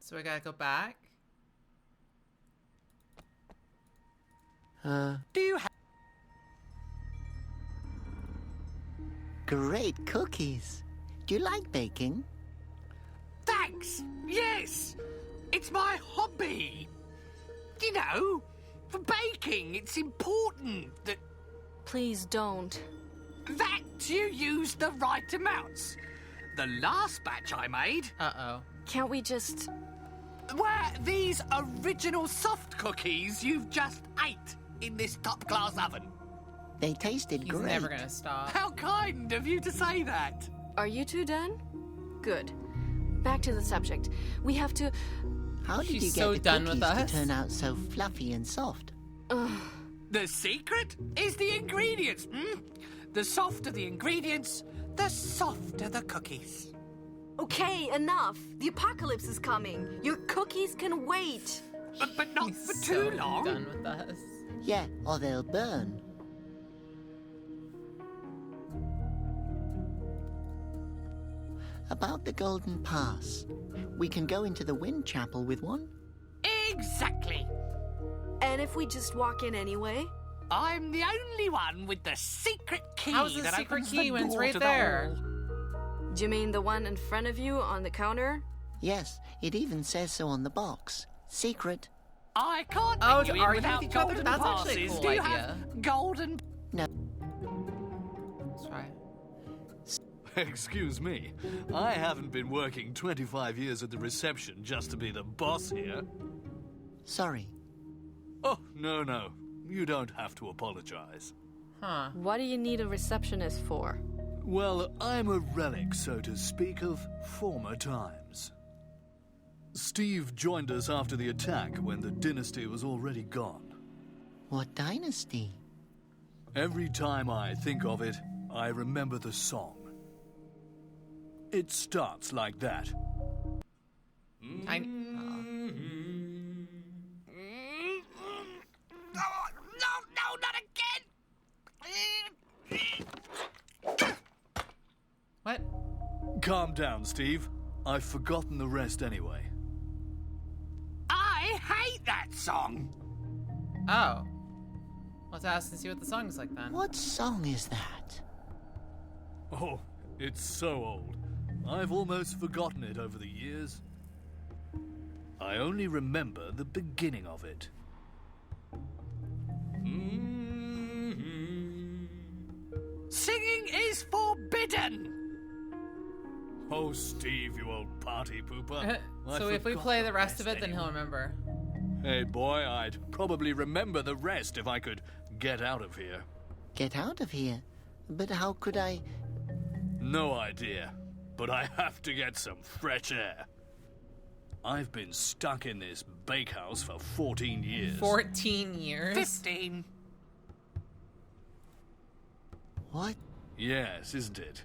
So I gotta go back? Do you have... Great cookies. Do you like baking? Thanks, yes. It's my hobby. You know, for baking, it's important that... Please don't. That you use the right amounts. The last batch I made... Uh-oh. Can't we just... were these original soft cookies you've just ate in this top-class oven. They tasted He's great. never gonna stop. How kind of you to say that. Are you two done? Good. Back to the subject. We have to... How did She's you get so the done with cookies us. to turn out so fluffy and soft? The secret is the ingredients. The softer the ingredients, the softer the cookies. Okay, enough. The apocalypse is coming. Your cookies can wait. But not for too long. Done with us. Yeah, or they'll burn. About the Golden Pass. We can go into the Wind Chapel with one. Exactly. And if we just walk in anyway? I'm the only one with the secret key. How's the that secret opens key the when it's door right to the there? hall. Do you mean the one in front of you on the counter? Yes, it even says so on the box. Secret. I can't Oh, let to you in argue without with each other? golden That's actually a passes. cool Do you idea. have golden? No. Let's try. Excuse me. I haven't been working 25 years at the reception just to be the boss here. Sorry. Oh, no. You don't have to apologize. Huh. What do you need a receptionist for? Well, I'm a relic, so to speak, of former times. Steve joined us after the attack when the dynasty was already gone. What dynasty? Every time I think of it, I remember the song. It starts like that. I... No, not again! What? Calm down, Steve. I've forgotten the rest anyway. I hate that song. Oh. Let's ask and see what the song's like then. What song is that? Oh, it's so old. I've almost forgotten it over the years. I only remember the beginning of it. Singing is forbidden. Oh, Steve, you old party pooper. So if we play the rest of it, then he'll remember. Hey, boy, I'd probably remember the rest if I could get out of here. Get out of here? But how could I... No idea, but I have to get some fresh air. I've been stuck in this bakehouse for 14 years. 14 years? 15. What? Yes, isn't it?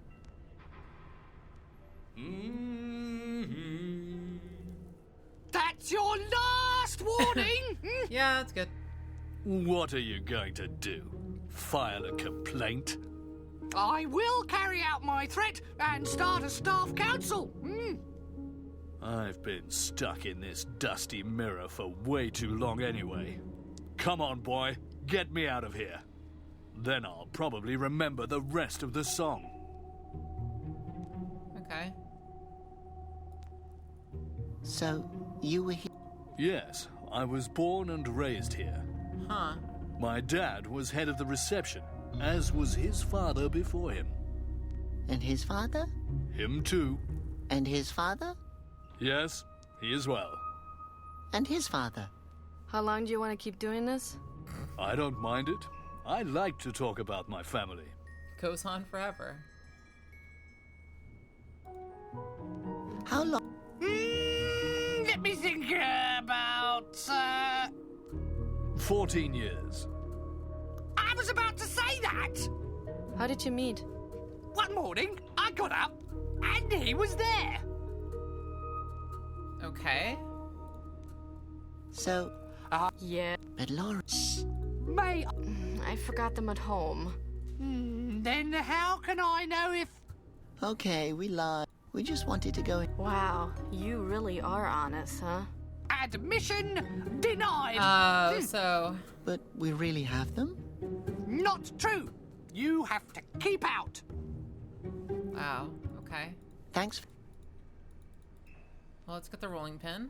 That's your last warning. Yeah, that's good. What are you going to do? File a complaint? I will carry out my threat and start a staff council. I've been stuck in this dusty mirror for way too long anyway. Come on, boy, get me out of here. Then I'll probably remember the rest of the song. Okay. So, you were here? Yes, I was born and raised here. Huh. My dad was head of the reception, as was his father before him. And his father? Him too. And his father? Yes, he as well. And his father? How long do you want to keep doing this? I don't mind it. I like to talk about my family. Goes on forever. How long? Let me think about... 14 years. I was about to say that! How did you meet? One morning, I got up, and he was there. Okay. So... yeah. But Laura... May... I forgot them at home. Then how can I know if... Okay, we lied. We just wanted to go in... Wow, you really are honest, huh? Admission denied. Oh, so... But we really have them? Not true. You have to keep out. Wow, okay. Thanks. Well, let's get the rolling pin.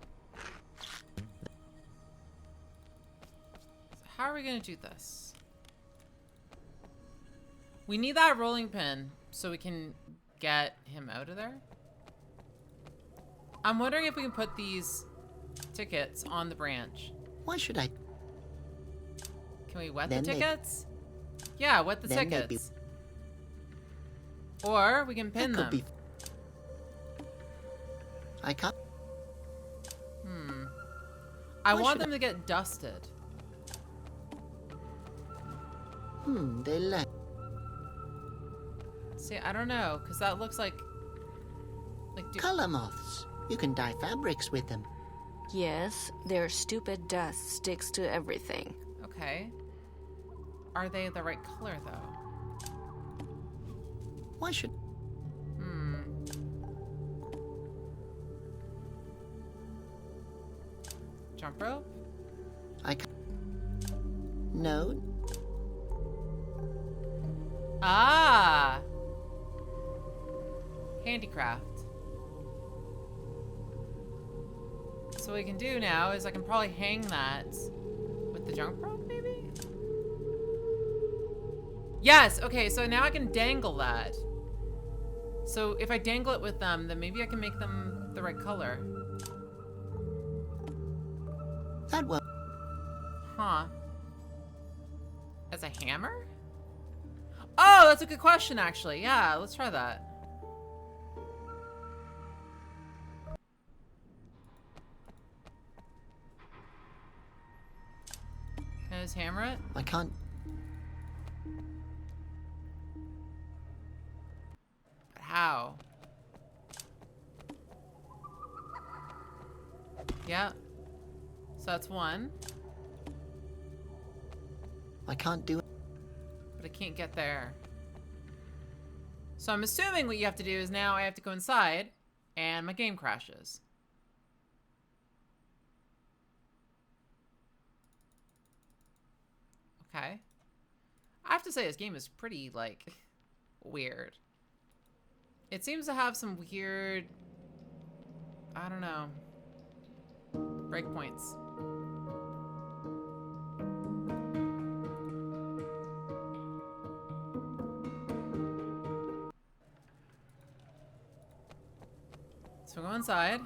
So how are we going to do this? We need that rolling pin so we can get him out of there. I'm wondering if we can put these tickets on the branch. Why should I? Can we wet Then the they- tickets? Yeah, wet the Then they'd tickets. Or we can pin That them. could be... I can't... I Why want should them to get dusted. They left. See, I don't know, because that looks like... Color moths. You can dye fabrics with them. Yes, their stupid dust sticks to everything. Okay. Are they the right color, though? Why should... Jump rope? I can... No. Ah! Handicraft. So what we can do now is I can probably hang that with the jump rope, maybe? Yes! Okay, so now I can dangle that. So if I dangle it with them, then maybe I can make them the right color. That will... Huh. As a hammer? Oh, that's a good question, actually. Yeah, let's try that. Can I just hammer it? I can't... But how? Yeah. So that's one. I can't do it. But I can't get there. So I'm assuming what you have to do is now I have to go inside and my game crashes. Okay. I have to say this game is pretty, like, weird. It seems to have some weird, I don't know, breakpoints. So go inside.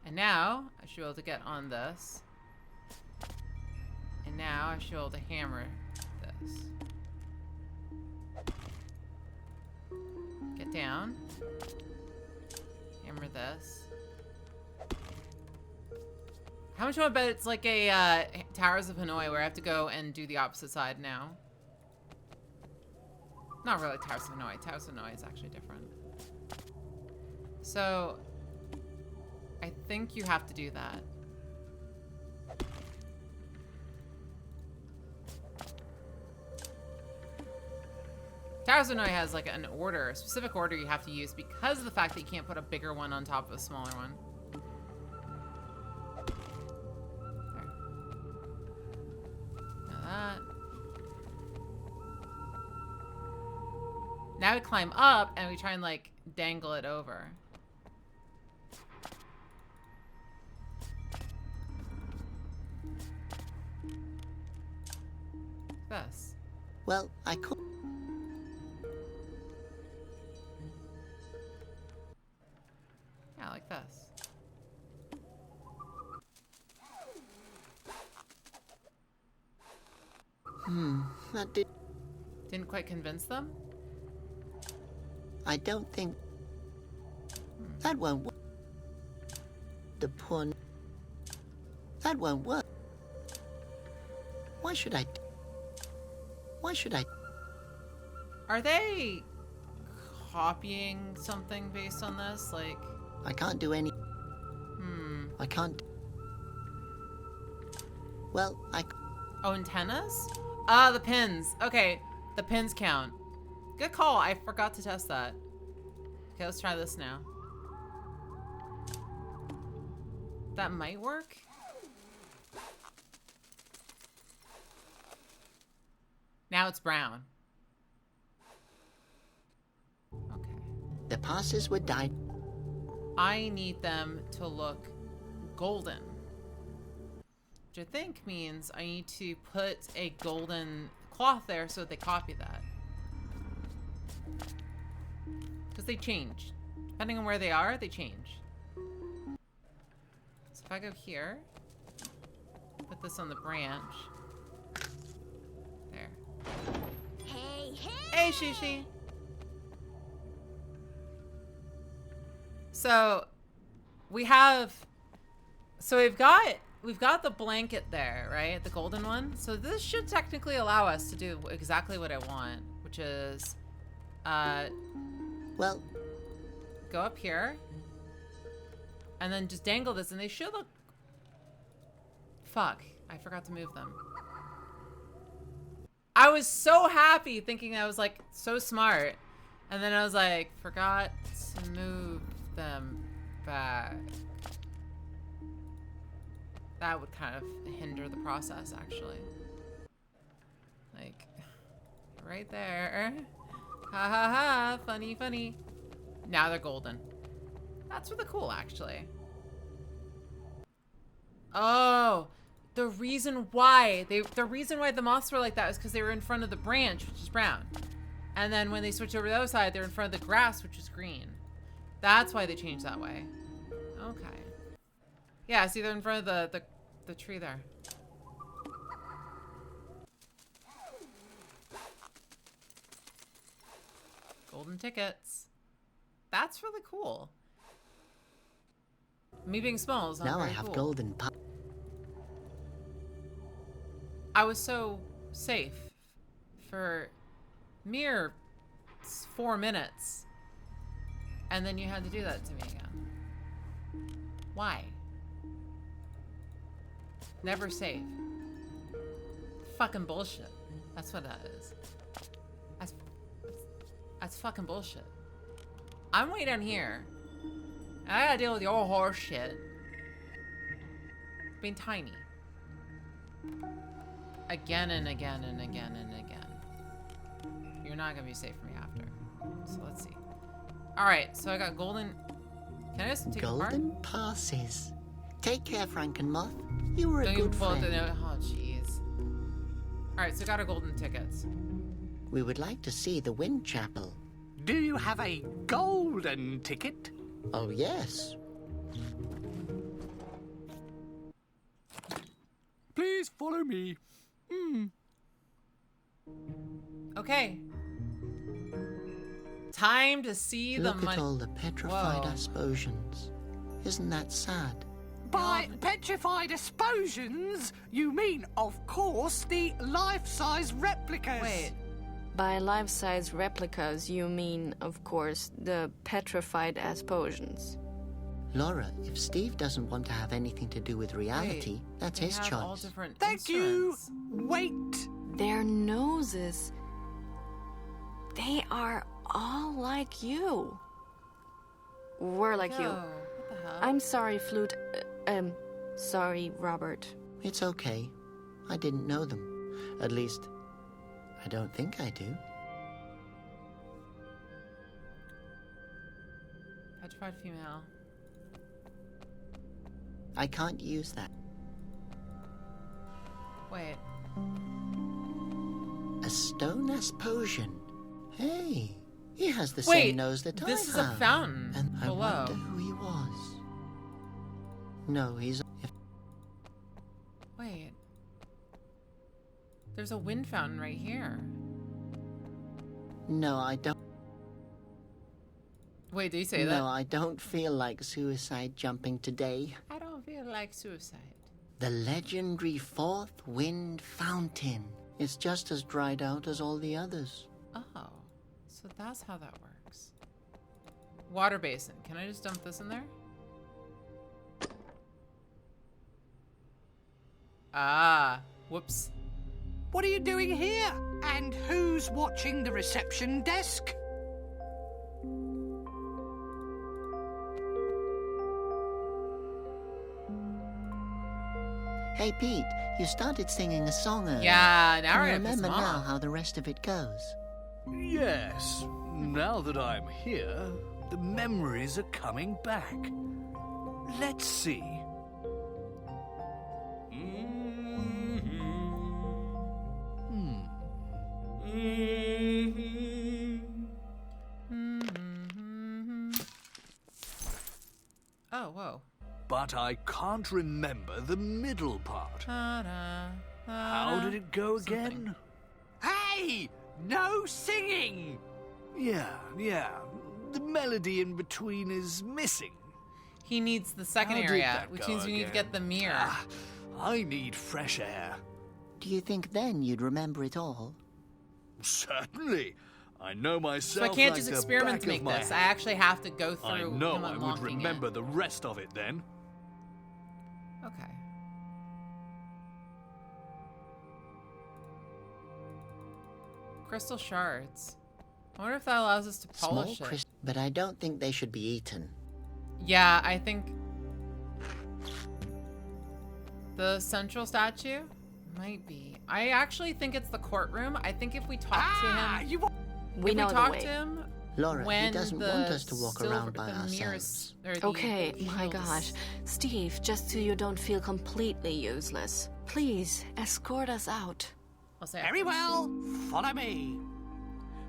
And now I should be able to get on this. And now I should be able to hammer this. Get down. Hammer this. How much do I bet it's like a Towers of Hanoi where I have to go and do the opposite side now? Not really Towers of Hanoi. Towers of Hanoi is actually different. So, I think you have to do that. Towers of Hanoi has like an order, a specific order you have to use because of the fact that you can't put a bigger one on top of a smaller one. There. Now that. Now we climb up and we try and like dangle it over. This. Well, I could... Yeah, like this. That did... Didn't quite convince them? I don't think... That won't work. The pun... That won't work. Why should I... Why should I... Are they copying something based on this? Like... I can't do any... I can't... Well, I... Oh, antennas? Ah, the pins. Okay, the pins count. Good call. I forgot to test that. Okay, let's try this now. That might work. Now it's brown. Okay. The passes would die. I need them to look golden. Which I think means I need to put a golden cloth there so that they copy that. Because they change. Depending on where they are, they change. So if I go here, put this on the branch. There. Hey, hey! Hey, Shishi! So, we've got the blanket there, right? The golden one. So this should technically allow us to do exactly what I want, which is Well, go up here. And then just dangle this, and they should look... Fuck. I forgot to move them. I was so happy thinking I was, like, so smart. And then I was like, forgot to move them back. That would kind of hinder the process, actually. Like, right there. Ha ha ha, funny, funny. Now they're golden. That's really cool, actually. Oh, the reason why the moths were like that is because they were in front of the branch, which is brown. And then when they switched over to the other side, they're in front of the grass, which is green. That's why they changed that way. Okay. Yeah, see, they're in front of the tree there. Golden tickets. That's really cool. Me being small is not now very I have cool. golden I was so safe for mere 4 minutes. And then you had to do that to me again. Why? Never safe. Fucking bullshit. That's what that is. That's fucking bullshit. I'm way down here. And I gotta deal with your horse shit. Being tiny. Again and again and again and again. You're not gonna be safe for me after. So let's see. Alright, so I got golden... Can I just take golden passes. Take care, Frankenmoth. You were a Don't good even pull out friend. the note. Oh, jeez. Alright, so I got our golden tickets. We would like to see the Wind Chapel. Do you have a golden ticket? Oh, yes. Please follow me. Okay. Time to see Look the money. at all the petrified Whoa. Asposians. Isn't that sad? By petrified Asposians, you mean, of course, the life-size replicas. Wait. By life-size replicas, you mean, of course, the petrified Asposians. Laura, if Steve doesn't want to have anything to do with reality, that's They his have all choice. different Thank you. Wait. Their noses, they are all like you. We're like you. Yo, what the hell? I'm sorry, Flute. Sorry, Robert. It's okay. I didn't know them. At least, I don't think I do. Petrified female. I can't use that. Wait. A stone Asposian. Hey, he has the Wait, same nose that I have. this is a fountain And I below. wonder who he was. No, he's... Wait. There's a wind fountain right here. No, I don't... Wait, do you say No, that? I don't feel like suicide jumping today. I don't feel like suicide. The legendary fourth wind fountain. It's just as dried out as all the others. Oh, so that's how that works. Water basin. Can I just dump this in there? Ah, whoops. What are you doing here? And who's watching the reception desk? Hey, Pete, you started singing a song earlier. Yeah, now Can we're you gonna piss remember him now off. how the rest of it goes? Yes, now that I'm here, the memories are coming back. Let's see. Oh, whoa. But I can't remember the middle part. How How did it go again? Hey! No singing! Yeah. The melody in between is missing. He needs the second How did area, that which go means we need to again? get the mirror. I need fresh air. Do you think then you'd remember it all? Certainly. I know myself. So I can't like just the experiment back to make of my this. I hand. actually have to go through I know him I would unlocking remember the rest of it then. Okay. Crystal shards. I wonder if that allows us to polish it. But I don't think they should be eaten. Yeah, I think the central statue might be. I actually think it's the courtroom. I think if we talk to him, We know the talk way. to him, Laura, he when doesn't the want us to walk around by the mirrors- ourselves. or the Okay, my shields- gosh. Steve, just so you don't feel completely useless, please escort us out. I'll say Very well. Follow me.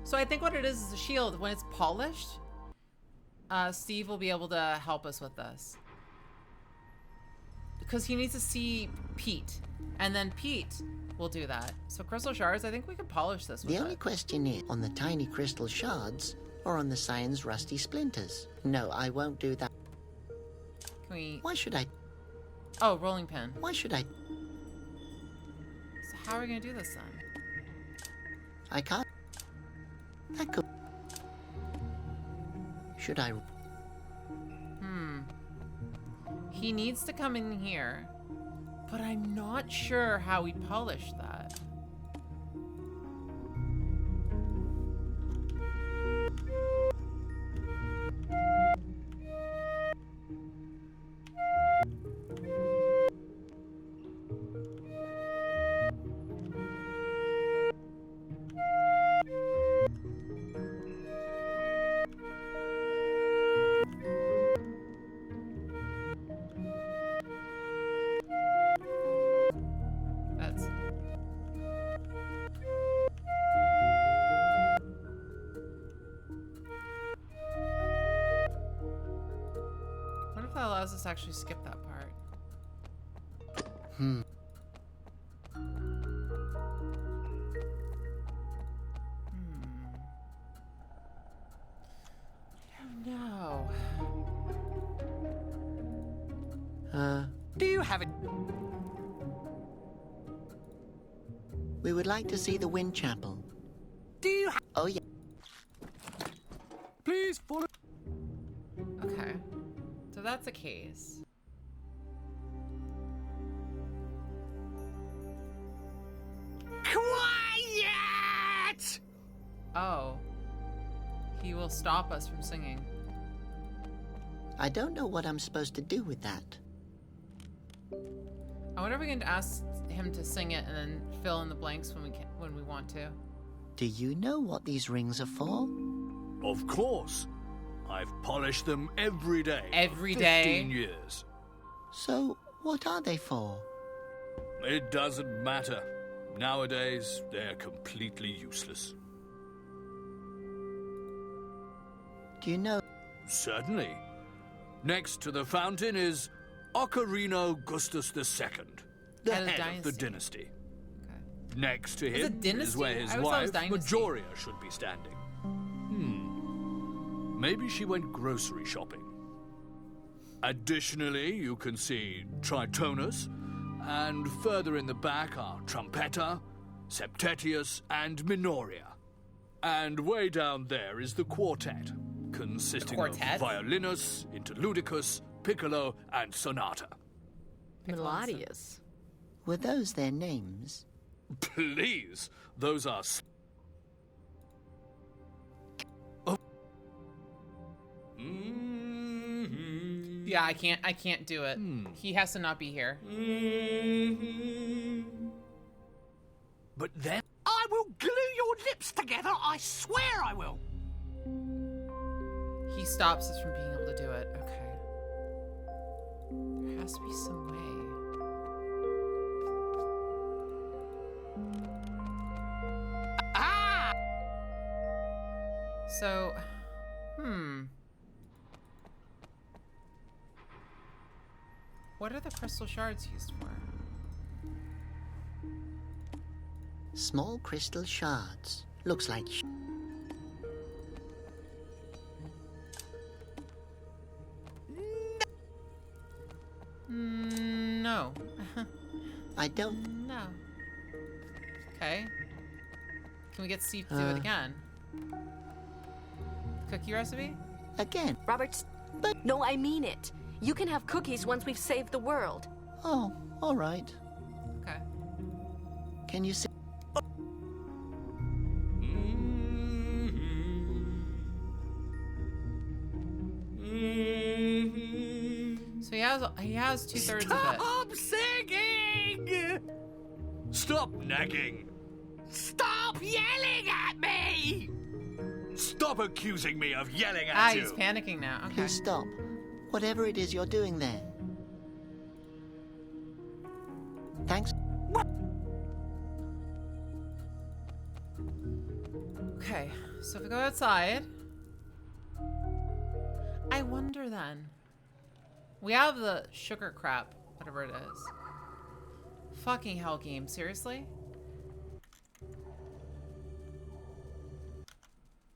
So I think what it is a shield. When it's polished, Steve will be able to help us with this. Because he needs to see Pete. And then Pete will do that. So crystal shards, I think we can polish this with The only question is, on the tiny crystal shards or on the Scion's rusty splinters? No, I won't do that. Can we... Why should I? Oh, rolling pin. Why should I? So how are we going to do this then? I can't. That could... Should I? He needs to come in here. But I'm not sure how we polish that. That's... What if that allows us to actually skip that part? No. Do you have it? We would like to see the Wind Chapel. Do you? Oh yeah. Please follow. Okay. So that's a case. Quiet! Oh. He will stop us from singing. I don't know what I'm supposed to do with that. I wonder if we can ask him to sing it and then fill in the blanks when we want to. Do you know what these rings are for? Of course. I've polished them every day. Every for day? 15 years. So, what are they for? It doesn't matter. Nowadays, they're completely useless. Do you know? Certainly. Next to the fountain is Ocarino Augustus II, the Head of head of the dynasty. dynasty. Next to Is it him is dynasty? where his I always thought it was wife, dynasty. Majoria, should be standing. Maybe she went grocery shopping. Additionally, you can see Tritonus, and further in the back are Trumpeta, Septetius, and Minoria. And way down there is the quartet, consisting of Violinus, Interludicus, Piccolo, and Sonata. Melodious. Were those their names? Please, those are... Yeah, I can't do it. He has to not be here. But then... I will glue your lips together, I swear I will. He stops us from being able to do it. Okay. There has to be some way. Ah! So, what are the crystal shards used for? Small crystal shards. Looks like No. I don't. No. Okay. Can we get Steve to do it again? Cookie recipe? Again. Robert, but no, I mean it. You can have cookies once we've saved the world. Oh, all right. Okay. Can you see? So he has 2/3 of it. Stop singing! Stop nagging! Stop yelling at me! Stop accusing me of yelling at you! He's panicking now. Okay. Please stop. Whatever it is you're doing there. Thanks. Okay, so if we go outside, I wonder then. We have the sugar crap, whatever it is. Fucking hell, game, seriously?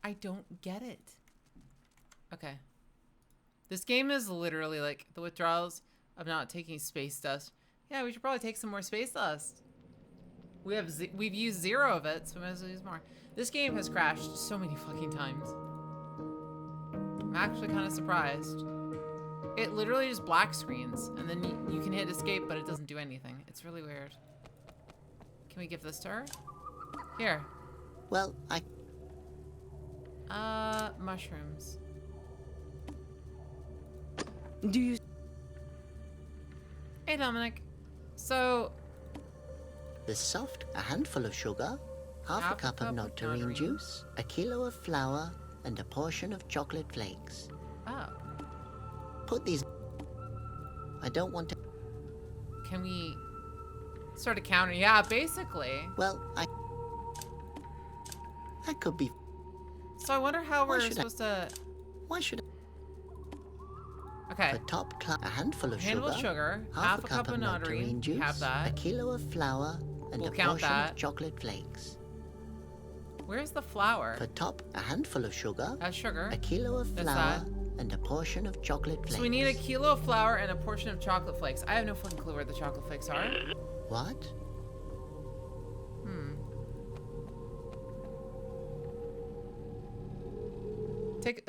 I don't get it. Okay. This game is literally like the withdrawals of not taking space dust. Yeah, we should probably take some more space dust. We've used 0 of it, so we might as well use more. This game has crashed so many fucking times. I'm actually kind of surprised. It literally just black screens, and then you can hit escape, but it doesn't do anything. It's really weird. Can we give this to her? Here. Well, mushrooms. Do you? Hey, Dominic. So... The soft, a handful of sugar, half a cup of nectarine juice, a kilo of flour, and a portion of chocolate flakes. Oh. Put these... I don't want to... Can we sort of counter? Yeah, basically. Well, that could be... So I wonder how we're supposed to... Why should I... Okay. For top class, a handful of sugar, half a cup of nectarine juice, have that. A kilo of flour, and we'll a count portion that. of chocolate flakes. Where's the flour? For top, a handful of sugar. That's sugar. A kilo of flour, and a portion of chocolate flakes. So we need a kilo of flour and a portion of chocolate flakes. I have no fucking clue where the chocolate flakes are. What?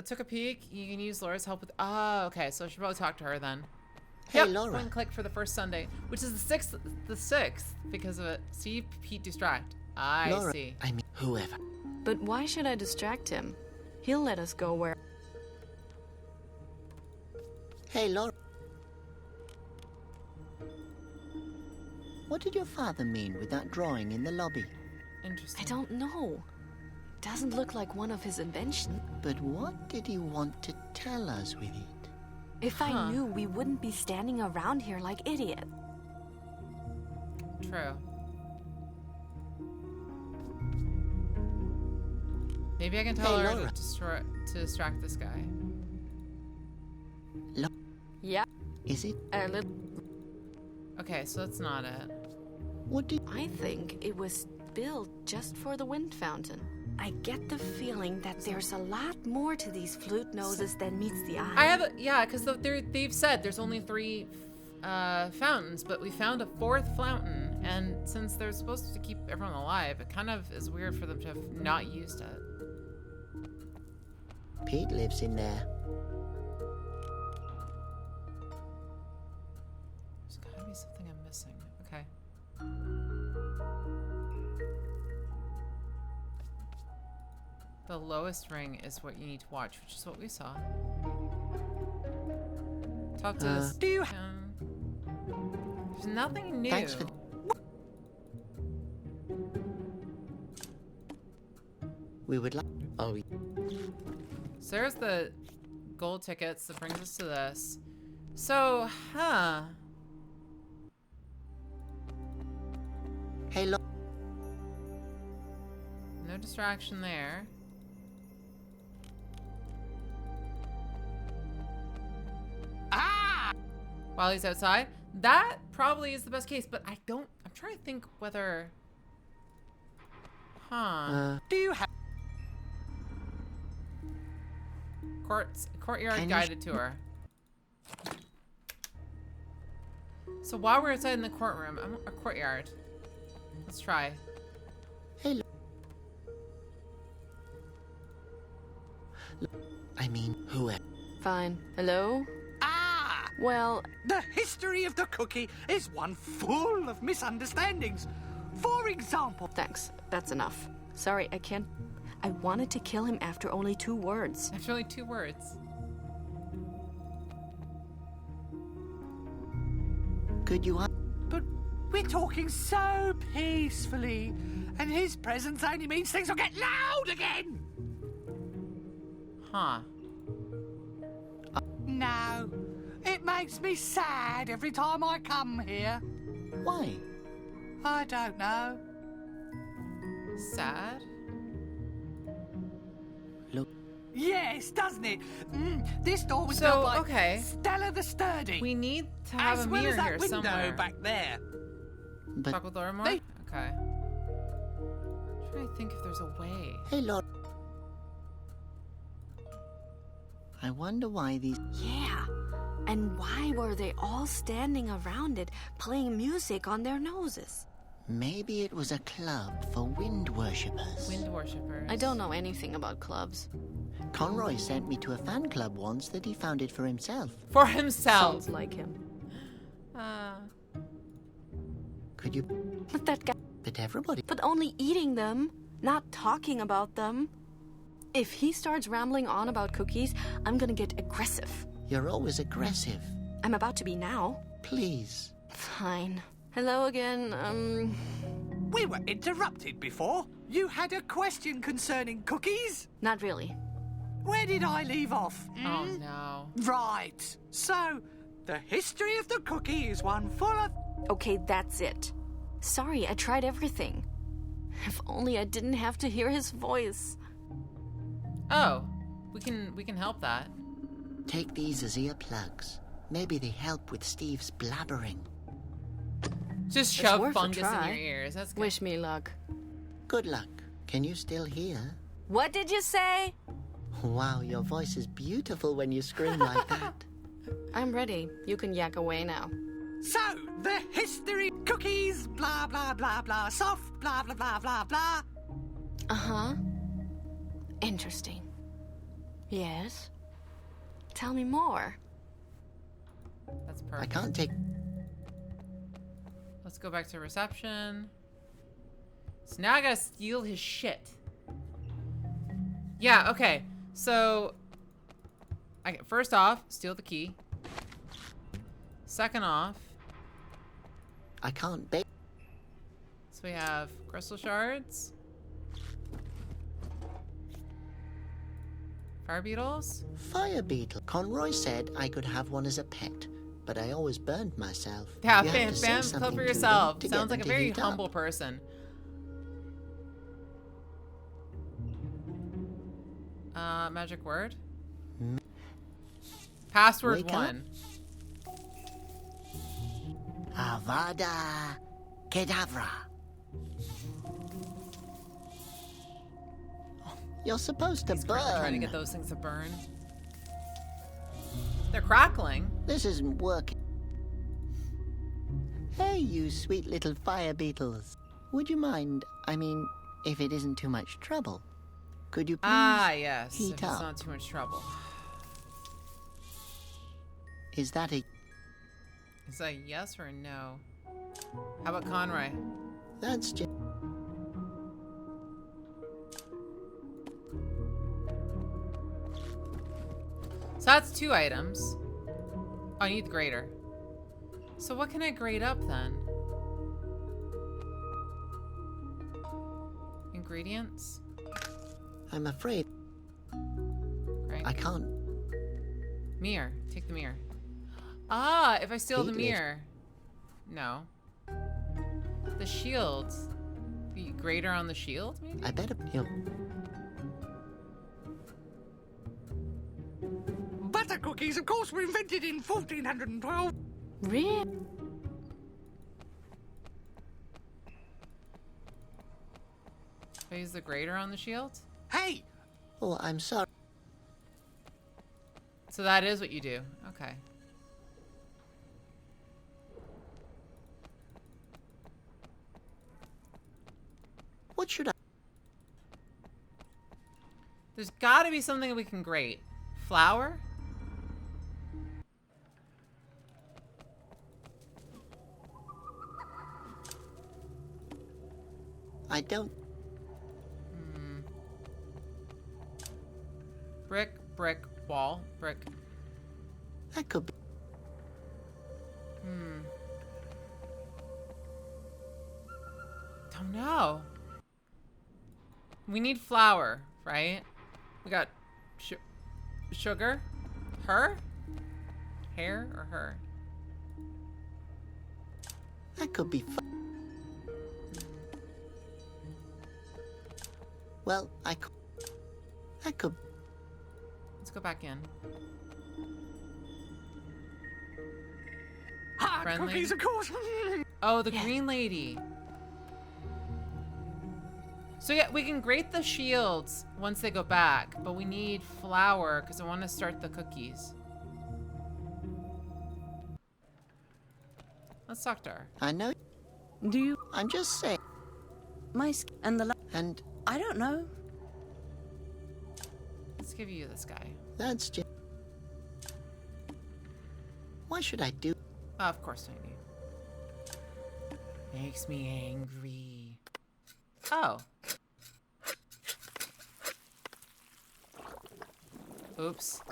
Took a peek. You can use Laura's help with... okay. So I should probably talk to her then. Hey, Laura. 1 click for the first Sunday, which is the 6th because of it. See, Pete distract. Laura, see. I mean, whoever. But why should I distract him? He'll let us go where... Hey, Laura. What did your father mean with that drawing in the lobby? Interesting. I don't know. Doesn't look like one of his inventions. But what did he want to tell us with it? If I knew, we wouldn't be standing around here like idiots. True. Maybe I can tell her to distract this guy. Yeah. Is it? A little. Okay, so that's not it. What did... I think it was built just for the wind fountain. I get the feeling that there's a lot more to these flute noses than meets the eye. Yeah, because they've said there's only 3 fountains, but we found a 4th fountain, and since they're supposed to keep everyone alive, it kind of is weird for them to have not used it. Pete lives in there. There's gotta be something I'm missing. Okay. The lowest ring is what you need to watch, which is what we saw. Talk to this. Do you There's nothing new. Thanks for... We would like... Oh, so there's the gold tickets that brings us to this. So, Hey, look. No distraction there. While he's outside. That probably is the best case, but I'm trying to think whether... Do you have... Courtyard guided tour. So while we're outside in the courtroom, a courtyard. Let's try. Hey, look. I mean, whoever. Fine. Hello? Ah! Well, the history of the cookie is one full of misunderstandings. For example... Thanks. That's enough. Sorry, I can't... I wanted to kill him after only 2 words. After only 2 words. Could you... But we're talking so peacefully, and his presence only means things will get loud again! Huh. No. It makes me sad every time I come here. Why? I don't know. Sad? Look. Yes, doesn't it? This door was So, built by okay. Stella the Sturdy. We need to have as a well mirror as that here window somewhere. back there. But Talk with Laura more? Okay. I'm trying to think if there's a way. Hey, Lord. I wonder why these... Yeah. And why were they all standing around it, playing music on their noses? Maybe it was a club for wind worshippers. Wind worshippers. I don't know anything about clubs. Conroy sent me to a fan club once that he founded for himself. For himself? Sounds like him. Could you... But that guy... But everybody... But only eating them, not talking about them. If he starts rambling on about cookies, I'm gonna get aggressive. You're always aggressive. I'm about to be now. Please. Fine. Hello again, We were interrupted before. You had a question concerning cookies? Not really. Where did I leave off? Oh, no. Right. So, the history of the cookie is one full of... Okay, that's it. Sorry, I tried everything. If only I didn't have to hear his voice. Oh, we can help that. Take these as earplugs. Maybe they help with Steve's blabbering. Just It's shove worth a fungus in try. your ears. That's good. Wish me luck. Good luck. Can you still hear? What did you say? Wow, your voice is beautiful when you scream like that. I'm ready. You can yak away now. So, the history... Cookies, blah, blah, blah, blah. Soft, blah, blah, blah, blah, blah. Uh-huh. Interesting. Yes? Tell me more. That's perfect. I can't take... Let's go back to reception. So now I gotta steal his shit. Yeah, okay. So, first off, steal the key. Second off, I can't bake. so we have crystal shards. Fire beetles. Fire beetle. Conroy said I could have one as a pet, but I always burned myself. Yeah, You have to say fam, something tell for to yourself. them to get Sounds like a them to very heat up. humble person. Magic word. Password Wake up. 1. Avada Kedavra. You're supposed to burn. Trying to get those things to burn. They're crackling. This isn't working. Hey, you sweet little fire beetles. Would you mind, I mean, if it isn't too much trouble, could you please Yes. heat If up? it's not too much trouble. Is that a... Is that a yes or a no? How about Conroy? That's just... So that's 2 items. Oh, I need the grater. So what can I grate up then? Ingredients? I'm afraid Right. I can't. Mirror. Take the mirror. Ah, if I steal the Heat mirror. No. The shield. The grater on the shield, maybe? I better... He'll... Butter cookies, of course, were invented in 1412. Really? If I use the grater on the shield? Hey! Oh, I'm sorry. So that is what you do. Okay. What should I... There's gotta be something that we can grate. Flour? I don't. Brick, brick, wall, brick. That could be. Don't know. We need flour, right? We got sugar? Her? Hair or her? That could be fun. Well, I could. Let's go back in. Friendly. Cookies, of course. Oh, the green lady. So yeah, we can grate the shields once they go back, but we need flour because I want to start the cookies. Let's talk to her. I know. Do you? I'm just saying. And I don't know. Let's give you this guy. That's just. Why should I do? Of course I do. Makes me angry. Oh. Oops.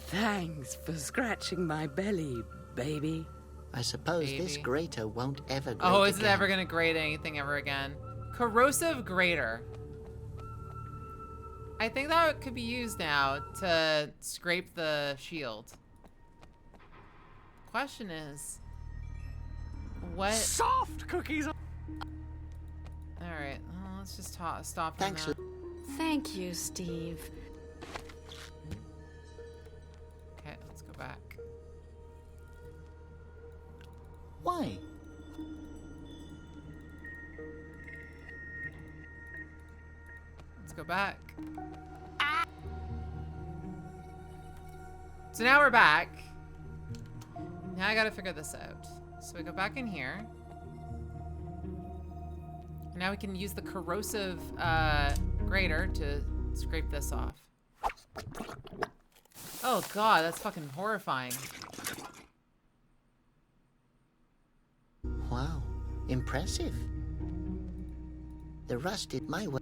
Thanks for scratching my belly, baby. I suppose this grater won't ever grate Oh, is it again. ever gonna grate anything ever again? Corrosive grater. I think that could be used now to scrape the shield. Question is, what? Soft cookies. All right, well, let's just stop. Thanks. Thank you, Steve. Okay, let's go back. Why? Let's go back. So now we're back. Now I gotta figure this out. So we go back in here. And now we can use the corrosive grater to scrape this off. Oh god, that's fucking horrifying. Wow, impressive. The rust is my way.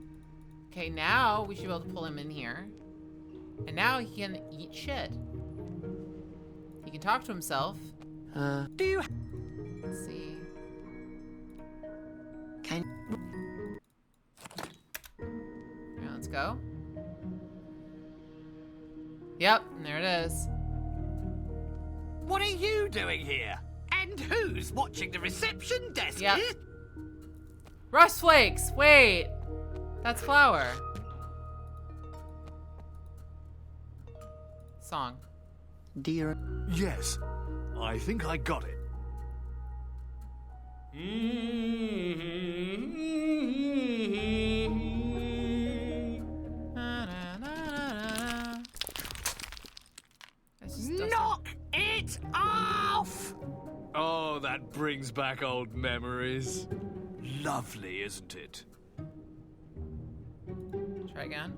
Okay, now we should be able to pull him in here. And now he can eat shit. He can talk to himself. Do you? Let's see. Can. Alright, let's go. Yep, and there it is. What are you doing here? And who's watching the reception desk? Yep. Rust flakes! Wait! That's flour. Song. Dear. Yes, I think I got it. Knock it off! Oh, that brings back old memories. Lovely, isn't it? Try again.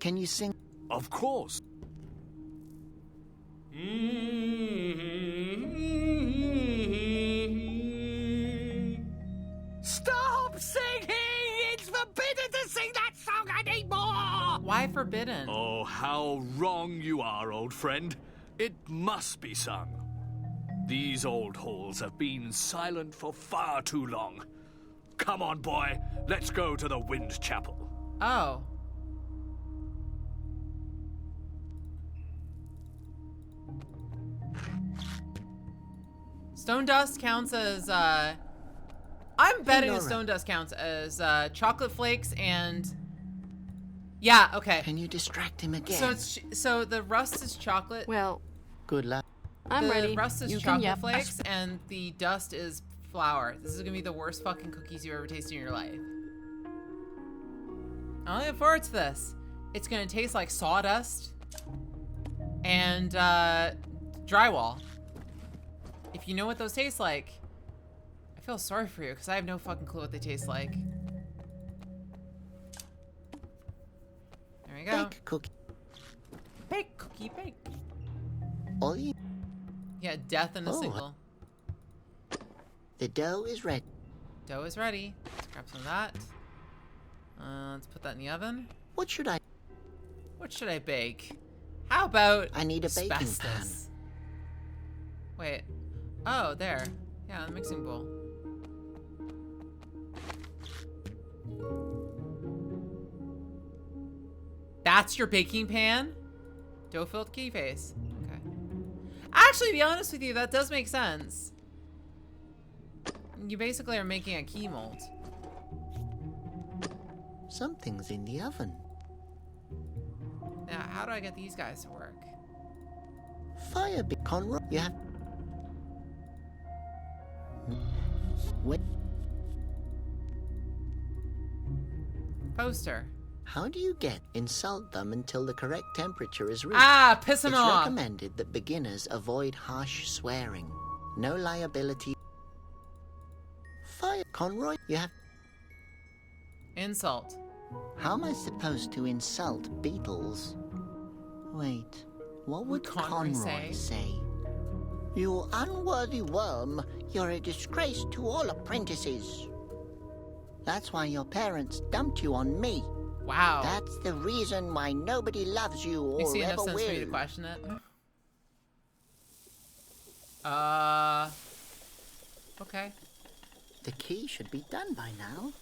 Can you sing? Of course. Stop singing! It's forbidden to sing that song anymore! Why forbidden? Oh, how wrong you are, old friend. It must be sung. These old halls have been silent for far too long. Come on, boy. Let's go to the Wind Chapel. Oh. Stone dust counts as, I'm betting that stone dust counts as, chocolate flakes and... Yeah, okay. Can you distract him again? So it's, so the rust is chocolate. Well... Good luck. I'm ready. The rust is You can chocolate yap. flakes, and the dust is flour. This is gonna be the worst fucking cookies you've ever tasted in your life. I'm looking forward to this. It's gonna taste like sawdust and drywall. If you know what those taste like, I feel sorry for you because I have no fucking clue what they taste like. cookie. Bake, cookie, bake. All you... Yeah, death in a single. The dough is ready. Dough is ready. Let's grab some of that. Let's put that in the oven. What should I... What should I bake? How about I need a baking asbestos? pan. Wait. Oh, there. Yeah, the mixing bowl. That's your baking pan? Dough-filled key face. Okay. Actually, to be honest with you, that does make sense. You basically are making a key mold. Something's in the oven. Now, how do I get these guys to work? Fire bit Conroy. You have... Wait. Poster. How do you get? Insult them until the correct temperature is reached. Ah, piss them it's off. It's recommended that beginners avoid harsh swearing. No liability. Fire Conroy. You have... Insult. How am I supposed to insult beetles? Wait, what would Conroy say? You unworthy worm, you're a disgrace to all apprentices. That's why your parents dumped you on me. Wow. That's the reason why nobody loves you or You see enough ever sense will. for me to question it? Okay. The key should be done by now.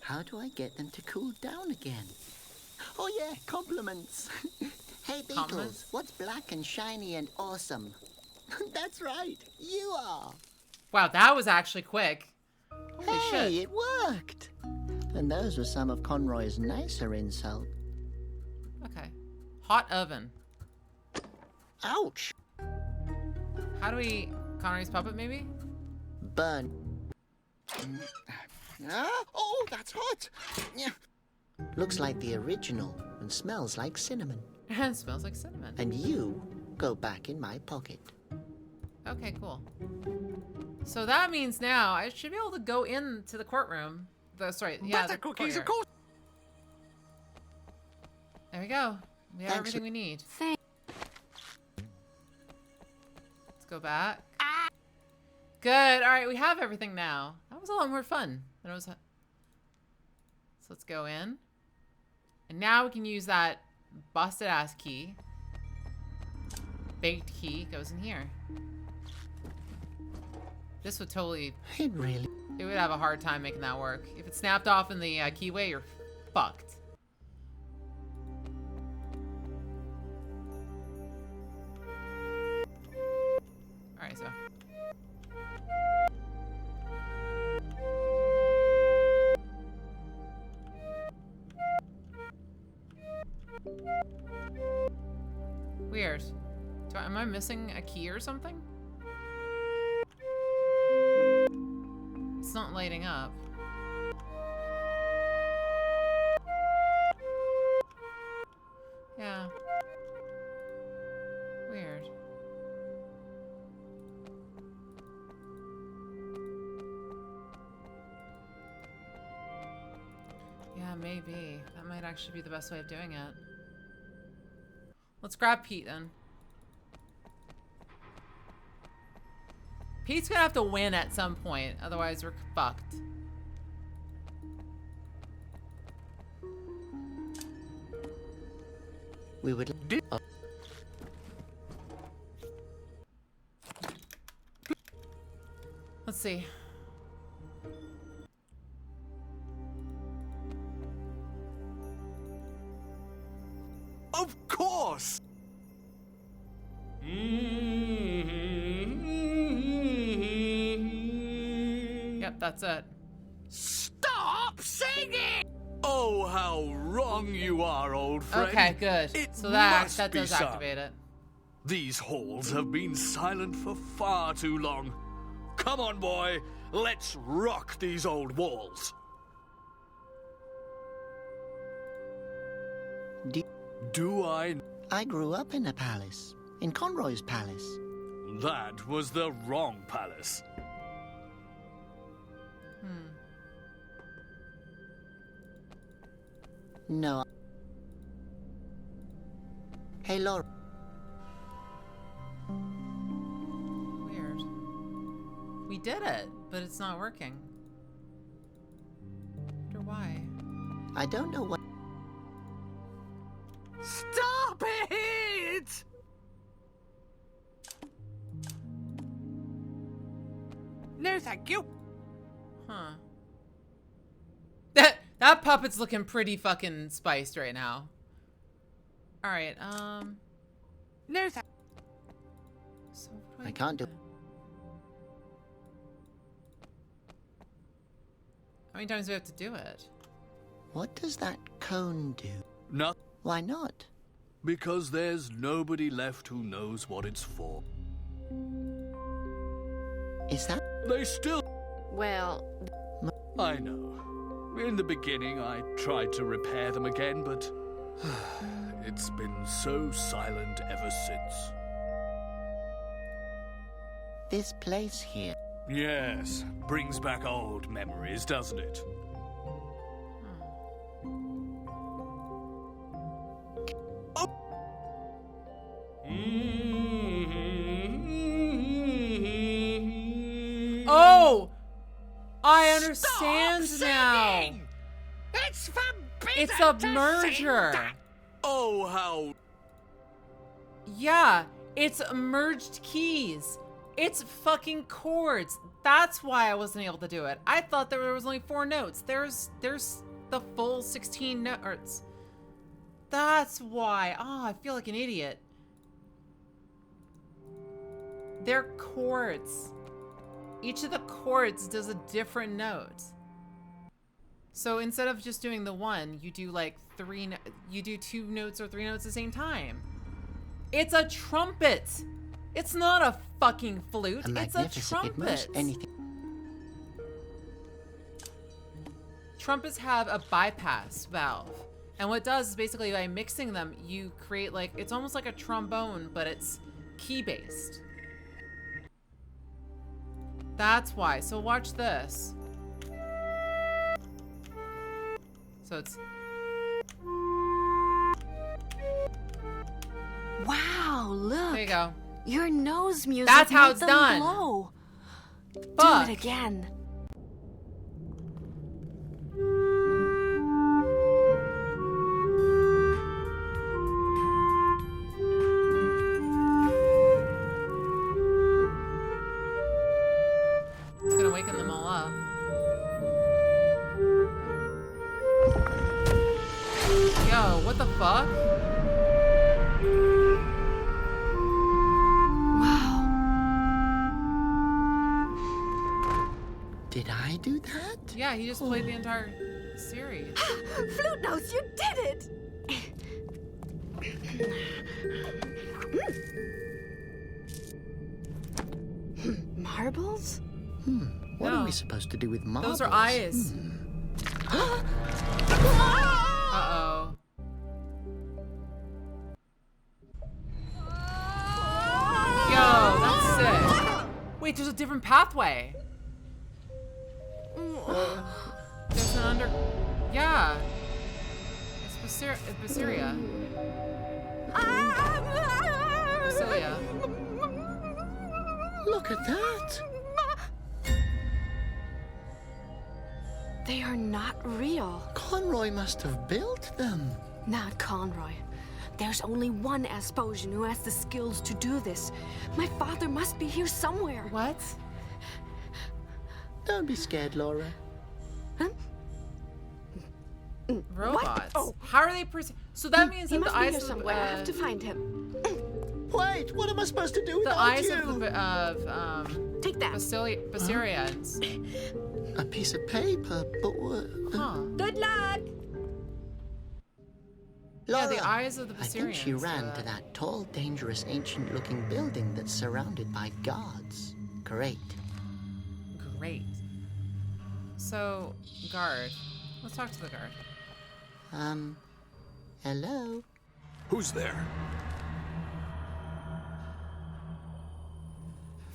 How do I get them to cool down again? Oh yeah, compliments. Hey Beetles, what's black and shiny and awesome? That's right, you are. Wow, that was actually quick. Holy Hey, shit. it worked. And those were some of Conroy's nicer insults. Okay. Hot oven. Ouch. How do we... Connery's puppet, maybe? Burn. Oh, that's hot. Looks like the original and smells like cinnamon. It smells like cinnamon. And you go back in my pocket. Okay, cool. So that means now I should be able to go into the courtroom. Sorry, yeah, the cookies, of course. There we go. We have everything we need. Let's go back. Good. All right, we have everything now. That was a lot more fun than it was. So let's go in. And now we can use that busted ass key. Baked key goes in here. This would totally... It really... It would have a hard time making that work. If it snapped off in the keyway, you're fucked. Alright, so... Weird. Am I missing a key or something? It's not lighting up. Yeah. Weird. Yeah, maybe. That might actually be the best way of doing it. Let's grab Pete then. Pete's gonna have to win at some point, otherwise we're fucked. We would... Let's see. Of course! Yep, that's it. Stop singing! Oh, how wrong you are, old friend. Okay, good. It So that must be does sung. activate it. These halls have been silent for far too long. Come on, boy. Let's rock these old walls. Do I? I grew up in a palace. In Conroy's palace. That was the wrong palace. No. Hey, Laura. Weird. We did it, but it's not working. I wonder why. I don't know what... Stop it! No, thank you. Huh. That puppet's looking pretty fucking spiced right now. Alright, No, thank so what do I can't do... How many times do we have to do it? What does that cone do? Not. Why not? Because there's nobody left who knows what it's for. Is that... They still... Well... I know. In the beginning, I tried to repair them again, but... it's been so silent ever since. This place here... Yes, brings back old memories, doesn't it? Oh! I understand now! It's forbidden. It's a merger! Oh, how... Yeah, it's merged keys. It's fucking chords. That's why I wasn't able to do it. I thought there was only 4 notes. There's the full 16 notes. That's why. Oh, I feel like an idiot. They're chords. Each of the chords does a different note. So instead of just doing the one, you do like 3, you do 2 notes or 3 notes at the same time. It's a trumpet. It's not a fucking flute. It's a trumpet. Trumpets have a bypass valve. And what it does is basically by mixing them, you create like, it's almost like a trombone, but it's key-based. That's why. So watch this. So it's... Wow, look. There you go. Your nose music. That's how made it's them done. Blow. Fuck. Do it again. It's gonna waken them all up. Yo, what the fuck? Did I do that? Yeah, he just played the entire series. Flute nose, you did it! Marbles? What are we supposed to do with marbles? Those are eyes. Uh-oh. Yo, that's sick. Wait, there's a different pathway. There's an under... Yeah. It's Basilia. Basilia. Look at that. They are not real. Conroy must have built them. Not Conroy. There's only one Aspodian who has the skills to do this. My father must be here somewhere. What? Don't be scared, Laura. Huh? Robots. Oh. How are they so that means that the eyes of somewhere. I have to find him. Wait, what am I supposed to do without the eyes you? Take that. Basilians. A piece of paper, but what? Huh. Good luck. Laura, yeah, the eyes of the Basilians. I think she ran to that tall, dangerous, ancient-looking building that's surrounded by guards. Great. Great. So, guard. Let's talk to the guard. Hello? Who's there?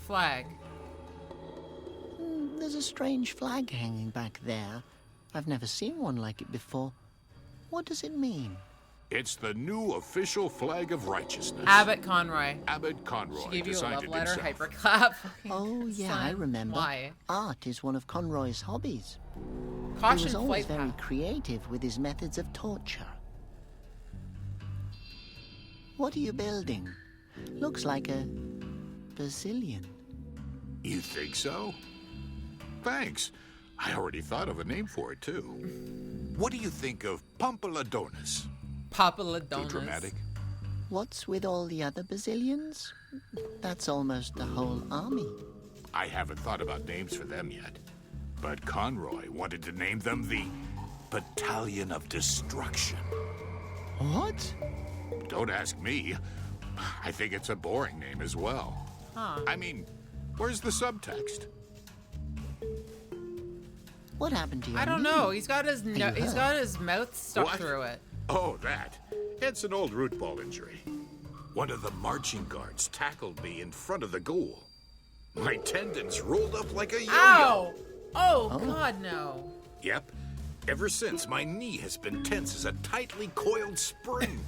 Flag. There's a strange flag hanging back there. I've never seen one like it before. What does it mean? It's the new official flag of righteousness. Abbot Conroy. Abbot Conroy She gave you a designed love it letter, himself. hyperclap. Oh, yeah, I remember. Why? Art is one of Conroy's hobbies. Caution, he was always flight very path. creative with his methods of torture. What are you building? Looks like a Basilian. You think so? Thanks. I already thought of a name for it, too. What do you think of Pampaladonis? Pampaladonis. Too dramatic? What's with all the other Basilians? That's almost the whole army. I haven't thought about names for them yet. But Conroy wanted to name them the Battalion of Destruction. What? Don't ask me. I think it's a boring name as well. Huh. I mean, where's the subtext? What happened to you? I don't know. He's got his you hurt? got his mouth stuck What? through it. Oh, that. It's an old root ball injury. One of the marching guards tackled me in front of the goal. My tendons rolled up like a yo-yo. Ow! Oh, God, no. Yep. Ever since, my knee has been tense as a tightly coiled spring.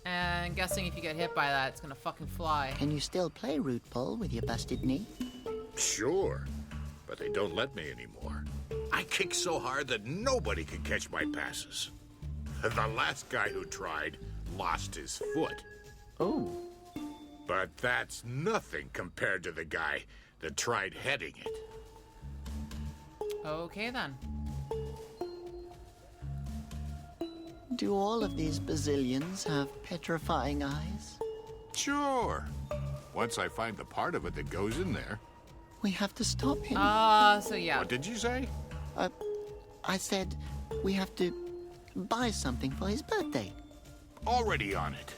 And guessing if you get hit by that, it's gonna fucking fly. Can you still play root ball with your busted knee? Sure, but they don't let me anymore. I kick so hard that nobody can catch my passes. The last guy who tried lost his foot. Oh. But that's nothing compared to the guy that tried heading it. Okay, then. Do all of these Basilians have petrifying eyes? Sure. Once I find the part of it that goes in there. We have to stop him. So yeah. What did you say? I said we have to buy something for his birthday. Already on it.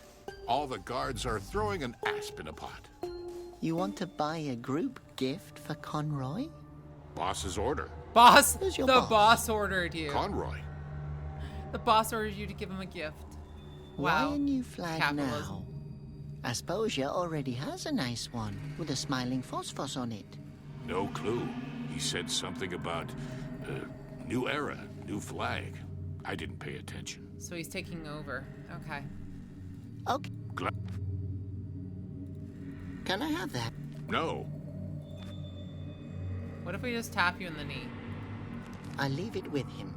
All the guards are throwing an asp in a pot. You want to buy a group gift for Conroy? Boss's order. Boss! Who's your the boss? boss ordered you. Conroy. The boss ordered you to give him a gift. Wow. Why a new flag Capitalism. now? Aspodia already has a nice one with a smiling phosphos on it. No clue. He said something about new era, new flag. I didn't pay attention. So he's taking over. Okay. Okay. Can I have that? No. What if we just tap you in the knee? I leave it with him.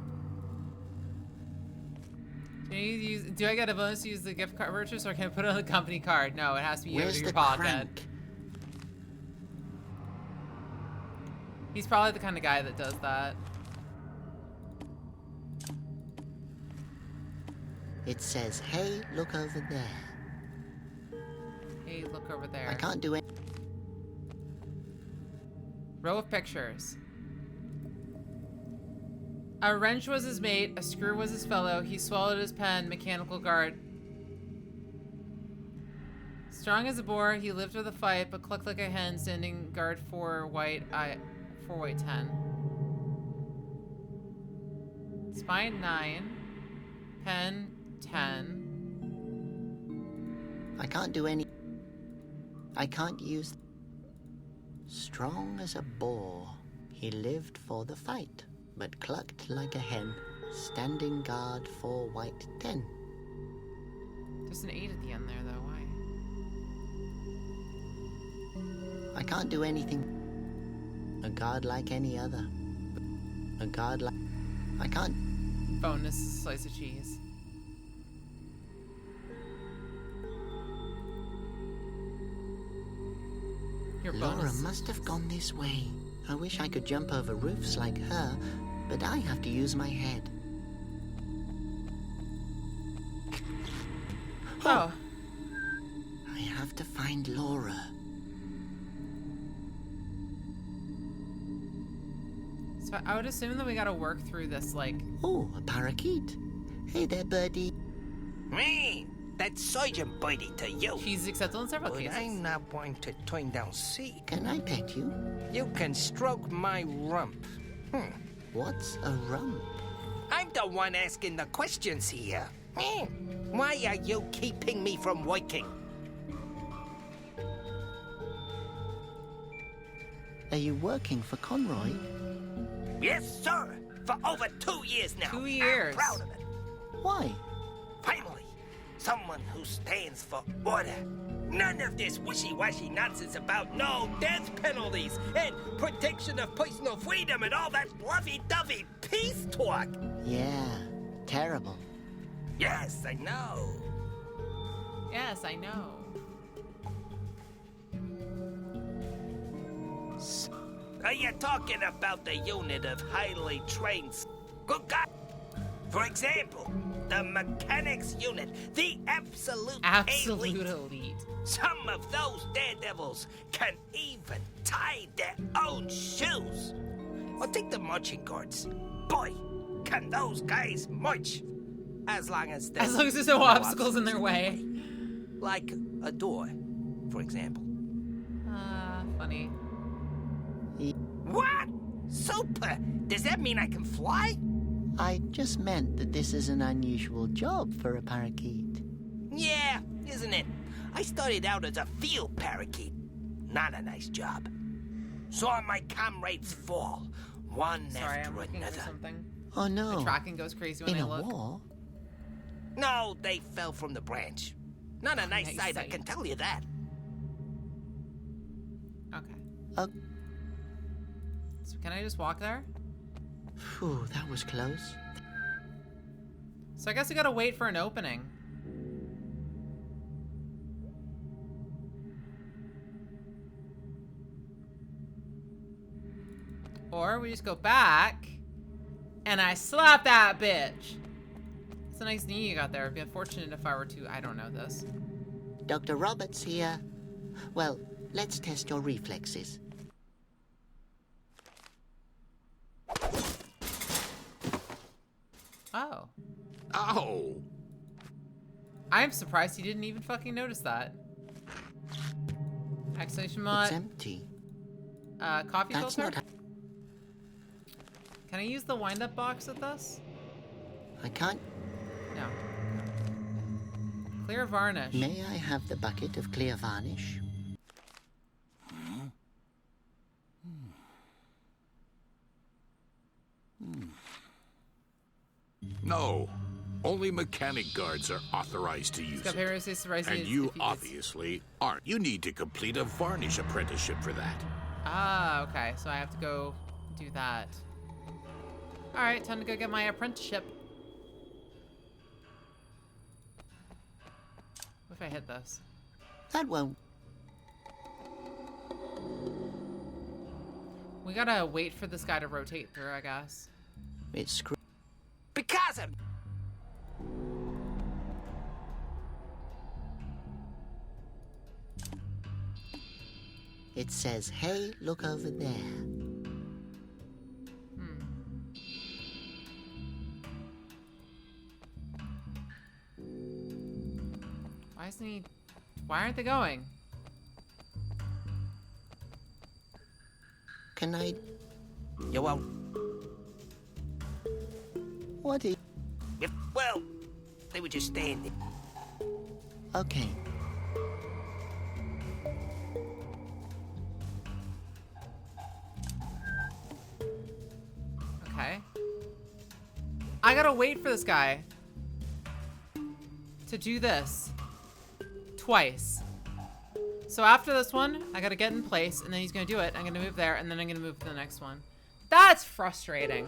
Do I get a bonus to use the gift card purchase, or can I put it on the company card? No, it has to be out of Where's your the pocket. crank? He's probably the kind of guy that does that. It says, hey, look over there. Hey, look over there. I can't do it. Row of pictures. A wrench was his mate, a screw was his fellow, he swallowed his pen, mechanical guard. Strong as a boar, he lived with a fight, but clucked like a hen, standing guard for white 10. Spine 9. Pen 10. I can't do any. I can't use. Strong as a boar, he lived for the fight, but clucked like a hen, standing guard for white 10. There's an 8 at the end there, though. Why? I can't do anything. A guard like any other. A guard like. I can't. Bonus slice of cheese. Your Laura bonus. must have gone this way. I wish I could jump over roofs like her, but I have to use my head. Oh. I have to find Laura. So I would assume that we gotta work through this, like... Oh, a parakeet. Hey there, birdie. Me? That's Sergeant Birdie to you. He's acceptable in several But cases. I'm not going to turn down C. Can I pet you? You can stroke my rump. What's a rump? I'm the one asking the questions here. Why are you keeping me from working? Are you working for Conroy? Yes, sir. For over 2 years now. 2 years. I'm proud of it. Why? Finally, someone who stands for order. None of this wishy-washy nonsense about no death penalties and protection of personal freedom and all that fluffy-duffy peace talk. Yeah, terrible. Yes, I know. Yes, I know. Are you talking about the unit of highly trained... Good God! For example, the mechanics unit, the absolute elite. Some of those daredevils can even tie their own shoes. Or take the marching guards. Boy, can those guys march. As long as there's no obstacles in their way. Like a door, for example. Funny. What? Super! Does that mean I can fly? I just meant that this is an unusual job for a parakeet. Yeah, isn't it? I started out as a field parakeet. Not a nice job. Saw my comrades fall, one after another. Oh no. The tracking goes crazy when I look. War? No, they fell from the branch. Not a nice sight, I can tell you that. Okay. So can I just walk there? Phew, that was close. So I guess we gotta wait for an opening. Or we just go back and I slap that bitch. It's a nice knee you got there. It'd be unfortunate if I were to, I don't know this. Dr. Roberts here. Well, let's test your reflexes. Oh. Ow! I'm surprised he didn't even fucking notice that. Exclamation mark. It's empty. Coffee That's filter? not... Can I use the wind-up box with this? I can't... No. Clear varnish. May I have the bucket of clear varnish? No. Only mechanic guards are authorized to use it. And you obviously aren't. You need to complete a varnish apprenticeship for that. Ah, okay. So I have to go do that. Alright, time to go get my apprenticeship. What if I hit this? That won't. We gotta wait for this guy to rotate through, I guess. It's screwed. Because of... It says, hey, look over there. Why isn't he... Why aren't they going? Can I... You won't. What is... Well, they were just standing. Okay. Okay. I gotta wait for this guy to do this twice. So after this one, I gotta get in place, and then he's gonna do it. I'm gonna move there, and then I'm gonna move to the next one. That's frustrating.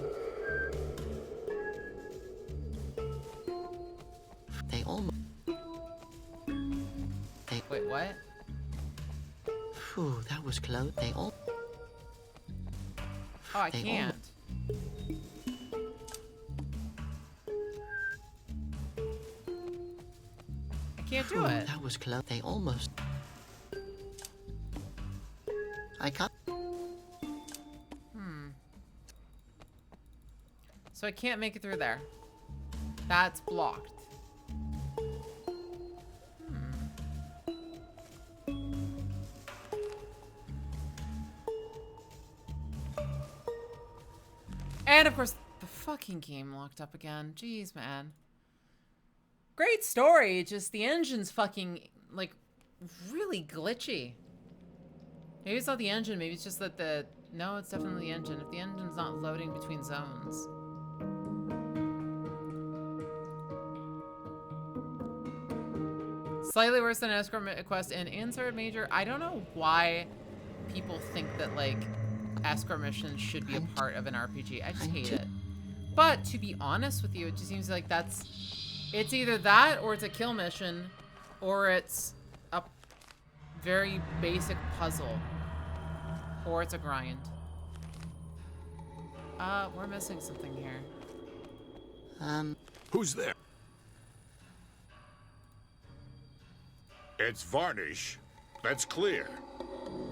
They almost... Wait, what? Phew, that was close. They all... Oh, I can't. I can't do it. That was close. They almost... I can't... So I can't make it through there. That's blocked. And of course, the fucking game locked up again. Jeez, man. Great story, just the engine's fucking, like, really glitchy. Maybe it's not the engine, maybe it's just that the... No, it's definitely the engine. If the engine's not loading between zones. Slightly worse than an escort quest in Answer Major. I don't know why people think that, like, escort missions should be a part of an RPG. I just hate it. But to be honest with you, it just seems like it's either that or it's a kill mission or it's a very basic puzzle or it's a grind. We're missing something here. Who's there? It's varnish. That's clear.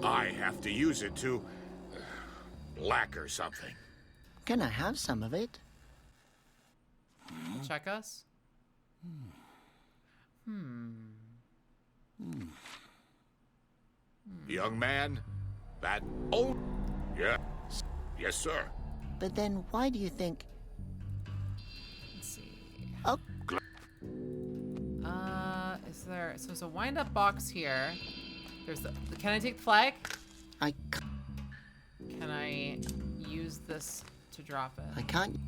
I have to use it to lacquer something. Can I have some of it? Check us. Young man, that old... Yeah. Yes, sir. But then why do you think... Let's see. Oh. Is there... So there's a wind-up box here. There's the... Can I take the flag? Can I use this to drop it? I can't.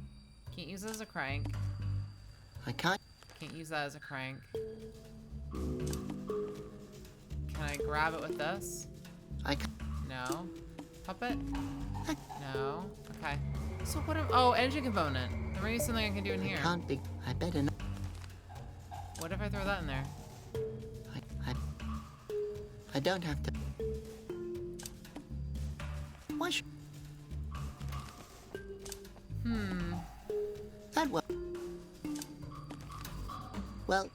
Can't use it as a crank. I can't. Can't use that as a crank. Can I grab it with this? I can't. No. Puppet? No. Okay. So what am... Oh, engine component. There may be something I can do in here. Can't be. I better not. What if I throw that in there? I don't have to. Why should... That will... Well...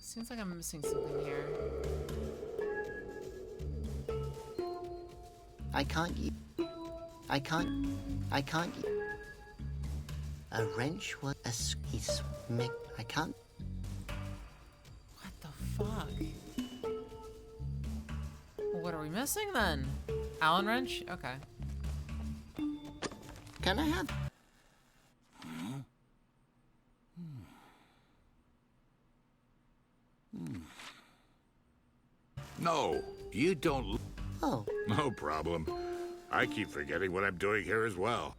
Seems like I'm missing something here. I can't... I can't... A wrench was a skis. I can't... What the fuck? What are we missing then? Allen wrench? Okay. Can I have... No, you don't... Oh. No problem. I keep forgetting what I'm doing here as well.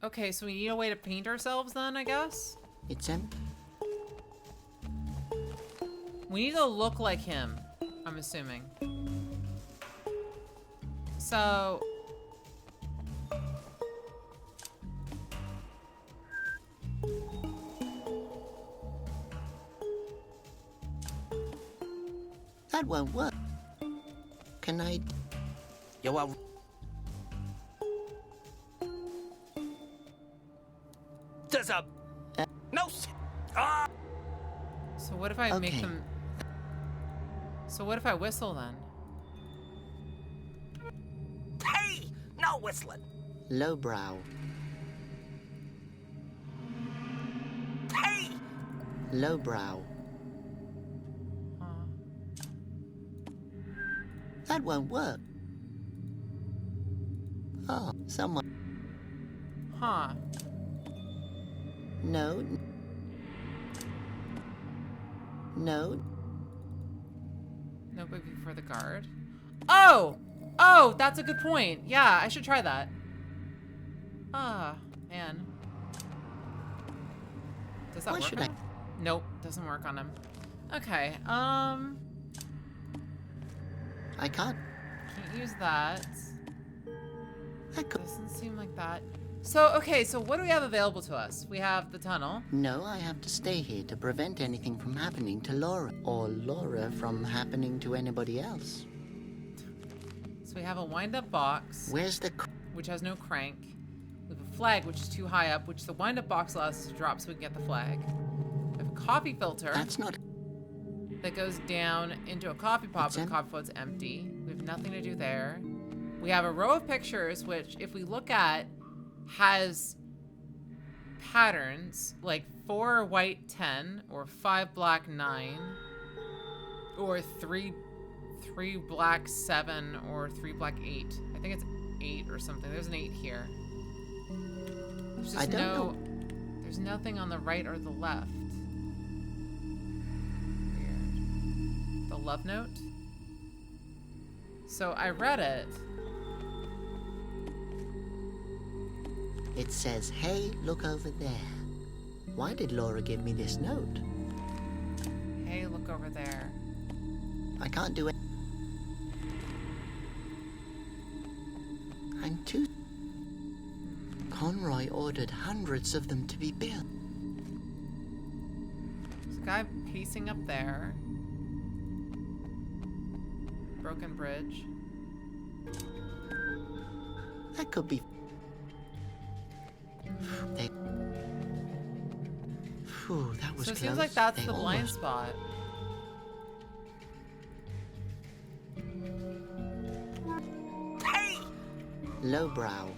Okay, so we need a way to paint ourselves then, I guess? It's empty. We need to look like him, I'm assuming. So... That won't work. Can I... You are... There's a... No... Ah! So what if I make them... So what if I whistle then? Hey! No whistling! Lowbrow. Hey! Lowbrow. That won't work. Oh, someone... Huh. No. No. No biggie for the guard. Oh! Oh, that's a good point. Yeah, I should try that. Ah, man. Does that work on him? Nope, doesn't work on him. Okay, I can't. Can't use that. Doesn't seem like that. So, okay, so what do we have available to us? We have the tunnel. No, I have to stay here to prevent anything from happening to Laura. Or Laura from happening to anybody else. So we have a wind-up box. Where's the... Which has no crank. We have a flag, which is too high up, which the wind-up box allows us to drop so we can get the flag. We have a coffee filter. That's not... That goes down into a coffee pot, but the coffee pot's empty. We have nothing to do there. We have a row of pictures, which, if we look at, has patterns, like 4 white 10, or 5 black 9, or 3 black 7, or 3 black 8. I think it's 8 or something. There's an 8 here. There's just there's nothing on the right or the left. Weird. The love note? So I read it. It says, hey, look over there. Why did Laura give me this note? Hey, look over there. I can't do it. I'm too... Conroy ordered hundreds of them to be built. There's a guy pacing up there. Broken bridge. That could be... They... Phew, that was So it close. seems like that's They the blind almost- spot. Hey! Lowbrow.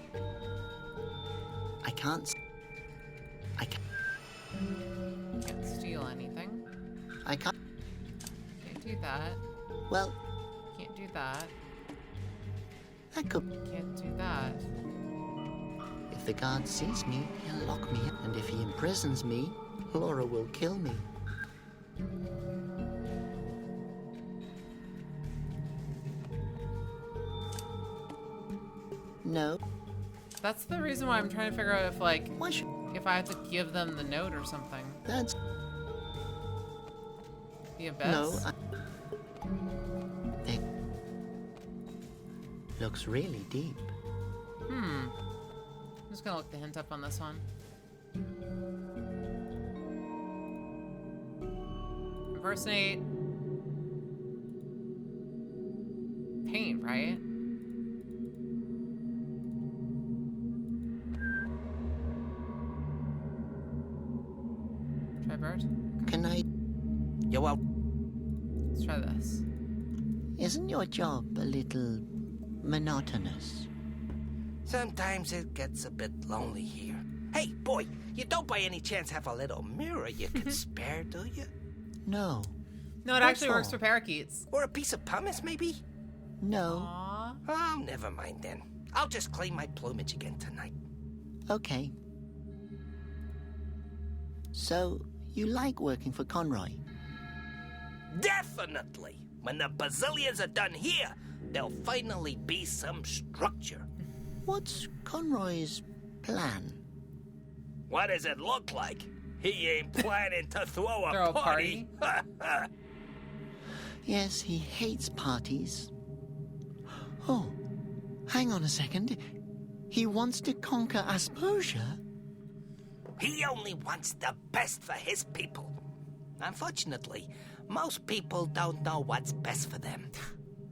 I can't... Can't steal anything. I can't... Can't do that. Well... Can't do that. That could... Can't do that. If the guard sees me, he'll lock me in. And if he imprisons me, Laura will kill me. No. That's the reason why I'm trying to figure out if, like, if I have to give them the note or something. That's... The abyss? No, They... Looks really deep. I'm just gonna look the hint up on this one. Impersonate. Paint, right? Try bird? Can I... You're well. Let's try this. Isn't your job a little monotonous? Sometimes it gets a bit lonely here. Hey, boy, you don't by any chance have a little mirror you could spare, do you? No. No, it actually works for parakeets. Or a piece of pumice, maybe? No. Aww. Oh, never mind then. I'll just clean my plumage again tonight. Okay. So, you like working for Conroy? Definitely! When the Basilians are done here, there'll finally be some structure. What's Conroy's plan? What does it look like? He ain't planning to throw a party. Yes, he hates parties. Oh, hang on a second. He wants to conquer Aspodia? He only wants the best for his people. Unfortunately, most people don't know what's best for them.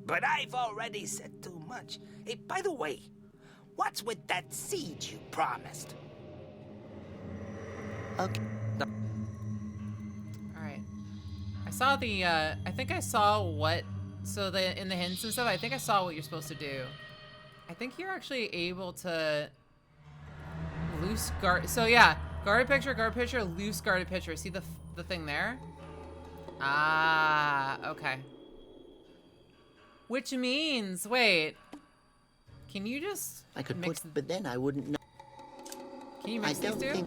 But I've already said too much. Hey, by the way, what's with that siege you promised? Okay. Alright. I saw the, I think I saw what, so in the hints and stuff, I think I saw what you're supposed to do. I think you're actually able to loose guard, so yeah, guarded picture, loose guarded picture. See the thing there? Ah, okay. Which means, wait, can you just I could mix, but then I wouldn't know. Can you mix these two?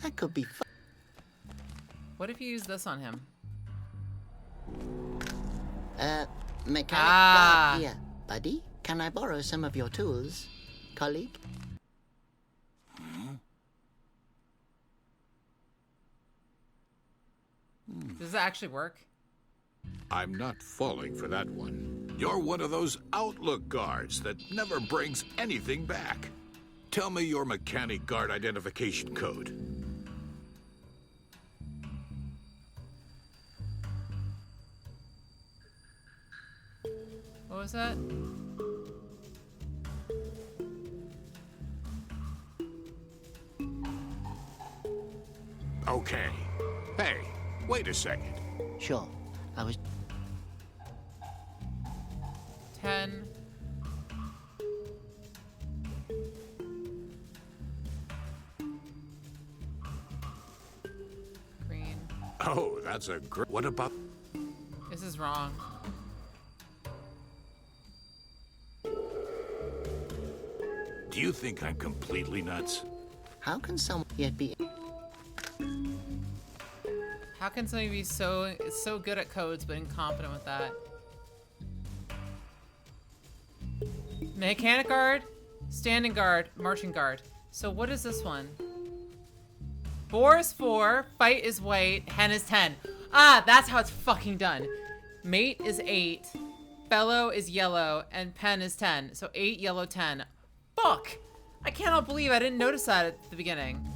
That could be fun. What if you use this on him? Mechanic guard here. Buddy, can I borrow some of your tools? Colleague? Does it actually work? I'm not falling for that one. You're one of those outlook guards that never brings anything back. Tell me your mechanic guard identification code. What was that? Okay. Hey, wait a second. Sure. I was... 10. Green. Oh, that's a great... What about... This is wrong. Do you think I'm completely nuts? How can someone yet be... How can somebody be so good at codes but incompetent with that? Mechanic guard, standing guard, marching guard. So what is this one? Boar is 4, fight is white, hen is 10. Ah, that's how it's fucking done. Mate is 8, fellow is yellow, and pen is 10. So 8, yellow, 10. Fuck! I cannot believe I didn't notice that at the beginning.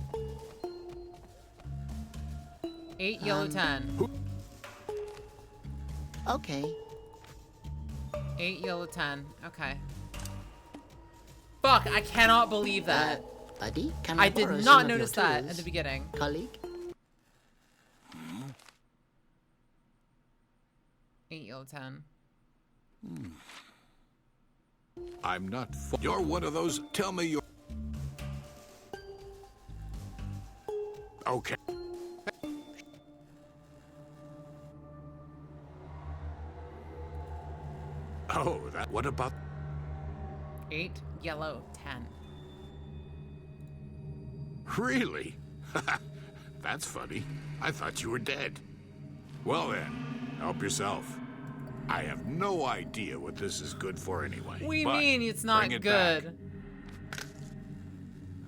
8, yellow, 10. Okay. 8, yellow, 10. Okay. Fuck, I cannot believe that. Buddy, can I I did borrow not some of your notice that tools? at the beginning. Colleague? 8, yellow, 10. I'm not. You're one of those. Tell me you're. Okay. Oh, that. What about? 8, yellow, 10. Really? That's funny. I thought you were dead. Well then, help yourself. I have no idea what this is good for anyway. We but mean it's not bring it good. back.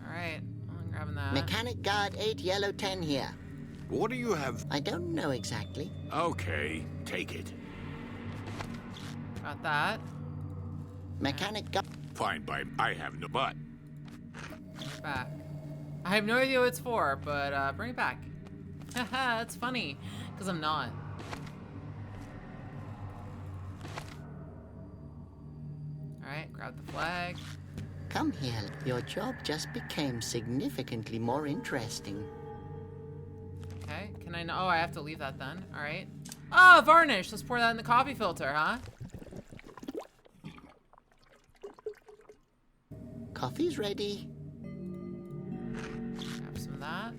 Alright, I'm grabbing that. Mechanic guard 8, yellow, 10 here. What do you have? I don't know exactly. Okay, take it. Got that. Mechanic guard. Fine, I have no but. Back. I have no idea what it's for, but bring it back. Haha, it's funny, because I'm not. Alright, grab the flag. Come here. Your job just became significantly more interesting. Okay, can I know? Oh, I have to leave that then. Alright. Oh, varnish! Let's pour that in the coffee filter, huh? Coffee's ready. Grab some of that.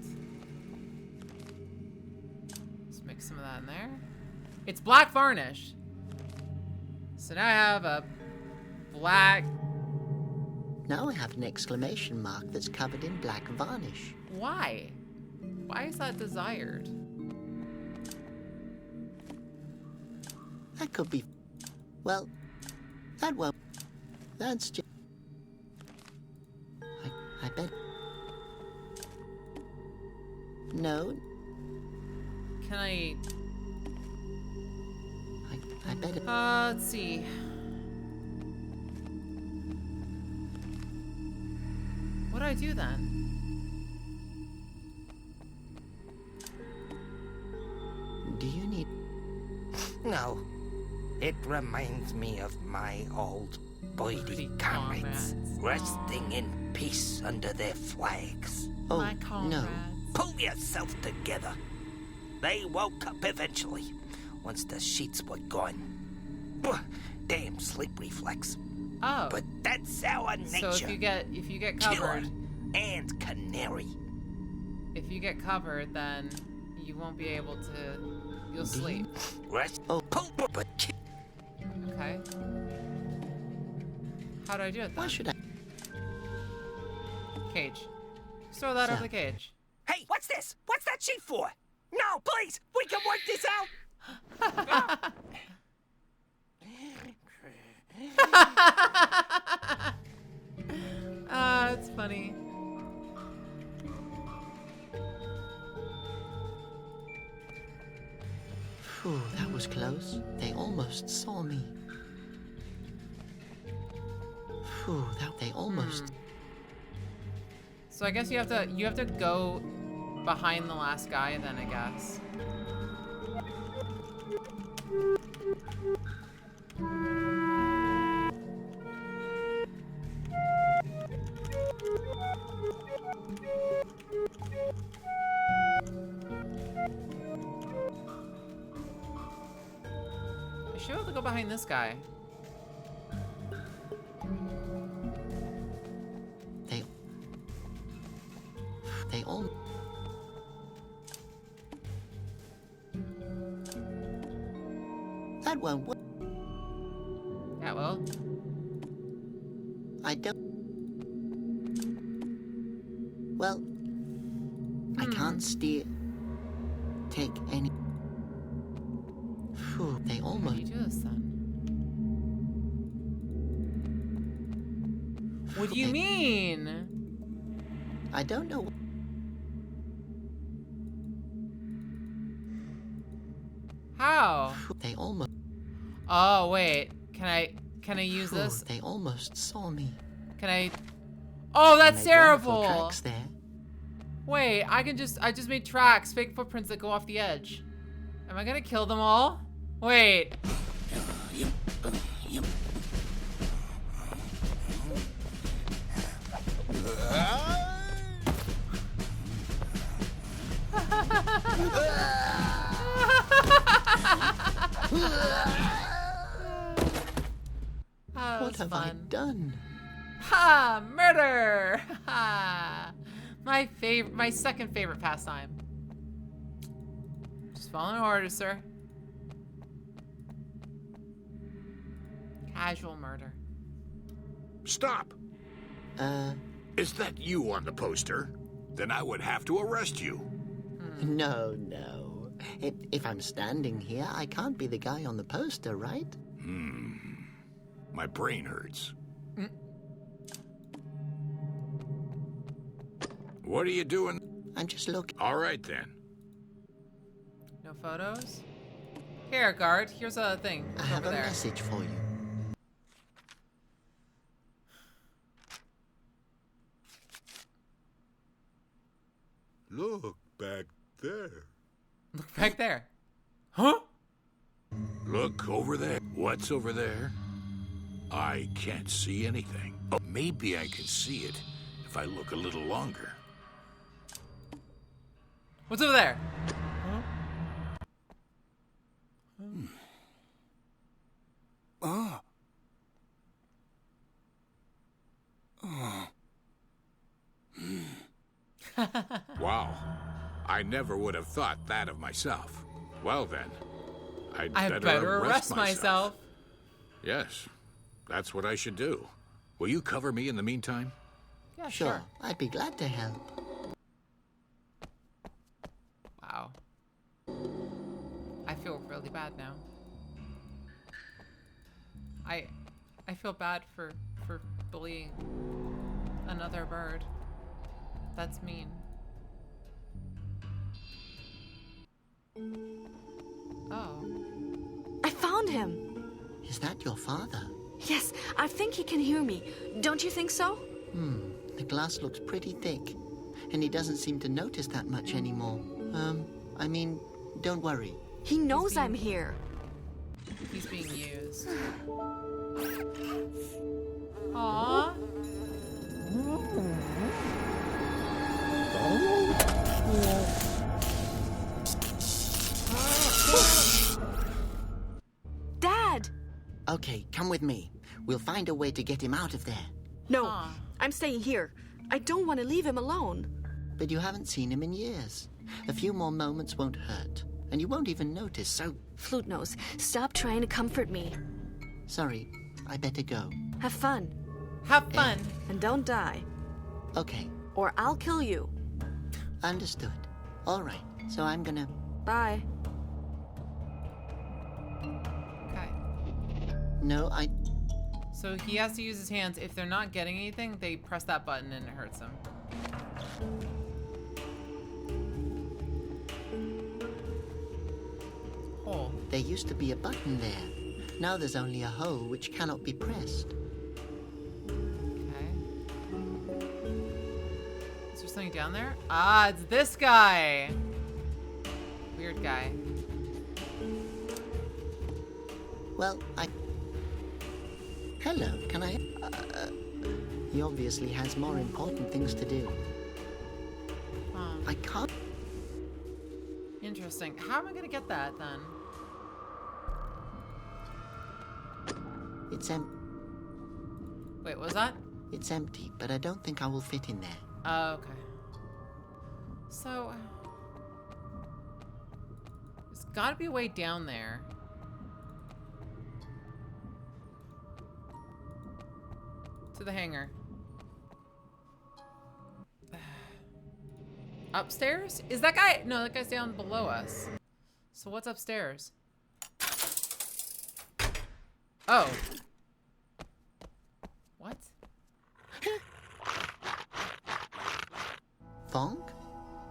Let's mix some of that in there. It's black varnish. So now I have a black... Now I have an exclamation mark that's covered in black varnish. Why? Why is that desired? That could be... Well, that won't... That's just... I bet... No. Can I bet it... let's see. What do I do then? Do you need... No. It reminds me of my old Boydie comrades resting in peace under their flags. Oh, no. Pull yourself together. They woke up eventually, once the sheets were gone. Damn sleep reflex. Oh. But that's our nature. So if you get covered... Killer and canary. If you get covered, then you won't be able to... You'll sleep. Rest. Oh, but... Okay. How do I do it then? Why should I... Cage. Just throw that over the cage. Hey, what's this? What's that sheet for? No, please! We can work this out! It's funny. Phew, that was close. They almost saw me. Phew, they almost... So I guess you have to go behind the last guy then, I guess. I should have to go behind this guy. They all... That won't work. Yeah, well. I don't... Well, I can't steer... Take any... Phew, they almost... How do you do this then? What do you mean? I don't know... How? They almost... Oh, wait. Can I use this? They almost saw me. Can I... Oh, that's I made wonderful terrible. tracks there. Wait, I just made tracks, fake footprints that go off the edge. Am I gonna kill them all? Wait. What have I done? Ha! Murder! Ha! My second favorite pastime. Just following orders, sir. Casual murder. Stop! Is that you on the poster? Then I would have to arrest you. No. If I'm standing here, I can't be the guy on the poster, right? My brain hurts. What are you doing? I'm just looking. All right, then. No photos? Here, guard. Here's a thing. I have over a there. message for you. Look back there. Look back there. Huh? Look over there. What's over there? I can't see anything. Oh, maybe I can see it if I look a little longer. What's over there? Huh? Wow. I never would have thought that of myself. Well then, I'd better arrest myself. Yes, that's what I should do. Will you cover me in the meantime? Yeah, Sure. I'd be glad to help. Wow. I feel really bad now. I feel bad for bullying another bird. That's mean. Oh. I found him. Is that your father? Yes, I think he can hear me. Don't you think so? The glass looks pretty thick, and he doesn't seem to notice that much anymore. I mean, don't worry. He knows I'm here. He's being used. Aww. Dad! Okay, come with me. We'll find a way to get him out of there. No, I'm staying here. I don't want to leave him alone. But you haven't seen him in years. A few more moments won't hurt, and you won't even notice, so... Flute Nose, stop trying to comfort me. Sorry, I better go. Have fun. Have fun. And don't die. Okay. Or I'll kill you. Understood. All right, so I'm gonna... Bye. Okay. No, So he has to use his hands. If they're not getting anything, they press that button and it hurts them. Hole. There used to be a button there. Now there's only a hole which cannot be pressed. Okay. Is there something down there? Ah, it's this guy. Weird guy. Well, Hello, can I... He obviously has more important things to do. Huh. I can't... Interesting. How am I gonna get that then? It's empty. Wait, what was that? It's empty, but I don't think I will fit in there. Oh, okay. So... There's gotta be a way down there. To the hangar. Upstairs? Is that guy? No, that guy's down below us. So what's upstairs? Oh. What? Fonk?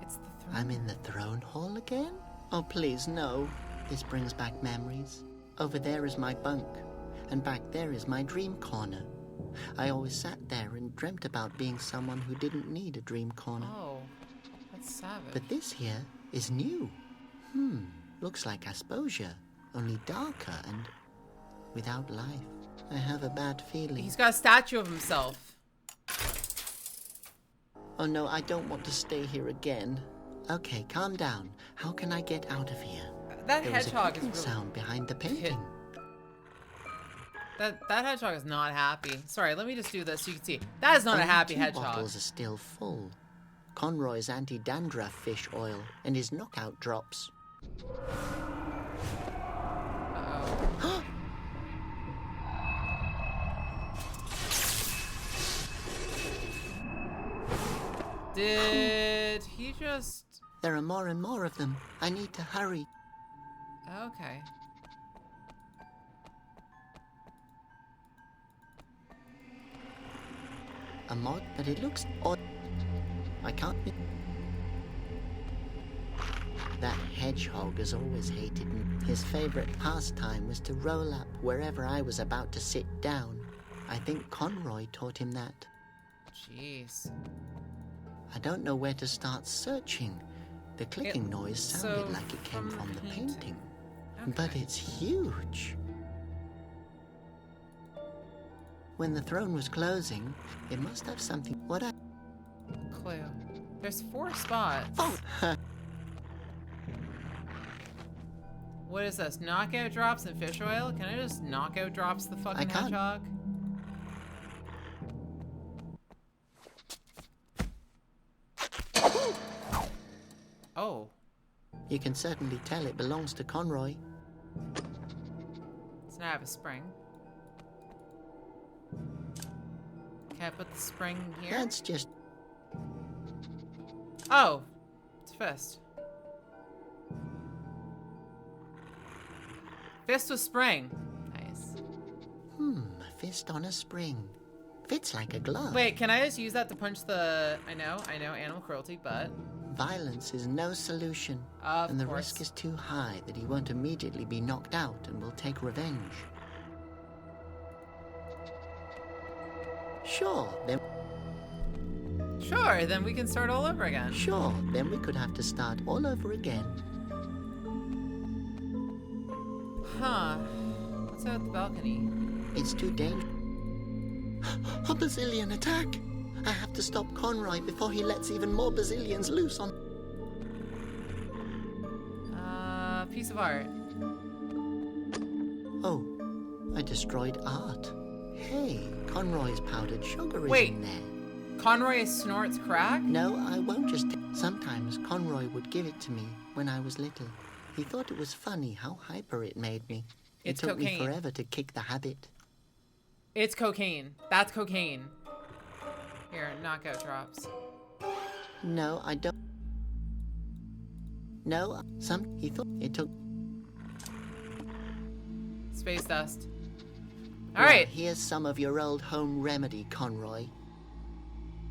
It's the throne. I'm in the throne hall again? Oh, please, no. This brings back memories. Over there is my bunk, and back there is my dream corner. I always sat there and dreamt about being someone who didn't need a dream corner. Oh, that's savage. But this here is new. Looks like Aspodia, only darker and without life. I have a bad feeling. He's got a statue of himself. Oh no, I don't want to stay here again. Okay, calm down. How can I get out of here? That there hedgehog was a is really sound behind the painting. That hedgehog is not happy. Sorry, let me just do this so you can see. That is not a happy hedgehog. Bottles are still full. Conroy's anti-dandruff fish oil and his knockout drops. Uh-oh. Did he just... There are more and more of them. I need to hurry. Okay. A mod, but it looks odd. I can't... That hedgehog has always hated me. His favorite pastime was to roll up wherever I was about to sit down. I think Conroy taught him that. Jeez. I don't know where to start searching. The clicking noise sounded like it came from the painting. Okay. But it's huge. When the throne was closing, it must have something. Clue. There's 4 spots. Oh! What is this? Knockout drops and fish oil? Can I just knockout drops the fucking hedgehog? Oh. You can certainly tell it belongs to Conroy. So now I have a spring. Can I put the spring here? That's just... Oh! It's a fist. Fist with spring. Nice. A fist on a spring. Fits like a glove. Wait, can I just use that to punch the... I know, animal cruelty, but... Violence is no solution. Of the course. risk is too high that he won't immediately be knocked out and will take revenge. Sure, then we can start all over again. Sure, then we could have to start all over again. Huh. What's out the balcony? It's too dangerous. A Basilian attack! I have to stop Conroy before he lets even more Basilians loose on... Piece of art. Oh, I destroyed art. Hey, Conroy's powdered sugar is in there. Conroy snorts crack? No, I won't just... Sometimes Conroy would give it to me when I was little. He thought it was funny how hyper it made me. It's it took cocaine. me forever to kick the habit. It's cocaine. That's cocaine. Here, knockout drops. No, I don't... No, he thought it took... Space dust. Well, Alright. Here's some of your old home remedy, Conroy.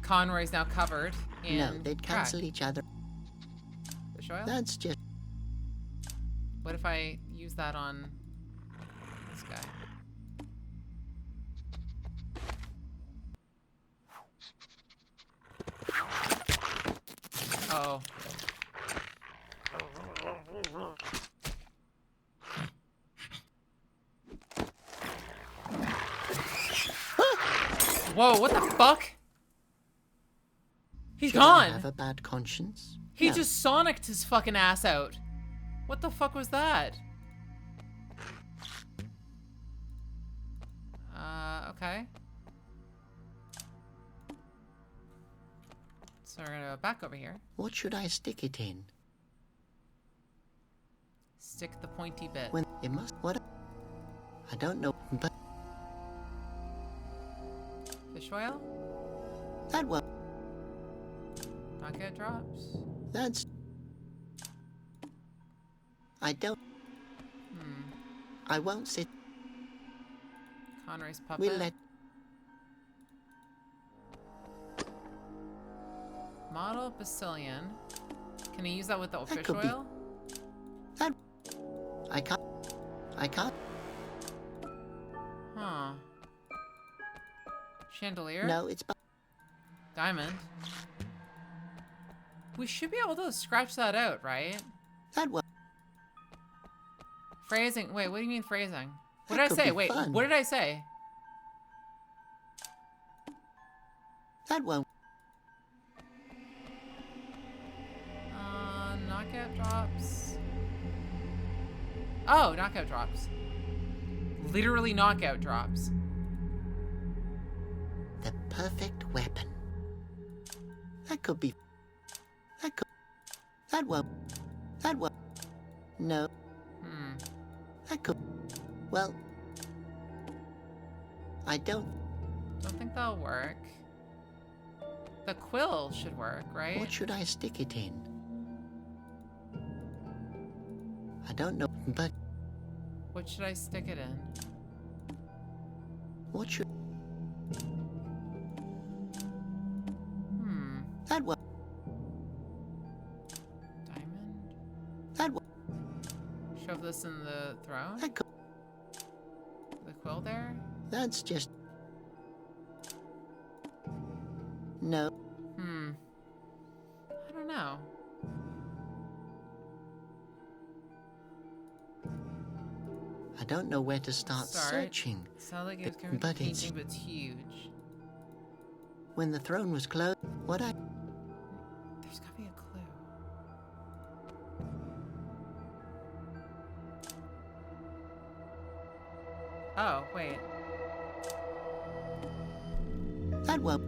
Conroy's now covered in No, they'd cancel crack. each other. Fish oil? That's just... What if I use that on this guy? Uh-oh. Whoa, what the fuck? He's Should gone! I have a bad conscience? He No. just sonicked his fucking ass out. What the fuck was that? Okay. So we're gonna go back over here. What should I stick it in? Stick the pointy bit. When it must... What? I don't know, but... Fish oil? That will... Knockout drops? That's... I don't... I won't sit... Conroy's puppet? We'll let... Model Basilian. Can I use that with the That fish could be- oil? I can't. Huh. Chandelier? No, it's... Diamond. We should be able to scratch that out, right? That was... Phrasing. Wait, what do you mean phrasing? What That did I could say? be Wait, fun. what did I say? That won't... Knockout drops. Oh, knockout drops. Literally knockout drops. The perfect weapon. That could be... That could... That won't... That won't... No. That could... Well... I don't think that'll work. The quill should work, right? What should I stick it in? I don't know, but... What should I stick it in? What should... That one. Diamond? That one. Shove this in the throne? That could... The quill there? That's just... No. I don't know. I don't know where to start searching. Sounds like it's But painting, but it's huge. When the throne was closed, what I... There's gotta be a clue. Oh, wait. That won't...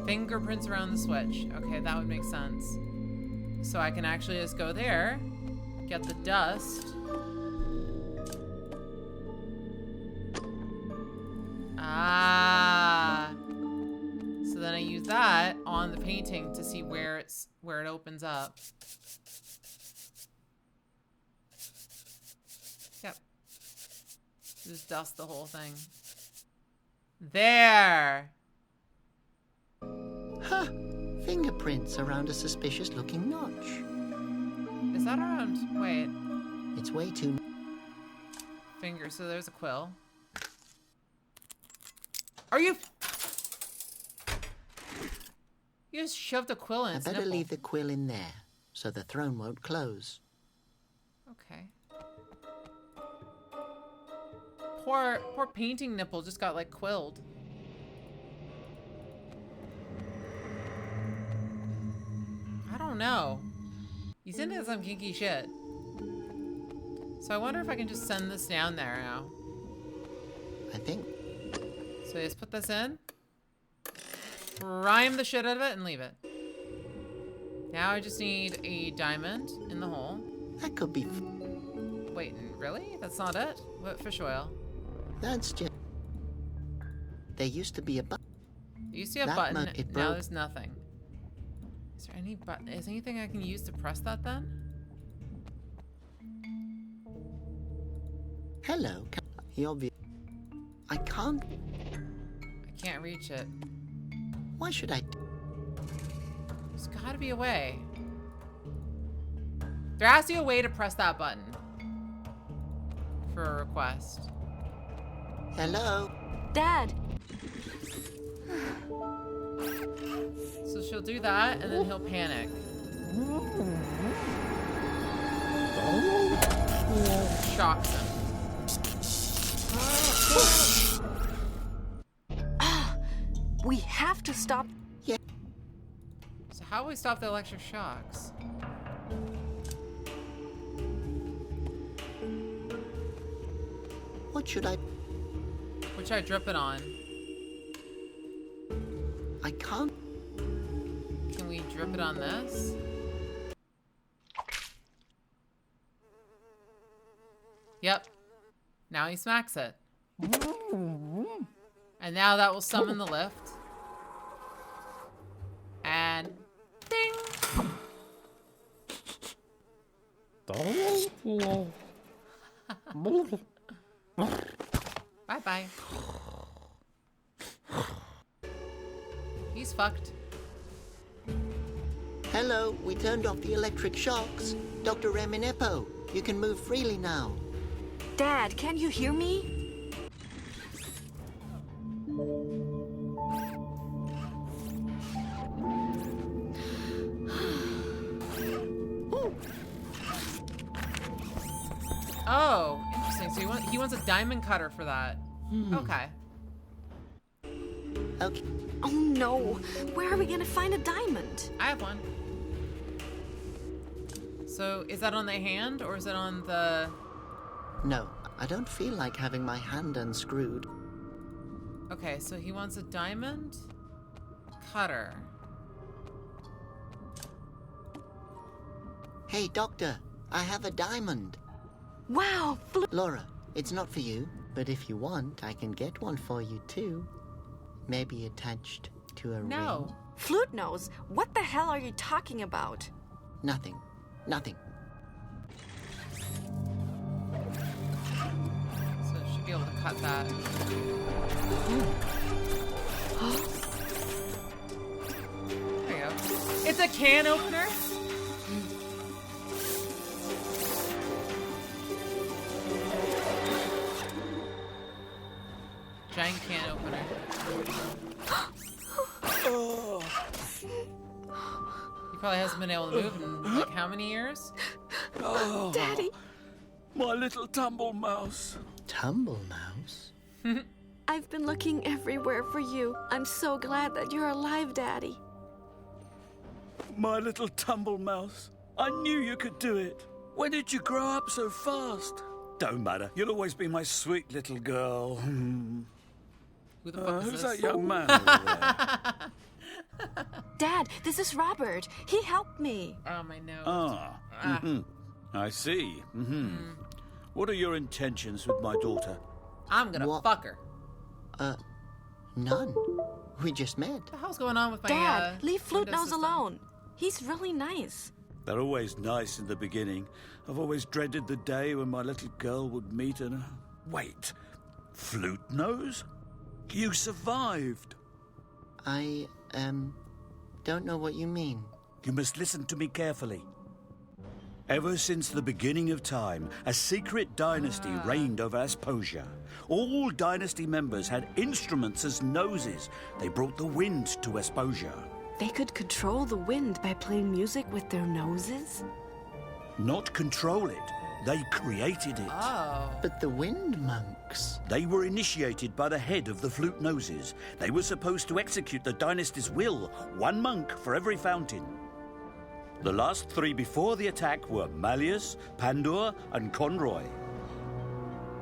Fingerprints around the switch. Okay, that would make sense. So I can actually just go there, get the dust. Ah. So then I use that on the painting to see where it opens up. Yep. Just dust the whole thing. There. Huh! Fingerprints around a suspicious-looking notch. Is that around... Wait. It's way too... Finger, so there's a quill. Are you... You just shoved a quill in I its better nipple. leave the quill in there, so the throne won't close. Okay. Poor painting nipple just got, like, quilled. I don't know. He's into some kinky shit. So I wonder if I can just send this down there now. I think. So just put this in. Prime the shit out of it and leave it. Now I just need a diamond in the hole. That could be... Wait, really? That's not it? What fish oil? That's just... There used to be a button. There used to be a button, now there's nothing. Is there any button? Is there anything I can use to press that then? Hello. I can't... I can't reach it. Why should I... There's gotta be a way. There has to be a way to press that button. For a request. Hello? Dad! So she'll do that, and then he'll panic. Shocks him. We have to stop. Yeah. So how do we stop the electric shocks? What should I... Which I drip it on. I can't... Can we drip it on this? Yep. Now he smacks it. And now that will summon the lift. And ding! Bye-bye. He's she's fucked. Hello, we turned off the electric shocks. Dr. Reminepo, you can move freely now. Dad, can you hear me? Oh, interesting. So he wants a diamond cutter for that. Okay. Okay. Oh no, where are we gonna find a diamond? I have one. So is that on the hand or is it on the... No, I don't feel like having my hand unscrewed. Okay, so he wants a diamond cutter. Hey, Doctor, I have a diamond. Wow! Laura, it's not for you, but if you want, I can get one for you too. Maybe attached to a ring. Flute nose, what the hell are you talking about? Nothing. Nothing. So it should be able to cut that. There you go. It's a can opener? Giant can opener. He probably hasn't been able to move in like how many years? Oh, Daddy! My little tumble mouse. Tumble mouse? I've been looking everywhere for you. I'm so glad that you're alive, Daddy. My little tumble mouse. I knew you could do it. When did you grow up so fast? Don't matter. You'll always be my sweet little girl. Who the fuck is who's this? that young man over there? Dad, this is Robert. He helped me. Oh, my nose. Ah. I see. What are your intentions with my daughter? I'm gonna fuck her. None. We just met. What the hell's going on with my Dad, leave Flute Windows Nose system? alone. He's really nice. They're always nice in the beginning. I've always dreaded the day when my little girl would meet an... Wait, Flute Nose? You survived. I, don't know what you mean. You must listen to me carefully. Ever since the beginning of time, a secret dynasty reigned over Aspodia. All dynasty members had instruments as noses. They brought the wind to Aspodia. They could control the wind by playing music with their noses? Not control it. They created it. Oh. But the wind monks... They were initiated by the head of the Flute Noses. They were supposed to execute the dynasty's will, one monk for every fountain. The last three before the attack were Malleus, Pandor, and Conroy.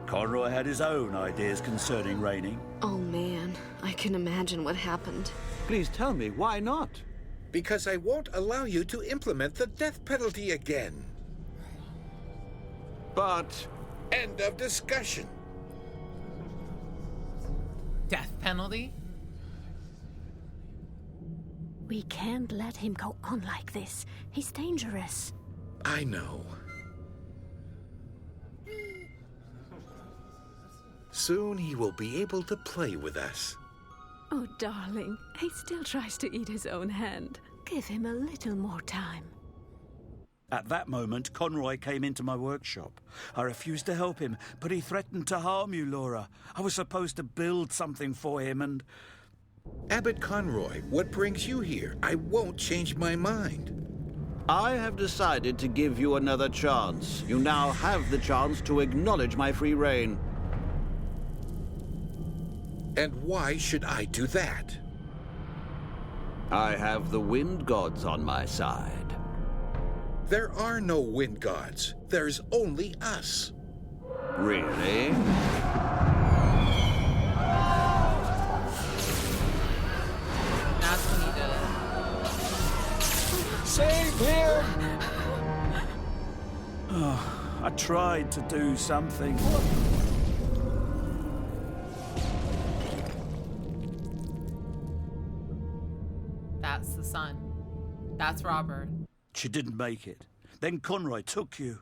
Conroy had his own ideas concerning reigning. Oh man, I can imagine what happened. Please tell me, why not? Because I won't allow you to implement the death penalty again. But... End of discussion. Death penalty? We can't let him go on like this. He's dangerous. I know. Soon he will be able to play with us. Oh, darling, he still tries to eat his own hand. Give him a little more time. At that moment, Conroy came into my workshop. I refused to help him, but he threatened to harm you, Laura. I was supposed to build something for him and... Abbot Conroy, what brings you here? I won't change my mind. I have decided to give you another chance. You now have the chance to acknowledge my free reign. And why should I do that? I have the wind gods on my side. There are no wind gods. There's only us. Really? That's when he did it. Save him! I tried to do something. That's the son. That's Robert. She didn't make it. Then Conroy took you.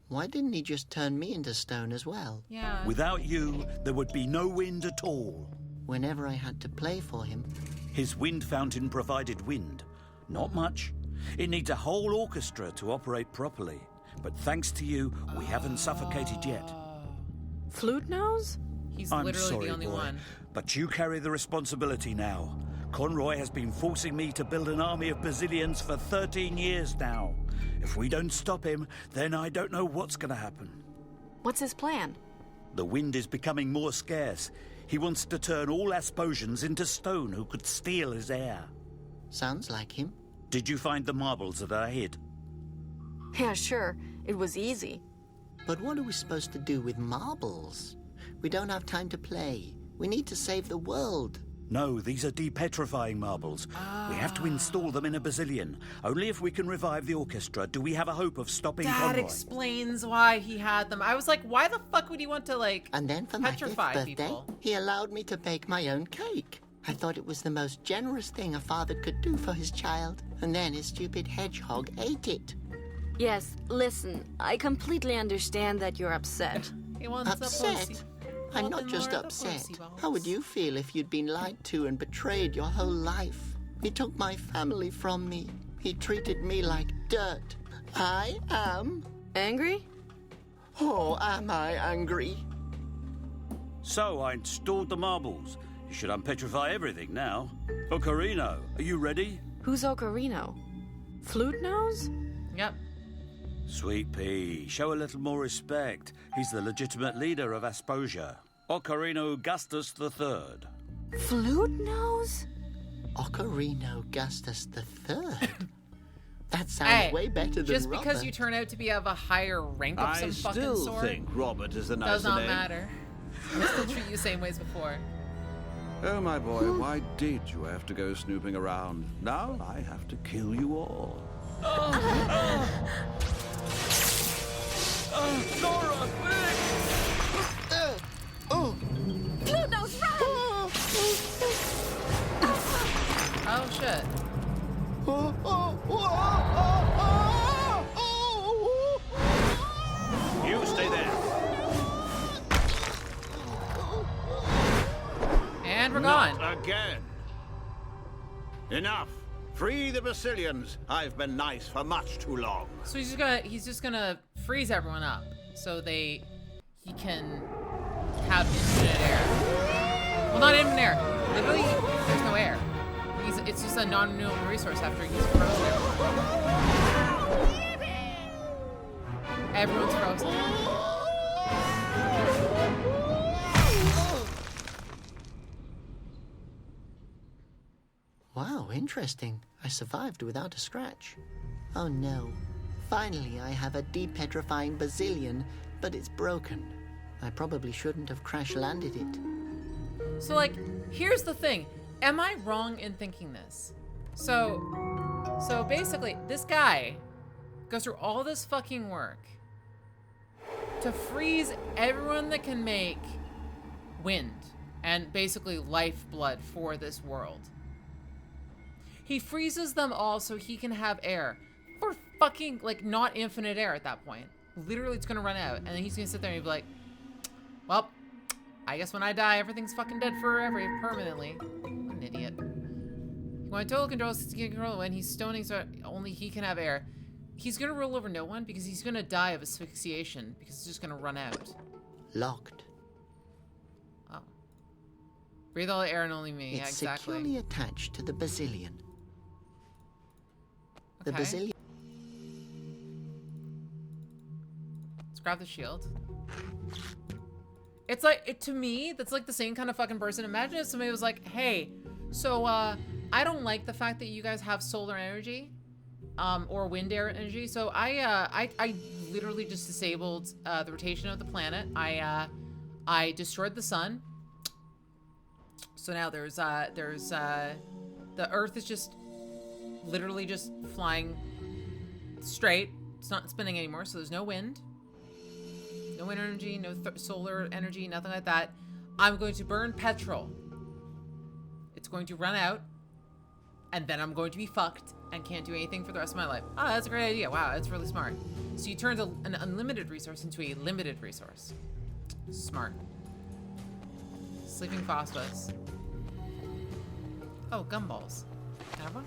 Why didn't he just turn me into stone as well? Yeah. Without you, there would be no wind at all. Whenever I had to play for him... His wind fountain provided wind. Not much. It needs a whole orchestra to operate properly. But thanks to you, we haven't suffocated yet. Flute nose? He's I'm literally sorry, the only boy, one. but you carry the responsibility now. Conroy has been forcing me to build an army of Basilians for 13 years now. If we don't stop him, then I don't know what's going to happen. What's his plan? The wind is becoming more scarce. He wants to turn all Asposians into stone who could steal his air. Sounds like him. Did you find the marbles that I hid? Yeah, sure. It was easy. But what are we supposed to do with marbles? We don't have time to play. We need to save the world. No, these are depetrifying marbles. We have to install them in a Basilian. Only if we can revive the orchestra do we have a hope of stopping That Conroy. explains why he had them. I was like, why the fuck would he want to, like, And then for my 5th petrify birthday, people? he allowed me to bake my own cake. I thought it was the most generous thing a father could do for his child. And then his stupid hedgehog ate it. Yes, listen, I completely understand that you're upset. He wants Upset? I'm not just upset. How would you feel if you'd been lied to and betrayed your whole life? He took my family from me. He treated me like dirt. I am... Angry? Oh, am I angry? So I installed the marbles. You should unpetrify everything now. Ocarino, are you ready? Who's Ocarino? Flute nose? Yep. Sweet pea, show a little more respect. He's the legitimate leader of Aspodia, Ocarino Augustus III. Flute nose? Ocarino Augustus III? That sounds way better than just Robert. because you turn out to be of a higher rank of some fucking still sort think Robert is the nicer does not name. matter. I still treat you the same way as before. Oh, my boy, why did you have to go snooping around? Now I have to kill you all. Nora! Flute nose, run! Oh, shit. You stay there. And we're Not gone. again. Enough. Free the Basilians. I've been nice for much too long. So he's just gonna freeze everyone up so he can have infinite air. Well, not infinite air. Literally, there's no air. It's just a non-renewable resource after he's frozen everyone. Everyone's frozen. Wow, interesting. I survived without a scratch. Oh no. Finally, I have a depetrifying Basilian, but it's broken. I probably shouldn't have crash-landed it. So, like, here's the thing. Am I wrong in thinking this? So basically, this guy goes through all this fucking work to freeze everyone that can make wind and basically lifeblood for this world. He freezes them all so he can have air. For fucking, like, not infinite air at that point. Literally, it's gonna run out. And then he's gonna sit there and be like, well, I guess when I die, everything's fucking dead forever, permanently. What an idiot. When total control when he's stoning so only he can have air. He's gonna rule over no one because he's gonna die of asphyxiation because it's just gonna run out. Locked. Oh. Breathe all the air and only me. It's yeah, exactly. securely attached to the Basilian. The Okay. Basilian... Let's grab the shield. It's like, to me, that's like the same kind of fucking person. Imagine if somebody was like, hey, so, I don't like the fact that you guys have solar energy, or wind air energy. So I literally just disabled, the rotation of the planet. I destroyed the sun. So now there's, the Earth is just literally just flying straight. It's not spinning anymore, so there's no wind. No wind energy, no solar energy, nothing like that. I'm going to burn petrol. It's going to run out, and then I'm going to be fucked and can't do anything for the rest of my life. Oh, that's a great idea. Wow, that's really smart. So you turned an unlimited resource into a limited resource. Smart. Sleeping phosphorus. Oh, gumballs. Can I have one?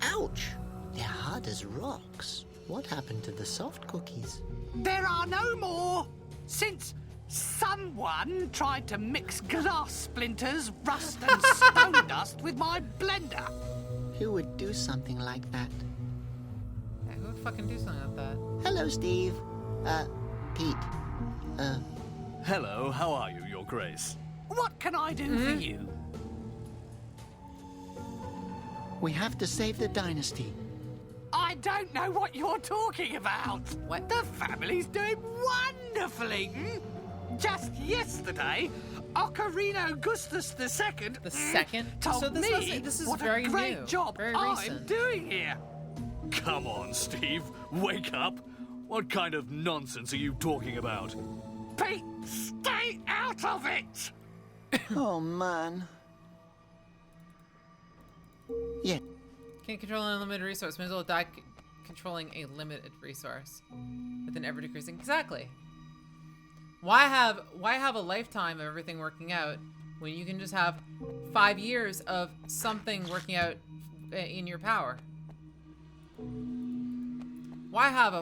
Ouch! They're hard as rocks. What happened to the soft cookies? There are no more! Since someone tried to mix glass splinters, rust, and stone dust with my blender. Who would do something like that? Yeah, who would fucking do something like that? Hello, Steve. Pete. Hello, how are you, Your Grace? What can I do for you? We have to save the dynasty. I don't know what you're talking about. What? The family's doing wonderfully. Just yesterday, Ocarino Augustus II The second? told So this me this is what very a great new, job very I'm recent. doing here. Come on, Steve. Wake up. What kind of nonsense are you talking about? Pete, stay out of it! Oh, man. Yeah. Can't control an unlimited resource. Might as well die controlling a limited resource with an ever decreasing. Exactly. Why have a lifetime of everything working out when you can just have 5 years of something working out in your power? Why have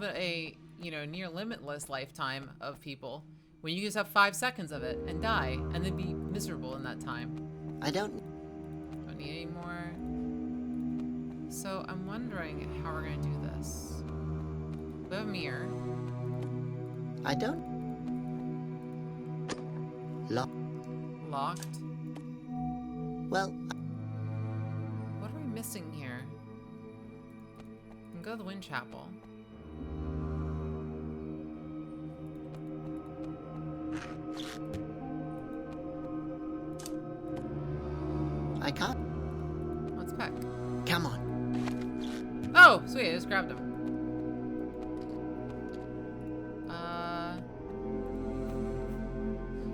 a you know, near limitless lifetime of people when you just have 5 seconds of it and die and then be miserable in that time? I don't need any more. So I'm wondering how we're gonna do this. We have a mirror. I don't. Locked. Well, what are we missing here? We can go to the Wind Chapel. I can't. Let's peck. Come on. Oh, sweet, I just grabbed him.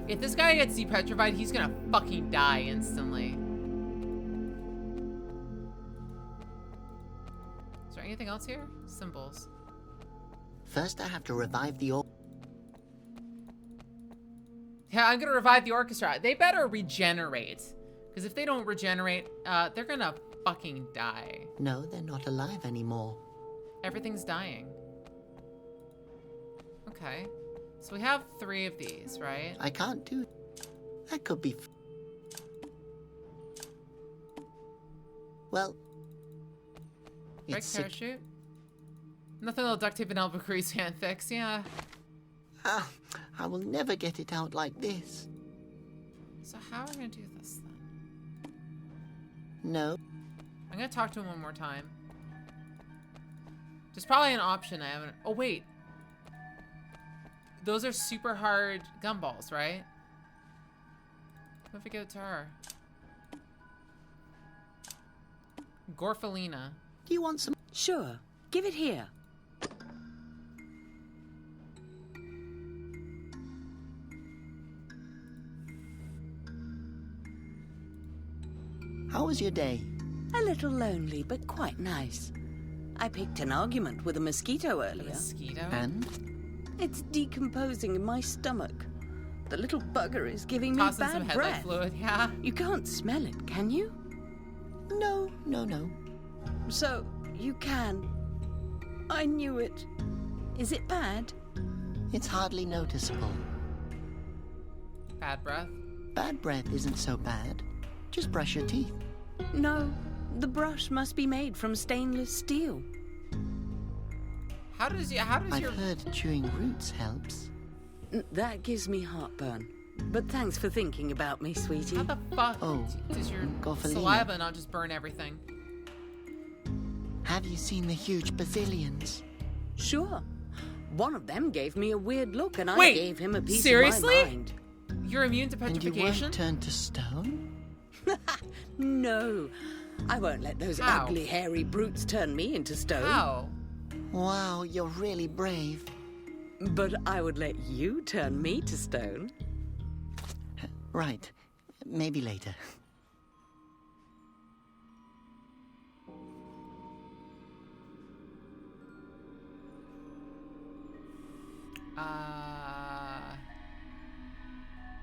If this guy gets depetrified, he's gonna fucking die instantly. Is there anything else here? Symbols. First, I have to revive the Yeah, I'm gonna revive the orchestra. They better regenerate. Because if they don't regenerate, they're gonna fucking die. No, they're not alive anymore. Everything's dying. Okay. So we have 3 of these, right? I can't do. That could be. Well. Break parachute? Nothing little duct tape and Albuquerque can't fix, yeah. I will never get it out like this. So how are we gonna do this then? No. I'm gonna talk to him one more time. There's probably an option I haven't. Oh, wait. Those are super hard gumballs, right? What if we give it to her? Gorfalina. Do you want some? Sure. Give it here. How was your day? A little lonely, but quite nice. I picked an argument with a mosquito earlier. Mosquito? And? It's decomposing in my stomach. The little bugger is giving me Tossing bad some headlight breath. fluid, yeah. You can't smell it, can you? No. So, you can. I knew it. Is it bad? It's hardly noticeable. Bad breath? Bad breath isn't so bad. Just brush your teeth. No, the brush must be made from stainless steel. How does your I've heard chewing roots helps. That gives me heartburn. But thanks for thinking about me, sweetie. How the fuck does your saliva not just burn everything? Have you seen the huge Basilians? Sure. One of them gave me a weird look and I Wait, gave him a piece seriously? of my mind. You're immune to And you petrification? won't turn to stone? No. I won't let those How? ugly, hairy brutes turn me into stone. How? Wow, you're really brave. But I would let you turn me to stone. Right. Maybe later.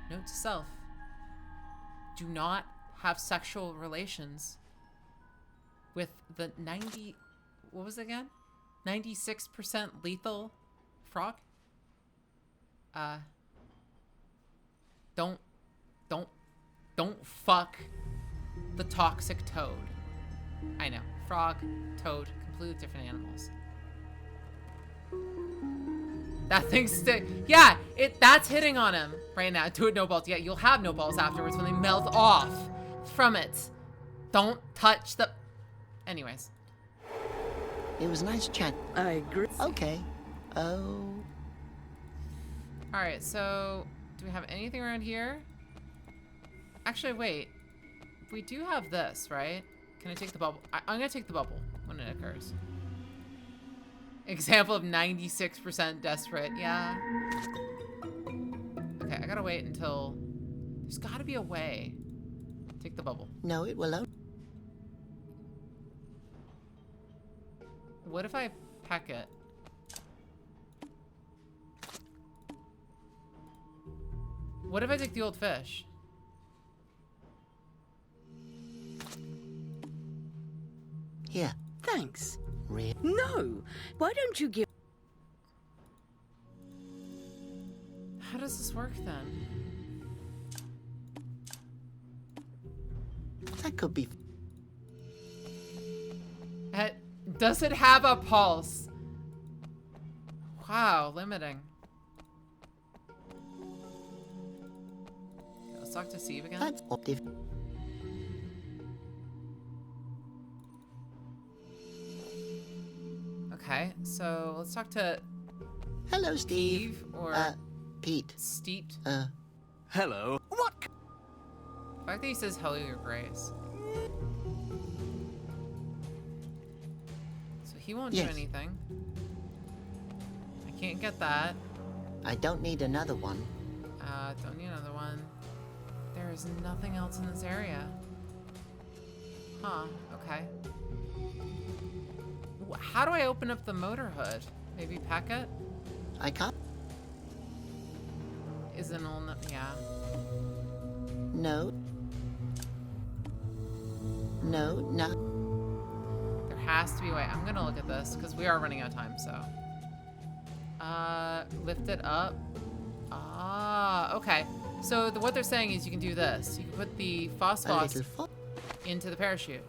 Note to self. Do not have sexual relations with the 90, what was it again? 96% lethal frog? Don't fuck the toxic toad. I know, frog, toad, completely different animals. That thing's yeah, that's hitting on him right now. Do it, no balls. Yeah, you'll have no balls afterwards when they melt off from it. Don't touch the... Anyways. It was nice chat. I agree. Okay. Oh. Alright, so do we have anything around here? Actually, wait. We do have this, right? Can I take the bubble? I'm gonna take the bubble when it occurs. Example of 96% desperate. Yeah. Okay, I gotta wait until... There's gotta be a way. Take the bubble. No, it will. What if I peck it? What if I take the old fish? Here. Thanks. Really? No. Why don't you give... How does this work then? That could be... Does it have a pulse? Wow, limiting. Let's talk to Steve again. That's different. Okay, so let's talk to... Hello, Steve. Or... Pete. Steeped. Hello. What? The fact that he says hello, your grace. So he won't do anything. I can't get that. I don't need another one. Don't need another one. There is nothing else in this area. Huh, okay. How do I open up the motor hood? Maybe pack it? I can't. Is it all... Yeah. No. No. There has to be a way. I'm gonna look at this, because we are running out of time, so... Lift it up. Ah, okay. So what they're saying is you can do this. You can put the phosphos into the parachute.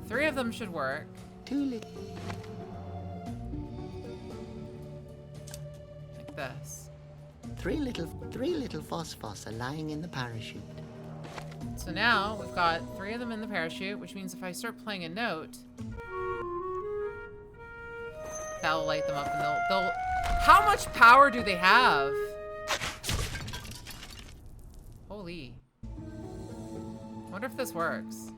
3 of them should work. 2 little. Like this. 3 little phosphos are lying in the parachute. So now we've got 3 of them in the parachute, which means if I start playing a note, that'll light them up, and they'll. How much power do they have? Holy. I wonder if this works.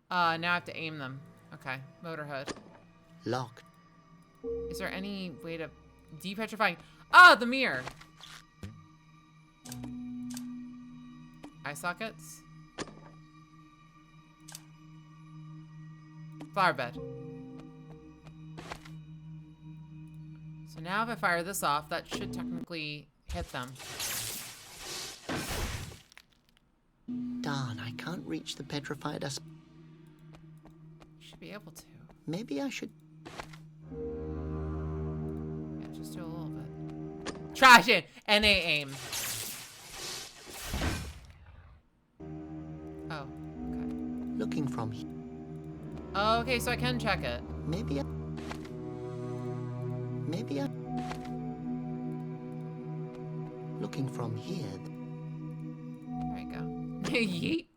Now I have to aim them. Okay, motor hood. Locked. Is there any way to depetrifying? Ah, the mirror. Eye sockets. Flower bed. So now if I fire this off, that should technically hit them. Darn, I can't reach the petrified us. Should be able to. Maybe I should. Yeah, just do a little bit. Trash it! NA aim. Oh, okay. Looking from here. Oh, okay, so I can check it. Maybe I... Looking from here. There you go. Yeet.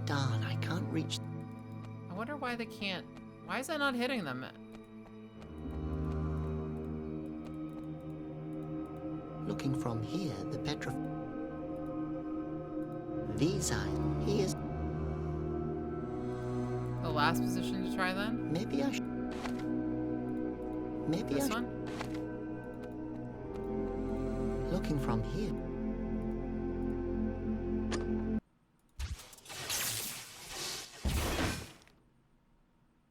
Darn, I can't reach... I wonder why they can't... Why is that not hitting them? Looking from here, the These eyes. He is... The last position to try then? Maybe I should... Maybe this I should... one? Looking from here.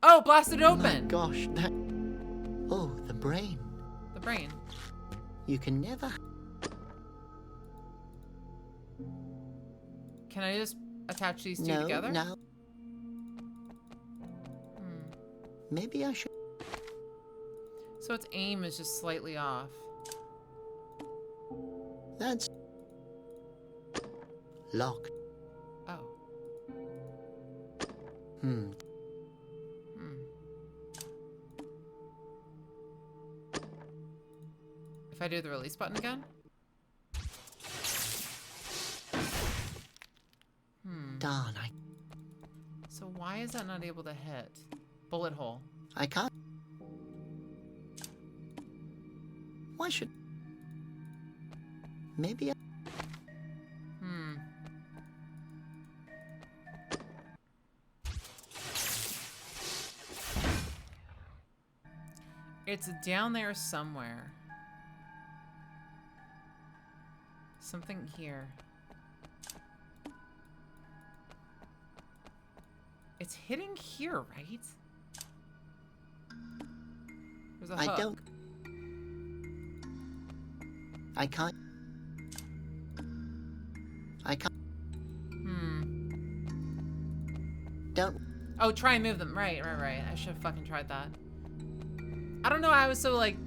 Oh, blasted open! Oh my gosh, that... brain. The brain. You can never... Can I just attach these two together? No. Maybe I should... So its aim is just slightly off. That's... locked. Oh. If I do the release button again? Darn, So why is that not able to hit? Bullet hole. I can't... Why should... Maybe I... It's down there somewhere. Something here. It's hitting here, right? There's a hook. I don't... I can't... Don't... Oh, try and move them. Right. I should have fucking tried that. I don't know why I was so, like,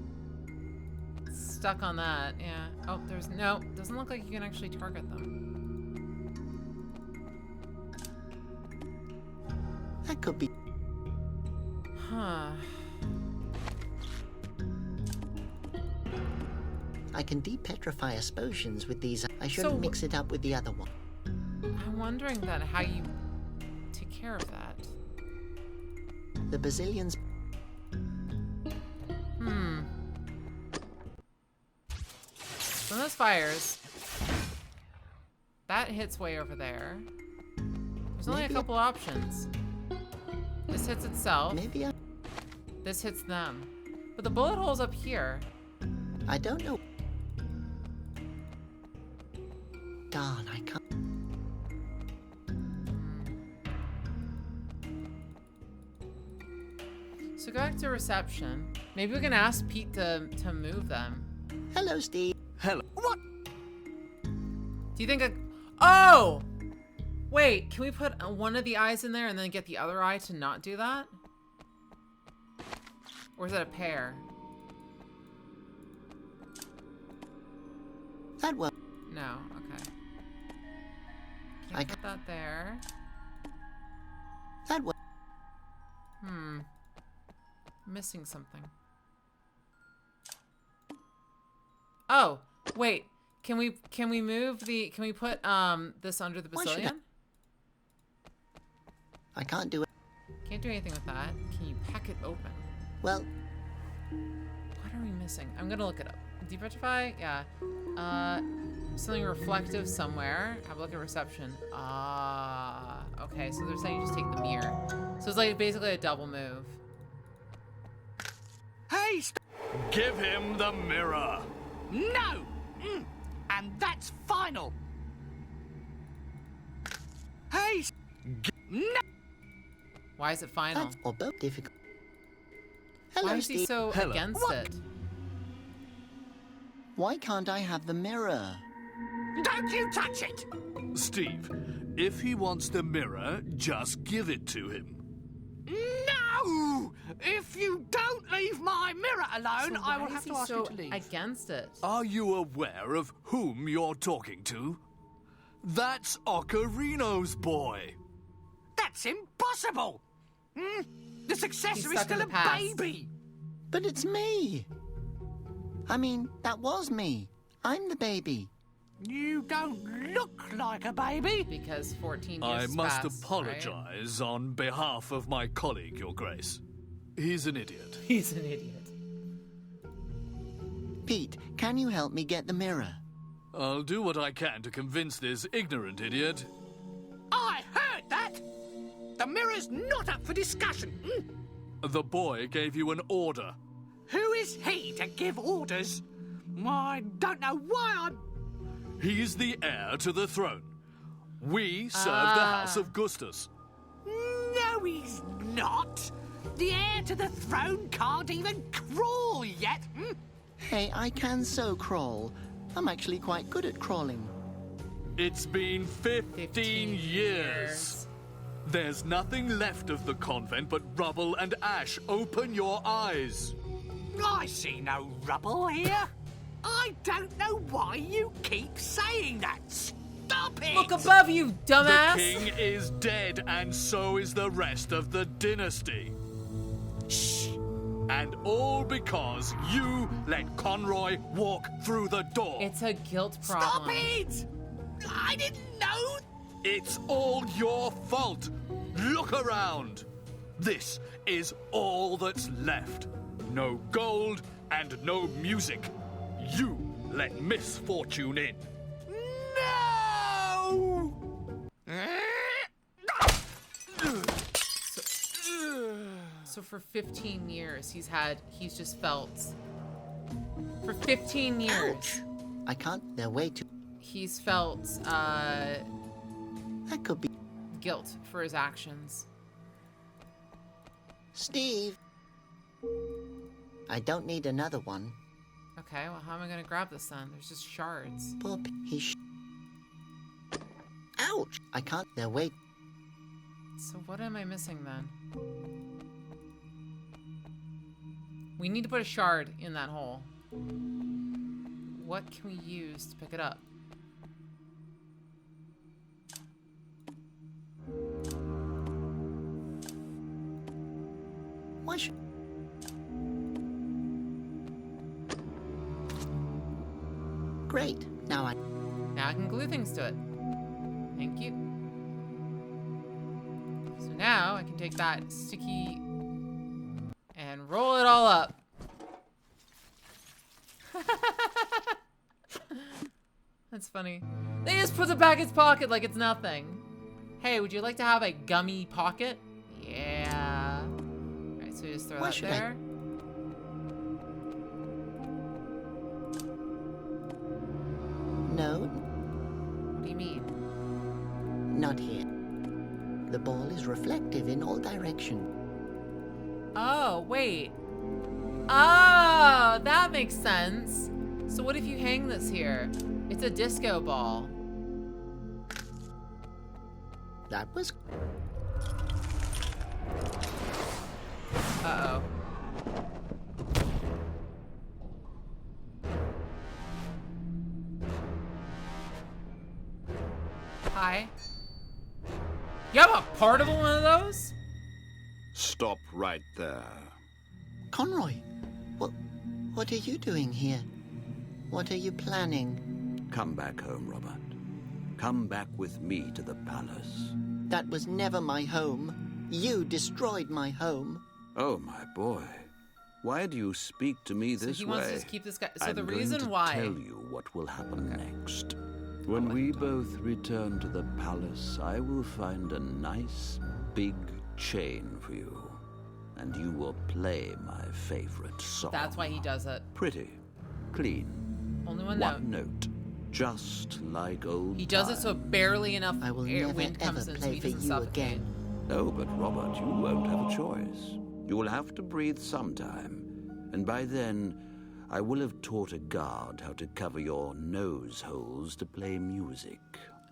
stuck on that. Yeah. Oh, there's... No. Doesn't look like you can actually target them. That could be... Huh. I can depetrify Asposians with these. I shouldn't mix it up with the other one. I'm wondering then how you take care of that. The Basilians... So those fires, that hits way over there. There's only a couple options. This hits itself. This hits them. But the bullet hole's up here. I don't know. Darn, I can't... So go back to reception. Maybe we can ask Pete to move them. Hello, Steve. Hello. What? Do you think Oh! Wait, can we put one of the eyes in there and then get the other eye to not do that? Or is that a pair? That will... No, okay. Can't put that there. That will... Missing something. Oh, wait. Can we move the... Can we put this under the Basilian? I can't do it. Can't do anything with that. Can you pack it open? Well... What are we missing? I'm gonna look it up. Depetrify? Yeah. Something reflective somewhere. Have a look at reception. Okay, so they're saying you just take the mirror. So it's like basically a double move. Hey! Give him the mirror! No! And that's final! Hey! No! Why is it final? That's or both difficult. Hello, Why is he Steve. so against it? Why can't I have the mirror? Don't you touch it! Steve, if he wants the mirror, just give it to him. No! If you don't leave my mirror alone, So I why will is have he to ask so you to leave. against it? Are you aware of whom you're talking to? That's Ocarino's boy. That's impossible! The successor is still a baby! But it's me! I mean, that was me. I'm the baby. You don't look like a baby. Because 14 years I must passed, apologize on behalf of my colleague, Your Grace. He's an idiot. He's an idiot. Pete, can you help me get the mirror? I'll do what I can to convince this ignorant idiot. I heard that! The mirror's not up for discussion. The boy gave you an order. Who is he to give orders? I don't know why I'm... He's the heir to the throne. We serve the House of Gustus. No, he's not. The heir to the throne can't even crawl yet. Hmm? Hey, I can so crawl. I'm actually quite good at crawling. It's been 15 years. There's nothing left of the convent but rubble and ash. Open your eyes. I see no rubble here. I don't know why you keep saying that. Stop it! Look above you, dumbass! The king is dead, and so is the rest of the dynasty. Shh! And all because you let Conroy walk through the door. It's a guilt problem. Stop it! I didn't know. It's all your fault. Look around. This is all that's left. No gold and no music. You let misfortune in. No! So for 15 years, he's just felt. For 15 years. Ouch. I can't, they're way too... He's felt, That could be... guilt for his actions. Steve! I don't need another one. Okay, well, how am I gonna grab this then? There's just shards. Poor Ouch! I can't, they're way... So what am I missing then? We need to put a shard in that hole. What can we use to pick it up? Why should... Great. Now I can glue things to it. Thank you. So now I can take that sticky and roll it all up. That's funny. They just put it back in his pocket like it's nothing. Hey, would you like to have a gummy pocket? Yeah. Alright, so you just throw that there. No. What do you mean? Not here. The ball is reflective in all directions. Oh, wait. Oh, that makes sense. So what if you hang this here? It's a disco ball. That was... Uh-oh. Hi. You have a portable one of those? Stop right there. Conroy, what are you doing here? What are you planning? Come back home, Robert. Come back with me to the palace. That was never my home. You destroyed my home. Oh, my boy. Why do you speak to me this way? So he wants to just keep this guy. So I'm the going reason to why. tell you what will happen next. When we both return to the palace, I will find a nice, big chain for you. And you will play my favorite song. That's why he does it. Pretty. Clean. Only one note. Just like old He does it so barely enough I will air never, wind comes ever in so play he for doesn't you suffocate. again. Oh, but Robert, you won't have a choice. You will have to breathe sometime. And by then, I will have taught a guard how to cover your nose holes to play music.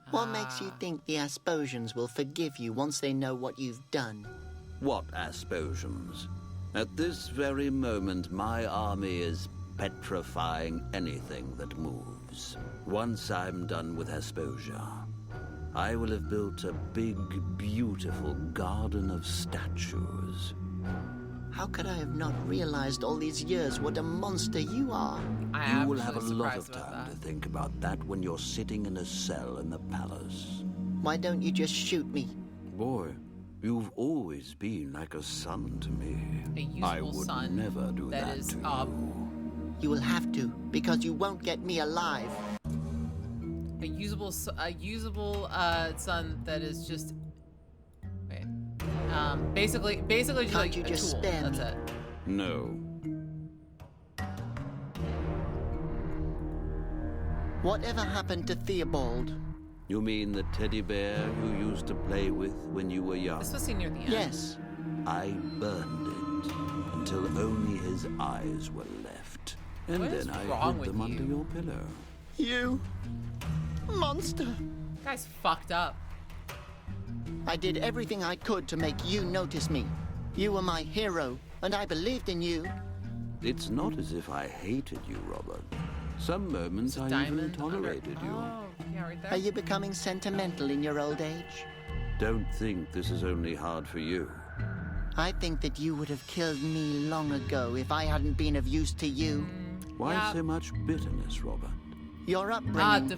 What makes you think the Aspodians will forgive you once they know what you've done? What Aspodians? At this very moment, my army is petrifying anything that moves. Once I'm done with Aspodia, I will have built a big, beautiful garden of statues. How could I have not realized all these years what a monster you are? You will have a lot of time to think about that when you're sitting in a cell in the palace. Why don't you just shoot me? Boy, you've always been like a son to me. I would never do that to you. You will have to, because you won't get me alive. A usable son that is just... Wait. Basically just like you a just tool. spare That's me? it. No. Whatever happened to Theobald? You mean the teddy bear you used to play with when you were young? This was seen near the end. Yes. I burned it until only his eyes were left. And What is then I wrong hid with them under you? your pillow. You monster! Guy's fucked up. I did everything I could to make you notice me. You were my hero, and I believed in you. It's not as if I hated you, Robert. Some moments I even tolerated you. Oh, yeah, right there. Are you becoming sentimental in your old age? Don't think this is only hard for you. I think that you would have killed me long ago if I hadn't been of use to you. Why so much bitterness, Robert? Your upbringing.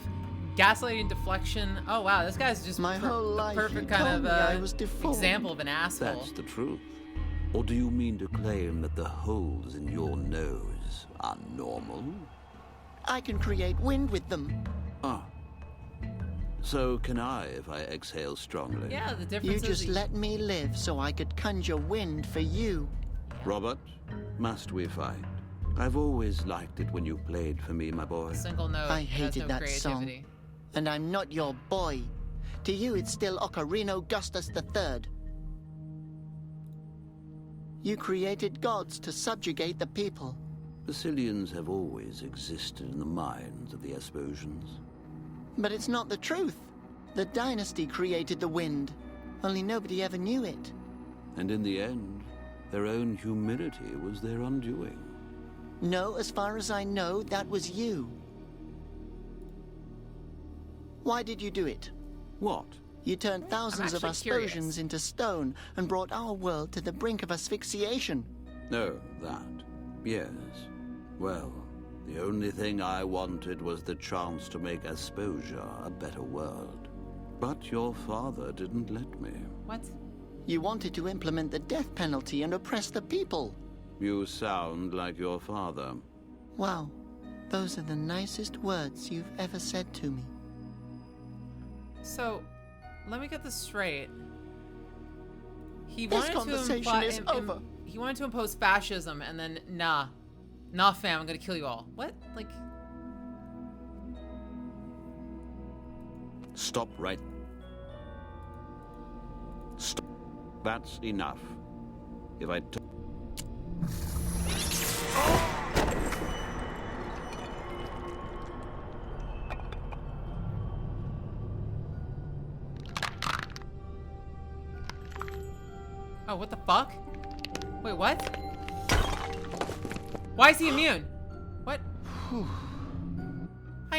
Gaslighting, deflection. Oh wow, this guy's just My whole life the perfect you kind told of me I was deformed. example of an asshole. That's the truth. Or do you mean to claim that the holes in your nose are normal? I can create wind with them. Ah. So can I if I exhale strongly? Yeah, the difference You is just let me live so I could conjure wind for you. Robert, must we fight? I've always liked it when you played for me, my boy. Single note. I has hated no that creativity. song. And I'm not your boy. To you, it's still Ocarino Gustus III. You created gods to subjugate the people. Basilians have always existed in the minds of the Asposians. But it's not the truth. The dynasty created the wind. Only nobody ever knew it. And in the end, their own humility was their undoing. No, as far as I know, that was you. Why did you do it? What? You turned thousands of Asposians into stone and brought our world to the brink of asphyxiation. Oh, that. Yes. Well, the only thing I wanted was the chance to make Aspodia a better world. But your father didn't let me. What? You wanted to implement the death penalty and oppress the people. You sound like your father. Wow. Those are the nicest words you've ever said to me. So, let me get this straight. He This wanted conversation to is over. He wanted to impose fascism, and then nah, fam, I'm gonna kill you all. What? Like? Stop right. Stop. That's enough. If I Oh, what the fuck? Wait, what? Why is he immune? What? Hi,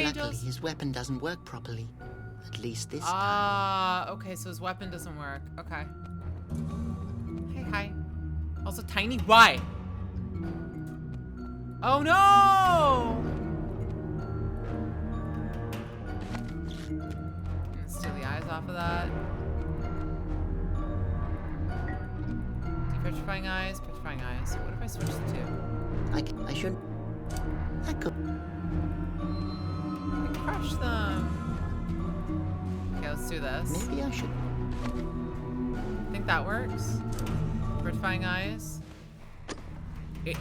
Luckily, Angels. his weapon doesn't work properly. At least this time. Ah, okay, so his weapon doesn't work. Okay. Hey, hi. Also tiny. Why? Oh no! Let's steal the eyes off of that. Petrifying eyes, petrifying eyes. What if I switch the two? I shouldn't. I could. I can crush them. Okay, let's do this. Maybe I should. Think that works? Petrifying eyes.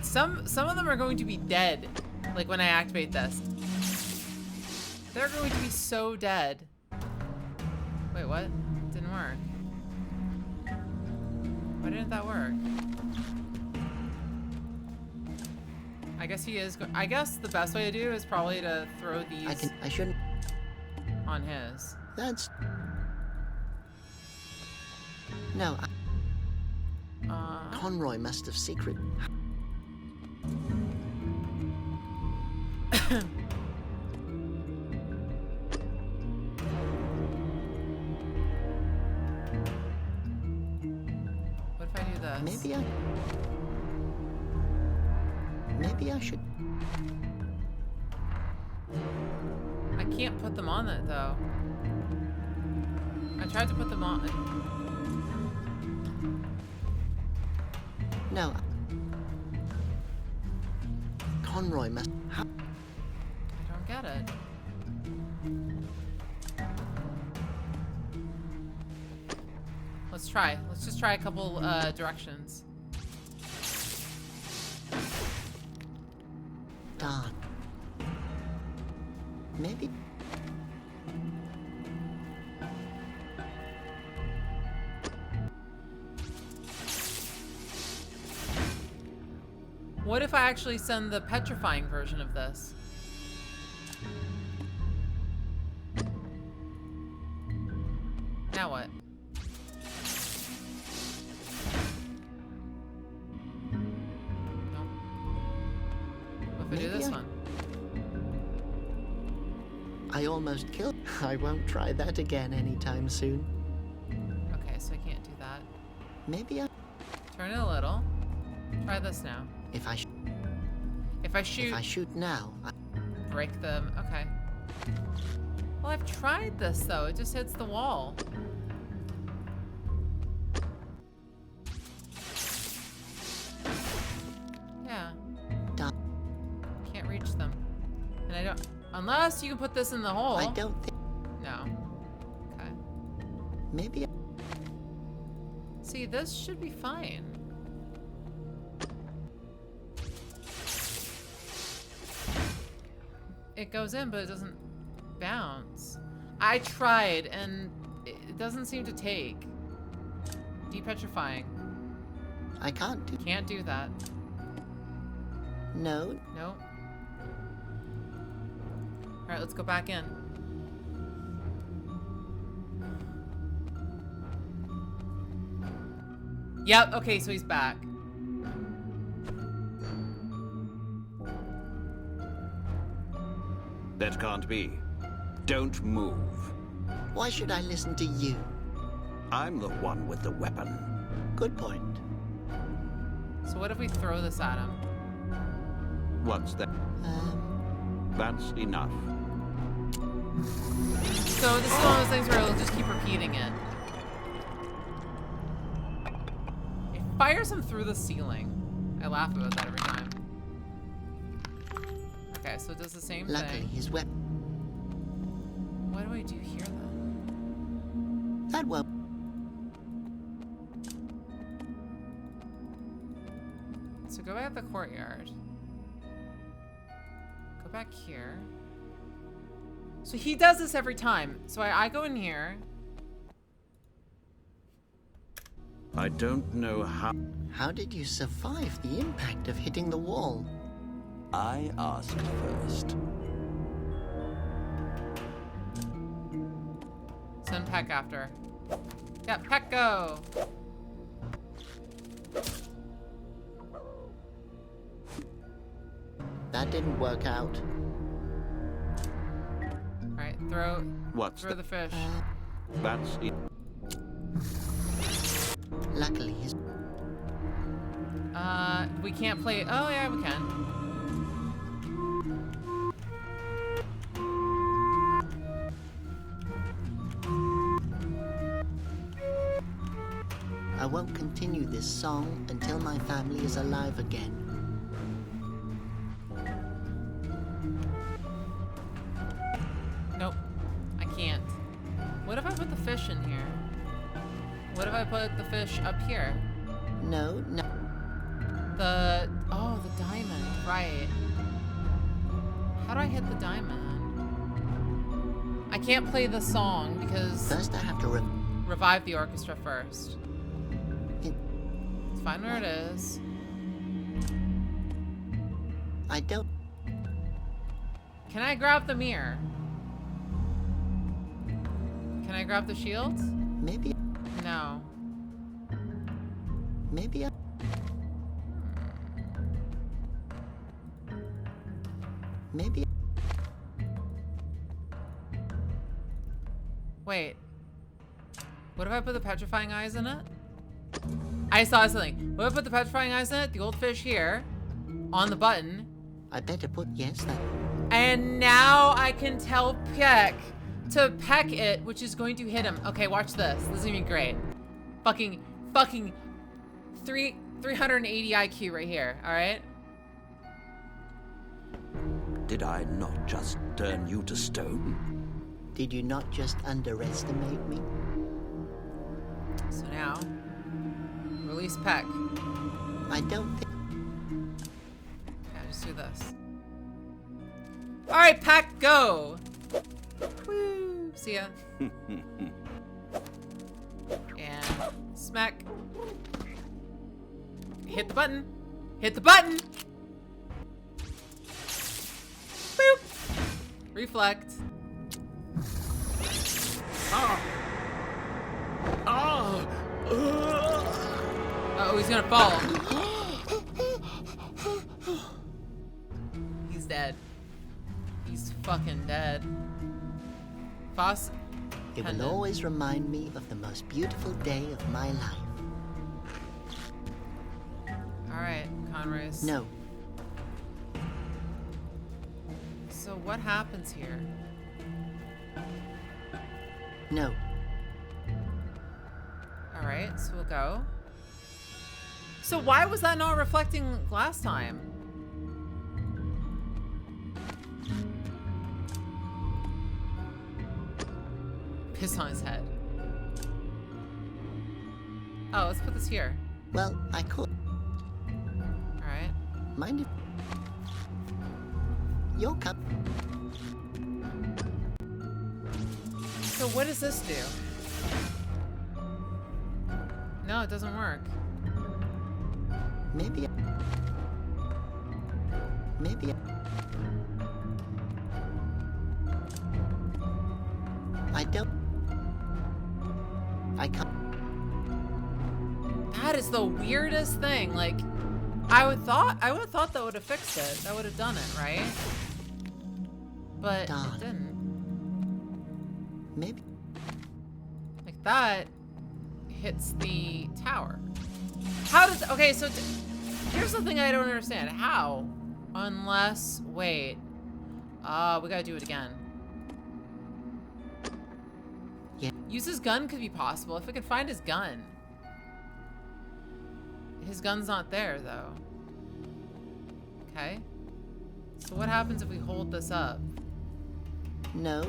Some of them are going to be dead. Like when I activate this. They're going to be so dead. Wait, what? Didn't work. Why didn't that work? I guess he is. I guess the best way to do is probably to throw these. I shouldn't. On his. That's. No. Conroy must have secret. What if I do this? Maybe I should. I can't put them on it though. I tried to put them on. No. Conroy must. I don't get it. Let's try. Let's just try a couple directions. Darn. Maybe. What if I actually send the petrifying version of this? Now what? No. What if I do this one? I almost killed. I won't try that again anytime soon. Okay, so I can't do that. Maybe I... Turn it a little. Try this now. If I shoot... If I shoot now... break them. Okay. Well, I've tried this, though. It just hits the wall. Yeah. Can't reach them. And I don't... Unless you can put this in the hole. I don't think... No. Okay. Maybe... See, this should be fine. It goes in, but it doesn't bounce. I tried, and it doesn't seem to take. Depetrifying. I can't do... Can't do that. No. Nope. Alright, let's go back in. Yep, okay, so he's back. That can't be. Don't move. Why should I listen to you? I'm the one with the weapon. Good point. So what if we throw this at him? What's that? That's enough. So this is one of those things where it'll just keep repeating it. It fires him through the ceiling. I laugh about that every time. Okay, so it does the same Luckily, thing. his weapon... What do I do here, then? That won't... So go back to the courtyard. Go back here. So he does this every time. So I go in here. I don't know how... How did you survive the impact of hitting the wall? I asked first. Send Peck after. Yeah, Peck go! That didn't work out. Alright, throw... What's throw the fish. That's it. Luckily, his... We can't play... Oh, yeah, we can. I won't continue this song until my family is alive again. Nope. I can't. What if I put the fish in here? What if I put the fish up here? No, no. Oh, the diamond. Right. How do I hit the diamond? I can't play the song because... First I have to revive the orchestra first. Let's find where it is. I don't... Can I grab the mirror? Can I grab the shield? Maybe... No. Maybe I... Maybe... Wait. What if I put the petrifying eyes in it? I saw something. What if I put the petrifying eyes in it? The old fish here. On the button. I better put... Yes, that... And now I can tell Peck to peck it, which is going to hit him. Okay, watch this. This is gonna be great. Fucking 380 IQ right here, alright? Did I not just turn you to stone? Did you not just underestimate me? So now, release Peck. I don't think... Yeah, just do this. Alright, Peck, go! Woo! See ya. And smack. Hit the button. Hit the button! Reflect. Ah! Ah! Oh, he's gonna fall. He's dead. He's fucking dead. Foss. It will always remind me of the most beautiful day of my life. Alright, Conrays. No. So what happens here? No. Alright, so we'll go. So why was that not reflecting last time? Piss on his head. Oh, let's put this here. Well, I could. Alright. Mind if... You'll come. So what does this do? No, it doesn't work. Maybe... I don't... I can't... That is the weirdest thing. Like, I would have thought that would have fixed it. That would have done it, right? But Darn. it didn't. Maybe. Like that hits the tower. How does... Okay, so here's the thing I don't understand. How? Unless... Wait. We gotta do it again. Yeah. Use his gun could be possible. If we could find his gun. His gun's not there, though. Okay. So what happens if we hold this up? No.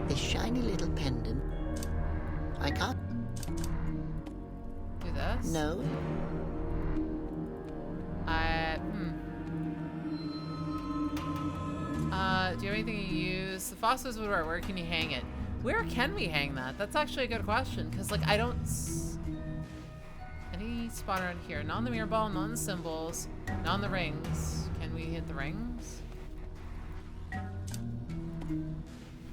This shiny little pendant. I can't... Do this? No. Do you have anything you use? The fossils would work. Where can you hang it? Where can we hang that? That's actually a good question, because, like, I don't... Any spot around here. Not on the mirror ball, not on the symbols, not on the rings. Can we hit the rings?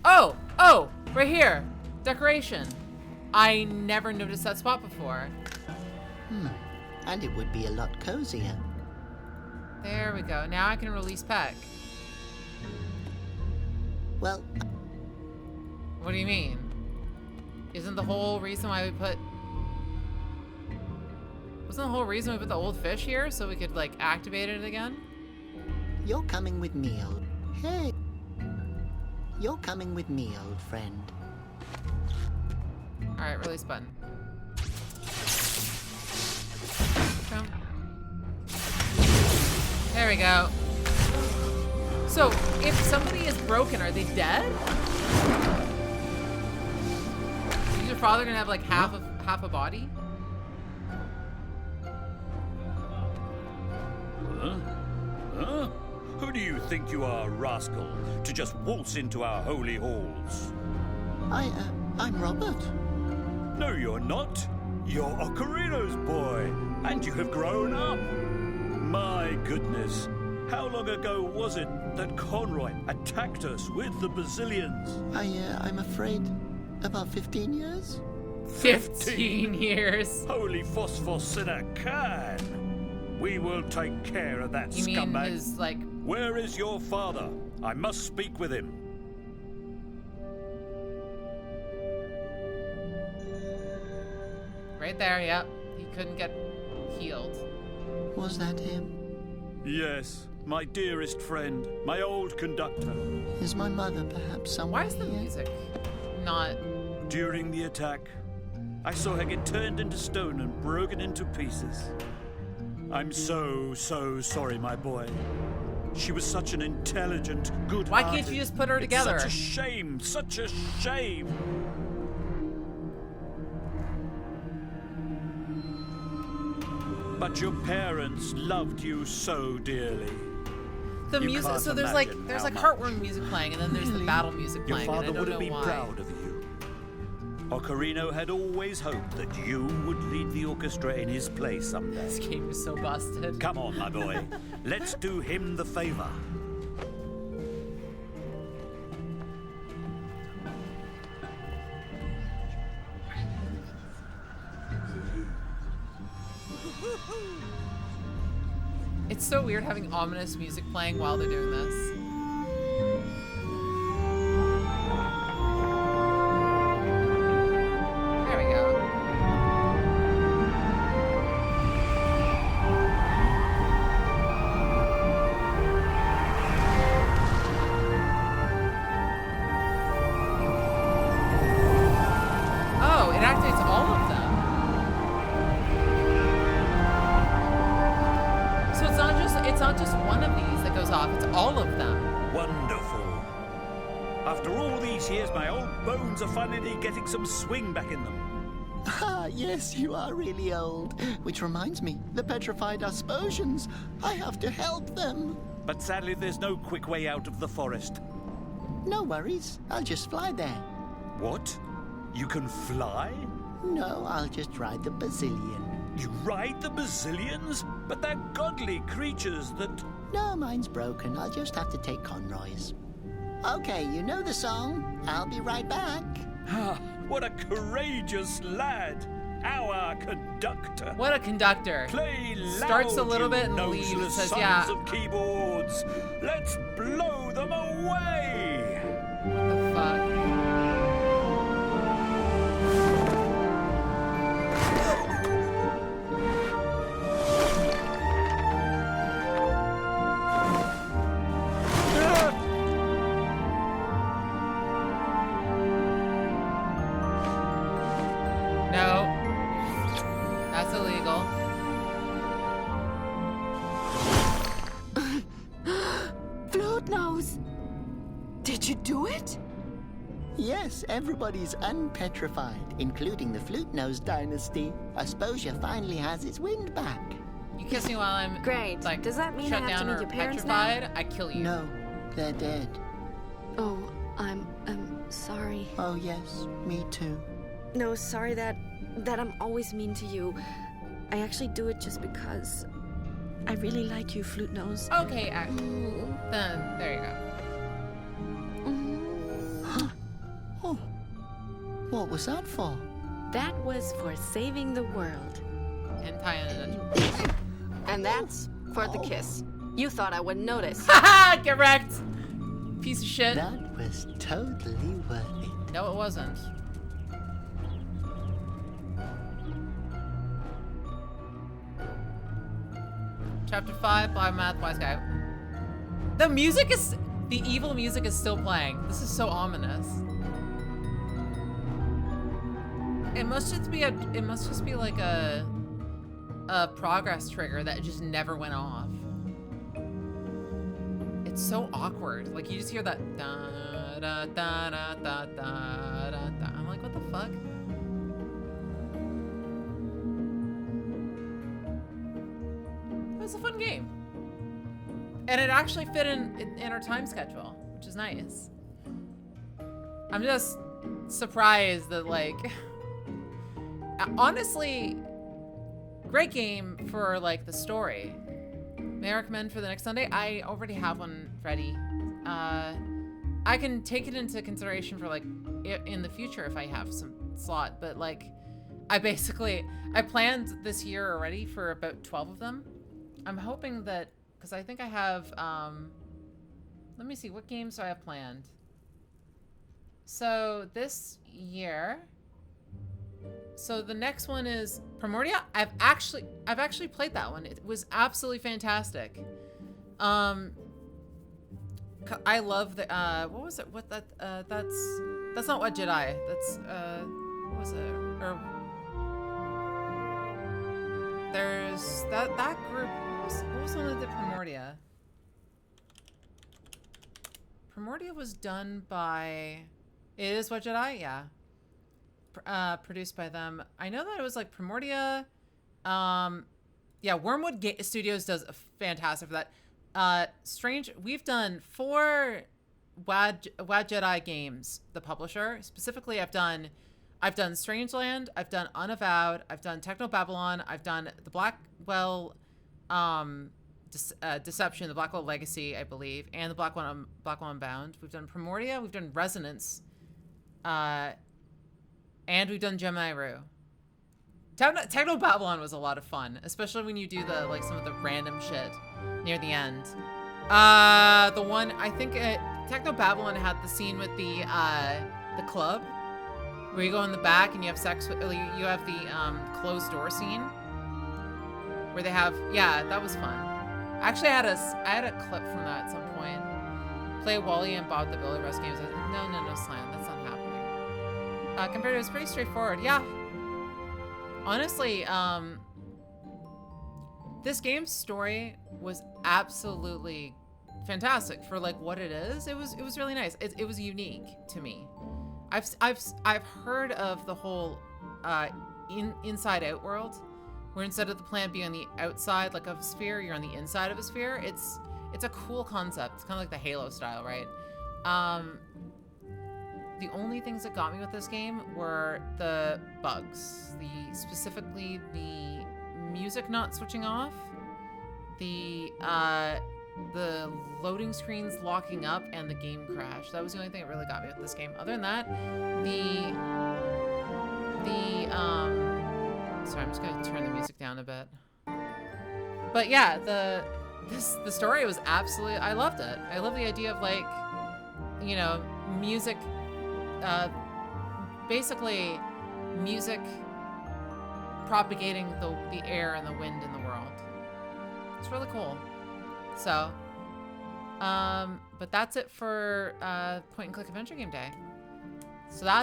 Oh! Oh! Right here! Decoration. I never noticed that spot before. And it would be a lot cozier. There we go. Now I can release Peck. Well... What do you mean? Isn't the whole reason why we put... Wasn't the whole reason we put the old fish here so we could, like, activate it again? You're coming with me, old... Hey! You're coming with me, old friend. Alright, release button. Come. There we go. So, if somebody is broken, are they dead? Is your father gonna have like half a body? Huh? Who do you think you are, rascal, to just waltz into our holy halls? I'm Robert. No, you're not. You're Ocarino's boy, and you have grown up. My goodness. How long ago was it that Conroy attacked us with the Basilians? I'm afraid about 15 years? 15 years. Holy phosphos in a can. We will take care of that You mean scumbag. his, like... Where is your father? I must speak with him. Right there, yep. He couldn't get healed. Was that him? Yes, my dearest friend, my old conductor. Is my mother perhaps somewhere Why is the here? music not... During the attack, I saw her get turned into stone and broken into pieces. I'm so sorry, my boy. She was such an intelligent, good-hearted... Why can't you just put her together? It's such a shame. But your parents loved you so dearly. The You music, can't so there's imagine like how heartwarming music playing, and then there's the battle music Your playing. and I father don't would know have been why. proud of you. Ocarino had always hoped that you would lead the orchestra in his place someday. This game is so busted. Come on, my boy. Let's do him the favor. It's so weird having ominous music playing while they're doing this. There we go. Oh, it activates all of them. So it's not just one of these that goes off, it's all of them. Wonderful. After all these years, my old bones are finally getting some swing back in them. Ah, yes, you are really old. Which reminds me, the petrified Asposians. I have to help them. But sadly, there's no quick way out of the forest. No worries. I'll just fly there. What? You can fly? No, I'll just ride the Basilian. You ride the Basilians? But they're godly creatures that... No, mine's broken. I'll just have to take Conroy's. Okay, you know the song. I'll be right back. Ah, what a courageous lad. Our conductor. What a conductor. Play loud, starts a little bit and noseless leaves and says, sons yeah. of keyboards. Let's blow them away. What the fuck? No. That's illegal. Flute nose! Did you do it? Yes, everybody's unpetrified, including the Flute-Nosed dynasty. Asposia finally has its wind back. You kiss me while I'm Great. like Does that mean shut I have down to meet or your parents petrified, I kill you. No, they're dead. Oh, I'm sorry. Oh, yes, me too. No, sorry that I'm always mean to you. I actually do it just because I really like you, Flute Nose. Okay, then there you go. Oh, what was that for? That was for saving the world. And that's for the kiss. You thought I wouldn't notice. Haha, get wrecked! Piece of shit. That was totally worth it. No, it wasn't. Chapter 5, Blind Math, Wise Guy. The evil music is still playing. This is so ominous. It must just be like a progress trigger that just never went off. It's so awkward. Like you just hear that da da da da da da da da. I'm like, what the fuck? It was a fun game. And it actually fit in our time schedule, which is nice. I'm just surprised that, like, honestly, great game for, like, the story. May I recommend for the next Sunday? I already have one ready. I can take it into consideration for, like, in the future if I have some slot, but, like, I planned this year already for about 12 of them. I'm hoping that, because I think I have, let me see, what games do I have planned? So this year, so the next one is Primordia. I've actually played that one. It was absolutely fantastic. I love the, what was it? What that's not What Jedi. That's, what was it? Or, there's that group. What was one of the Primordia? Primordia was done by... It is What Jedi? Yeah. Produced by them. I know that it was like Primordia. Yeah, Wormwood Studios does a fantastic for that. Strange. We've done 4 WAD Jedi games, the publisher. Specifically, I've done I've done Strangeland, I've done Unavowed, I've done Techno Babylon, I've done the Blackwell Deception, the Blackwell Legacy, I believe, and the Blackwell Unbound. We've done Primordia, we've done Resonance, and we've done Gemini Rue. Techno Babylon was a lot of fun, especially when you do the like some of the random shit near the end. The one I think Techno Babylon had the scene with the club where you go in the back and you have sex with you have the closed door scene where they have that was fun. Actually, I had a clip from that at some point. Play Wally and Bob the Builder Bus games. I was like, no, Slam, that's not happening. Compared to it was pretty straightforward. Yeah. Honestly, this game's story was absolutely fantastic for like what it is. It was really nice. It was unique to me. I've heard of the whole inside out world, where instead of the planet being on the outside like of a sphere, you're on the inside of a sphere. It's a cool concept. It's kind of like the Halo style, right? The only things that got me with this game were the bugs, specifically the music not switching off, the loading screens locking up, and the game crash. That was the only thing that really got me with this game. Other than that, sorry, I'm just gonna turn the music down a bit. But yeah, the story was absolutely, I loved it. I love the idea of like, you know, music, basically music propagating the air and the wind in the world. It's really cool. So, but that's it for point and click adventure game day. So that's